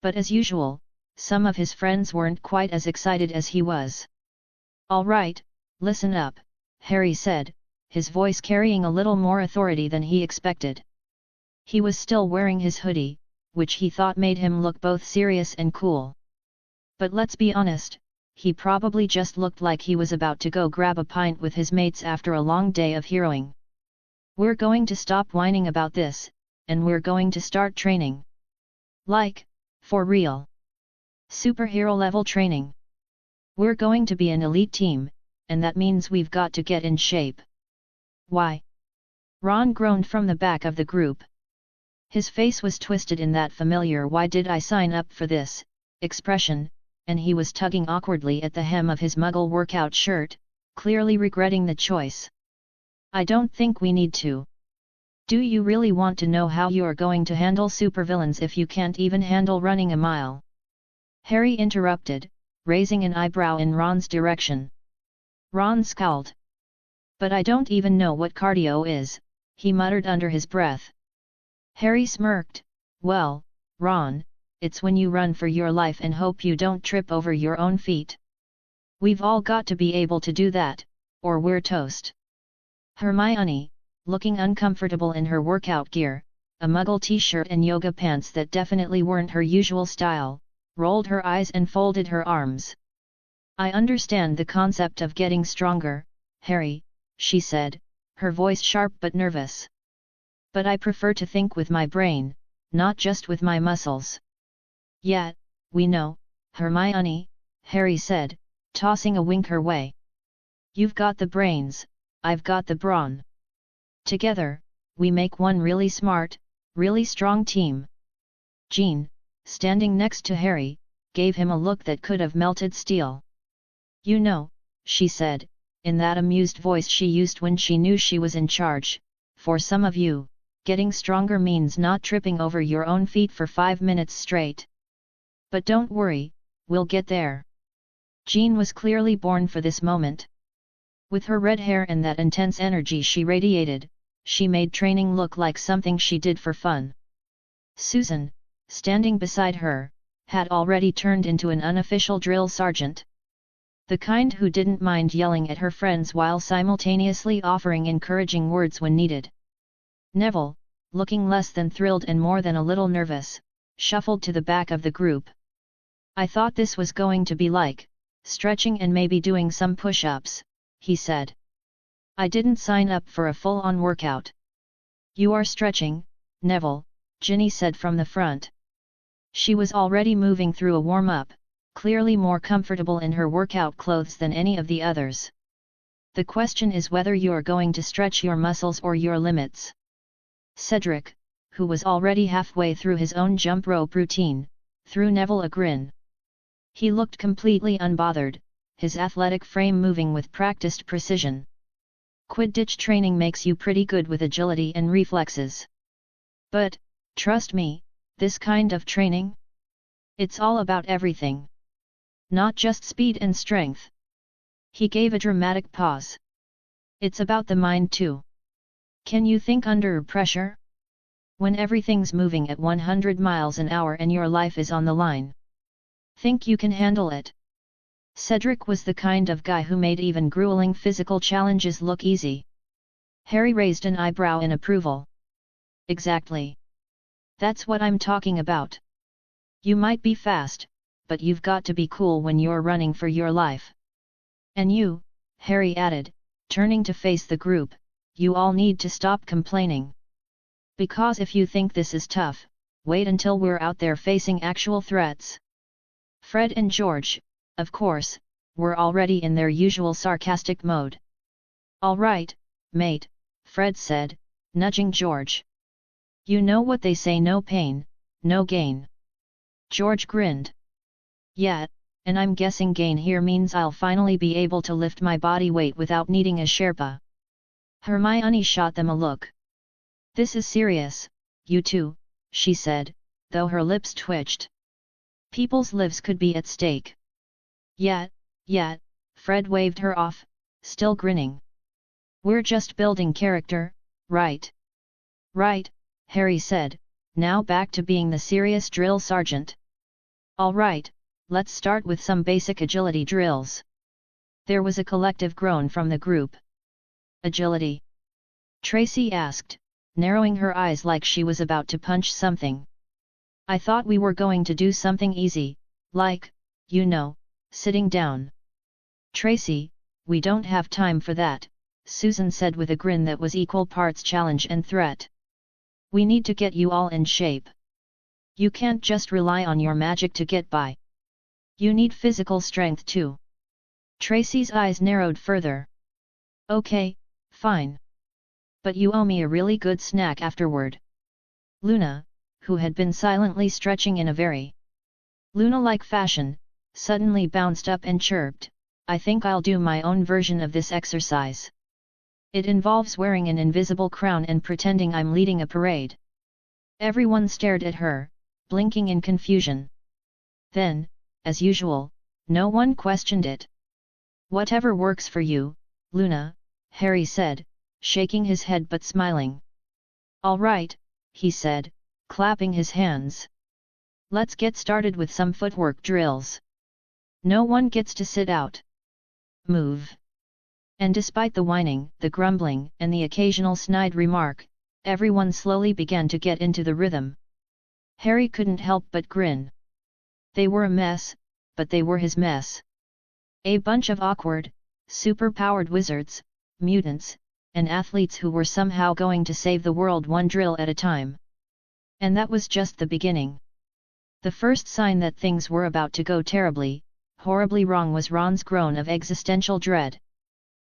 But as usual, some of his friends weren't quite as excited as he was. All right, listen up, Harry said, his voice carrying a little more authority than he expected. He was still wearing his hoodie, which he thought made him look both serious and cool. But let's be honest, he probably just looked like he was about to go grab a pint with his mates after a long day of heroing. We're going to stop whining about this, and we're going to start training. Like, for real. Superhero level training. We're going to be an elite team, and that means we've got to get in shape. Why? Ron groaned from the back of the group. His face was twisted in that familiar "why did I sign up for this" expression, and he was tugging awkwardly at the hem of his Muggle workout shirt, clearly regretting the choice. I don't think we need to. Do you really want to know how you're going to handle supervillains if you can't even handle running a mile? Harry interrupted, raising an eyebrow in Ron's direction. Ron scowled. But I don't even know what cardio is, he muttered under his breath. Harry smirked. Well, Ron, it's when you run for your life and hope you don't trip over your own feet. We've all got to be able to do that, or we're toast. Hermione, looking uncomfortable in her workout gear, a muggle t-shirt and yoga pants that definitely weren't her usual style, rolled her eyes and folded her arms. I understand the concept of getting stronger, Harry, she said, her voice sharp but nervous. But I prefer to think with my brain, not just with my muscles. Yet, we know, Hermione, Harry said, tossing a wink her way. You've got the brains, I've got the brawn. Together, we make one really smart, really strong team. Jean, standing next to Harry, gave him a look that could have melted steel. You know, she said, in that amused voice she used when she knew she was in charge, for some of you, getting stronger means not tripping over your own feet for 5 minutes straight. But don't worry, we'll get there. Jean was clearly born for this moment. With her red hair and that intense energy she radiated, she made training look like something she did for fun. Susan, standing beside her, had already turned into an unofficial drill sergeant. The kind who didn't mind yelling at her friends while simultaneously offering encouraging words when needed. Neville, looking less than thrilled and more than a little nervous, shuffled to the back of the group. I thought this was going to be like stretching and maybe doing some push-ups, he said. I didn't sign up for a full-on workout. You are stretching, Neville, Ginny said from the front. She was already moving through a warm-up, clearly more comfortable in her workout clothes than any of the others. The question is whether you're going to stretch your muscles or your limits. Cedric, who was already halfway through his own jump rope routine, threw Neville a grin. He looked completely unbothered, his athletic frame moving with practiced precision. Quidditch training makes you pretty good with agility and reflexes. But, trust me, this kind of training? It's all about everything. Not just speed and strength. He gave a dramatic pause. It's about the mind too. Can you think under pressure? When everything's moving at 100 miles an hour and your life is on the line. Think you can handle it? Cedric was the kind of guy who made even grueling physical challenges look easy. Harry raised an eyebrow in approval. Exactly. That's what I'm talking about. You might be fast, but you've got to be cool when you're running for your life. And you, Harry added, turning to face the group, you all need to stop complaining. Because if you think this is tough, wait until we're out there facing actual threats. Fred and George, of course, were already in their usual sarcastic mode. All right, mate, Fred said, nudging George. You know what they say, no pain, no gain. George grinned. Yeah, and I'm guessing gain here means I'll finally be able to lift my body weight without needing a Sherpa. Hermione shot them a look. This is serious, you two, she said, though her lips twitched. People's lives could be at stake. Yeah, Fred waved her off, still grinning. We're just building character, right? Right, Harry said, now back to being the serious drill sergeant. All right, let's start with some basic agility drills. There was a collective groan from the group. Agility? Tracy asked, narrowing her eyes like she was about to punch something. I thought we were going to do something easy, like, you know, sitting down. Tracy, we don't have time for that, Susan said with a grin that was equal parts challenge and threat. We need to get you all in shape. You can't just rely on your magic to get by. You need physical strength too. Tracy's eyes narrowed further. Okay, fine. But you owe me a really good snack afterward. Luna, who had been silently stretching in a very Luna-like fashion, suddenly bounced up and chirped, I think I'll do my own version of this exercise. It involves wearing an invisible crown and pretending I'm leading a parade. Everyone stared at her, blinking in confusion. Then, as usual, no one questioned it. "Whatever works for you, Luna," Harry said, shaking his head but smiling. "All right," he said, clapping his hands. "Let's get started with some footwork drills. No one gets to sit out. Move." And despite the whining, the grumbling, and the occasional snide remark, everyone slowly began to get into the rhythm. Harry couldn't help but grin. They were a mess, but they were his mess. A bunch of awkward, super-powered wizards, mutants, and athletes who were somehow going to save the world one drill at a time. And that was just the beginning. The first sign that things were about to go terribly, horribly wrong was Ron's groan of existential dread.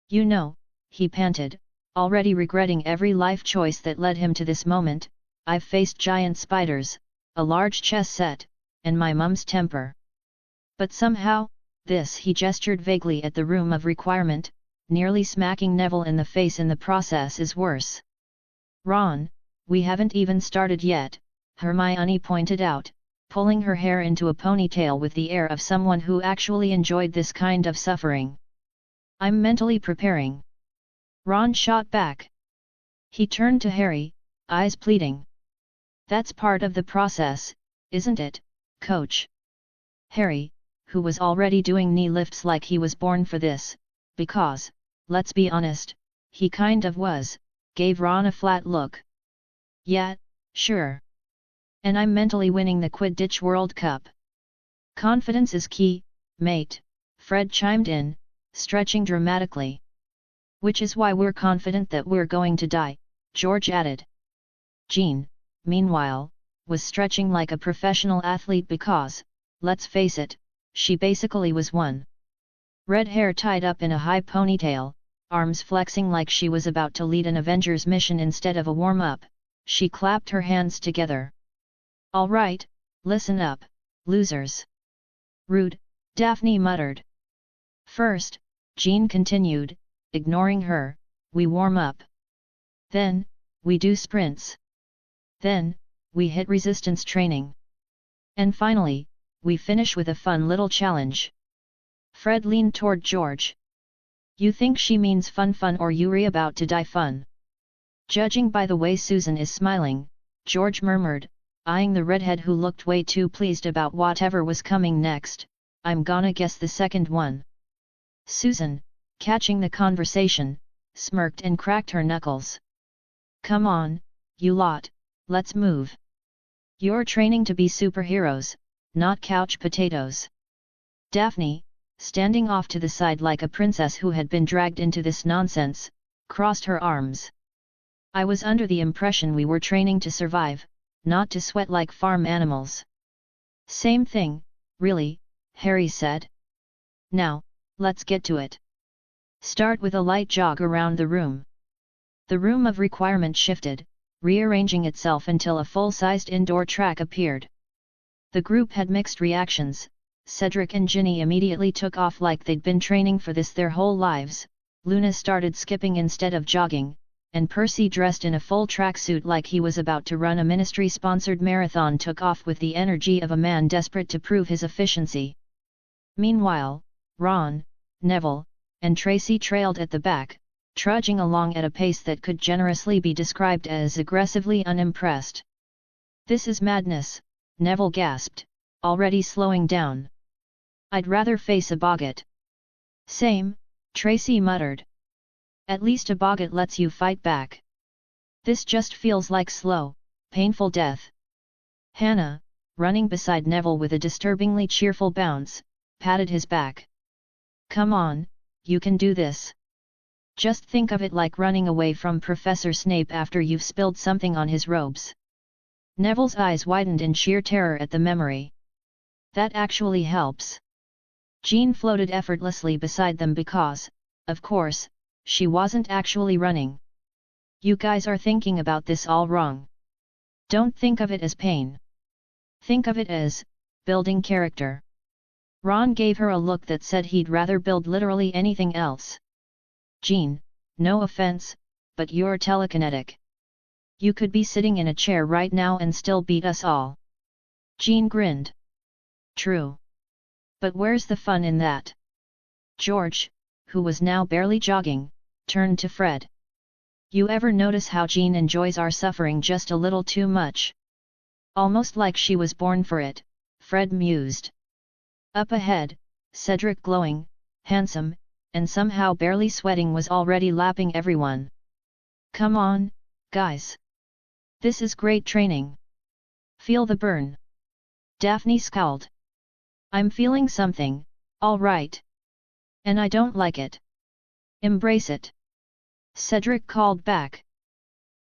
"You know," he panted, already regretting every life choice that led him to this moment, "I've faced giant spiders, a large chess set, and my mum's temper. But somehow, this," he gestured vaguely at the room of requirement, nearly smacking Neville in the face in the process, "is worse." "Ron, we haven't even started yet," Hermione pointed out, pulling her hair into a ponytail with the air of someone who actually enjoyed this kind of suffering. "I'm mentally preparing." Ron shot back. He turned to Harry, eyes pleading. "That's part of the process, isn't it, Coach?" Harry, who was already doing knee lifts like he was born for this, because, let's be honest, he kind of was, gave Ron a flat look. "Yeah, sure. And I'm mentally winning the Quidditch World Cup." "Confidence is key, mate," Fred chimed in, stretching dramatically. "Which is why we're confident that we're going to die," George added. Jean, meanwhile, was stretching like a professional athlete because, let's face it, she basically was one. Red hair tied up in a high ponytail, arms flexing like she was about to lead an Avengers mission instead of a warm-up, she clapped her hands together. "All right, listen up, losers." "Rude," Daphne muttered. "First," Jean continued, ignoring her, "we warm up. Then, we do sprints. Then, we hit resistance training. And finally, we finish with a fun little challenge." Fred leaned toward George. "You think she means fun or Yuri about to die fun?" "Judging by the way Susan is smiling," George murmured, eyeing the redhead who looked way too pleased about whatever was coming next, "I'm gonna guess the second one." Susan, catching the conversation, smirked and cracked her knuckles. "Come on, you lot, let's move. You're training to be superheroes, not couch potatoes." Daphne, standing off to the side like a princess who had been dragged into this nonsense, crossed her arms. "I was under the impression we were training to survive, not to sweat like farm animals." "Same thing, really," Harry said. "Now, let's get to it. Start with a light jog around the room." The room of requirement shifted, rearranging itself until a full-sized indoor track appeared. The group had mixed reactions. Cedric and Ginny immediately took off like they'd been training for this their whole lives, Luna started skipping instead of jogging, and Percy, dressed in a full tracksuit like he was about to run a ministry-sponsored marathon, took off with the energy of a man desperate to prove his efficiency. Meanwhile, Ron, Neville, and Tracy trailed at the back, trudging along at a pace that could generously be described as aggressively unimpressed. "This is madness," Neville gasped, already slowing down. "I'd rather face a boggart." "Same," Tracy muttered. "At least a boggart lets you fight back. This just feels like slow, painful death." Hannah, running beside Neville with a disturbingly cheerful bounce, patted his back. "Come on, you can do this. Just think of it like running away from Professor Snape after you've spilled something on his robes." Neville's eyes widened in sheer terror at the memory. "That actually helps." Jean floated effortlessly beside them because, of course, she wasn't actually running. "You guys are thinking about this all wrong. Don't think of it as pain. Think of it as building character." Ron gave her a look that said he'd rather build literally anything else. "Jean, no offense, but you're telekinetic. You could be sitting in a chair right now and still beat us all." Jean grinned. "True. But where's the fun in that? George, who was now barely jogging, turned to Fred. You ever notice how Jean enjoys our suffering just a little too much? Almost like she was born for it, Fred mused. Up ahead, Cedric, glowing, handsome, and somehow barely sweating, was already lapping everyone. Come on, guys. This is great training. Feel the burn. Daphne scowled. I'm feeling something, all right. And I don't like it. Embrace it. Cedric called back.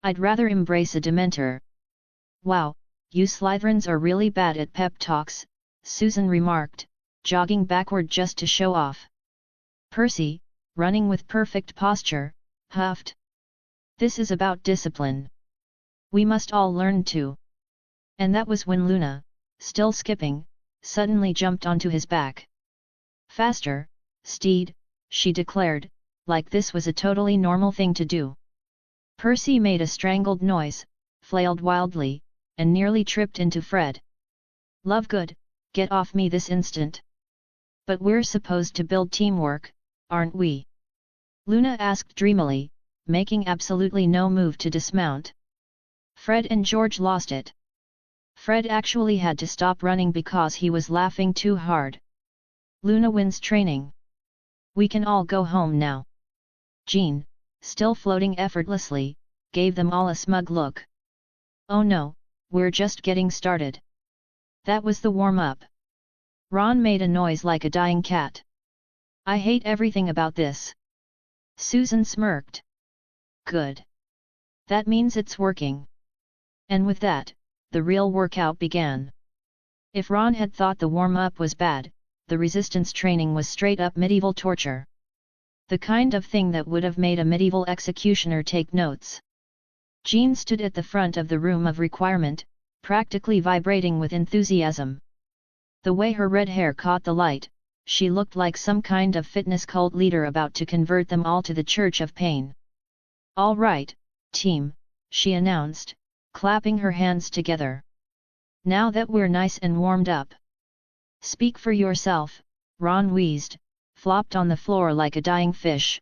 I'd rather embrace a Dementor. Wow, you Slytherins are really bad at pep talks, Susan remarked, jogging backward just to show off. Percy, running with perfect posture, huffed. This is about discipline. We must all learn to. And that was when Luna, still skipping, suddenly jumped onto his back. Faster, steed, she declared, like this was a totally normal thing to do. Percy made a strangled noise, flailed wildly, and nearly tripped into Fred. Lovegood, get off me this instant. But we're supposed to build teamwork, aren't we? Luna asked dreamily, making absolutely no move to dismount. Fred and George lost it. Fred actually had to stop running because he was laughing too hard. Luna wins training. We can all go home now. Jean, still floating effortlessly, gave them all a smug look. Oh no, we're just getting started. That was the warm-up. Ron made a noise like a dying cat. I hate everything about this. Susan smirked. Good. That means it's working. And with that, the real workout began. If Ron had thought the warm-up was bad, the resistance training was straight-up medieval torture. The kind of thing that would have made a medieval executioner take notes. Jean stood at the front of the room of requirement, practically vibrating with enthusiasm. The way her red hair caught the light, she looked like some kind of fitness cult leader about to convert them all to the Church of Pain. All right, team, she announced, clapping her hands together. Now that we're nice and warmed up. Speak for yourself, Ron wheezed, flopped on the floor like a dying fish.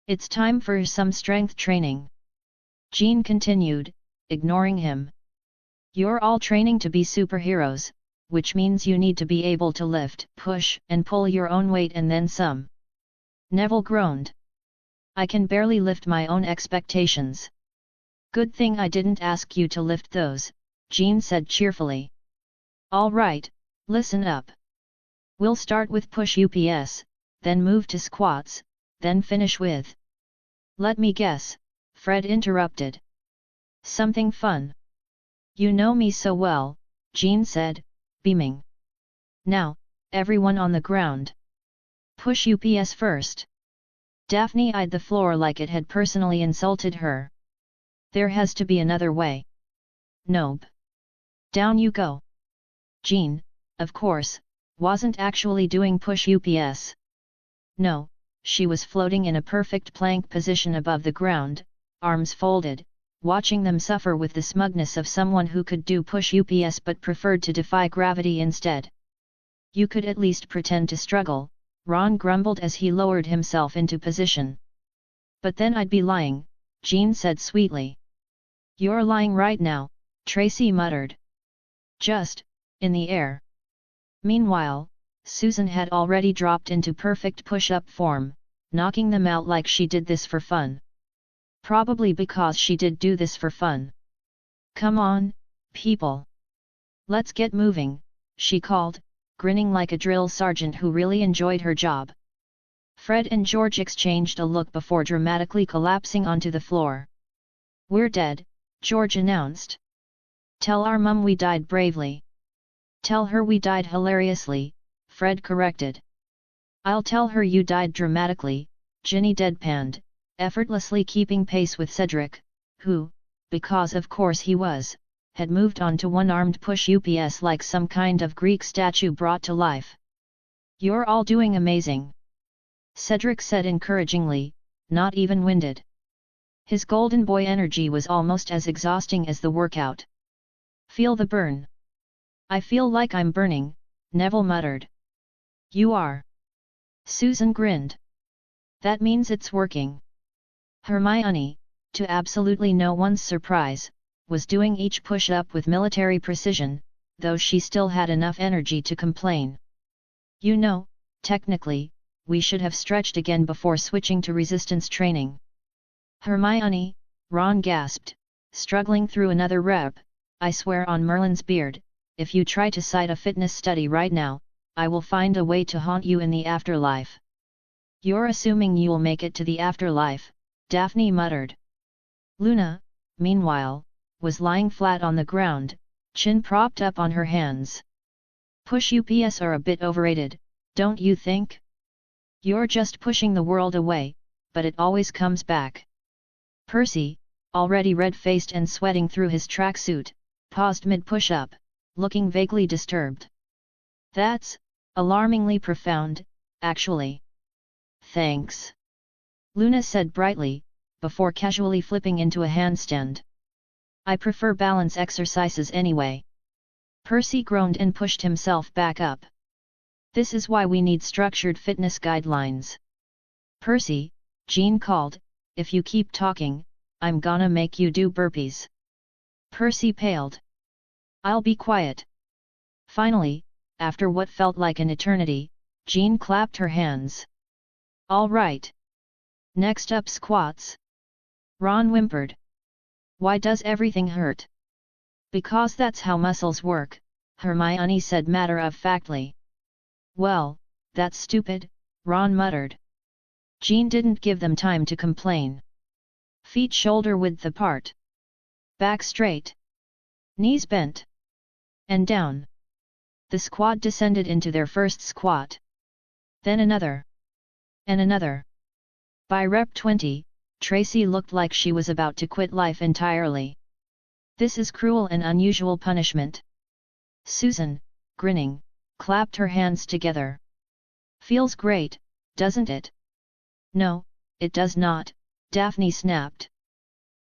It's time for some strength training. Jean continued, ignoring him. You're all training to be superheroes, which means you need to be able to lift, push, and pull your own weight and then some. Neville groaned. I can barely lift my own expectations. Good thing I didn't ask you to lift those, Jean said cheerfully. All right, listen up. We'll start with push UPS, then move to squats, then finish with. Let me guess, Fred interrupted. Something fun. You know me so well, Jean said, beaming. Now, everyone on the ground. Push UPS first. Daphne eyed the floor like it had personally insulted her. There has to be another way. Nope. Down you go. Jean, of course, wasn't actually doing push UPS. No, she was floating in a perfect plank position above the ground, arms folded, watching them suffer with the smugness of someone who could do push UPS but preferred to defy gravity instead. You could at least pretend to struggle, Ron grumbled as he lowered himself into position. But then I'd be lying, Jean said sweetly. You're lying right now, Tracy muttered. Just, in the air. Meanwhile, Susan had already dropped into perfect push-up form, knocking them out like she did this for fun. Probably because she did do this for fun. Come on, people. Let's get moving, she called, grinning like a drill sergeant who really enjoyed her job. Fred and George exchanged a look before dramatically collapsing onto the floor. We're dead, George announced. Tell our mum we died bravely. Tell her we died hilariously, Fred corrected. I'll tell her you died dramatically, Ginny deadpanned, effortlessly keeping pace with Cedric, who, because of course he was, had moved on to one-armed push UPS like some kind of Greek statue brought to life. You're all doing amazing. Cedric said encouragingly, not even winded. His golden boy energy was almost as exhausting as the workout. Feel the burn. I feel like I'm burning, Neville muttered. You are. Susan grinned. That means it's working. Hermione, to absolutely no one's surprise, was doing each push-up with military precision, though she still had enough energy to complain. You know, technically, we should have stretched again before switching to resistance training. Hermione, Ron gasped, struggling through another rep. I swear on Merlin's beard, if you try to cite a fitness study right now, I will find a way to haunt you in the afterlife. You're assuming you'll make it to the afterlife, Daphne muttered. Luna, meanwhile, was lying flat on the ground, chin propped up on her hands. Push-ups are a bit overrated, don't you think? You're just pushing the world away, but it always comes back. Percy, already red-faced and sweating through his tracksuit, paused mid-push-up, looking vaguely disturbed. That's alarmingly profound, actually. Thanks. Luna said brightly, before casually flipping into a handstand. I prefer balance exercises anyway. Percy groaned and pushed himself back up. This is why we need structured fitness guidelines. Percy, Jean called, if you keep talking, I'm gonna make you do burpees. Percy paled. I'll be quiet. Finally, after what felt like an eternity, Jean clapped her hands. All right. Next up squats. Ron whimpered. Why does everything hurt? Because that's how muscles work, Hermione said matter-of-factly. Well, that's stupid, Ron muttered. Jean didn't give them time to complain. Feet shoulder-width apart. Back straight. Knees bent. And down. The squad descended into their first squat. Then another. And another. By rep 20, Tracy looked like she was about to quit life entirely. This is cruel and unusual punishment. Susan, grinning, clapped her hands together. Feels great, doesn't it? No, it does not, Daphne snapped.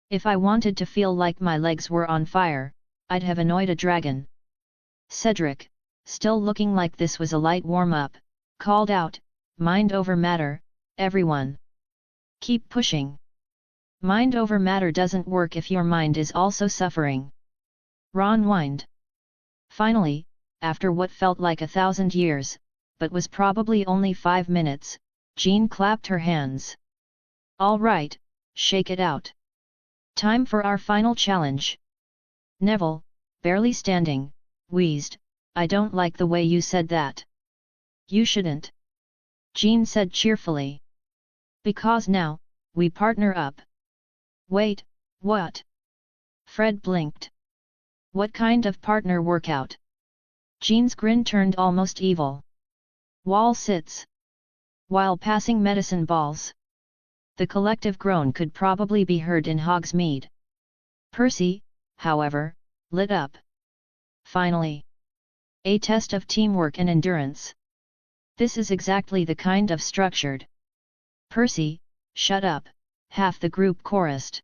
If I wanted to feel like my legs were on fire, I'd have annoyed a dragon. Cedric, still looking like this was a light warm-up, called out, mind over matter, everyone. Keep pushing. Mind over matter doesn't work if your mind is also suffering. Ron whined. Finally, after what felt like 1,000 years, but was probably only 5 minutes, Jean clapped her hands. All right, shake it out. Time for our final challenge. Neville, barely standing, wheezed, I don't like the way you said that. You shouldn't. Jean said cheerfully. Because now, we partner up. Wait, what? Fred blinked. What kind of partner workout? Jean's grin turned almost evil. Wall sits. While passing medicine balls. The collective groan could probably be heard in Hogsmeade. Percy, however, lit up. Finally. A test of teamwork and endurance. This is exactly the kind of structured. Percy, shut up, half the group chorused.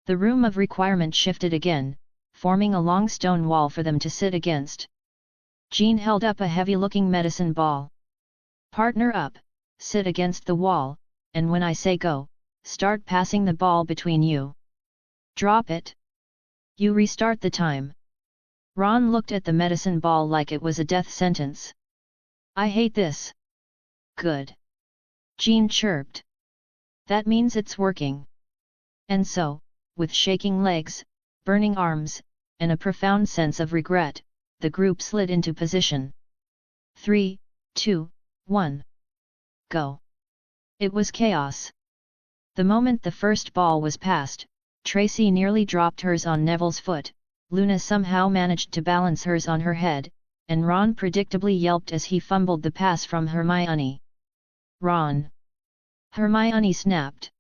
The room of requirement shifted again, forming a long stone wall for them to sit against. Jean held up a heavy-looking medicine ball. Partner up, sit against the wall, and when I say go, start passing the ball between you. Drop it. You restart the time. Ron looked at the medicine ball like it was a death sentence. I hate this. Good. Jean chirped. That means it's working. And so, with shaking legs, burning arms, and a profound sense of regret, the group slid into position. 3, 2, 1. Go. It was chaos. The moment the first ball was passed, Tracy nearly dropped hers on Neville's foot, Luna somehow managed to balance hers on her head, and Ron predictably yelped as he fumbled the pass from Hermione. Ron! Hermione snapped.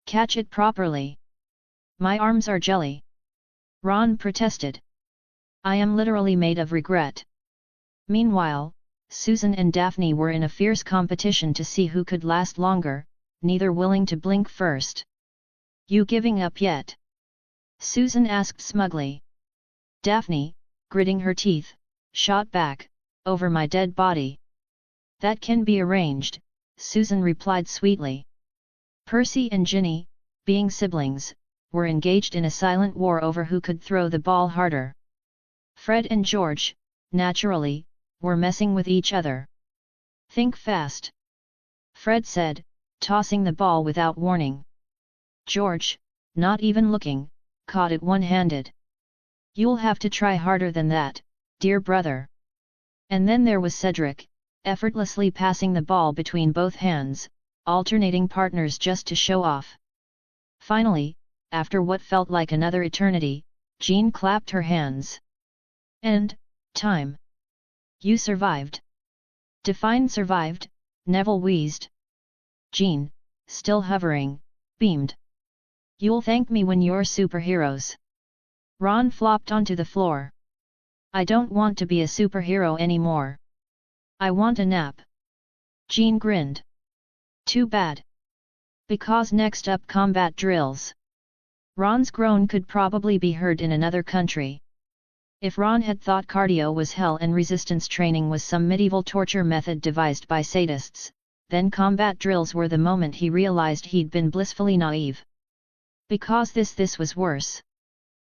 Catch it properly. My arms are jelly. Ron protested. I am literally made of regret. Meanwhile, Susan and Daphne were in a fierce competition to see who could last longer, neither willing to blink first. You giving up yet? Susan asked smugly. Daphne, gritting her teeth, shot back, over my dead body. That can be arranged, Susan replied sweetly. Percy and Ginny, being siblings, were engaged in a silent war over who could throw the ball harder. Fred and George, naturally, were messing with each other. Think fast, Fred said, tossing the ball without warning. George, not even looking, caught it one-handed. You'll have to try harder than that, dear brother. And then there was Cedric, effortlessly passing the ball between both hands, alternating partners just to show off. Finally, after what felt like another eternity, Jean clapped her hands. End time. You survived. Define survived, Neville wheezed. Jean, still hovering, beamed. You'll thank me when you're superheroes. Ron flopped onto the floor. I don't want to be a superhero anymore. I want a nap. Jean grinned. Too bad. Because next up combat drills. Ron's groan could probably be heard in another country. If Ron had thought cardio was hell and resistance training was some medieval torture method devised by sadists, then combat drills were the moment he realized he'd been blissfully naive. Because this was worse.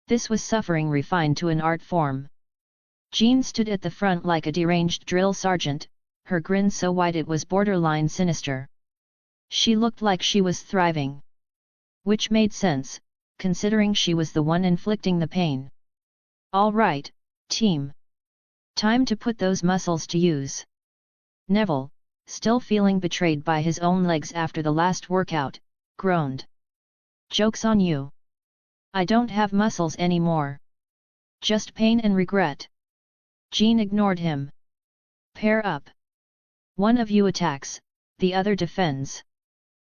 This was suffering refined to an art form. Jean stood at the front like a deranged drill sergeant, her grin so wide it was borderline sinister. She looked like she was thriving. Which made sense, considering she was the one inflicting the pain. All right, team. Time to put those muscles to use. Neville, still feeling betrayed by his own legs after the last workout, groaned. Joke's on you. I don't have muscles anymore. Just pain and regret. Jean ignored him. Pair up. One of you attacks, the other defends.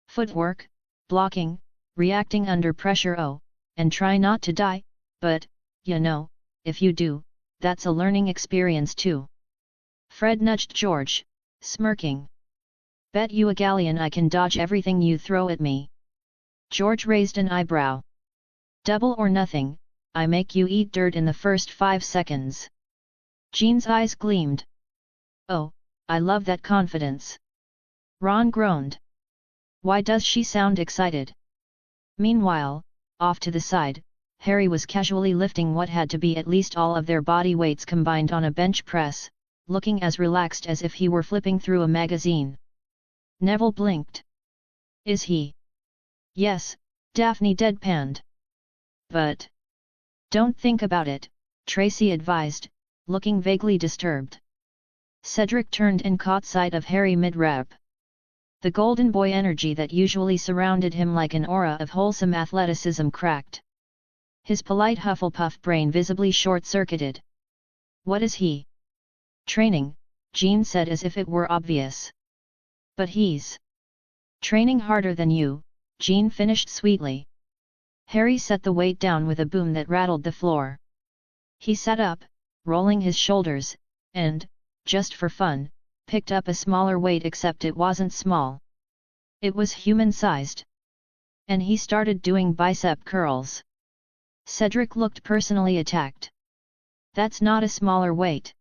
Footwork, blocking, reacting under pressure, and try not to die, but, you know, if you do, that's a learning experience too. Fred nudged George, smirking. Bet you a galleon I can dodge everything you throw at me. George raised an eyebrow. Double or nothing, I make you eat dirt in the first 5 seconds. Jean's eyes gleamed. Oh, I love that confidence. Ron groaned. Why does she sound excited? Meanwhile, off to the side, Harry was casually lifting what had to be at least all of their body weights combined on a bench press, looking as relaxed as if he were flipping through a magazine. Neville blinked. Is he? Yes, Daphne deadpanned. But... Don't think about it, Tracy advised, looking vaguely disturbed. Cedric turned and caught sight of Harry mid-rep. The golden boy energy that usually surrounded him like an aura of wholesome athleticism cracked. His polite Hufflepuff brain visibly short-circuited. What is he? Training, Jean said as if it were obvious. But he's training harder than you, Jean finished sweetly. Harry set the weight down with a boom that rattled the floor. He sat up, rolling his shoulders, and, just for fun, picked up a smaller weight except it wasn't small. It was human-sized. And he started doing bicep curls. Cedric looked personally attacked. That's not a smaller weight.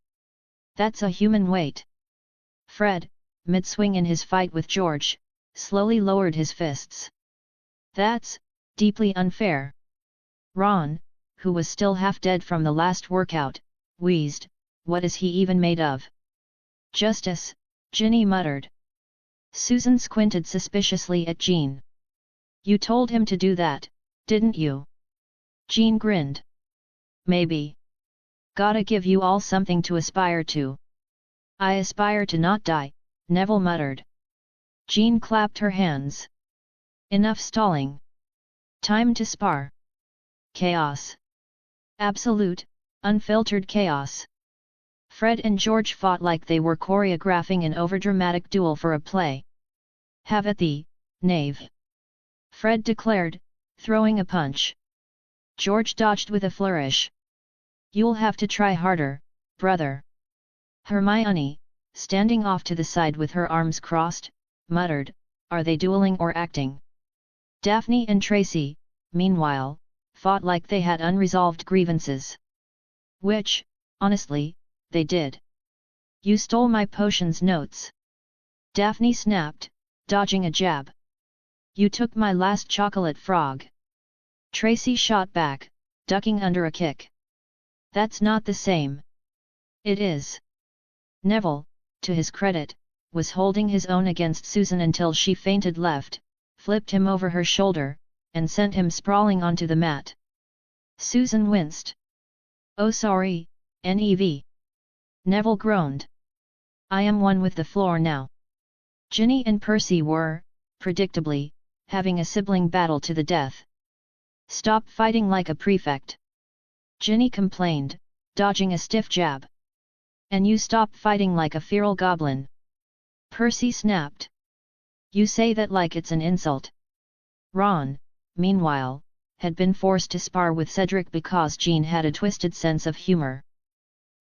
That's a human weight. Fred, mid-swing in his fight with George, slowly lowered his fists. That's deeply unfair. Ron, who was still half dead from the last workout, wheezed, what is he even made of? Justice, Ginny muttered. Susan squinted suspiciously at Jean. You told him to do that, didn't you? Jean grinned. Maybe. Gotta give you all something to aspire to. I aspire to not die, Neville muttered. Jean clapped her hands. Enough stalling. Time to spar. Chaos. Absolute, unfiltered chaos. Fred and George fought like they were choreographing an overdramatic duel for a play. Have at thee, knave. Fred declared, throwing a punch. George dodged with a flourish. You'll have to try harder, brother. Hermione, standing off to the side with her arms crossed, muttered, are they dueling or acting? Daphne and Tracy, meanwhile, fought like they had unresolved grievances. Which, honestly, they did. You stole my potions notes. Daphne snapped, dodging a jab. You took my last chocolate frog. Tracy shot back, ducking under a kick. That's not the same. It is. Neville, to his credit, was holding his own against Susan until she fainted left, flipped him over her shoulder, and sent him sprawling onto the mat. Susan winced. Oh sorry, Nev. Neville groaned. I am one with the floor now. Ginny and Percy were, predictably, having a sibling battle to the death. Stop fighting like a prefect. Ginny complained, dodging a stiff jab. And you stop fighting like a feral goblin. Percy snapped. You say that like it's an insult. Ron, meanwhile, had been forced to spar with Cedric because Jean had a twisted sense of humor.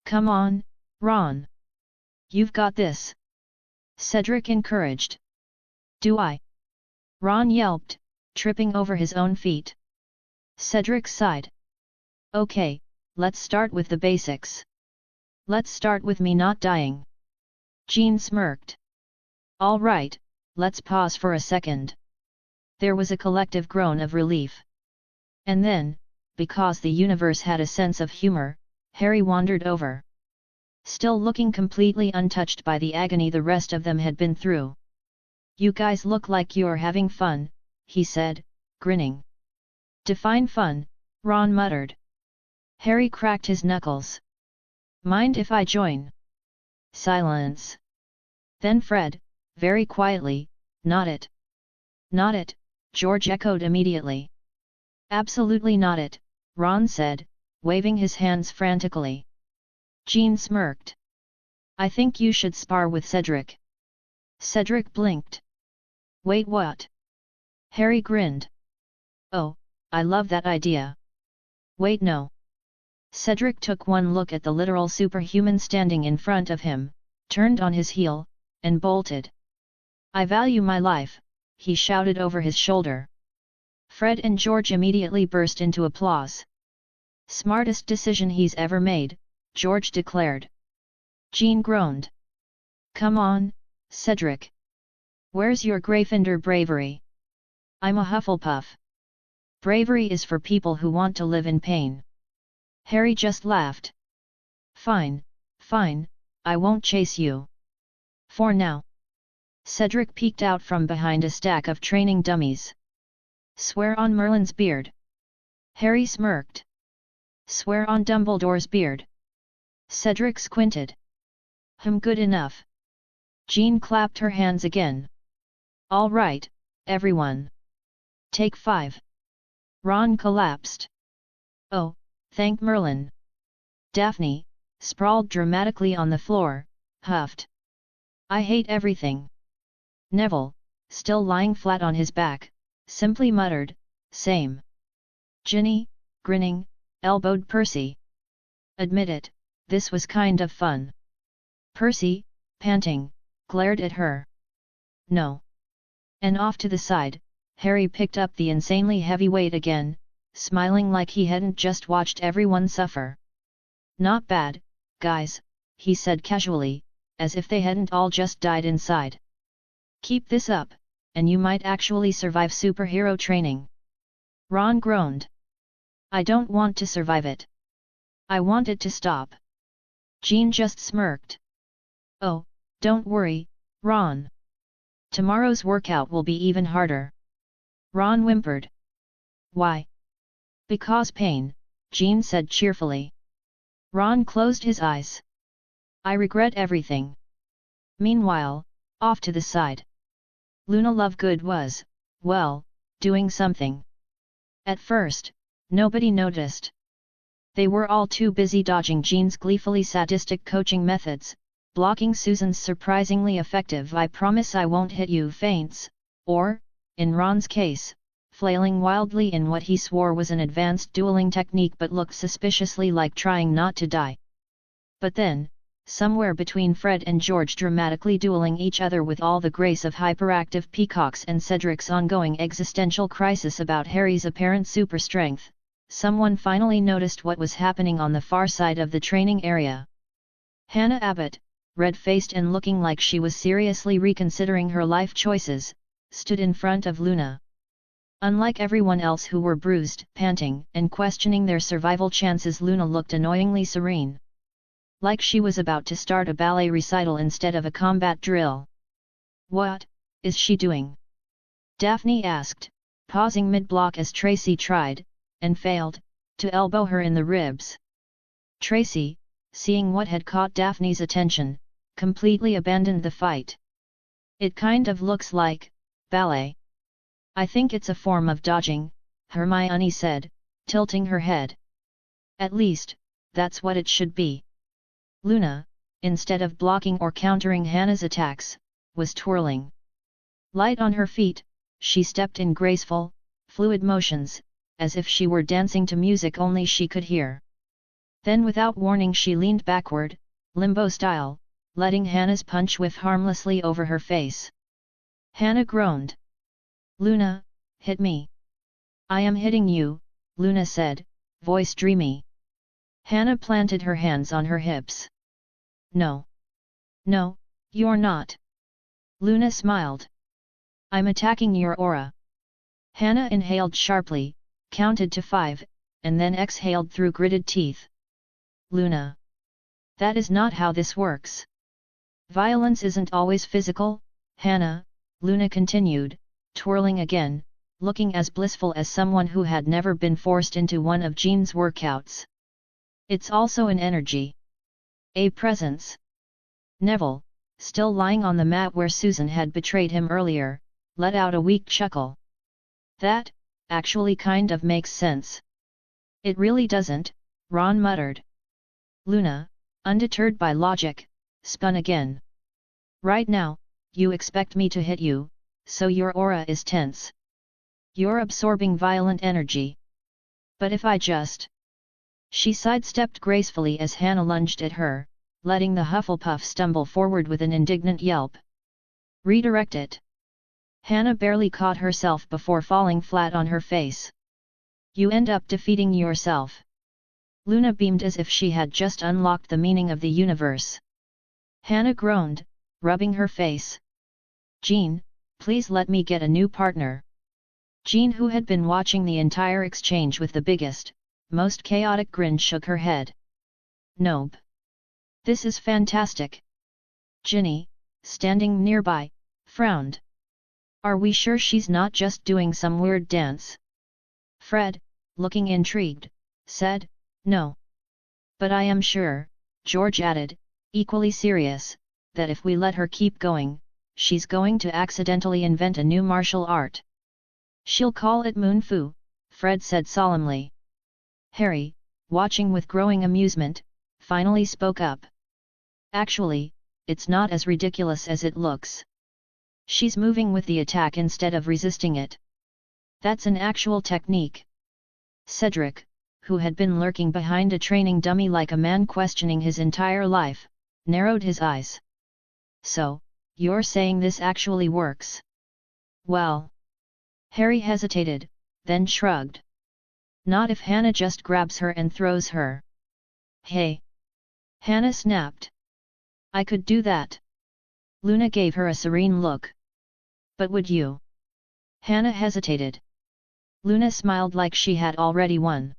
Come on, Ron. You've got this. Cedric encouraged. Do I? Ron yelped, tripping over his own feet. Cedric sighed. Okay, let's start with the basics. Let's start with me not dying. Jean smirked. All right, let's pause for a second. There was a collective groan of relief. And then, because the universe had a sense of humor, Harry wandered over. Still looking completely untouched by the agony the rest of them had been through. You guys look like you're having fun, he said, grinning. Define fun, Ron muttered. Harry cracked his knuckles. Mind if I join? Silence. Then Fred, very quietly, not it. Not it, George echoed immediately. Absolutely not it, Ron said, waving his hands frantically. Jean smirked. I think you should spar with Cedric. Cedric blinked. Wait, what? Harry grinned. Oh, I love that idea. Wait, no. Cedric took one look at the literal superhuman standing in front of him, turned on his heel, and bolted. I value my life, he shouted over his shoulder. Fred and George immediately burst into applause. Smartest decision he's ever made, George declared. Jean groaned. Come on, Cedric. Where's your Gryffindor bravery? I'm a Hufflepuff. Bravery is for people who want to live in pain. Harry just laughed. Fine, fine, I won't chase you. For now. Cedric peeked out from behind a stack of training dummies. Swear on Merlin's beard. Harry smirked. Swear on Dumbledore's beard. Cedric squinted. Good enough. Jean clapped her hands again. All right, everyone. Take 5. Ron collapsed. Oh, thank Merlin. Daphne, sprawled dramatically on the floor, huffed. I hate everything. Neville, still lying flat on his back, simply muttered, same. Ginny, grinning, elbowed Percy. Admit it, this was kind of fun. Percy, panting, glared at her. No. And off to the side, Harry picked up the insanely heavy weight again, smiling like he hadn't just watched everyone suffer. Not bad, guys, he said casually, as if they hadn't all just died inside. Keep this up, and you might actually survive superhero training. Ron groaned. I don't want to survive it. I want it to stop. Jean just smirked. Oh, don't worry, Ron. Tomorrow's workout will be even harder. Ron whimpered. Why? Because pain, Jean said cheerfully. Ron closed his eyes. I regret everything. Meanwhile, off to the side. Luna Lovegood was, well, doing something. At first, nobody noticed. They were all too busy dodging Jean's gleefully sadistic coaching methods, blocking Susan's surprisingly effective I promise I won't hit you feints, or, in Ron's case, flailing wildly in what he swore was an advanced dueling technique but looked suspiciously like trying not to die. But then, somewhere between Fred and George dramatically dueling each other with all the grace of hyperactive peacocks and Cedric's ongoing existential crisis about Harry's apparent super strength, someone finally noticed what was happening on the far side of the training area. Hannah Abbott, red-faced and looking like she was seriously reconsidering her life choices, stood in front of Luna. Unlike everyone else who were bruised, panting, and questioning their survival chances, Luna looked annoyingly serene. Like she was about to start a ballet recital instead of a combat drill. "What is she doing?" Daphne asked, pausing mid-block as Tracy tried, and failed, to elbow her in the ribs. Tracy, seeing what had caught Daphne's attention, completely abandoned the fight. "It kind of looks like ballet." "I think it's a form of dodging," Hermione said, tilting her head. "At least, that's what it should be." Luna, instead of blocking or countering Hannah's attacks, was twirling. Light on her feet, she stepped in graceful, fluid motions, as if she were dancing to music only she could hear. Then without warning she leaned backward, limbo style, letting Hannah's punch whiff harmlessly over her face. Hannah groaned. "Luna, hit me." "I am hitting you," Luna said, voice dreamy. Hannah planted her hands on her hips. "No. No, you're not." Luna smiled. "I'm attacking your aura." Hannah inhaled sharply, counted to 5, and then exhaled through gritted teeth. "Luna. That is not how this works." "Violence isn't always physical, Hannah," Luna continued, twirling again, looking as blissful as someone who had never been forced into one of Jean's workouts. "It's also an energy. A presence." Neville, still lying on the mat where Susan had betrayed him earlier, let out a weak chuckle. "That, actually kind of makes sense." "It really doesn't," Ron muttered. Luna, undeterred by logic, spun again. "Right now, you expect me to hit you, so your aura is tense. You're absorbing violent energy. But if I just..." She sidestepped gracefully as Hannah lunged at her, letting the Hufflepuff stumble forward with an indignant yelp. "Redirect it." Hannah barely caught herself before falling flat on her face. "You end up defeating yourself." Luna beamed as if she had just unlocked the meaning of the universe. Hannah groaned, rubbing her face. "Jean, please let me get a new partner." Jean, who had been watching the entire exchange with the biggest, most chaotic grin, shook her head. "Nope. This is fantastic." Ginny, standing nearby, frowned. "Are we sure she's not just doing some weird dance?" Fred, looking intrigued, said, "No. But I am sure," George added, equally serious, "that if we let her keep going, she's going to accidentally invent a new martial art." "She'll call it Moon Fu," Fred said solemnly. Harry, watching with growing amusement, finally spoke up. "Actually, it's not as ridiculous as it looks. She's moving with the attack instead of resisting it. That's an actual technique." Cedric, who had been lurking behind a training dummy like a man questioning his entire life, narrowed his eyes. "So, you're saying this actually works?" "Well..." Harry hesitated, then shrugged. "Not if Hannah just grabs her and throws her." "Hey!" Hannah snapped. "I could do that." Luna gave her a serene look. "But would you?" Hannah hesitated. Luna smiled like she had already won.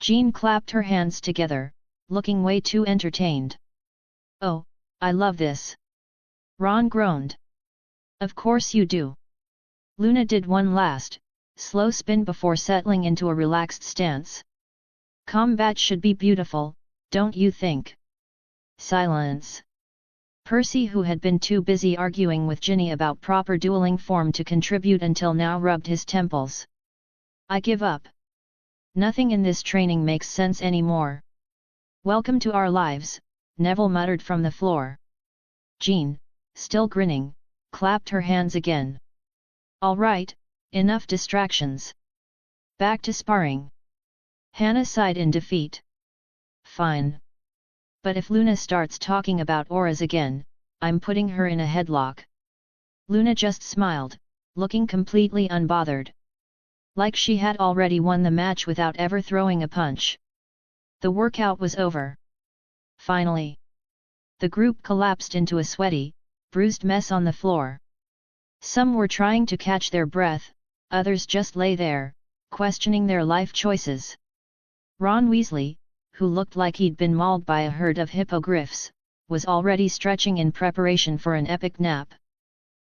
Jean clapped her hands together, looking way too entertained. "Oh, I love this." Ron groaned. "Of course you do." Luna did one last, slow spin before settling into a relaxed stance. "Combat should be beautiful, don't you think?" Silence. Percy, who had been too busy arguing with Ginny about proper dueling form to contribute until now, rubbed his temples. "I give up. Nothing in this training makes sense anymore." "Welcome to our lives," Neville muttered from the floor. Jean, still grinning, clapped her hands again. "All right, enough distractions. Back to sparring." Hannah sighed in defeat. "Fine. But if Luna starts talking about auras again, I'm putting her in a headlock." Luna just smiled, looking completely unbothered. Like she had already won the match without ever throwing a punch. The workout was over. Finally. The group collapsed into a sweaty, bruised mess on the floor. Some were trying to catch their breath, others just lay there, questioning their life choices. Ron Weasley, who looked like he'd been mauled by a herd of hippogriffs, was already stretching in preparation for an epic nap.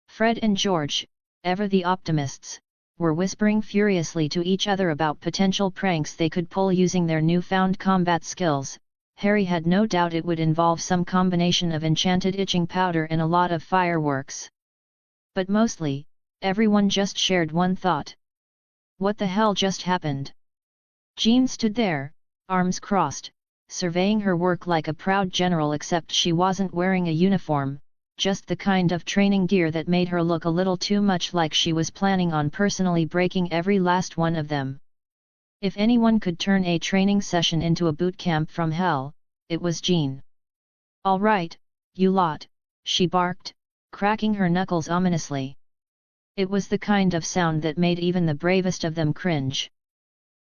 Fred and George, ever the optimists, were whispering furiously to each other about potential pranks they could pull using their newfound combat skills. Harry had no doubt it would involve some combination of enchanted itching powder and a lot of fireworks. But mostly, everyone just shared one thought. What the hell just happened? Jean stood there, arms crossed, surveying her work like a proud general, except she wasn't wearing a uniform, just the kind of training gear that made her look a little too much like she was planning on personally breaking every last one of them. If anyone could turn a training session into a boot camp from hell, it was Jean. "All right, you lot," she barked, cracking her knuckles ominously. It was the kind of sound that made even the bravest of them cringe.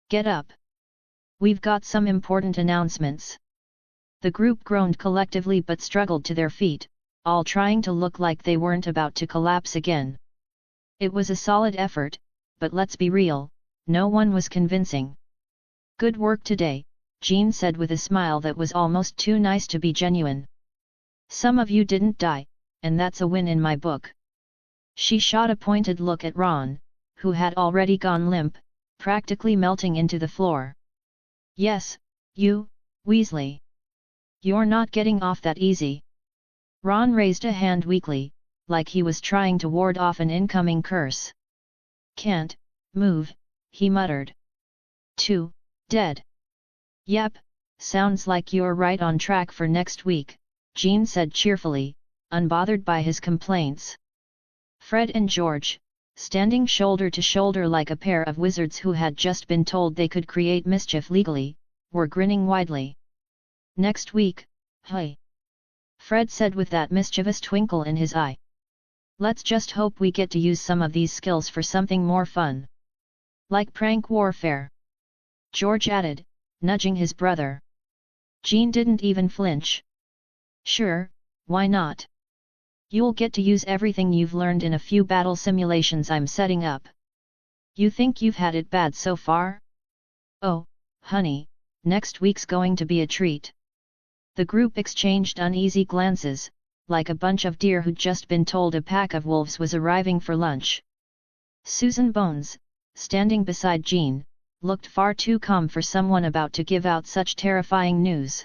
"Get up. We've got some important announcements." The group groaned collectively but struggled to their feet, all trying to look like they weren't about to collapse again. It was a solid effort, but let's be real, no one was convincing. "Good work today," Jean said with a smile that was almost too nice to be genuine. "Some of you didn't die, and that's a win in my book." She shot a pointed look at Ron, who had already gone limp, practically melting into the floor. "Yes, you, Weasley. You're not getting off that easy." Ron raised a hand weakly, like he was trying to ward off an incoming curse. "Can't move," he muttered. "Too dead." "Yep, sounds like you're right on track for next week," Jean said cheerfully, unbothered by his complaints. Fred and George, standing shoulder to shoulder like a pair of wizards who had just been told they could create mischief legally, were grinning widely. "Next week, hey?" Fred said with that mischievous twinkle in his eye. "Let's just hope we get to use some of these skills for something more fun. Like prank warfare," George added, nudging his brother. Jean didn't even flinch. "Sure, why not? You'll get to use everything you've learned in a few battle simulations I'm setting up. You think you've had it bad so far? Oh, honey, next week's going to be a treat." The group exchanged uneasy glances, like a bunch of deer who'd just been told a pack of wolves was arriving for lunch. Susan Bones, standing beside Jean, looked far too calm for someone about to give out such terrifying news.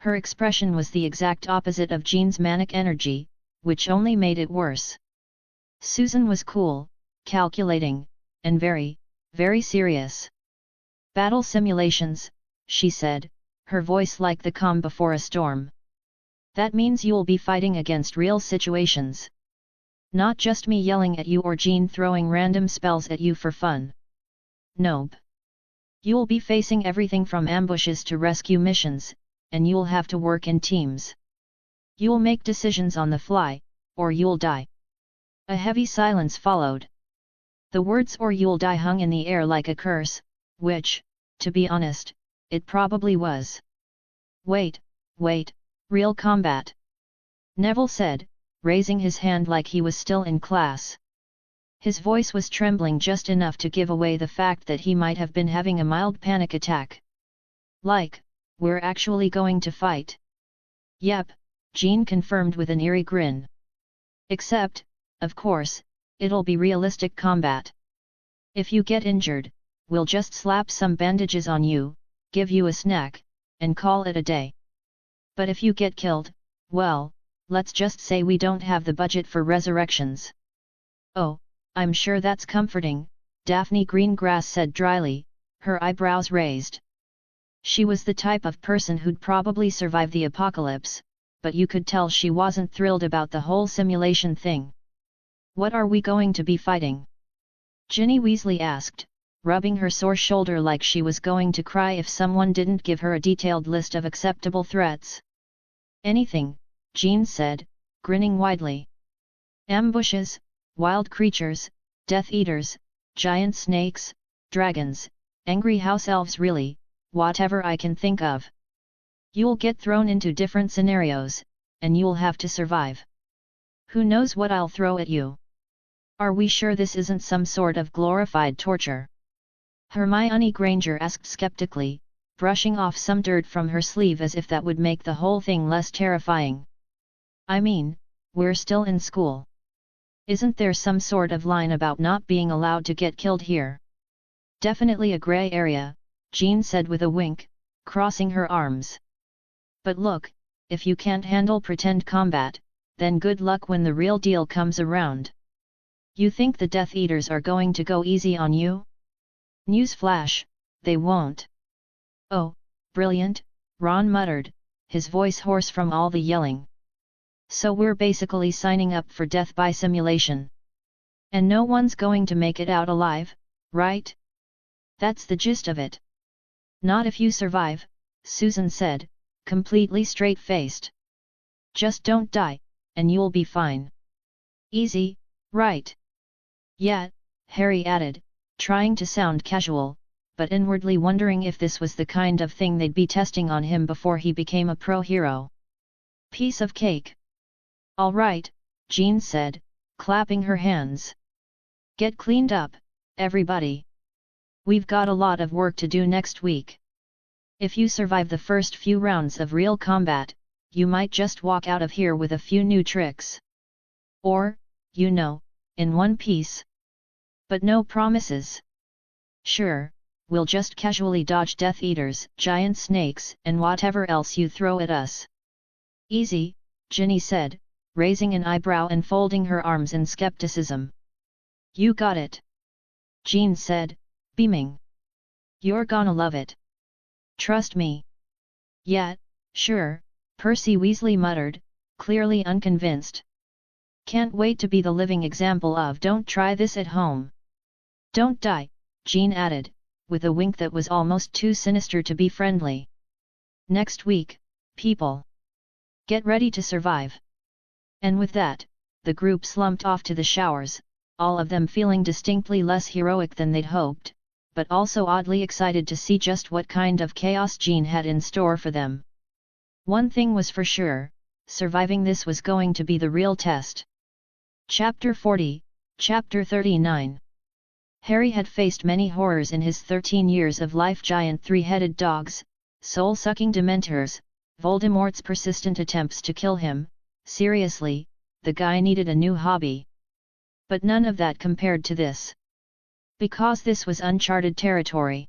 Her expression was the exact opposite of Jean's manic energy, which only made it worse. Susan was cool, calculating, and very, very serious. "Battle simulations," she said, her voice like the calm before a storm. "That means you'll be fighting against real situations. Not just me yelling at you or Jean throwing random spells at you for fun. Nope. You'll be facing everything from ambushes to rescue missions, and you'll have to work in teams. You'll make decisions on the fly, or you'll die." A heavy silence followed. The words "or you'll die" hung in the air like a curse, which, to be honest, it probably was. Wait, real combat," Neville said, raising his hand like he was still in class. His voice was trembling just enough to give away the fact that he might have been having a mild panic attack. "Like, we're actually going to fight?" "Yep," Jean confirmed with an eerie grin. "Except, of course, it'll be realistic combat. If you get injured, we'll just slap some bandages on you, give you a snack, and call it a day. But if you get killed, well, let's just say we don't have the budget for resurrections." "Oh, I'm sure that's comforting," Daphne Greengrass said dryly, her eyebrows raised. She was the type of person who'd probably survive the apocalypse, but you could tell she wasn't thrilled about the whole simulation thing. "What are we going to be fighting?" Ginny Weasley asked, rubbing her sore shoulder like she was going to cry if someone didn't give her a detailed list of acceptable threats. "Anything," Jean said, grinning widely. "Ambushes, wild creatures, Death Eaters, giant snakes, dragons, angry house elves, really, whatever I can think of. You'll get thrown into different scenarios, and you'll have to survive. Who knows what I'll throw at you? Are we sure this isn't some sort of glorified torture? Hermione Granger asked skeptically, brushing off some dirt from her sleeve as if that would make the whole thing less terrifying. I mean, we're still in school. Isn't there some sort of line about not being allowed to get killed here? Definitely a gray area, Jean said with a wink, crossing her arms. But look, if you can't handle pretend combat, then good luck when the real deal comes around. You think the Death Eaters are going to go easy on you? Newsflash, they won't. Oh, brilliant, Ron muttered, his voice hoarse from all the yelling. So we're basically signing up for death by simulation. And no one's going to make it out alive, right? That's the gist of it. Not if you survive, Susan said, completely straight-faced. Just don't die, and you'll be fine. Easy, right? Yeah, Harry added, trying to sound casual, but inwardly wondering if this was the kind of thing they'd be testing on him before he became a pro-hero. Piece of cake. All right, Jean said, clapping her hands. Get cleaned up, everybody. We've got a lot of work to do next week. If you survive the first few rounds of real combat, you might just walk out of here with a few new tricks. Or, you know, in one piece. But no promises. Sure, we'll just casually dodge Death Eaters, giant snakes, and whatever else you throw at us. Easy, Ginny said, raising an eyebrow and folding her arms in skepticism. You got it. Jean said, beaming. You're gonna love it. Trust me. Yeah, sure, Percy Weasley muttered, clearly unconvinced. Can't wait to be the living example of don't try this at home. Don't die, Jean added, with a wink that was almost too sinister to be friendly. Next week, people. Get ready to survive. And with that, the group slumped off to the showers, all of them feeling distinctly less heroic than they'd hoped, but also oddly excited to see just what kind of chaos Jean had in store for them. One thing was for sure, surviving this was going to be the real test. Chapter 40, Chapter 39. Harry had faced many horrors in his 13 years of life: giant three-headed dogs, soul-sucking dementors, Voldemort's persistent attempts to kill him. Seriously, the guy needed a new hobby. But none of that compared to this. Because this was uncharted territory.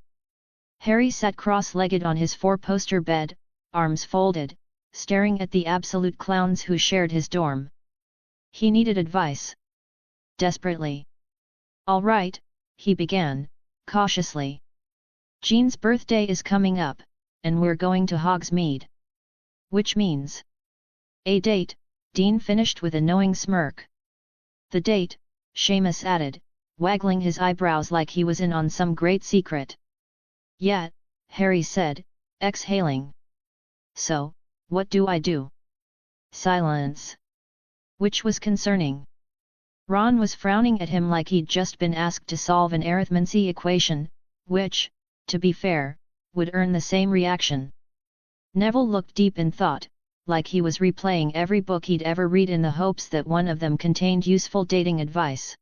Harry sat cross-legged on his four-poster bed, arms folded, staring at the absolute clowns who shared his dorm. He needed advice. Desperately. All right, he began, cautiously. Jean's birthday is coming up, and we're going to Hogsmeade. Which means a date, Dean finished with a knowing smirk. The date, Seamus added, waggling his eyebrows like he was in on some great secret. Yeah, Harry said, exhaling. So, what do I do? Silence. Which was concerning. Ron was frowning at him like he'd just been asked to solve an arithmancy equation, which, to be fair, would earn the same reaction. Neville looked deep in thought, like he was replaying every book he'd ever read in the hopes that one of them contained useful dating advice.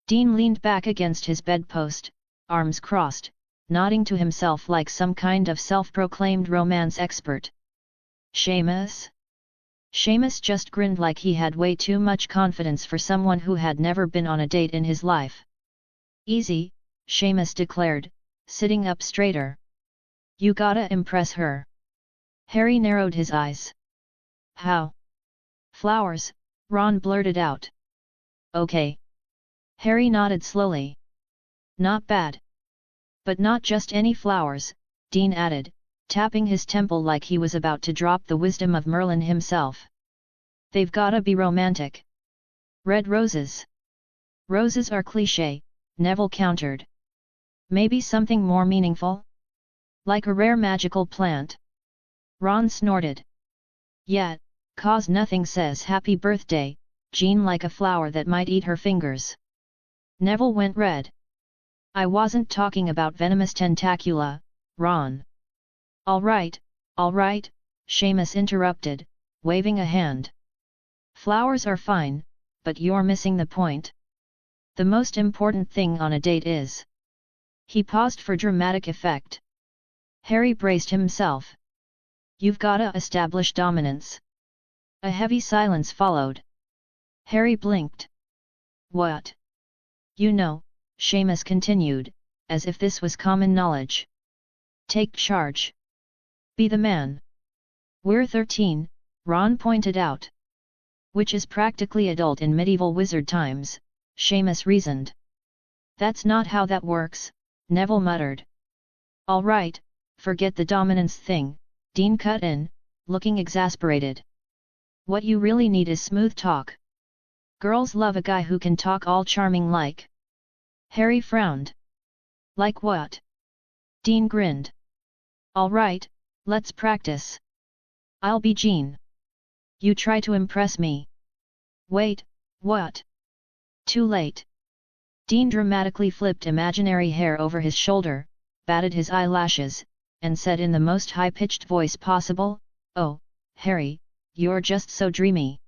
Dean leaned back against his bedpost, arms crossed, nodding to himself like some kind of self-proclaimed romance expert. Seamus? Seamus just grinned like he had way too much confidence for someone who had never been on a date in his life. Easy, Seamus declared, sitting up straighter. You gotta impress her. Harry narrowed his eyes. How? Flowers, Ron blurted out. Okay. Harry nodded slowly. Not bad. But not just any flowers, Dean added, tapping his temple like he was about to drop the wisdom of Merlin himself. They've gotta be romantic. Red roses. Roses are cliché, Neville countered. Maybe something more meaningful? Like a rare magical plant? Ron snorted. Yeah, 'cause nothing says happy birthday, Jean, like a flower that might eat her fingers. Neville went red. I wasn't talking about venomous tentacula, Ron. All right, Seamus interrupted, waving a hand. Flowers are fine, but you're missing the point. The most important thing on a date is... He paused for dramatic effect. Harry braced himself. You've gotta establish dominance. A heavy silence followed. Harry blinked. What? You know, Seamus continued, as if this was common knowledge. Take charge. Be the man. We're 13, Ron pointed out. Which is practically adult in medieval wizard times, Seamus reasoned. That's not how that works, Neville muttered. All right, forget the dominance thing, Dean cut in, looking exasperated. What you really need is smooth talk. Girls love a guy who can talk all charming like. Harry frowned. Like what? Dean grinned. All right, let's practice. I'll be Jean. You try to impress me. Wait, what? Too late. Dean dramatically flipped imaginary hair over his shoulder, batted his eyelashes, and said in the most high-pitched voice possible, "Oh, Harry, you're just so dreamy."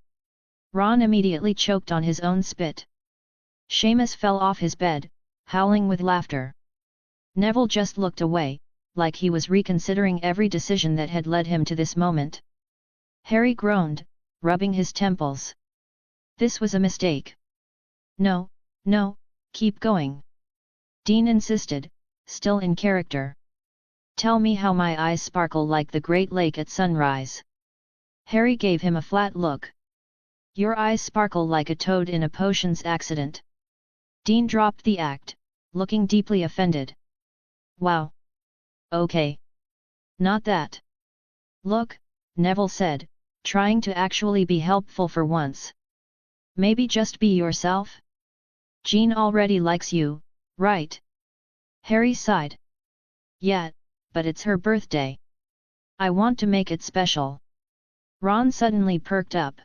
Ron immediately choked on his own spit. Seamus fell off his bed, howling with laughter. Neville just looked away, like he was reconsidering every decision that had led him to this moment. Harry groaned, rubbing his temples. This was a mistake. No, no, keep going. Dean insisted, still in character. Tell me how my eyes sparkle like the Great Lake at sunrise. Harry gave him a flat look. Your eyes sparkle like a toad in a potions accident. Dean dropped the act, looking deeply offended. Wow. Okay. Not that. Look, Neville said, trying to actually be helpful for once. Maybe just be yourself? Jean already likes you, right? Harry sighed. Yeah, but it's her birthday. I want to make it special. Ron suddenly perked up.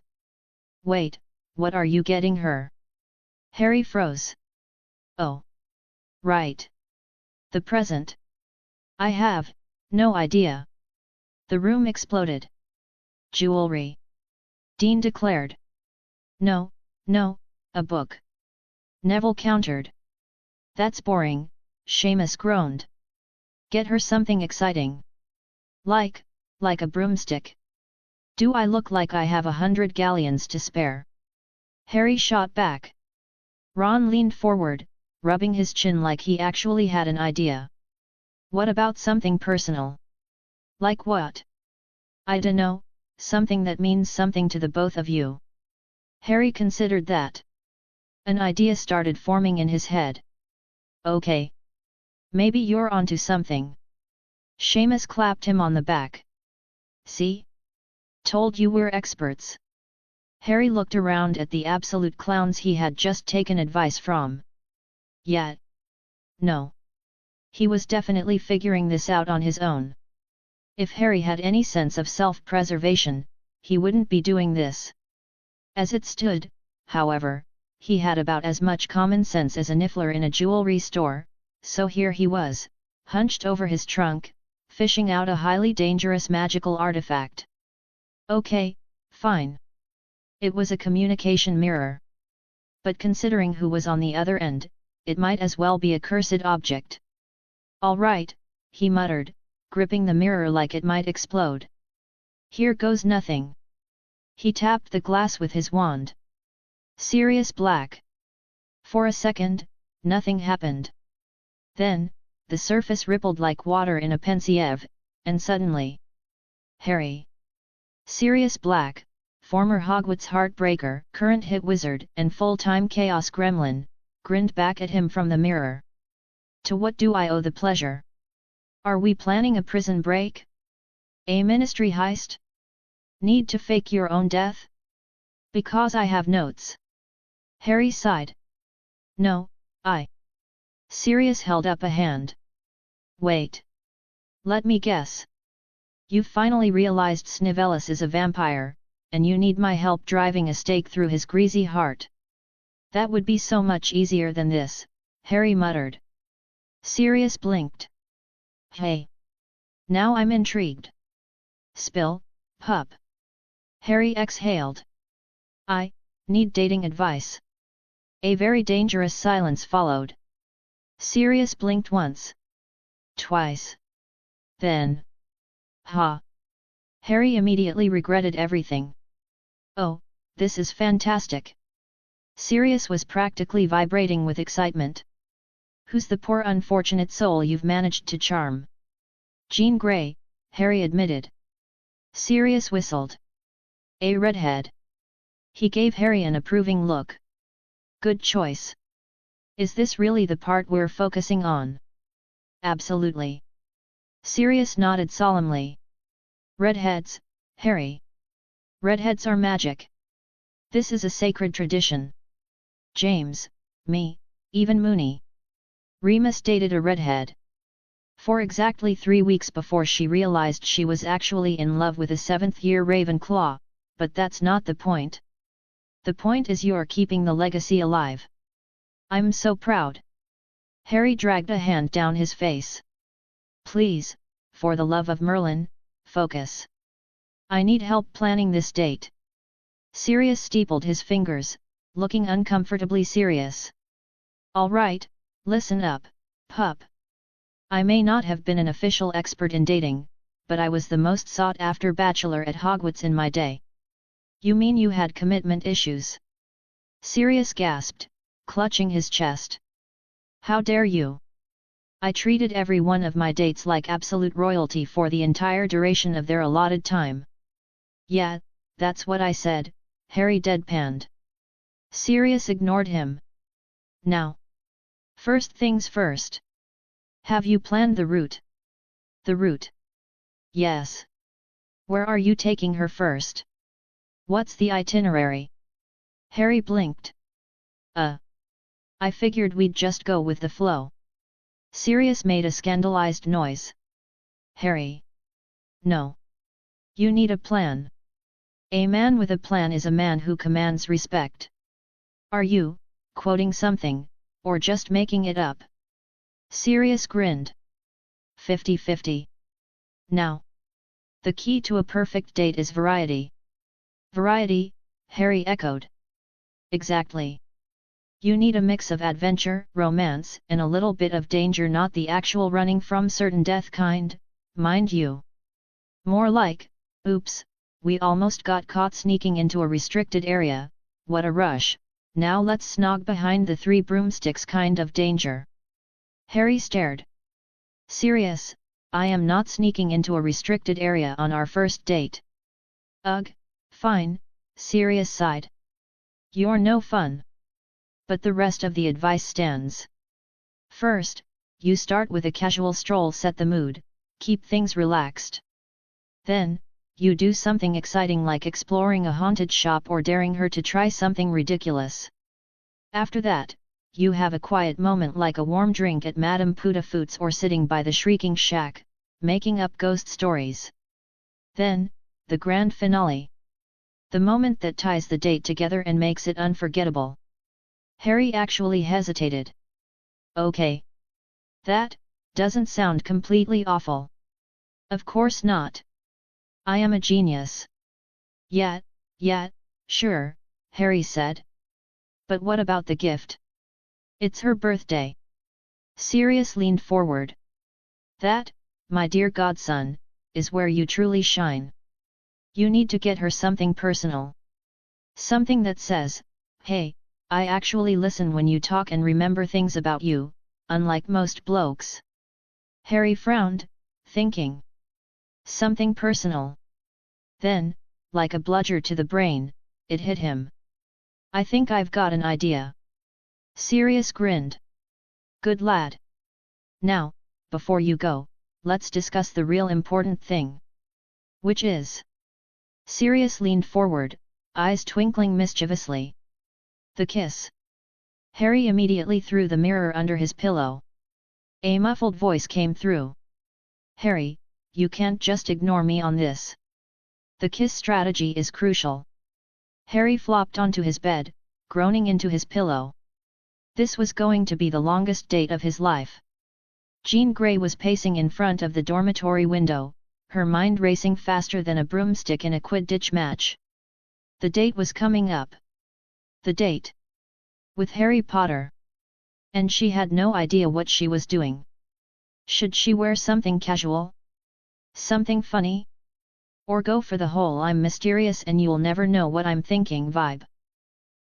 Wait, what are you getting her? Harry froze. Oh. Right. The present. I have no idea. The room exploded. Jewelry. Dean declared. No, no, a book. Neville countered. That's boring, Seamus groaned. Get her something exciting. Like a broomstick. Do I look like I have 100 galleons to spare? Harry shot back. Ron leaned forward, rubbing his chin like he actually had an idea. What about something personal? Like what? I dunno, something that means something to the both of you. Harry considered that. An idea started forming in his head. Okay. Maybe you're onto something. Seamus clapped him on the back. See? Told you we're experts. Harry looked around at the absolute clowns he had just taken advice from. Yeah. No. He was definitely figuring this out on his own. If Harry had any sense of self-preservation, he wouldn't be doing this. As it stood, however, he had about as much common sense as a niffler in a jewelry store, so here he was, hunched over his trunk, fishing out a highly dangerous magical artifact. Okay, fine. It was a communication mirror. But considering who was on the other end, it might as well be a cursed object. All right, he muttered, gripping the mirror like it might explode. Here goes nothing. He tapped the glass with his wand. Sirius black. For a second, nothing happened. Then, the surface rippled like water in a pensieve, and suddenly... Harry. Sirius Black, former Hogwarts heartbreaker, current hit wizard and full-time chaos gremlin, grinned back at him from the mirror. To what do I owe the pleasure? Are we planning a prison break? A ministry heist? Need to fake your own death? Because I have notes. Harry sighed. No, I... Sirius held up a hand. Wait. Let me guess. You've finally realized Snivellis is a vampire, and you need my help driving a stake through his greasy heart. That would be so much easier than this, Harry muttered. Sirius blinked. Hey. Now I'm intrigued. Spill, pup. Harry exhaled. I need dating advice. A very dangerous silence followed. Sirius blinked once. Twice. Then. Ha! Harry immediately regretted everything. Oh, this is fantastic. Sirius was practically vibrating with excitement. Who's the poor unfortunate soul you've managed to charm? Jean Grey, Harry admitted. Sirius whistled. A redhead. He gave Harry an approving look. Good choice. Is this really the part we're focusing on? Absolutely. Sirius nodded solemnly. Redheads, Harry. Redheads are magic. This is a sacred tradition. James, me, even Moony. Remus dated a redhead. For exactly 3 weeks before she realized she was actually in love with a 7th-year Ravenclaw, but that's not the point. The point is you're keeping the legacy alive. I'm so proud. Harry dragged a hand down his face. Please, for the love of Merlin, focus. I need help planning this date. Sirius steepled his fingers, looking uncomfortably serious. All right, listen up, pup. I may not have been an official expert in dating, but I was the most sought-after bachelor at Hogwarts in my day. You mean you had commitment issues? Sirius gasped, clutching his chest. How dare you? I treated every one of my dates like absolute royalty for the entire duration of their allotted time. Yeah, that's what I said, Harry deadpanned. Sirius ignored him. Now. First things first. Have you planned the route? The route? Yes. Where are you taking her first? What's the itinerary? Harry blinked. I figured we'd just go with the flow. Sirius made a scandalized noise. Harry. No. You need a plan. A man with a plan is a man who commands respect. Are you quoting something, or just making it up? Sirius grinned. 50-50. Now. The key to a perfect date is variety. Variety, Harry echoed. Exactly. You need a mix of adventure, romance, and a little bit of danger, not the actual running from certain death kind, mind you. More like, oops, we almost got caught sneaking into a restricted area, what a rush, now let's snog behind the 3 broomsticks kind of danger. Harry stared. Sirius, I am not sneaking into a restricted area on our first date. Ugh, fine, Sirius sighed. You're no fun. But the rest of the advice stands. First, you start with a casual stroll, set the mood, keep things relaxed. Then, you do something exciting like exploring a haunted shop or daring her to try something ridiculous. After that, you have a quiet moment like a warm drink at Madame Putafoot's or sitting by the Shrieking Shack, making up ghost stories. Then, the grand finale. The moment that ties the date together and makes it unforgettable. Harry actually hesitated. Okay. That doesn't sound completely awful. Of course not. I am a genius. Yeah, sure, Harry said. But what about the gift? It's her birthday. Sirius leaned forward. That, my dear godson, is where you truly shine. You need to get her something personal. Something that says, hey, I actually listen when you talk and remember things about you, unlike most blokes. Harry frowned, thinking. Something personal. Then, like a bludger to the brain, it hit him. I think I've got an idea. Sirius grinned. Good lad. Now, before you go, let's discuss the real important thing. Which is? Sirius leaned forward, eyes twinkling mischievously. The kiss. Harry immediately threw the mirror under his pillow. A muffled voice came through. Harry, you can't just ignore me on this. The kiss strategy is crucial. Harry flopped onto his bed, groaning into his pillow. This was going to be the longest date of his life. Jean Grey was pacing in front of the dormitory window, her mind racing faster than a broomstick in a Quidditch match. The date was coming up. The date? With Harry Potter. And she had no idea what she was doing. Should she wear something casual? Something funny? Or go for the whole I'm mysterious and you'll never know what I'm thinking vibe?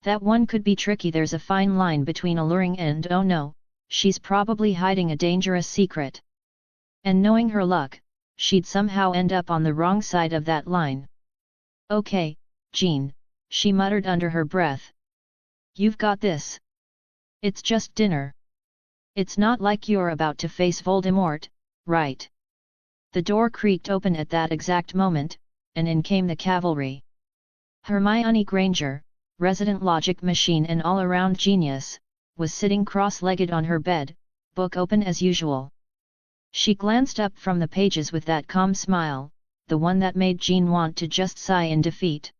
That one could be tricky. There's a fine line between alluring and oh no, she's probably hiding a dangerous secret. And knowing her luck, she'd somehow end up on the wrong side of that line. Okay, Jean, she muttered under her breath. You've got this. It's just dinner. It's not like you're about to face Voldemort, right? The door creaked open at that exact moment, and in came the cavalry. Hermione Granger, resident logic machine and all-around genius, was sitting cross-legged on her bed, book open as usual. She glanced up from the pages with that calm smile, the one that made Jean want to just sigh in defeat.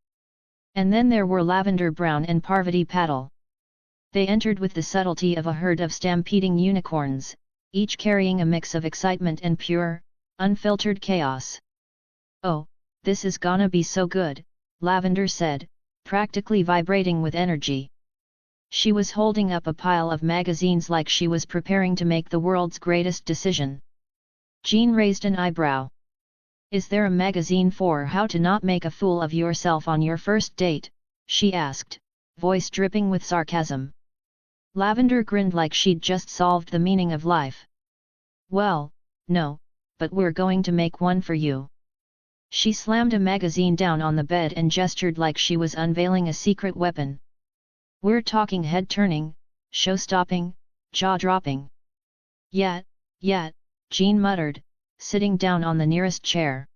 And then there were Lavender Brown and Parvati Patil. They entered with the subtlety of a herd of stampeding unicorns, each carrying a mix of excitement and pure, unfiltered chaos. Oh, this is gonna be so good, Lavender said, practically vibrating with energy. She was holding up a pile of magazines like she was preparing to make the world's greatest decision. Jean raised an eyebrow. Is there a magazine for how to not make a fool of yourself on your first date? She asked, voice dripping with sarcasm. Lavender grinned like she'd just solved the meaning of life. Well, no, but we're going to make one for you. She slammed a magazine down on the bed and gestured like she was unveiling a secret weapon. We're talking head-turning, show-stopping, jaw-dropping. Yeah, Jean muttered, sitting down on the nearest chair.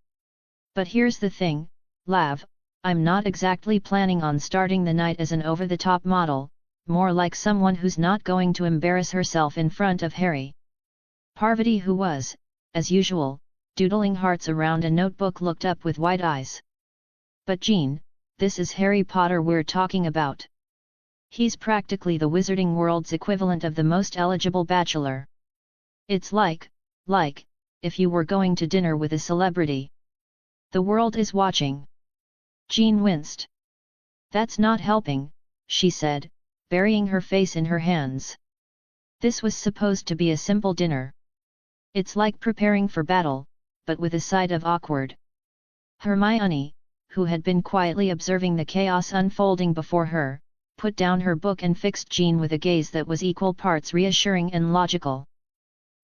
But here's the thing, Lav, I'm not exactly planning on starting the night as an over-the-top model, more like someone who's not going to embarrass herself in front of Harry. Parvati, who was, as usual, doodling hearts around a notebook, looked up with wide eyes. But Jean, this is Harry Potter we're talking about. He's practically the wizarding world's equivalent of the most eligible bachelor. It's like, if you were going to dinner with a celebrity. The world is watching. Jean winced. That's not helping, she said, burying her face in her hands. This was supposed to be a simple dinner. It's like preparing for battle, but with a side of awkward. Hermione, who had been quietly observing the chaos unfolding before her, put down her book and fixed Jean with a gaze that was equal parts reassuring and logical.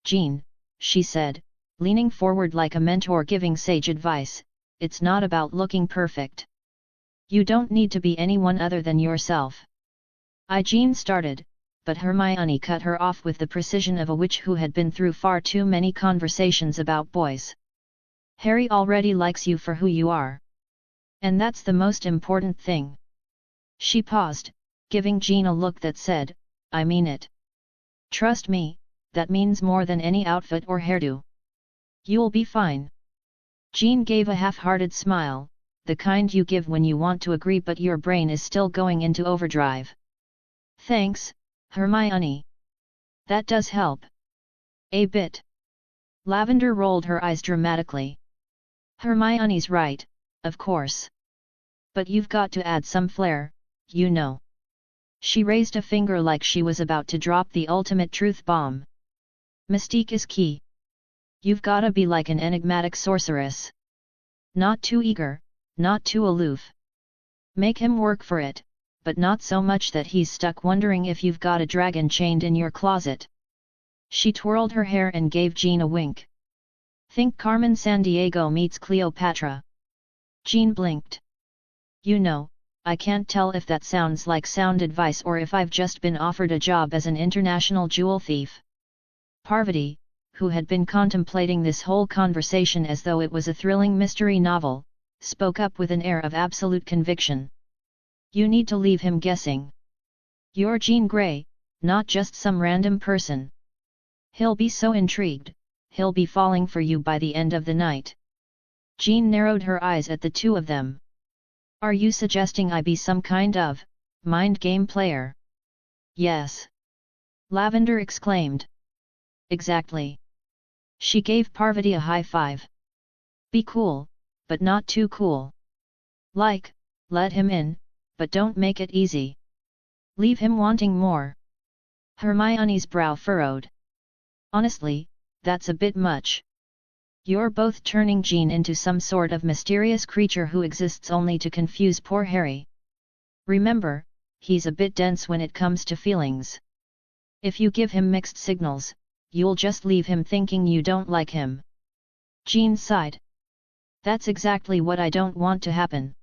Jean, she said, leaning forward like a mentor giving sage advice, it's not about looking perfect. You don't need to be anyone other than yourself. Jean started, but Hermione cut her off with the precision of a witch who had been through far too many conversations about boys. Harry already likes you for who you are. And that's the most important thing. She paused, giving Jean a look that said, I mean it. Trust me, that means more than any outfit or hairdo. You'll be fine. Jean gave a half-hearted smile, the kind you give when you want to agree but your brain is still going into overdrive. Thanks, Hermione. That does help. A bit. Lavender rolled her eyes dramatically. Hermione's right, of course. But you've got to add some flair, you know. She raised a finger like she was about to drop the ultimate truth bomb. Mystique is key. You've gotta be like an enigmatic sorceress. Not too eager, not too aloof. Make him work for it, but not so much that he's stuck wondering if you've got a dragon chained in your closet. She twirled her hair and gave Jean a wink. Think Carmen Sandiego meets Cleopatra. Jean blinked. You know, I can't tell if that sounds like sound advice or if I've just been offered a job as an international jewel thief. Parvati, who had been contemplating this whole conversation as though it was a thrilling mystery novel, spoke up with an air of absolute conviction. You need to leave him guessing. You're Jean Grey, not just some random person. He'll be so intrigued, he'll be falling for you by the end of the night. Jean narrowed her eyes at the two of them. Are you suggesting I be some kind of mind game player? Yes. Lavender exclaimed. Exactly. She gave Parvati a high five. Be cool, but not too cool. Like, let him in, but don't make it easy. Leave him wanting more. Hermione's brow furrowed. Honestly, that's a bit much. You're both turning Jean into some sort of mysterious creature who exists only to confuse poor Harry. Remember, he's a bit dense when it comes to feelings. If you give him mixed signals, you'll just leave him thinking you don't like him. Jean sighed. That's exactly what I don't want to happen.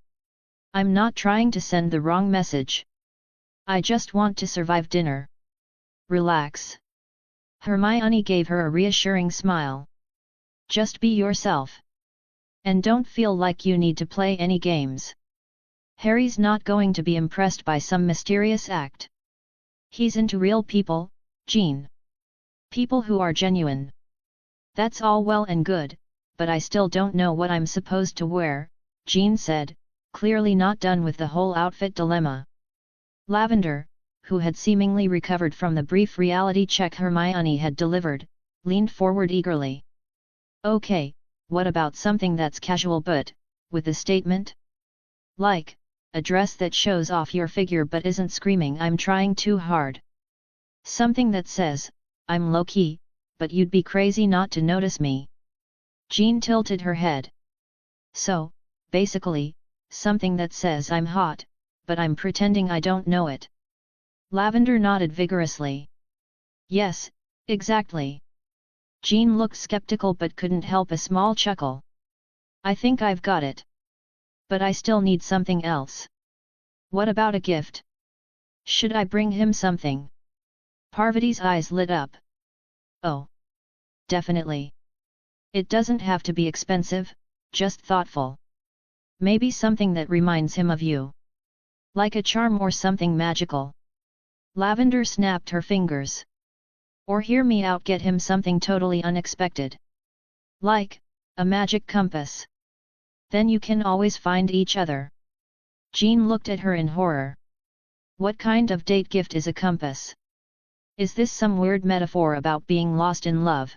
I'm not trying to send the wrong message. I just want to survive dinner. Relax. Hermione gave her a reassuring smile. Just be yourself. And don't feel like you need to play any games. Harry's not going to be impressed by some mysterious act. He's into real people, Jean. People who are genuine. That's all well and good, but I still don't know what I'm supposed to wear, Jean said, clearly not done with the whole outfit dilemma. Lavender, who had seemingly recovered from the brief reality check Hermione had delivered, leaned forward eagerly. Okay, what about something that's casual but, with a statement? Like, a dress that shows off your figure but isn't screaming I'm trying too hard. Something that says, I'm low-key, but you'd be crazy not to notice me. Jean tilted her head. So, basically, something that says I'm hot, but I'm pretending I don't know it. Lavender nodded vigorously. Yes, exactly. Jean looked skeptical but couldn't help a small chuckle. I think I've got it. But I still need something else. What about a gift? Should I bring him something? Parvati's eyes lit up. Oh. Definitely. It doesn't have to be expensive, just thoughtful. Maybe something that reminds him of you. Like a charm or something magical. Lavender snapped her fingers. Or hear me out, get him something totally unexpected. Like, a magic compass. Then you can always find each other. Jean looked at her in horror. What kind of date gift is a compass? Is this some weird metaphor about being lost in love?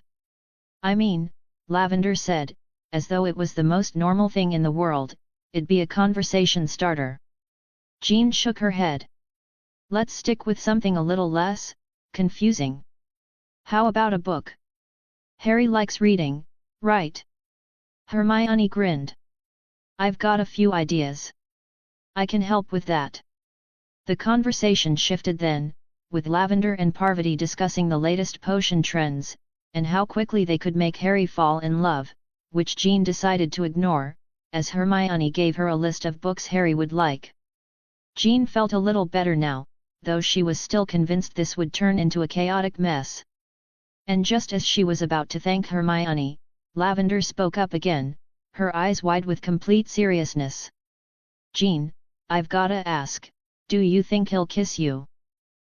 I mean, Lavender said, as though it was the most normal thing in the world, it'd be a conversation starter. Jean shook her head. Let's stick with something a little less confusing. How about a book? Harry likes reading, right? Hermione grinned. I've got a few ideas. I can help with that. The conversation shifted then, with Lavender and Parvati discussing the latest potion trends, and how quickly they could make Harry fall in love, which Jean decided to ignore, as Hermione gave her a list of books Harry would like. Jean felt a little better now, though she was still convinced this would turn into a chaotic mess. And just as she was about to thank Hermione, Lavender spoke up again, her eyes wide with complete seriousness. Jean, I've gotta ask, do you think he'll kiss you?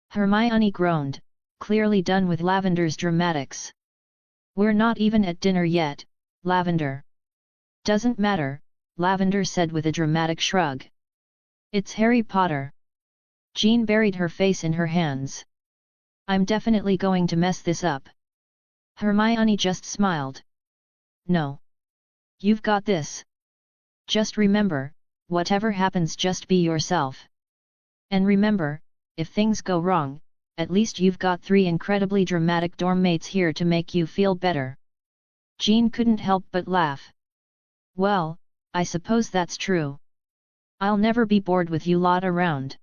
Hermione groaned, clearly done with Lavender's dramatics. We're not even at dinner yet, Lavender. Doesn't matter, Lavender said with a dramatic shrug. It's Harry Potter. Jean buried her face in her hands. I'm definitely going to mess this up. Hermione just smiled. No. You've got this. Just remember, whatever happens, just be yourself. And remember, if things go wrong, at least you've got 3 incredibly dramatic dorm mates here to make you feel better. Jean couldn't help but laugh. Well, I suppose that's true. I'll never be bored with you lot around.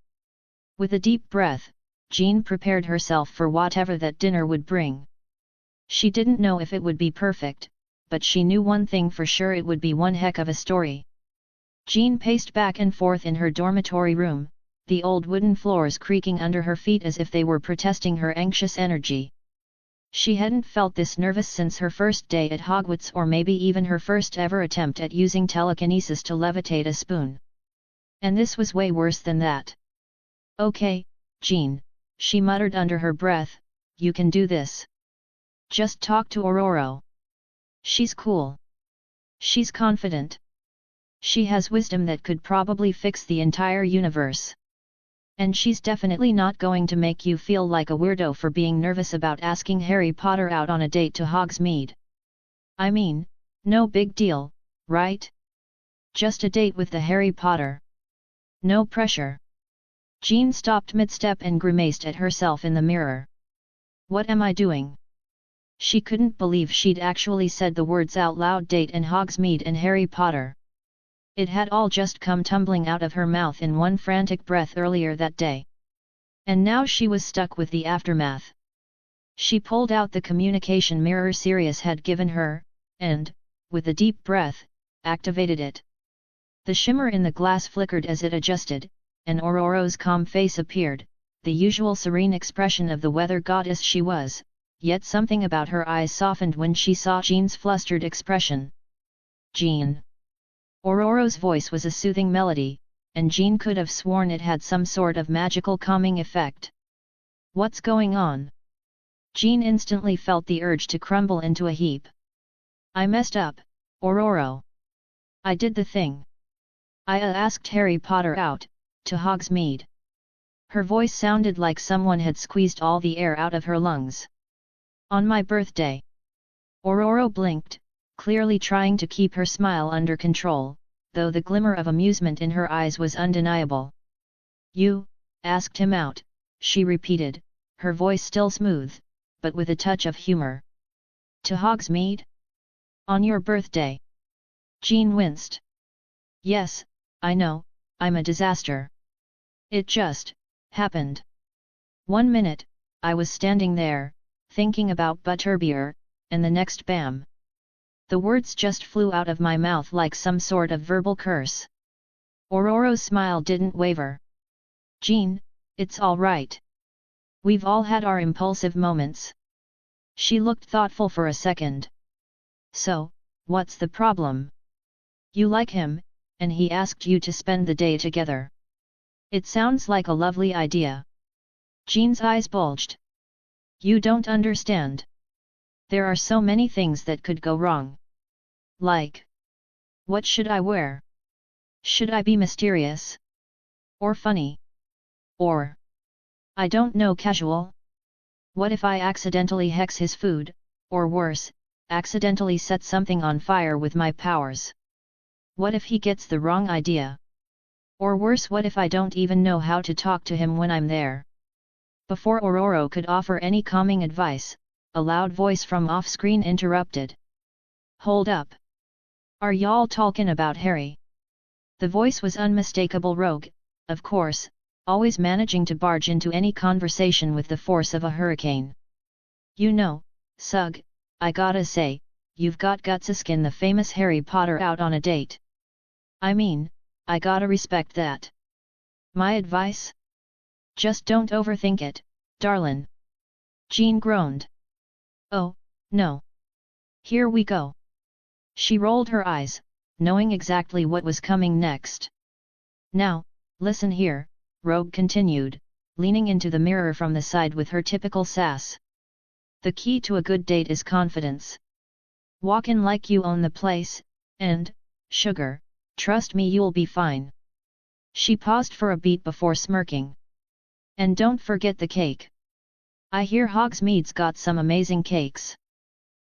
With a deep breath, Jean prepared herself for whatever that dinner would bring. She didn't know if it would be perfect, but she knew one thing for sure: it would be one heck of a story. Jean paced back and forth in her dormitory room, the old wooden floors creaking under her feet as if they were protesting her anxious energy. She hadn't felt this nervous since her first day at Hogwarts, or maybe even her first ever attempt at using telekinesis to levitate a spoon. And this was way worse than that. Okay, Jean, she muttered under her breath, you can do this. Just talk to Aurora. She's cool. She's confident. She has wisdom that could probably fix the entire universe. And she's definitely not going to make you feel like a weirdo for being nervous about asking Harry Potter out on a date to Hogsmeade. I mean, no big deal, right? Just a date with the Harry Potter. No pressure. Jean stopped mid-step and grimaced at herself in the mirror. What am I doing? She couldn't believe she'd actually said the words out loud, date and Hogsmeade and Harry Potter. It had all just come tumbling out of her mouth in one frantic breath earlier that day. And now she was stuck with the aftermath. She pulled out the communication mirror Sirius had given her, and, with a deep breath, activated it. The shimmer in the glass flickered as it adjusted, and Aurora's calm face appeared, the usual serene expression of the weather goddess she was, yet something about her eyes softened when she saw Jean's flustered expression. Jean. Aurora's voice was a soothing melody, and Jean could have sworn it had some sort of magical calming effect. What's going on? Jean instantly felt the urge to crumble into a heap. I messed up, Aurora. I did the thing. I asked Harry Potter out, to Hogsmeade. Her voice sounded like someone had squeezed all the air out of her lungs. On my birthday. Aurora blinked, clearly trying to keep her smile under control, though the glimmer of amusement in her eyes was undeniable. You asked him out, she repeated, her voice still smooth, but with a touch of humor. To Hogsmeade? On your birthday? Jean winced. Yes, I know, I'm a disaster. It just happened. 1 minute, I was standing there, thinking about butterbeer, and the next bam. The words just flew out of my mouth like some sort of verbal curse. Aurora's smile didn't waver. Jean, it's all right. We've all had our impulsive moments. She looked thoughtful for a second. So, what's the problem? You like him, and he asked you to spend the day together. It sounds like a lovely idea. Jean's eyes bulged. You don't understand. There are so many things that could go wrong. Like, what should I wear? Should I be mysterious? Or funny? Or, I don't know, casual? What if I accidentally hex his food, or worse, accidentally set something on fire with my powers? What if he gets the wrong idea? Or worse, what if I don't even know how to talk to him when I'm there? Before Aurora could offer any calming advice, a loud voice from off-screen interrupted. Hold up! Are y'all talking about Harry? The voice was unmistakable. Rogue, of course, always managing to barge into any conversation with the force of a hurricane. You know, Sug, I gotta say, you've got guts to skin the famous Harry Potter out on a date. I mean, I gotta respect that. My advice? Just don't overthink it, darlin'. Jean groaned. Oh, no. Here we go. She rolled her eyes, knowing exactly what was coming next. Now, listen here, Rogue continued, leaning into the mirror from the side with her typical sass. The key to a good date is confidence. Walk in like you own the place, and, sugar, trust me, you'll be fine. She paused for a beat before smirking. And don't forget the cake. I hear Hogsmeade's got some amazing cakes.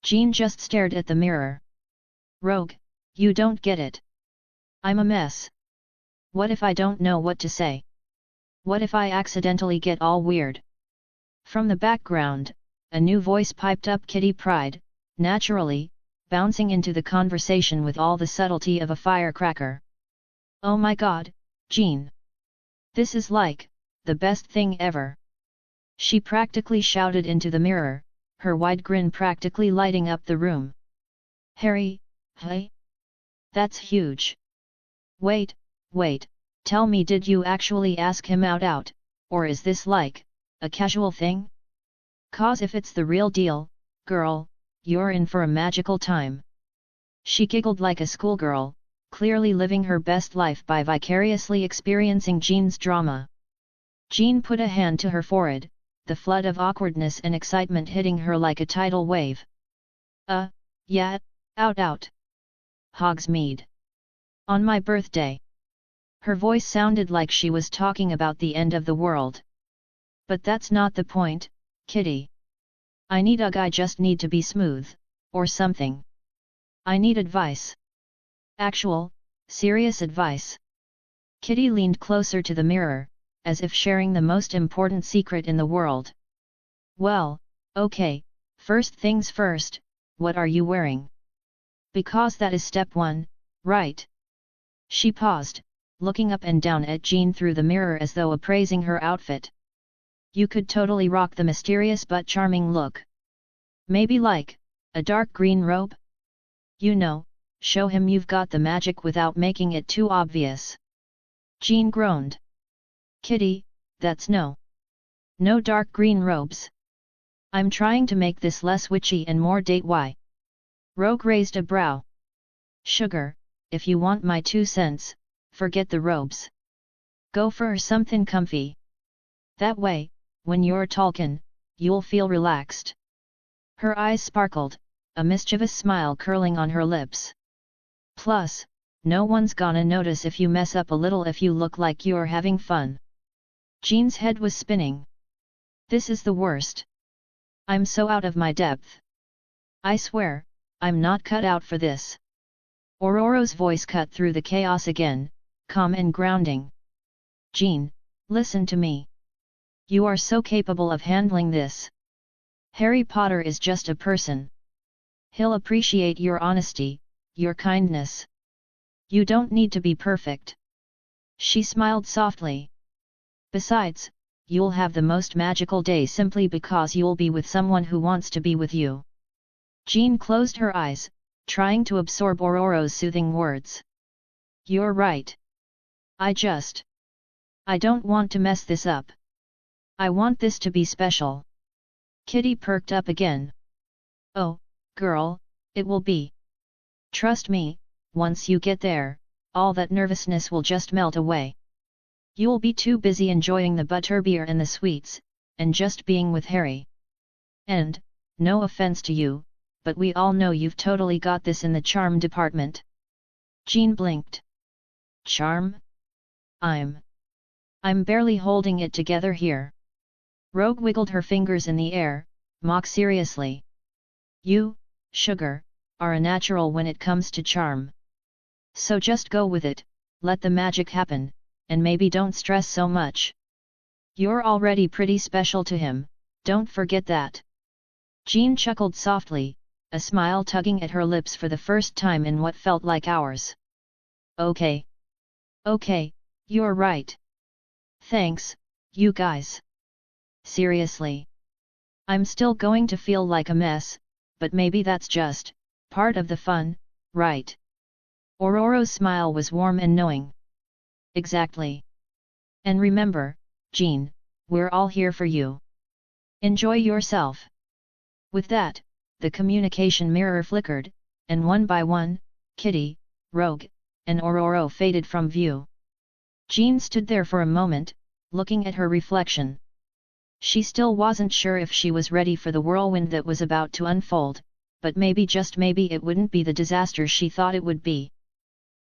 Jean just stared at the mirror. Rogue, you don't get it. I'm a mess. What if I don't know what to say? What if I accidentally get all weird? From the background, a new voice piped up. Kitty Pride, naturally, bouncing into the conversation with all the subtlety of a firecracker. Oh my god, Jean! This is like the best thing ever! She practically shouted into the mirror, her wide grin practically lighting up the room. Harry, hey? That's huge! Wait, tell me, did you actually ask him out, or is this like a casual thing? 'Cause if it's the real deal, girl, you're in for a magical time. She giggled like a schoolgirl, clearly living her best life by vicariously experiencing Jean's drama. Jean put a hand to her forehead, the flood of awkwardness and excitement hitting her like a tidal wave. Yeah, out. Hogsmeade. On my birthday. Her voice sounded like she was talking about the end of the world. But that's not the point, Kitty. I just need to be smooth, or something. I need advice. Actual, serious advice. Kitty leaned closer to the mirror, as if sharing the most important secret in the world. Well, okay, first things first, what are you wearing? Because that is step 1, right? She paused, looking up and down at Jean through the mirror as though appraising her outfit. You could totally rock the mysterious but charming look. Maybe like a dark green robe? You know, show him you've got the magic without making it too obvious. Jean groaned. Kitty, that's no dark green robes. I'm trying to make this less witchy and more date. Why? Rogue raised a brow. Sugar, if you want my 2 cents, forget the robes. Go for something comfy. That way, when you're talkin', you'll feel relaxed. Her eyes sparkled, a mischievous smile curling on her lips. Plus, no one's gonna notice if you mess up a little if you look like you're having fun. Jean's head was spinning. This is the worst. I'm so out of my depth. I swear, I'm not cut out for this. Aurora's voice cut through the chaos again, calm and grounding. Jean, listen to me. You are so capable of handling this. Harry Potter is just a person. He'll appreciate your honesty, your kindness. You don't need to be perfect. She smiled softly. Besides, you'll have the most magical day simply because you'll be with someone who wants to be with you. Jean closed her eyes, trying to absorb Aurora's soothing words. You're right. I don't want to mess this up. I want this to be special. Kitty perked up again. Oh, girl, it will be. Trust me, once you get there, all that nervousness will just melt away. You'll be too busy enjoying the butterbeer and the sweets, and just being with Harry. And, no offense to you, but we all know you've totally got this in the charm department. Jean blinked. Charm? I'm barely holding it together here. Rogue wiggled her fingers in the air, mock seriously. You, Sugar, are a natural when it comes to charm. So just go with it, let the magic happen, and maybe don't stress so much. You're already pretty special to him, don't forget that. Jean chuckled softly, a smile tugging at her lips for the first time in what felt like hours. Okay, you're right. Thanks, you guys. Seriously. I'm still going to feel like a mess, but maybe that's just part of the fun, right? Aurora's smile was warm and knowing. Exactly. And remember, Jean, we're all here for you. Enjoy yourself. With that, the communication mirror flickered, and one by one, Kitty, Rogue, and Aurora faded from view. Jean stood there for a moment, looking at her reflection. She still wasn't sure if she was ready for the whirlwind that was about to unfold, but maybe just maybe it wouldn't be the disaster she thought it would be.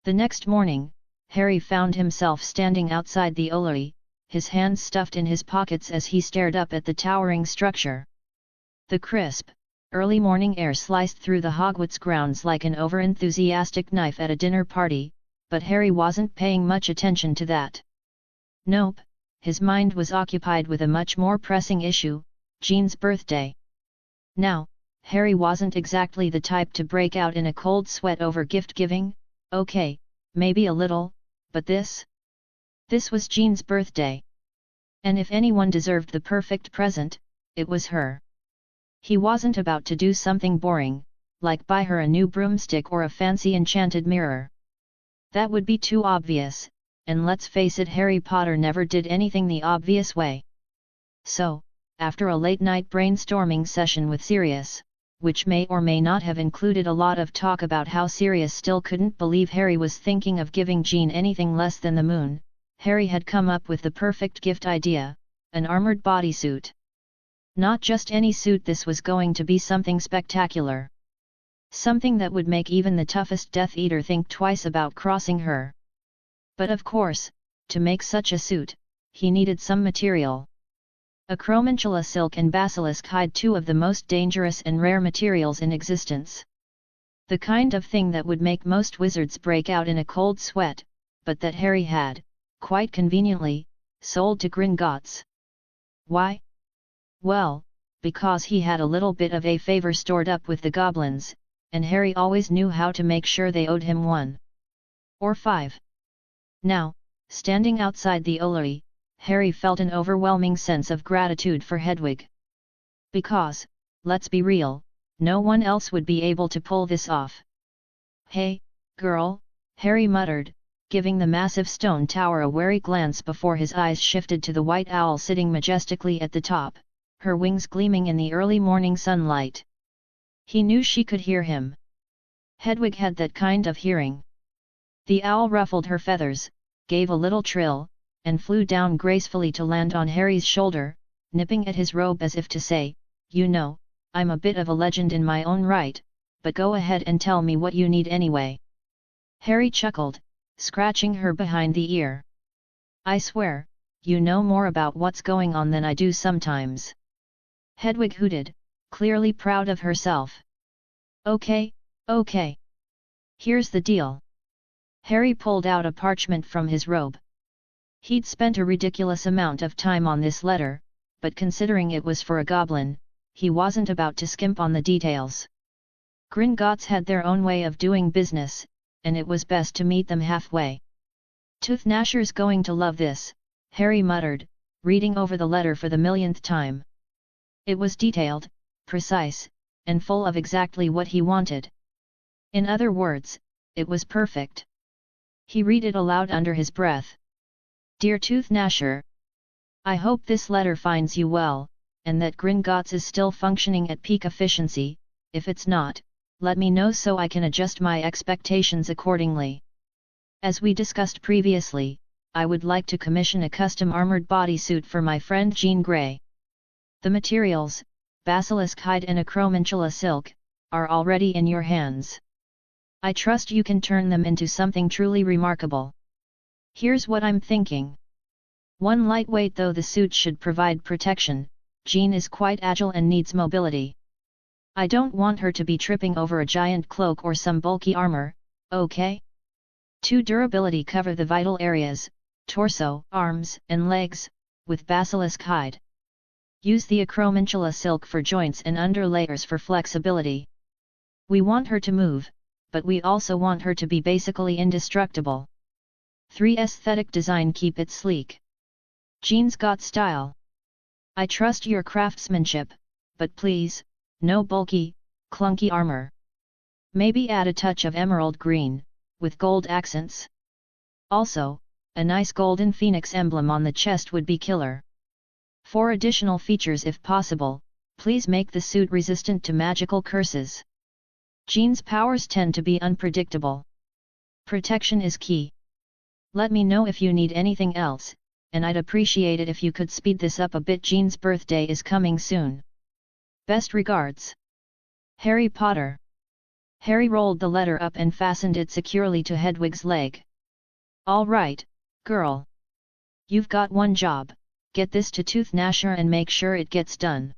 The next morning, Harry found himself standing outside the Olary, his hands stuffed in his pockets as he stared up at the towering structure. The crisp, early morning air sliced through the Hogwarts grounds like an overenthusiastic knife at a dinner party, but Harry wasn't paying much attention to that. Nope, his mind was occupied with a much more pressing issue, Jean's birthday. Now, Harry wasn't exactly the type to break out in a cold sweat over gift-giving, okay, maybe a little, but this was Jean's birthday. And if anyone deserved the perfect present, it was her. He wasn't about to do something boring, like buy her a new broomstick or a fancy enchanted mirror. That would be too obvious, and let's face it, Harry Potter never did anything the obvious way. So, after a late-night brainstorming session with Sirius, which may or may not have included a lot of talk about how Sirius still couldn't believe Harry was thinking of giving Jean anything less than the moon, Harry had come up with the perfect gift idea, an armored bodysuit. Not just any suit, this was going to be something spectacular. Something that would make even the toughest Death Eater think twice about crossing her. But of course, to make such a suit, he needed some material. Acromantula silk and basilisk hide, two of the most dangerous and rare materials in existence. The kind of thing that would make most wizards break out in a cold sweat, but that Harry had, quite conveniently, sold to Gringotts. Why? Well, because he had a little bit of a favor stored up with the goblins, and Harry always knew how to make sure they owed him 1 or 5. Now, standing outside the Olary, Harry felt an overwhelming sense of gratitude for Hedwig. Because, let's be real, no one else would be able to pull this off. "Hey, girl," Harry muttered, giving the massive stone tower a wary glance before his eyes shifted to the white owl sitting majestically at the top, her wings gleaming in the early morning sunlight. He knew she could hear him. Hedwig had that kind of hearing. The owl ruffled her feathers, gave a little trill, and flew down gracefully to land on Harry's shoulder, nipping at his robe as if to say, "You know, I'm a bit of a legend in my own right, but go ahead and tell me what you need anyway." Harry chuckled, scratching her behind the ear. "I swear, you know more about what's going on than I do sometimes." Hedwig hooted, clearly proud of herself. Okay. Here's the deal." Harry pulled out a parchment from his robe. He'd spent a ridiculous amount of time on this letter, but considering it was for a goblin, he wasn't about to skimp on the details. Gringotts had their own way of doing business, and it was best to meet them halfway. "Tooth-gnasher's going to love this," Harry muttered, reading over the letter for the millionth time. It was detailed, precise, and full of exactly what he wanted. In other words, it was perfect. He read it aloud under his breath. "Dear Tooth-gnasher, I hope this letter finds you well, and that Gringotts is still functioning at peak efficiency. If it's not, let me know so I can adjust my expectations accordingly. As we discussed previously, I would like to commission a custom armored bodysuit for my friend Jean Grey. The materials, basilisk hide and acromantula silk, are already in your hands. I trust you can turn them into something truly remarkable. Here's what I'm thinking. 1 lightweight. Though the suit should provide protection, Jean is quite agile and needs mobility. I don't want her to be tripping over a giant cloak or some bulky armor, okay? 2 durability. Cover the vital areas, torso, arms, and legs, with basilisk hide. Use the acromantula silk for joints and underlayers for flexibility. We want her to move, but we also want her to be basically indestructible. 3 aesthetic design. Keep it sleek. Jean's got style. I trust your craftsmanship, but please, no bulky, clunky armor. Maybe add a touch of emerald green, with gold accents. Also, a nice golden phoenix emblem on the chest would be killer. 4 additional features if possible. Please make the suit resistant to magical curses. Jean's powers tend to be unpredictable. Protection is key. Let me know if you need anything else, and I'd appreciate it if you could speed this up a bit. Jean's birthday is coming soon. Best regards. Harry Potter. Harry rolled the letter up and fastened it securely to Hedwig's leg. All right, girl. You've got one job. Get this to Tooth-gnasher and make sure it gets done.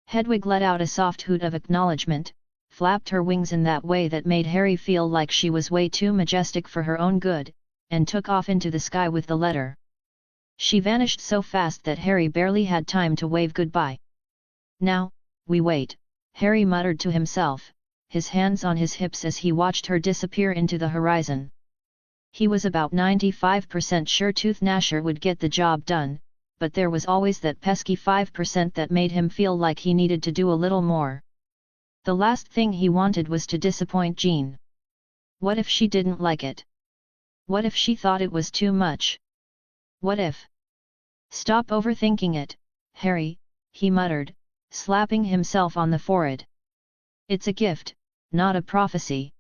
Hedwig let out a soft hoot of acknowledgement, flapped her wings in that way that made Harry feel like she was way too majestic for her own good, and took off into the sky with the letter. She vanished so fast that Harry barely had time to wave goodbye. Now, we wait, Harry muttered to himself, his hands on his hips as he watched her disappear into the horizon. He was about 95% sure Tooth-gnasher would get the job done, but there was always that pesky 5% that made him feel like he needed to do a little more. The last thing he wanted was to disappoint Jean. What if she didn't like it? What if she thought it was too much? What if? Stop overthinking it, Harry, he muttered, slapping himself on the forehead. It's a gift, not a prophecy.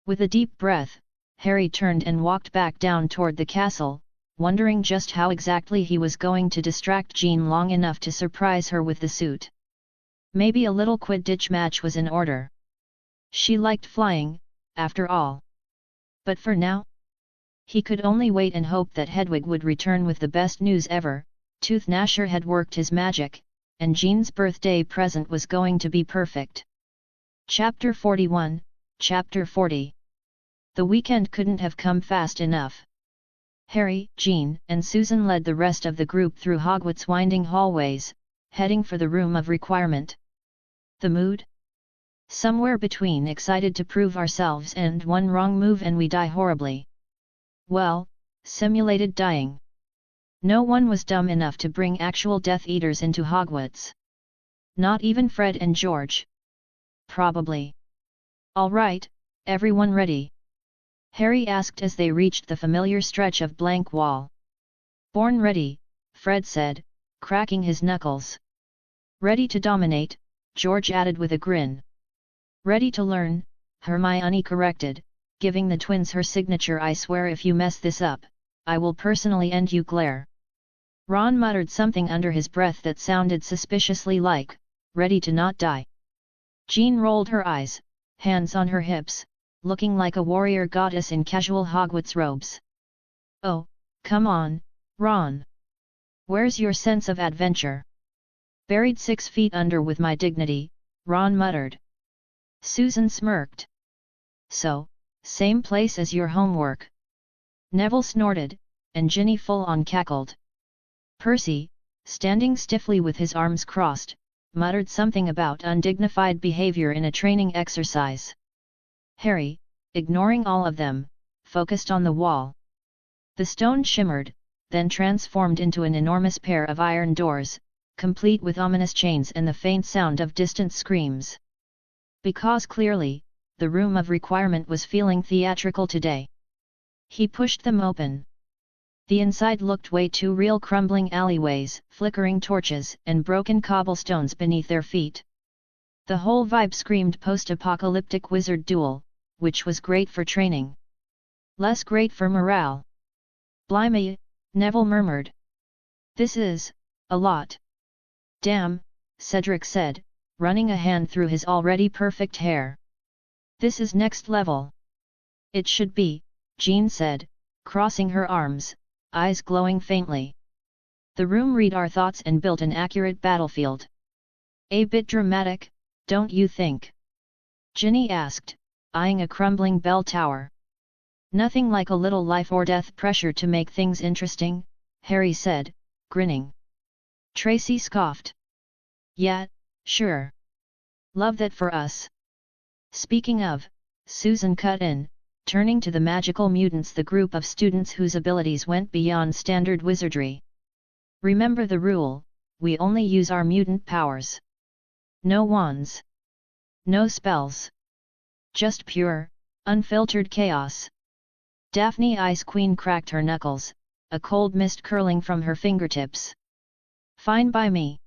With a deep breath, Harry turned and walked back down toward the castle, wondering just how exactly he was going to distract Jean long enough to surprise her with the suit. Maybe a little Quidditch match was in order. She liked flying, after all. But for now, he could only wait and hope that Hedwig would return with the best news ever. Tooth-gnasher had worked his magic, and Jean's birthday present was going to be perfect. Chapter 41, Chapter 40. The weekend couldn't have come fast enough. Harry, Jean, and Susan led the rest of the group through Hogwarts' winding hallways, heading for the room of requirement. The mood? Somewhere between excited to prove ourselves and one wrong move and we die horribly. Well, simulated dying. No one was dumb enough to bring actual Death Eaters into Hogwarts. Not even Fred and George. Probably. All right, everyone ready? Harry asked as they reached the familiar stretch of blank wall. Born ready, Fred said, cracking his knuckles. Ready to dominate, George added with a grin. Ready to learn, Hermione corrected, giving the twins her signature "I swear if you mess this up, I will personally end you" glare. Ron muttered something under his breath that sounded suspiciously like, "ready to not die." Jean rolled her eyes, hands on her hips, looking like a warrior goddess in casual Hogwarts robes. "Oh, come on, Ron. Where's your sense of adventure?" "Buried 6 feet under with my dignity," Ron muttered. Susan smirked. "So, same place as your homework." Neville snorted, and Ginny full-on cackled. Percy, standing stiffly with his arms crossed, muttered something about undignified behavior in a training exercise. Harry, ignoring all of them, focused on the wall. The stone shimmered, then transformed into an enormous pair of iron doors, complete with ominous chains and the faint sound of distant screams. Because clearly, the room of requirement was feeling theatrical today. He pushed them open. The inside looked way too real, crumbling alleyways, flickering torches, and broken cobblestones beneath their feet. The whole vibe screamed post-apocalyptic wizard duel, which was great for training. Less great for morale. "Blimey," Neville murmured. "This is a lot." "Damn," Cedric said, running a hand through his already perfect hair. "This is next level." "It should be," Jean said, crossing her arms, eyes glowing faintly. "The room read our thoughts and built an accurate battlefield." "A bit dramatic, don't you think?" Ginny asked, eyeing a crumbling bell tower. "Nothing like a little life or death pressure to make things interesting," Harry said, grinning. Tracy scoffed. "Yeah, sure. Love that for us." Speaking of, Susan cut in, turning to the magical mutants, the group of students whose abilities went beyond standard wizardry. "Remember the rule, we only use our mutant powers. No wands. No spells. Just pure, unfiltered chaos." Daphne Ice Queen cracked her knuckles, a cold mist curling from her fingertips. "Fine by me."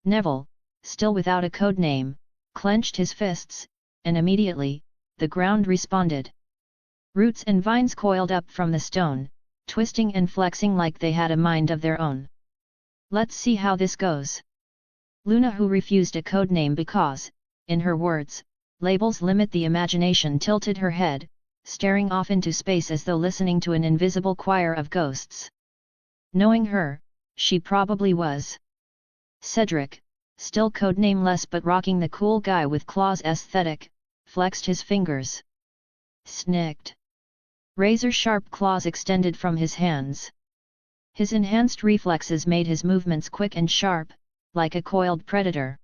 Neville, still without a code name, clenched his fists, and immediately, the ground responded. Roots and vines coiled up from the stone, twisting and flexing like they had a mind of their own. "Let's see how this goes." Luna, who refused a code name because, in her words, labels limit the imagination, tilted her head, staring off into space as though listening to an invisible choir of ghosts. Knowing her, she probably was. Cedric, still codenameless but rocking the cool guy with claws aesthetic, flexed his fingers. Snicked. Razor-sharp claws extended from his hands. His enhanced reflexes made his movements quick and sharp, like a coiled predator.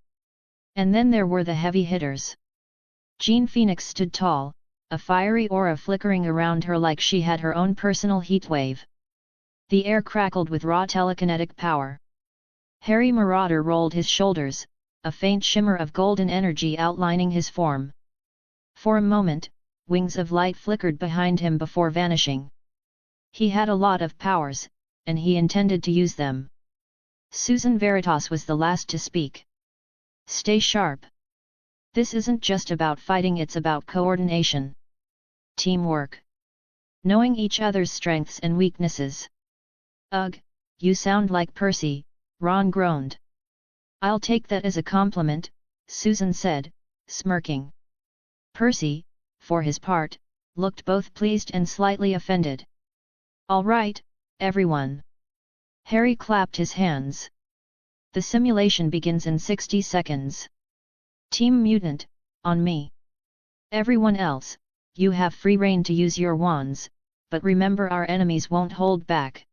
And then there were the heavy hitters. Jean Phoenix stood tall, a fiery aura flickering around her like she had her own personal heatwave. The air crackled with raw telekinetic power. Harry Marauder rolled his shoulders, a faint shimmer of golden energy outlining his form. For a moment, wings of light flickered behind him before vanishing. He had a lot of powers, and he intended to use them. Susan Veritas was the last to speak. "Stay sharp. This isn't just about fighting, it's about coordination. Teamwork. Knowing each other's strengths and weaknesses." "Ugh, you sound like Percy," Ron groaned. "I'll take that as a compliment," Susan said, smirking. Percy, for his part, looked both pleased and slightly offended. "All right, everyone." Harry clapped his hands. "The simulation begins in 60 seconds. Team Mutant, on me. Everyone else, you have free rein to use your wands, but remember our enemies won't hold back.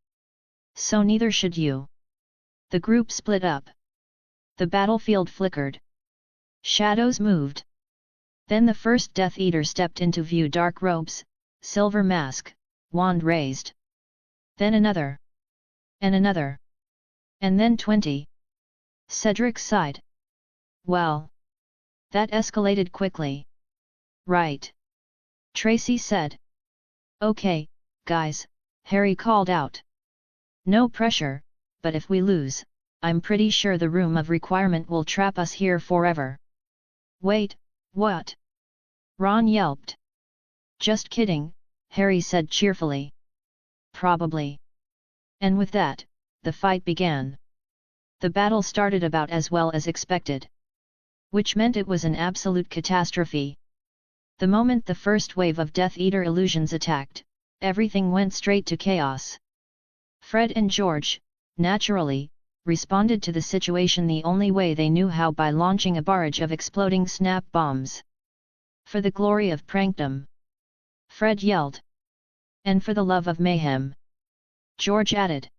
So neither should you. The group split up. The battlefield flickered. Shadows moved. Then the first Death Eater stepped into view, dark robes, silver mask, wand raised. Then another. And another. And then 20. Cedric sighed. Well. That escalated quickly. Right. Tracy said. Okay, guys, Harry called out. No pressure, but if we lose, I'm pretty sure the room of requirement will trap us here forever. Wait, what? Ron yelped. Just kidding, Harry said cheerfully. Probably. And with that, the fight began. The battle started about as well as expected. Which meant it was an absolute catastrophe. The moment the first wave of Death Eater illusions attacked, everything went straight to chaos. Fred and George, naturally, responded to the situation the only way they knew how, by launching a barrage of exploding snap bombs. For the glory of prankdom! Fred yelled. And for the love of mayhem! George added.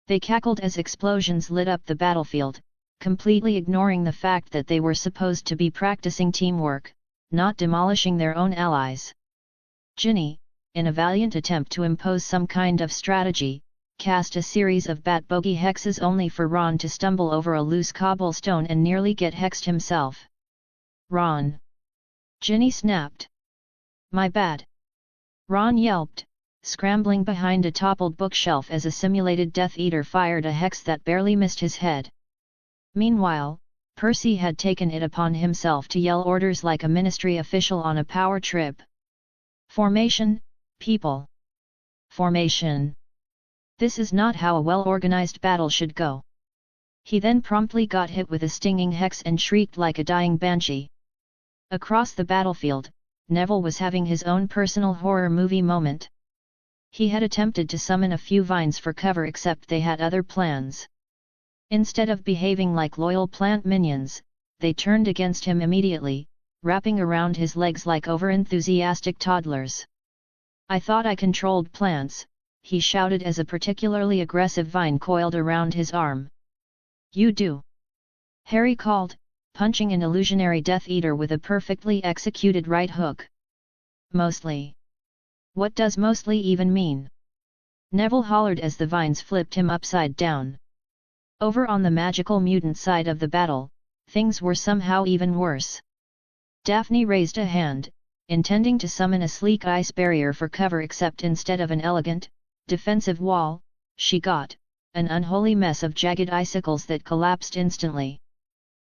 They cackled as explosions lit up the battlefield, completely ignoring the fact that they were supposed to be practicing teamwork, not demolishing their own allies. Ginny, in a valiant attempt to impose some kind of strategy, cast a series of bat bogey hexes only for Ron to stumble over a loose cobblestone and nearly get hexed himself. Ron! Ginny snapped. My bad! Ron yelped, scrambling behind a toppled bookshelf as a simulated Death Eater fired a hex that barely missed his head. Meanwhile, Percy had taken it upon himself to yell orders like a ministry official on a power trip. Formation, people! Formation! This is not how a well-organized battle should go. He then promptly got hit with a stinging hex and shrieked like a dying banshee. Across the battlefield, Neville was having his own personal horror movie moment. He had attempted to summon a few vines for cover, except they had other plans. Instead of behaving like loyal plant minions, they turned against him immediately, wrapping around his legs like overenthusiastic toddlers. I thought I controlled plants, he shouted as a particularly aggressive vine coiled around his arm. You do! Harry called, punching an illusionary Death Eater with a perfectly executed right hook. Mostly. What does mostly even mean? Neville hollered as the vines flipped him upside down. Over on the magical mutant side of the battle, things were somehow even worse. Daphne raised a hand, intending to summon a sleek ice barrier for cover, except instead of an elegant, defensive wall, she got an unholy mess of jagged icicles that collapsed instantly.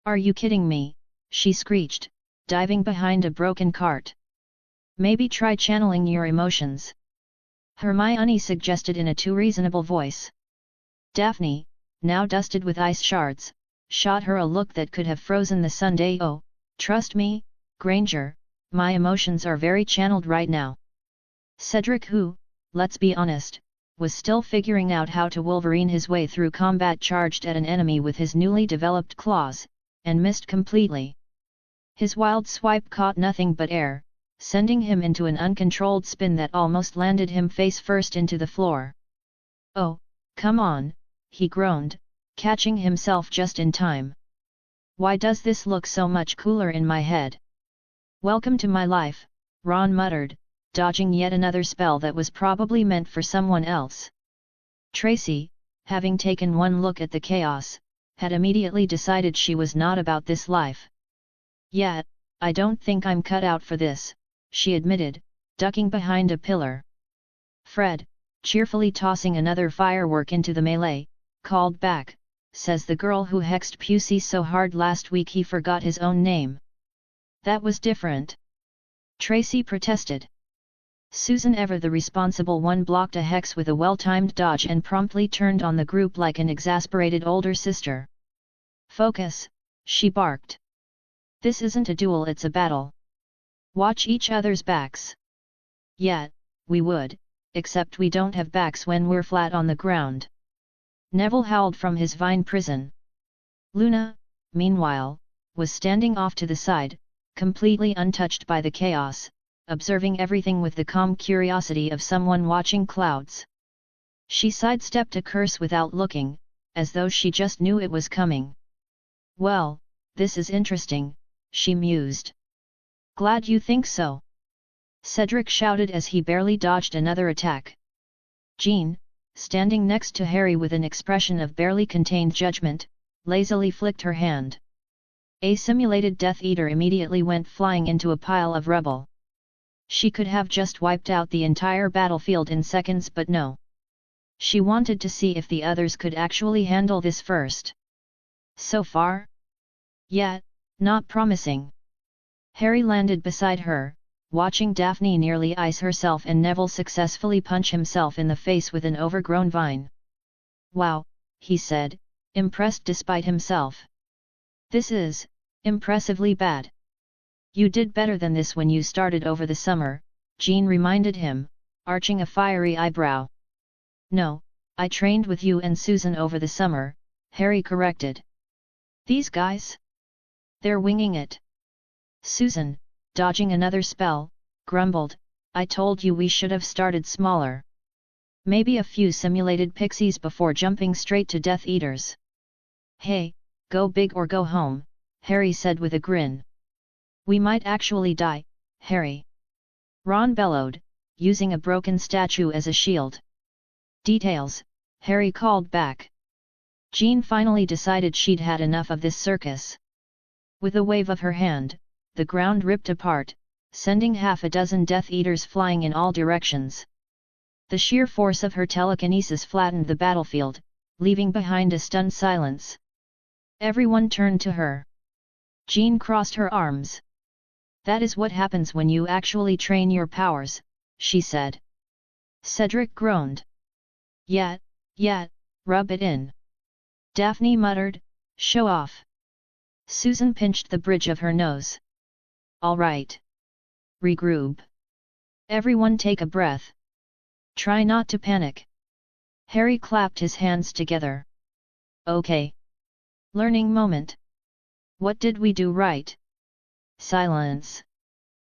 Are you kidding me? She screeched, diving behind a broken cart. Maybe try channeling your emotions, Hermione suggested in a too reasonable voice. Daphne, now dusted with ice shards, shot her a look that could have frozen the Sunday. Oh, trust me, Granger, my emotions are very channeled right now. Cedric, who, let's be honest, was still figuring out how to Wolverine his way through combat, charged at an enemy with his newly developed claws, and missed completely. His wild swipe caught nothing but air, sending him into an uncontrolled spin that almost landed him face first into the floor. Oh, come on, he groaned, catching himself just in time. Why does this look so much cooler in my head? Welcome to my life, Ron muttered, dodging yet another spell that was probably meant for someone else. Tracy, having taken one look at the chaos, had immediately decided she was not about this life. Yet, I don't think I'm cut out for this, she admitted, ducking behind a pillar. Fred, cheerfully tossing another firework into the melee, called back, says the girl who hexed Pusey so hard last week he forgot his own name. That was different. Tracy protested. Susan, ever the responsible one, blocked a hex with a well-timed dodge and promptly turned on the group like an exasperated older sister. Focus, she barked. This isn't a duel, it's a battle. Watch each other's backs. Yet, we would, except we don't have backs when we're flat on the ground. Neville howled from his vine prison. Luna, meanwhile, was standing off to the side, completely untouched by the chaos, observing everything with the calm curiosity of someone watching clouds. She sidestepped a curse without looking, as though she just knew it was coming. Well, this is interesting, she mused. Glad you think so. Cedric shouted as he barely dodged another attack. Jean, standing next to Harry with an expression of barely contained judgment, lazily flicked her hand. A simulated Death Eater immediately went flying into a pile of rubble. She could have just wiped out the entire battlefield in seconds, but no. She wanted to see if the others could actually handle this first. So far? Yet, not promising. Harry landed beside her, watching Daphne nearly ice herself and Neville successfully punch himself in the face with an overgrown vine. Wow, he said, impressed despite himself. This is impressively bad. You did better than this when you started over the summer, Jean reminded him, arching a fiery eyebrow. No, I trained with you and Susan over the summer, Harry corrected. These guys? They're winging it. Susan, dodging another spell, grumbled, I told you we should have started smaller. Maybe a few simulated pixies before jumping straight to Death Eaters. Hey, go big or go home, Harry said with a grin. We might actually die, Harry. Ron bellowed, using a broken statue as a shield. Details, Harry called back. Jean finally decided she'd had enough of this circus. With a wave of her hand, the ground ripped apart, sending half a dozen Death Eaters flying in all directions. The sheer force of her telekinesis flattened the battlefield, leaving behind a stunned silence. Everyone turned to her. Jean crossed her arms. That is what happens when you actually train your powers, she said. Cedric groaned. Yet, rub it in. Daphne muttered, show off. Susan pinched the bridge of her nose. All right. Regroup. Everyone take a breath. Try not to panic. Harry clapped his hands together. Okay. Learning moment. What did we do right? Silence.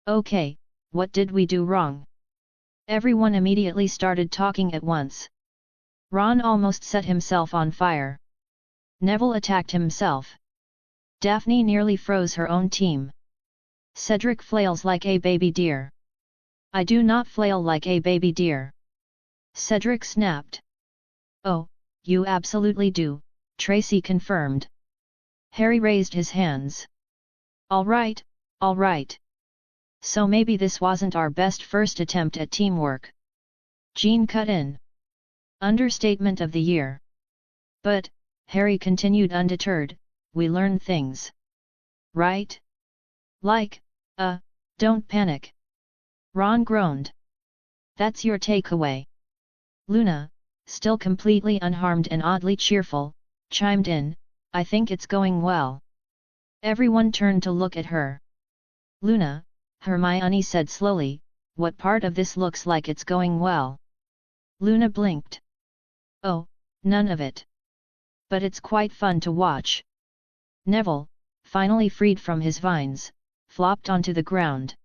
Okay, what did we do wrong? Everyone immediately started talking at once. Ron almost set himself on fire. Neville attacked himself. Daphne nearly froze her own team. Cedric flails like a baby deer. I do not flail like a baby deer. Cedric snapped. Oh, you absolutely do, Tracy confirmed. Harry raised his hands. All right. So maybe this wasn't our best first attempt at teamwork. Jean cut in. Understatement of the year. But, Harry continued undeterred, we learned things. Right? Like, don't panic. Ron groaned. That's your takeaway. Luna, still completely unharmed and oddly cheerful, chimed in, I think it's going well. Everyone turned to look at her. Luna, Hermione said slowly, what part of this looks like it's going well? Luna blinked. Oh, none of it. But it's quite fun to watch. Neville, finally freed from his vines, flopped onto the ground.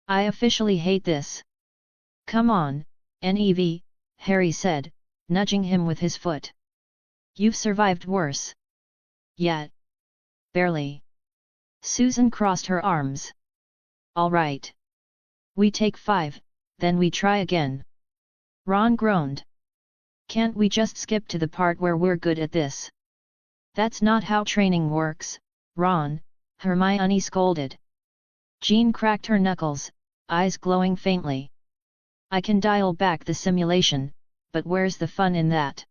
I officially hate this. Come on, Nev, Harry said, nudging him with his foot. You've survived worse. Yet. Barely. Susan crossed her arms. All right. We take 5, then we try again. Ron groaned. Can't we just skip to the part where we're good at this? That's not how training works, Ron, Hermione scolded. Jean cracked her knuckles, eyes glowing faintly. I can dial back the simulation, but where's the fun in that?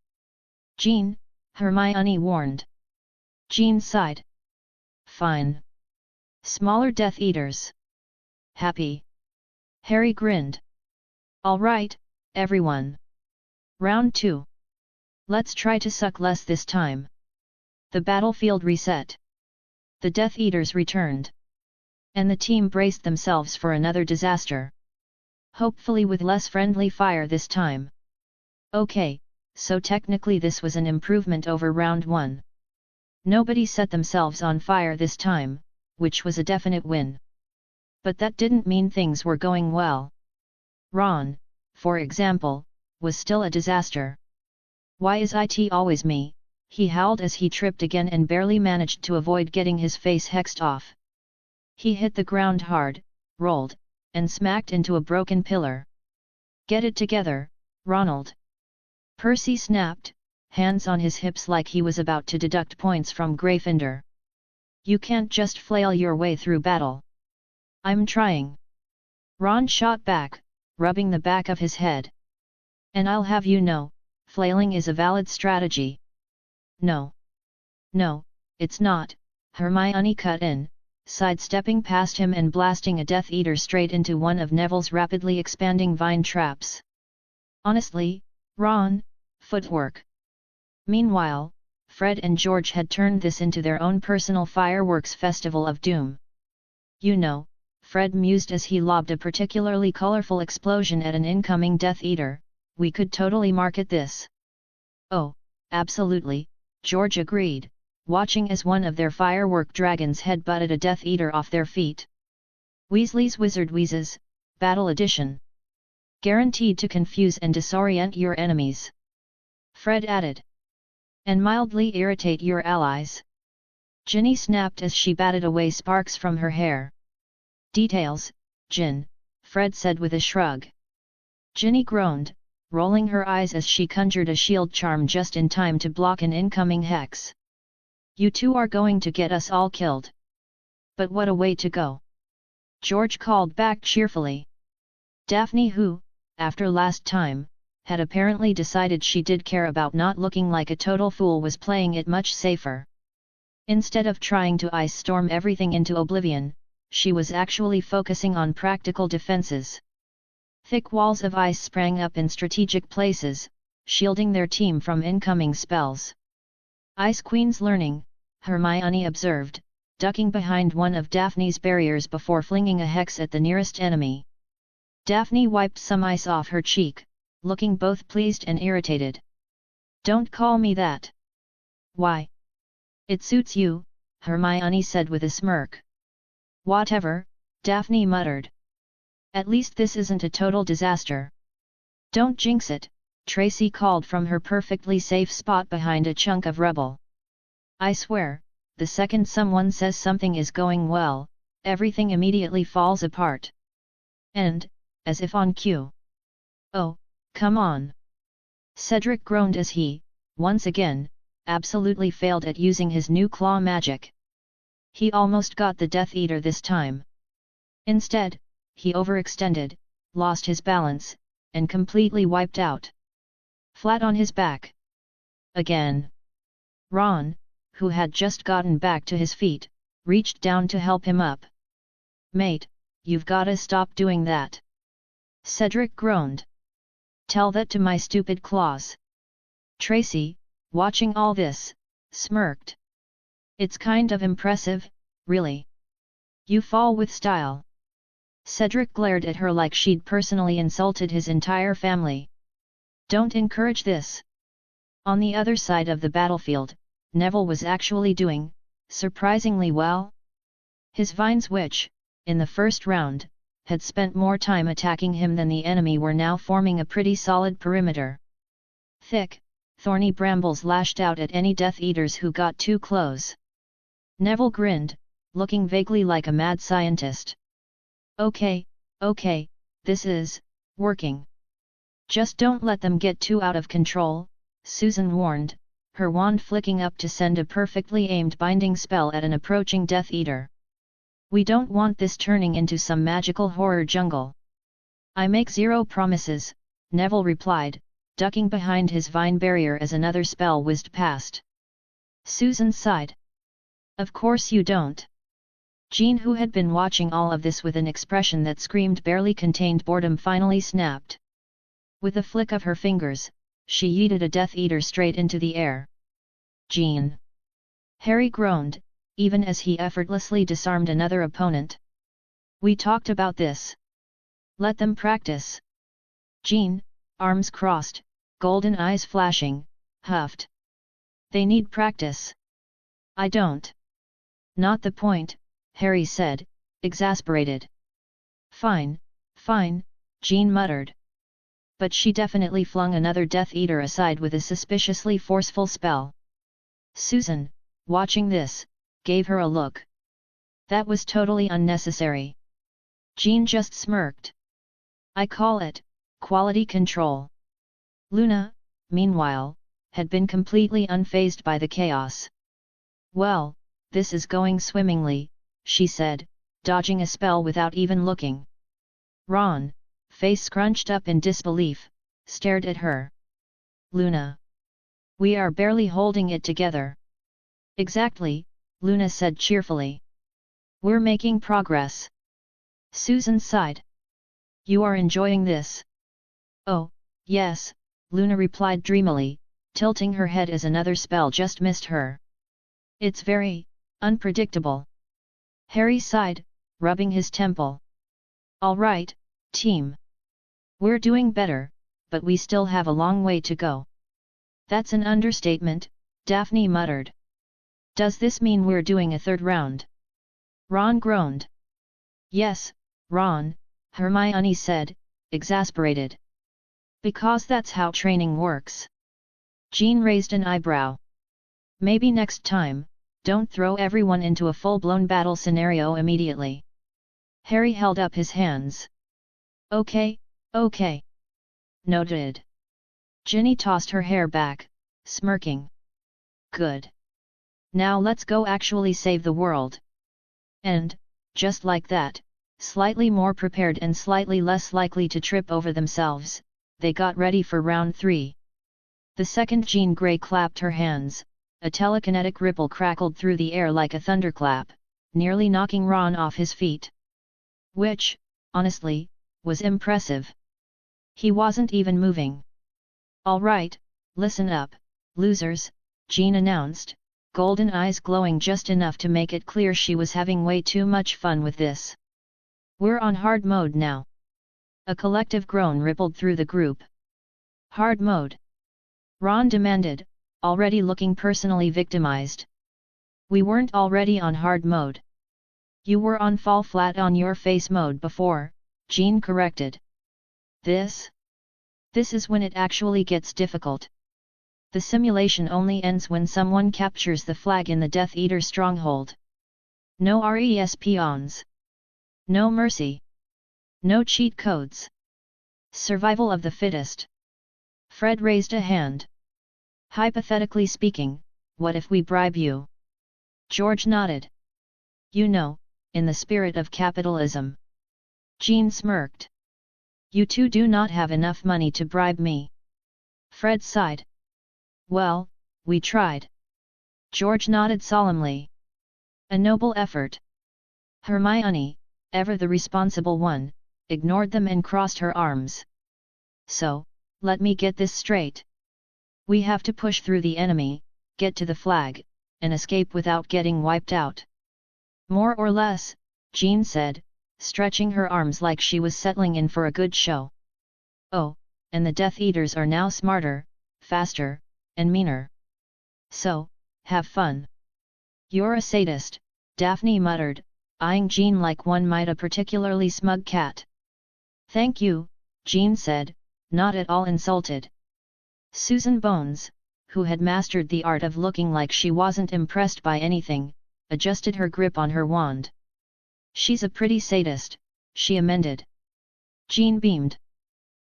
Jean, Hermione warned. Jean sighed. Fine. Smaller Death Eaters. Happy. Harry grinned. All right, everyone. Round 2. Let's try to suck less this time. The battlefield reset. The Death Eaters returned. And the team braced themselves for another disaster. Hopefully with less friendly fire this time. Okay, so technically this was an improvement over round 1. Nobody set themselves on fire this time, which was a definite win. But that didn't mean things were going well. Ron, for example, was still a disaster. "Why is it always me?" he howled as he tripped again and barely managed to avoid getting his face hexed off. He hit the ground hard, rolled, and smacked into a broken pillar. "Get it together, Ronald!" Percy snapped, hands on his hips like he was about to deduct points from Gryffindor. "You can't just flail your way through battle." "I'm trying." Ron shot back, rubbing the back of his head. "And I'll have you know, flailing is a valid strategy." "No. No, it's not," Hermione cut in, sidestepping past him and blasting a Death Eater straight into one of Neville's rapidly expanding vine traps. "Honestly, Ron, footwork." Meanwhile, Fred and George had turned this into their own personal fireworks festival of doom. "You know," Fred mused as he lobbed a particularly colorful explosion at an incoming Death Eater, "we could totally market this." "Oh, absolutely," George agreed, watching as one of their firework dragons head-butted a Death Eater off their feet. "Weasley's Wizard Wheezes, Battle Edition. Guaranteed to confuse and disorient your enemies," Fred added. "And mildly irritate your allies." Ginny snapped as she batted away sparks from her hair. "Details, Gin," Fred said with a shrug. Ginny groaned, rolling her eyes as she conjured a shield charm just in time to block an incoming hex. "You two are going to get us all killed." "But what a way to go!" George called back cheerfully. Daphne, who, after last time, had apparently decided she did care about not looking like a total fool, was playing it much safer. Instead of trying to ice storm everything into oblivion, she was actually focusing on practical defenses. Thick walls of ice sprang up in strategic places, shielding their team from incoming spells. "Ice Queen's learning," Hermione observed, ducking behind one of Daphne's barriers before flinging a hex at the nearest enemy. Daphne wiped some ice off her cheek, looking both pleased and irritated. "Don't call me that." "Why?" "It suits you," Hermione said with a smirk. "Whatever," Daphne muttered. "At least this isn't a total disaster." "Don't jinx it," Tracy called from her perfectly safe spot behind a chunk of rubble. "I swear, the second someone says something is going well, everything immediately falls apart." And, as if on cue, "Oh, come on." Cedric groaned as he, once again, absolutely failed at using his new claw magic. He almost got the Death Eater this time. Instead, he overextended, lost his balance, and completely wiped out. Flat on his back. Again. Ron, who had just gotten back to his feet, reached down to help him up. "Mate, you've gotta stop doing that." Cedric groaned. "Tell that to my stupid claws." Tracy, watching all this, smirked. "It's kind of impressive, really. You fall with style." Cedric glared at her like she'd personally insulted his entire family. "Don't encourage this." On the other side of the battlefield, Neville was actually doing, surprisingly well. His vines, which, in the first round, had spent more time attacking him than the enemy, were now forming a pretty solid perimeter. Thick, thorny brambles lashed out at any Death Eaters who got too close. Neville grinned, looking vaguely like a mad scientist. Okay, this is working. Just don't let them get too out of control," Susan warned, her wand flicking up to send a perfectly aimed binding spell at an approaching Death Eater. "We don't want this turning into some magical horror jungle." "I make zero promises," Neville replied, ducking behind his vine barrier as another spell whizzed past. Susan sighed. "Of course you don't." Jean, who had been watching all of this with an expression that screamed barely contained boredom, finally snapped. With a flick of her fingers, she yeeted a Death Eater straight into the air. "Jean!" Harry groaned, even as he effortlessly disarmed another opponent. "We talked about this. Let them practice." Jean, arms crossed, golden eyes flashing, huffed. "They need practice." "I don't." "Not the point," Harry said, exasperated. Fine, fine, Jean muttered. But she definitely flung another Death Eater aside with a suspiciously forceful spell. Susan, watching this, gave her a look. That was totally unnecessary. Jean just smirked. I call it quality control. Luna, meanwhile, had been completely unfazed by the chaos. Well, this is going swimmingly, she said, dodging a spell without even looking. Ron, face scrunched up in disbelief, stared at her. Luna. We are barely holding it together. Exactly, Luna said cheerfully. We're making progress. Susan sighed. You are enjoying this? Oh, yes, Luna replied dreamily, tilting her head as another spell just missed her. It's very unpredictable. Harry sighed, rubbing his temple. All right, team. We're doing better, but we still have a long way to go. That's an understatement, Daphne muttered. Does this mean we're doing a third round? Ron groaned. Yes, Ron, Hermione said, exasperated. Because that's how training works. Jean raised an eyebrow. Maybe next time, don't throw everyone into a full-blown battle scenario immediately. Harry held up his hands. Okay, okay. Noted. Ginny tossed her hair back, smirking. Good. Now let's go actually save the world. And, just like that, slightly more prepared and slightly less likely to trip over themselves, they got ready for round 3. The second Jean Grey clapped her hands, a telekinetic ripple crackled through the air like a thunderclap, nearly knocking Ron off his feet. Which, honestly, was impressive. He wasn't even moving. All right, listen up, losers, Jean announced, golden eyes glowing just enough to make it clear she was having way too much fun with this. We're on hard mode now. A collective groan rippled through the group. Hard mode? Ron demanded, already looking personally victimized. We weren't already on hard mode. You were on fall flat on your face mode before, Jean corrected. This is when it actually gets difficult. The simulation only ends when someone captures the flag in the Death Eater stronghold. No respawns. No mercy. No cheat codes. Survival of the fittest. Fred raised a hand. Hypothetically speaking, what if we bribe you? George nodded. You know, in the spirit of capitalism. Jean smirked. You two do not have enough money to bribe me. Fred sighed. Well, we tried. George nodded solemnly. A noble effort. Hermione, ever the responsible one, ignored them and crossed her arms. So, let me get this straight. We have to push through the enemy, get to the flag, and escape without getting wiped out. More or less, Jean said, stretching her arms like she was settling in for a good show. Oh, and the Death Eaters are now smarter, faster, and meaner. So, have fun. You're a sadist, Daphne muttered, eyeing Jean like one might a particularly smug cat. Thank you, Jean said, not at all insulted. Susan Bones, who had mastered the art of looking like she wasn't impressed by anything, adjusted her grip on her wand. She's a pretty sadist, she amended. Jean beamed.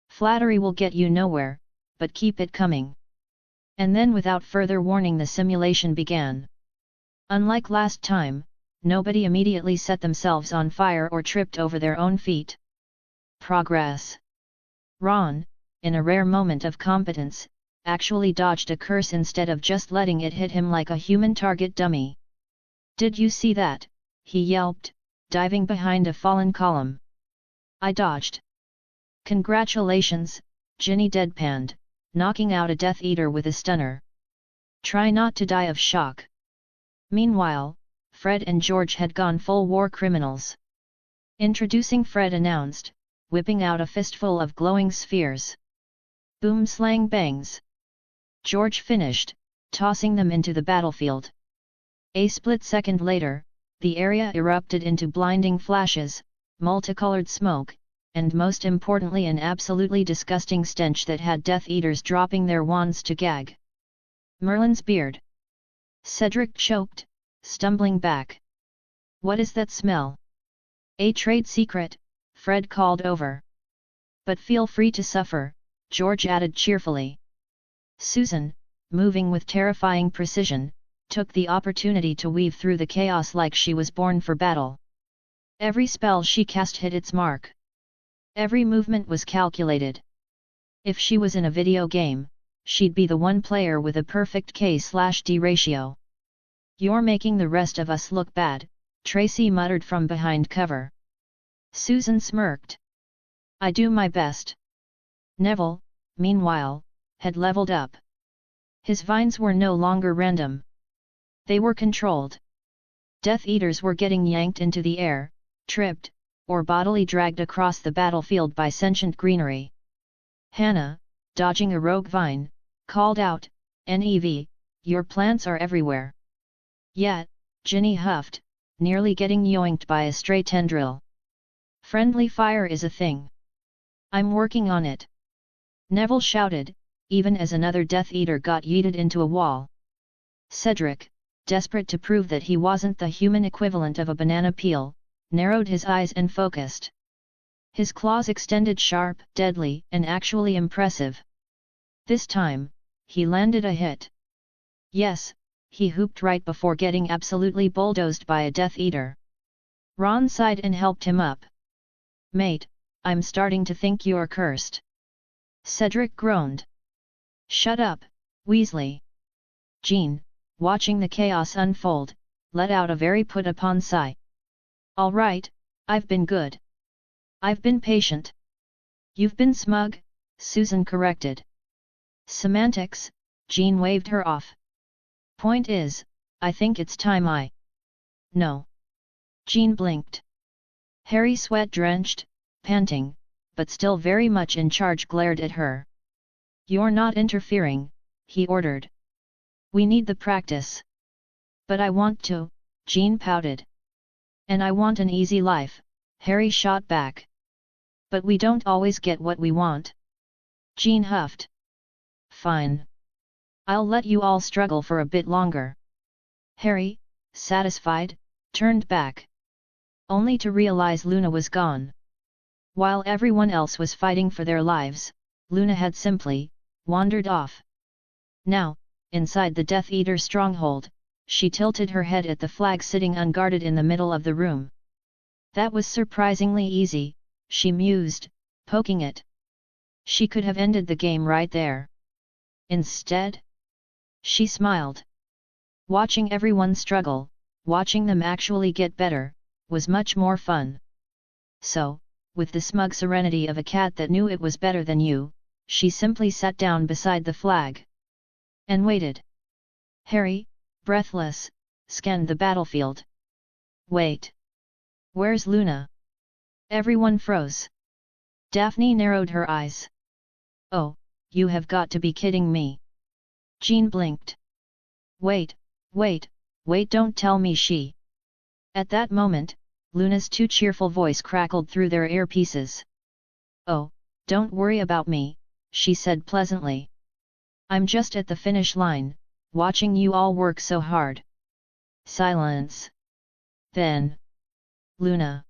Flattery will get you nowhere, but keep it coming. And then without further warning the simulation began. Unlike last time, nobody immediately set themselves on fire or tripped over their own feet. Progress. Ron, in a rare moment of competence, actually dodged a curse instead of just letting it hit him like a human target dummy. Did you see that? He yelped, diving behind a fallen column. I dodged. Congratulations, Ginny deadpanned, knocking out a Death Eater with a stunner. Try not to die of shock. Meanwhile, Fred and George had gone full war criminals. Introducing Fred announced, whipping out a fistful of glowing spheres. Boom slang bangs. George finished, tossing them into the battlefield. A split second later, the area erupted into blinding flashes, multicolored smoke, and most importantly an absolutely disgusting stench that had Death Eaters dropping their wands to gag. Merlin's beard. Cedric choked, stumbling back. What is that smell? A trade secret, Fred called over. But feel free to suffer, George added cheerfully. Susan, moving with terrifying precision, took the opportunity to weave through the chaos like she was born for battle. Every spell she cast hit its mark. Every movement was calculated. If she was in a video game, she'd be the one player with a perfect K/D ratio. You're making the rest of us look bad, Tracy muttered from behind cover. Susan smirked. I do my best. Neville, meanwhile, had leveled up. His vines were no longer random. They were controlled. Death Eaters were getting yanked into the air, tripped, or bodily dragged across the battlefield by sentient greenery. Hannah, dodging a rogue vine, called out, "Nev, your plants are everywhere." Yet, Ginny huffed, nearly getting yoinked by a stray tendril. Friendly fire is a thing. I'm working on it. Neville shouted, even as another Death Eater got yeeted into a wall. Cedric, desperate to prove that he wasn't the human equivalent of a banana peel, narrowed his eyes and focused. His claws extended sharp, deadly, and actually impressive. This time, he landed a hit. Yes, he hooped right before getting absolutely bulldozed by a Death Eater. Ron sighed and helped him up. Mate, I'm starting to think you're cursed. Cedric groaned. Shut up, Weasley. Jean, watching the chaos unfold, let out a very put-upon sigh. All right, I've been good. I've been patient. You've been smug, Susan corrected. Semantics, Jean waved her off. Point is, I think it's time I... No. Jean blinked. Harry, sweat-drenched, panting, but still very much in charge, glared at her. You're not interfering, he ordered. We need the practice. But I want to, Jean pouted. And I want an easy life, Harry shot back. But we don't always get what we want. Jean huffed. Fine. I'll let you all struggle for a bit longer. Harry, satisfied, turned back. Only to realize Luna was gone. While everyone else was fighting for their lives, Luna had simply wandered off. Now, inside the Death Eater stronghold, she tilted her head at the flag sitting unguarded in the middle of the room. That was surprisingly easy, she mused, poking it. She could have ended the game right there. Instead, she smiled. Watching everyone struggle, watching them actually get better, was much more fun. So, with the smug serenity of a cat that knew it was better than you, she simply sat down beside the flag. And waited. Harry, breathless, scanned the battlefield. Wait. Where's Luna? Everyone froze. Daphne narrowed her eyes. Oh, you have got to be kidding me. Jean blinked. Wait, don't tell me she... At that moment, Luna's too cheerful voice crackled through their earpieces. Oh, don't worry about me, she said pleasantly. I'm just at the finish line, watching you all work so hard. Silence. Then. Luna.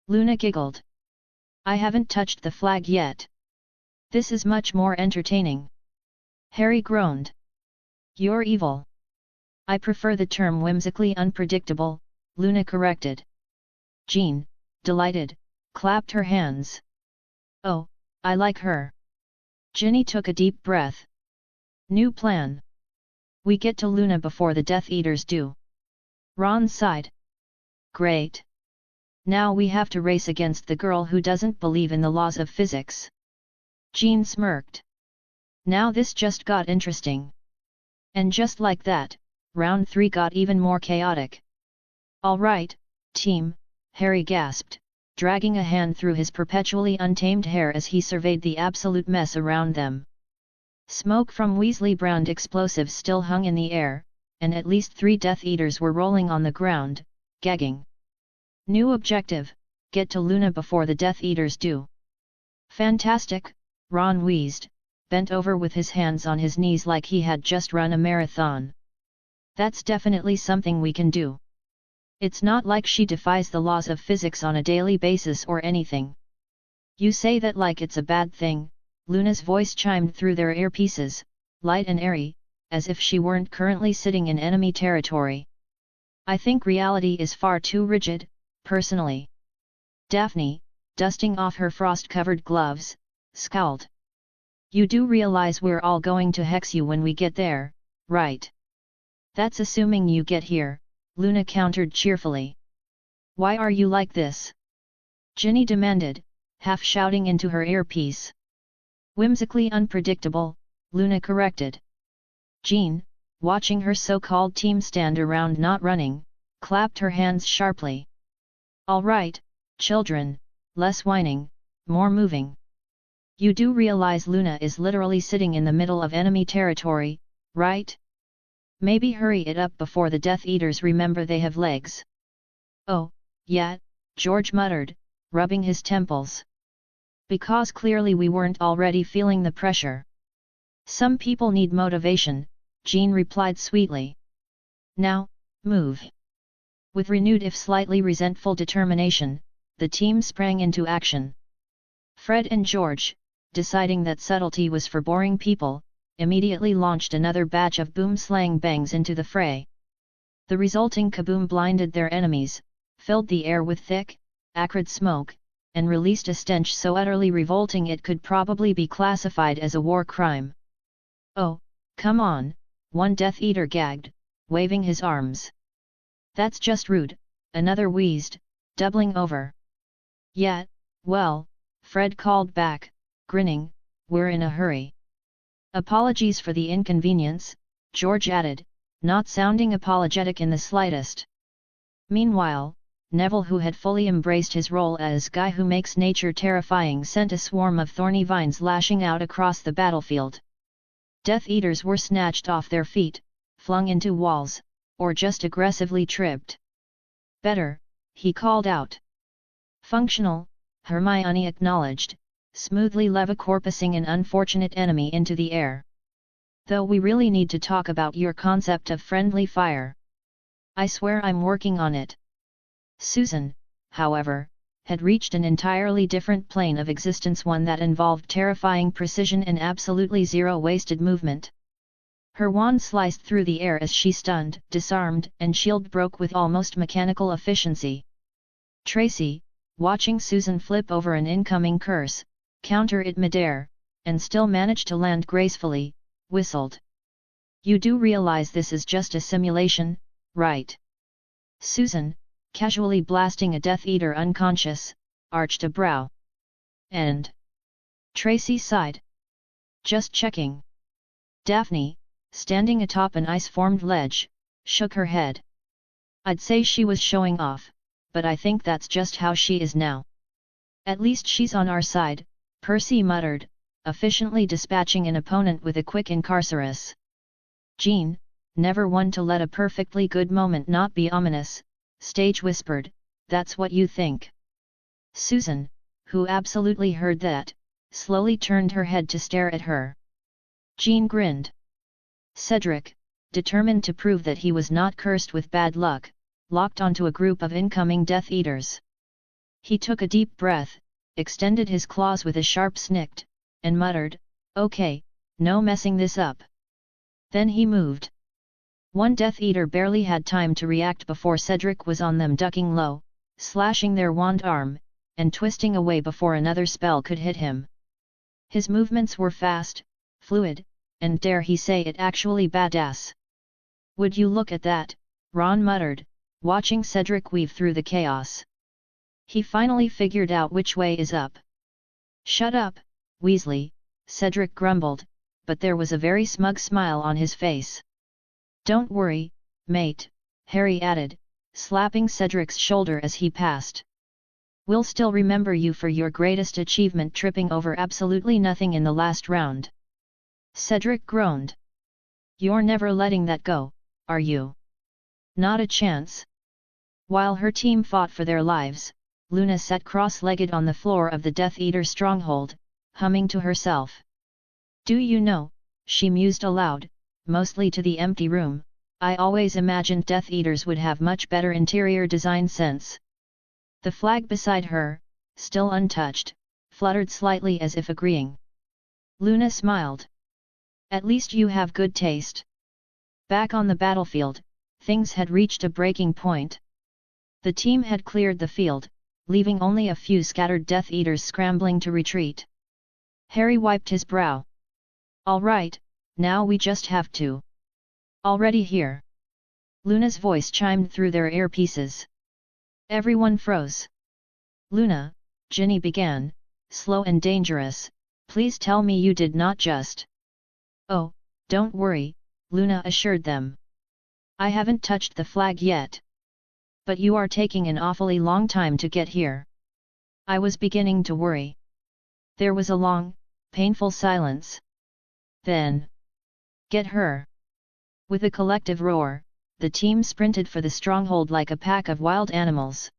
Luna giggled. I haven't touched the flag yet. This is much more entertaining. Harry groaned. You're evil. I prefer the term whimsically unpredictable, Luna corrected. Jean, delighted, clapped her hands. Oh, I like her. Ginny took a deep breath. New plan. We get to Luna before the Death Eaters do. Ron sighed. Great. Now we have to race against the girl who doesn't believe in the laws of physics. Jean smirked. Now this just got interesting. And just like that, round 3 got even more chaotic. All right, team, Harry gasped, dragging a hand through his perpetually untamed hair as he surveyed the absolute mess around them. Smoke from Weasley-brand explosives still hung in the air, and at least 3 Death Eaters were rolling on the ground, gagging. New objective, get to Luna before the Death Eaters do. Fantastic, Ron wheezed, bent over with his hands on his knees like he had just run a marathon. That's definitely something we can do. It's not like she defies the laws of physics on a daily basis or anything. You say that like it's a bad thing, Luna's voice chimed through their earpieces, light and airy, as if she weren't currently sitting in enemy territory. I think reality is far too rigid, personally. Daphne, dusting off her frost-covered gloves, scowled. You do realize we're all going to hex you when we get there, right? That's assuming you get here, Luna countered cheerfully. Why are you like this? Ginny demanded, half shouting into her earpiece. Whimsically unpredictable, Luna corrected. Jean, watching her so-called team stand around not running, clapped her hands sharply. All right, children, less whining, more moving. You do realize Luna is literally sitting in the middle of enemy territory, right? Maybe hurry it up before the Death Eaters remember they have legs. Oh, yeah, George muttered, rubbing his temples. Because clearly we weren't already feeling the pressure. Some people need motivation, Jean replied sweetly. Now, move. With renewed if slightly resentful determination, the team sprang into action. Fred and George, deciding that subtlety was for boring people, immediately launched another batch of boom-slang bangs into the fray. The resulting kaboom blinded their enemies, filled the air with thick, acrid smoke, and released a stench so utterly revolting it could probably be classified as a war crime. Oh, come on, one Death Eater gagged, waving his arms. That's just rude, another wheezed, doubling over. Yeah, well, Fred called back, grinning, we're in a hurry. Apologies for the inconvenience, George added, not sounding apologetic in the slightest. Meanwhile, Neville, who had fully embraced his role as guy who makes nature terrifying, sent a swarm of thorny vines lashing out across the battlefield. Death Eaters were snatched off their feet, flung into walls, or just aggressively tripped. Better, he called out. Functional, Hermione acknowledged, smoothly levicorpusing an unfortunate enemy into the air. Though we really need to talk about your concept of friendly fire. I swear I'm working on it. Susan, however, had reached an entirely different plane of existence, one that involved terrifying precision and absolutely zero wasted movement. Her wand sliced through the air as she stunned, disarmed, and shield broke with almost mechanical efficiency. Tracy, watching Susan flip over an incoming curse, counter it midair, and still managed to land gracefully, whistled. You do realize this is just a simulation, right? Susan, casually blasting a Death Eater unconscious, arched a brow. And Tracy sighed. Just checking. Daphne, standing atop an ice-formed ledge, shook her head. I'd say she was showing off, but I think that's just how she is now. At least she's on our side, Percy muttered, efficiently dispatching an opponent with a quick incarcerus. Jean, never one to let a perfectly good moment not be ominous, stage whispered, that's what you think. Susan, who absolutely heard that, slowly turned her head to stare at her. Jean grinned. Cedric, determined to prove that he was not cursed with bad luck, locked onto a group of incoming Death Eaters. He took a deep breath, extended his claws with a sharp snick, and muttered, okay, no messing this up. Then he moved. One Death Eater barely had time to react before Cedric was on them, ducking low, slashing their wand arm, and twisting away before another spell could hit him. His movements were fast, fluid, and dare he say it actually badass. Would you look at that, Ron muttered, watching Cedric weave through the chaos. He finally figured out which way is up. Shut up, Weasley, Cedric grumbled, but there was a very smug smile on his face. Don't worry, mate, Harry added, slapping Cedric's shoulder as he passed. We'll still remember you for your greatest achievement, tripping over absolutely nothing in the last round. Cedric groaned. You're never letting that go, are you? Not a chance. While her team fought for their lives, Luna sat cross-legged on the floor of the Death Eater stronghold, humming to herself. Do you know, she mused aloud, mostly to the empty room, I always imagined Death Eaters would have much better interior design sense. The flag beside her, still untouched, fluttered slightly as if agreeing. Luna smiled. At least you have good taste. Back on the battlefield, things had reached a breaking point. The team had cleared the field, leaving only a few scattered Death Eaters scrambling to retreat. Harry wiped his brow. All right, now we just have to. Already here. Luna's voice chimed through their earpieces. Everyone froze. Luna, Ginny began, slow and dangerous, please tell me you did not just. Oh, don't worry, Luna assured them. I haven't touched the flag yet. But you are taking an awfully long time to get here. I was beginning to worry. There was a long, painful silence. Then. Get her. With a collective roar, the team sprinted for the stronghold like a pack of wild animals.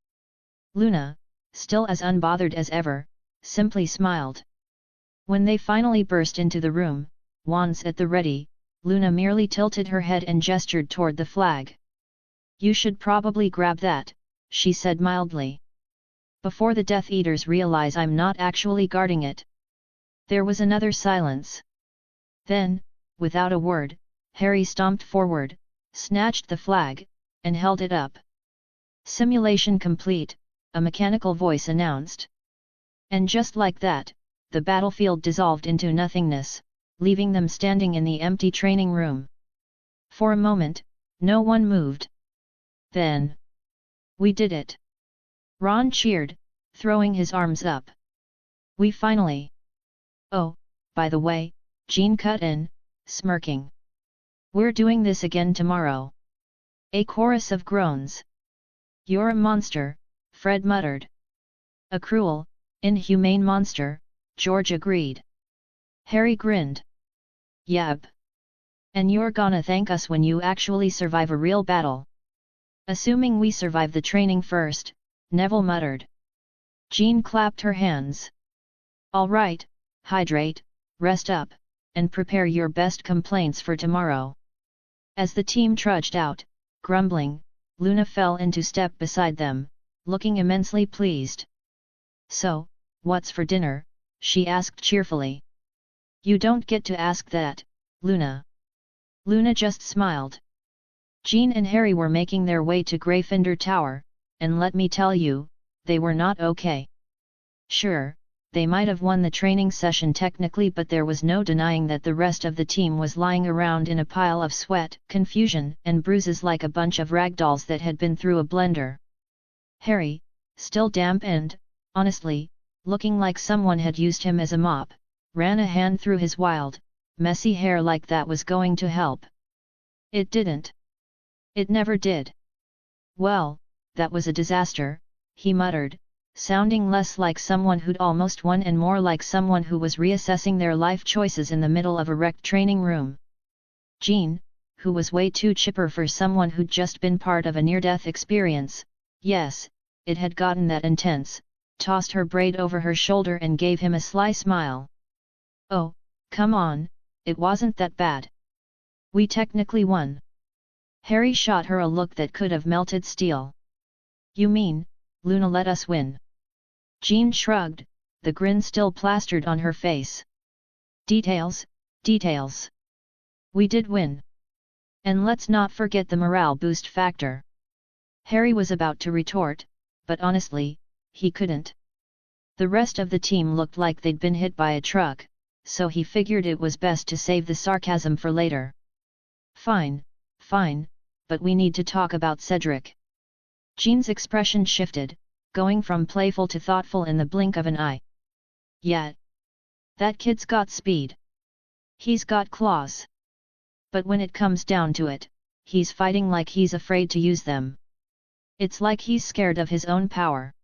Luna, still as unbothered as ever, simply smiled. When they finally burst into the room, wands at the ready, Luna merely tilted her head and gestured toward the flag. You should probably grab that, she said mildly. Before the Death Eaters realize I'm not actually guarding it. There was another silence. Then, without a word, Harry stomped forward, snatched the flag, and held it up. Simulation complete, a mechanical voice announced. And just like that, the battlefield dissolved into nothingness, leaving them standing in the empty training room. For a moment, no one moved. Then. We did it! Ron cheered, throwing his arms up. We finally. Oh, by the way, Jean cut in, smirking. We're doing this again tomorrow. A chorus of groans. You're a monster, Fred muttered. A cruel, inhumane monster, George agreed. Harry grinned. Yep. And you're gonna thank us when you actually survive a real battle. Assuming we survive the training first, Neville muttered. Jean clapped her hands. All right, hydrate, rest up, and prepare your best complaints for tomorrow. As the team trudged out, grumbling, Luna fell into step beside them, looking immensely pleased. So, what's for dinner? She asked cheerfully. You don't get to ask that, Luna. Luna just smiled. Jean and Harry were making their way to Gryffindor Tower, and let me tell you, they were not okay. Sure, they might have won the training session technically, but there was no denying that the rest of the team was lying around in a pile of sweat, confusion, and bruises like a bunch of ragdolls that had been through a blender. Harry, still damp and, honestly, looking like someone had used him as a mop, ran a hand through his wild, messy hair like that was going to help. It didn't. It never did. Well, that was a disaster, he muttered, sounding less like someone who'd almost won and more like someone who was reassessing their life choices in the middle of a wrecked training room. Jean, who was way too chipper for someone who'd just been part of a near-death experience, yes, it had gotten that intense, tossed her braid over her shoulder and gave him a sly smile. Oh, come on, it wasn't that bad. We technically won. Harry shot her a look that could have melted steel. You mean, Luna let us win? Jean shrugged, the grin still plastered on her face. Details, details. We did win. And let's not forget the morale boost factor. Harry was about to retort, but honestly, he couldn't. The rest of the team looked like they'd been hit by a truck, so he figured it was best to save the sarcasm for later. Fine, fine, but we need to talk about Cedric. Jean's expression shifted, going from playful to thoughtful in the blink of an eye. Yeah. That kid's got speed. He's got claws. But when it comes down to it, he's fighting like he's afraid to use them. It's like he's scared of his own power.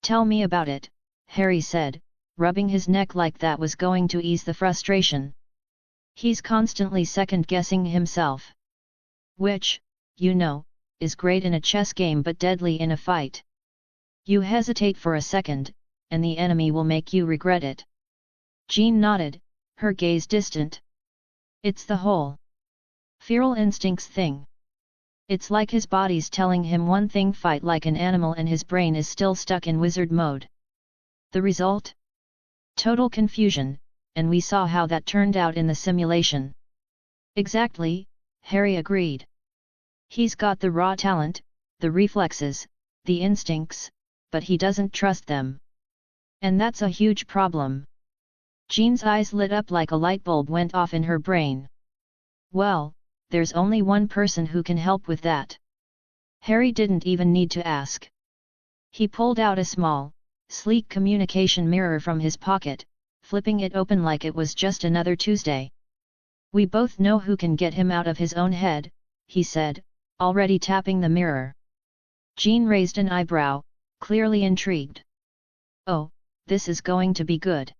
Tell me about it, Harry said, rubbing his neck like that was going to ease the frustration. He's constantly second-guessing himself. Which, you know, is great in a chess game but deadly in a fight. You hesitate for a second, and the enemy will make you regret it. Jean nodded, her gaze distant. It's the whole feral instincts thing. It's like his body's telling him one thing, fight like an animal, and his brain is still stuck in wizard mode. The result? Total confusion, and we saw how that turned out in the simulation. Exactly, Harry agreed. He's got the raw talent, the reflexes, the instincts, but he doesn't trust them. And that's a huge problem. Jean's eyes lit up like a light bulb went off in her brain. Well, there's only one person who can help with that. Harry didn't even need to ask. He pulled out a small, sleek communication mirror from his pocket, flipping it open like it was just another Tuesday. We both know who can get him out of his own head, he said, already tapping the mirror. Jean raised an eyebrow, clearly intrigued. Oh, this is going to be good.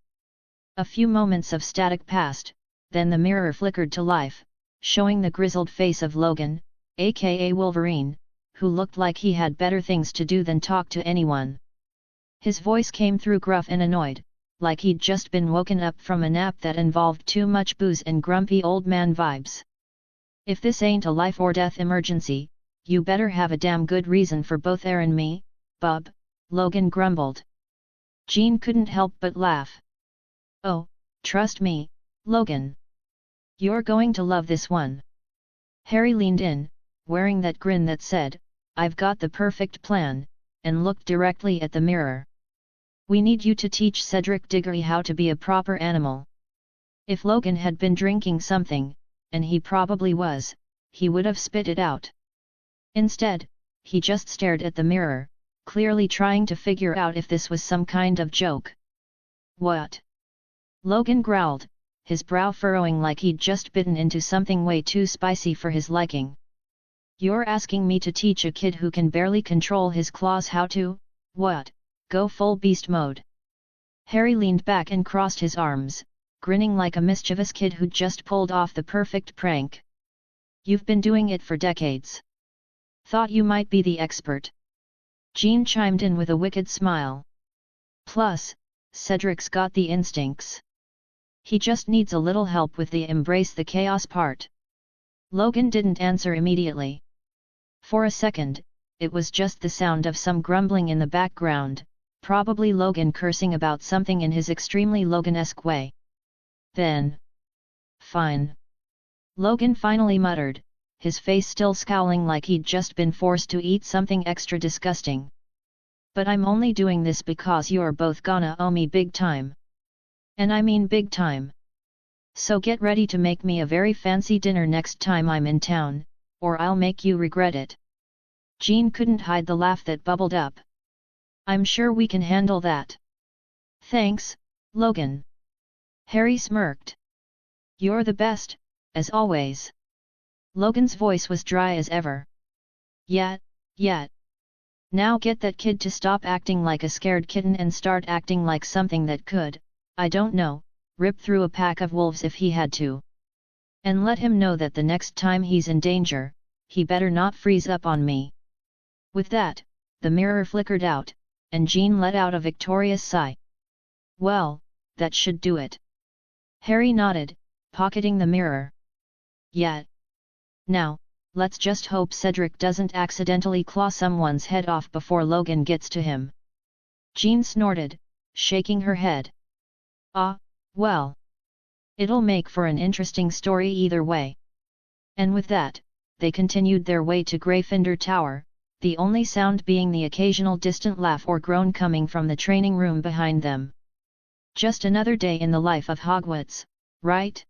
A few moments of static passed, then the mirror flickered to life, showing the grizzled face of Logan, aka Wolverine, who looked like he had better things to do than talk to anyone. His voice came through gruff and annoyed, like he'd just been woken up from a nap that involved too much booze and grumpy old man vibes. If this ain't a life or death emergency, you better have a damn good reason for both Air and me, bub, Logan grumbled. Jean couldn't help but laugh. Oh, trust me, Logan. You're going to love this one. Harry leaned in, wearing that grin that said, I've got the perfect plan, and looked directly at the mirror. We need you to teach Cedric Diggory how to be a proper animal. If Logan had been drinking something, and he probably was, he would have spit it out. Instead, he just stared at the mirror, clearly trying to figure out if this was some kind of joke. What? Logan growled, his brow furrowing like he'd just bitten into something way too spicy for his liking. You're asking me to teach a kid who can barely control his claws how to, what, go full beast mode? Harry leaned back and crossed his arms, grinning like a mischievous kid who'd just pulled off the perfect prank. You've been doing it for decades. Thought you might be the expert. Jean chimed in with a wicked smile. Plus, Cedric's got the instincts. He just needs a little help with the embrace the chaos part. Logan didn't answer immediately. For a second, it was just the sound of some grumbling in the background, probably Logan cursing about something in his extremely Logan-esque way. Then, fine. Logan finally muttered, his face still scowling like he'd just been forced to eat something extra disgusting. But I'm only doing this because you're both gonna owe me big time. And I mean big time. So get ready to make me a very fancy dinner next time I'm in town, or I'll make you regret it. Jean couldn't hide the laugh that bubbled up. I'm sure we can handle that. Thanks, Logan. Harry smirked. You're the best, as always. Logan's voice was dry as ever. Yeah. Now get that kid to stop acting like a scared kitten and start acting like something that could, I don't know, rip through a pack of wolves if he had to. And let him know that the next time he's in danger, he better not freeze up on me. With that, the mirror flickered out, and Jean let out a victorious sigh. Well, that should do it. Harry nodded, pocketing the mirror. Yeah. Now, let's just hope Cedric doesn't accidentally claw someone's head off before Logan gets to him. Jean snorted, shaking her head. Ah, well. It'll make for an interesting story either way. And with that, they continued their way to Gryffindor Tower, the only sound being the occasional distant laugh or groan coming from the training room behind them. Just another day in the life of Hogwarts, right?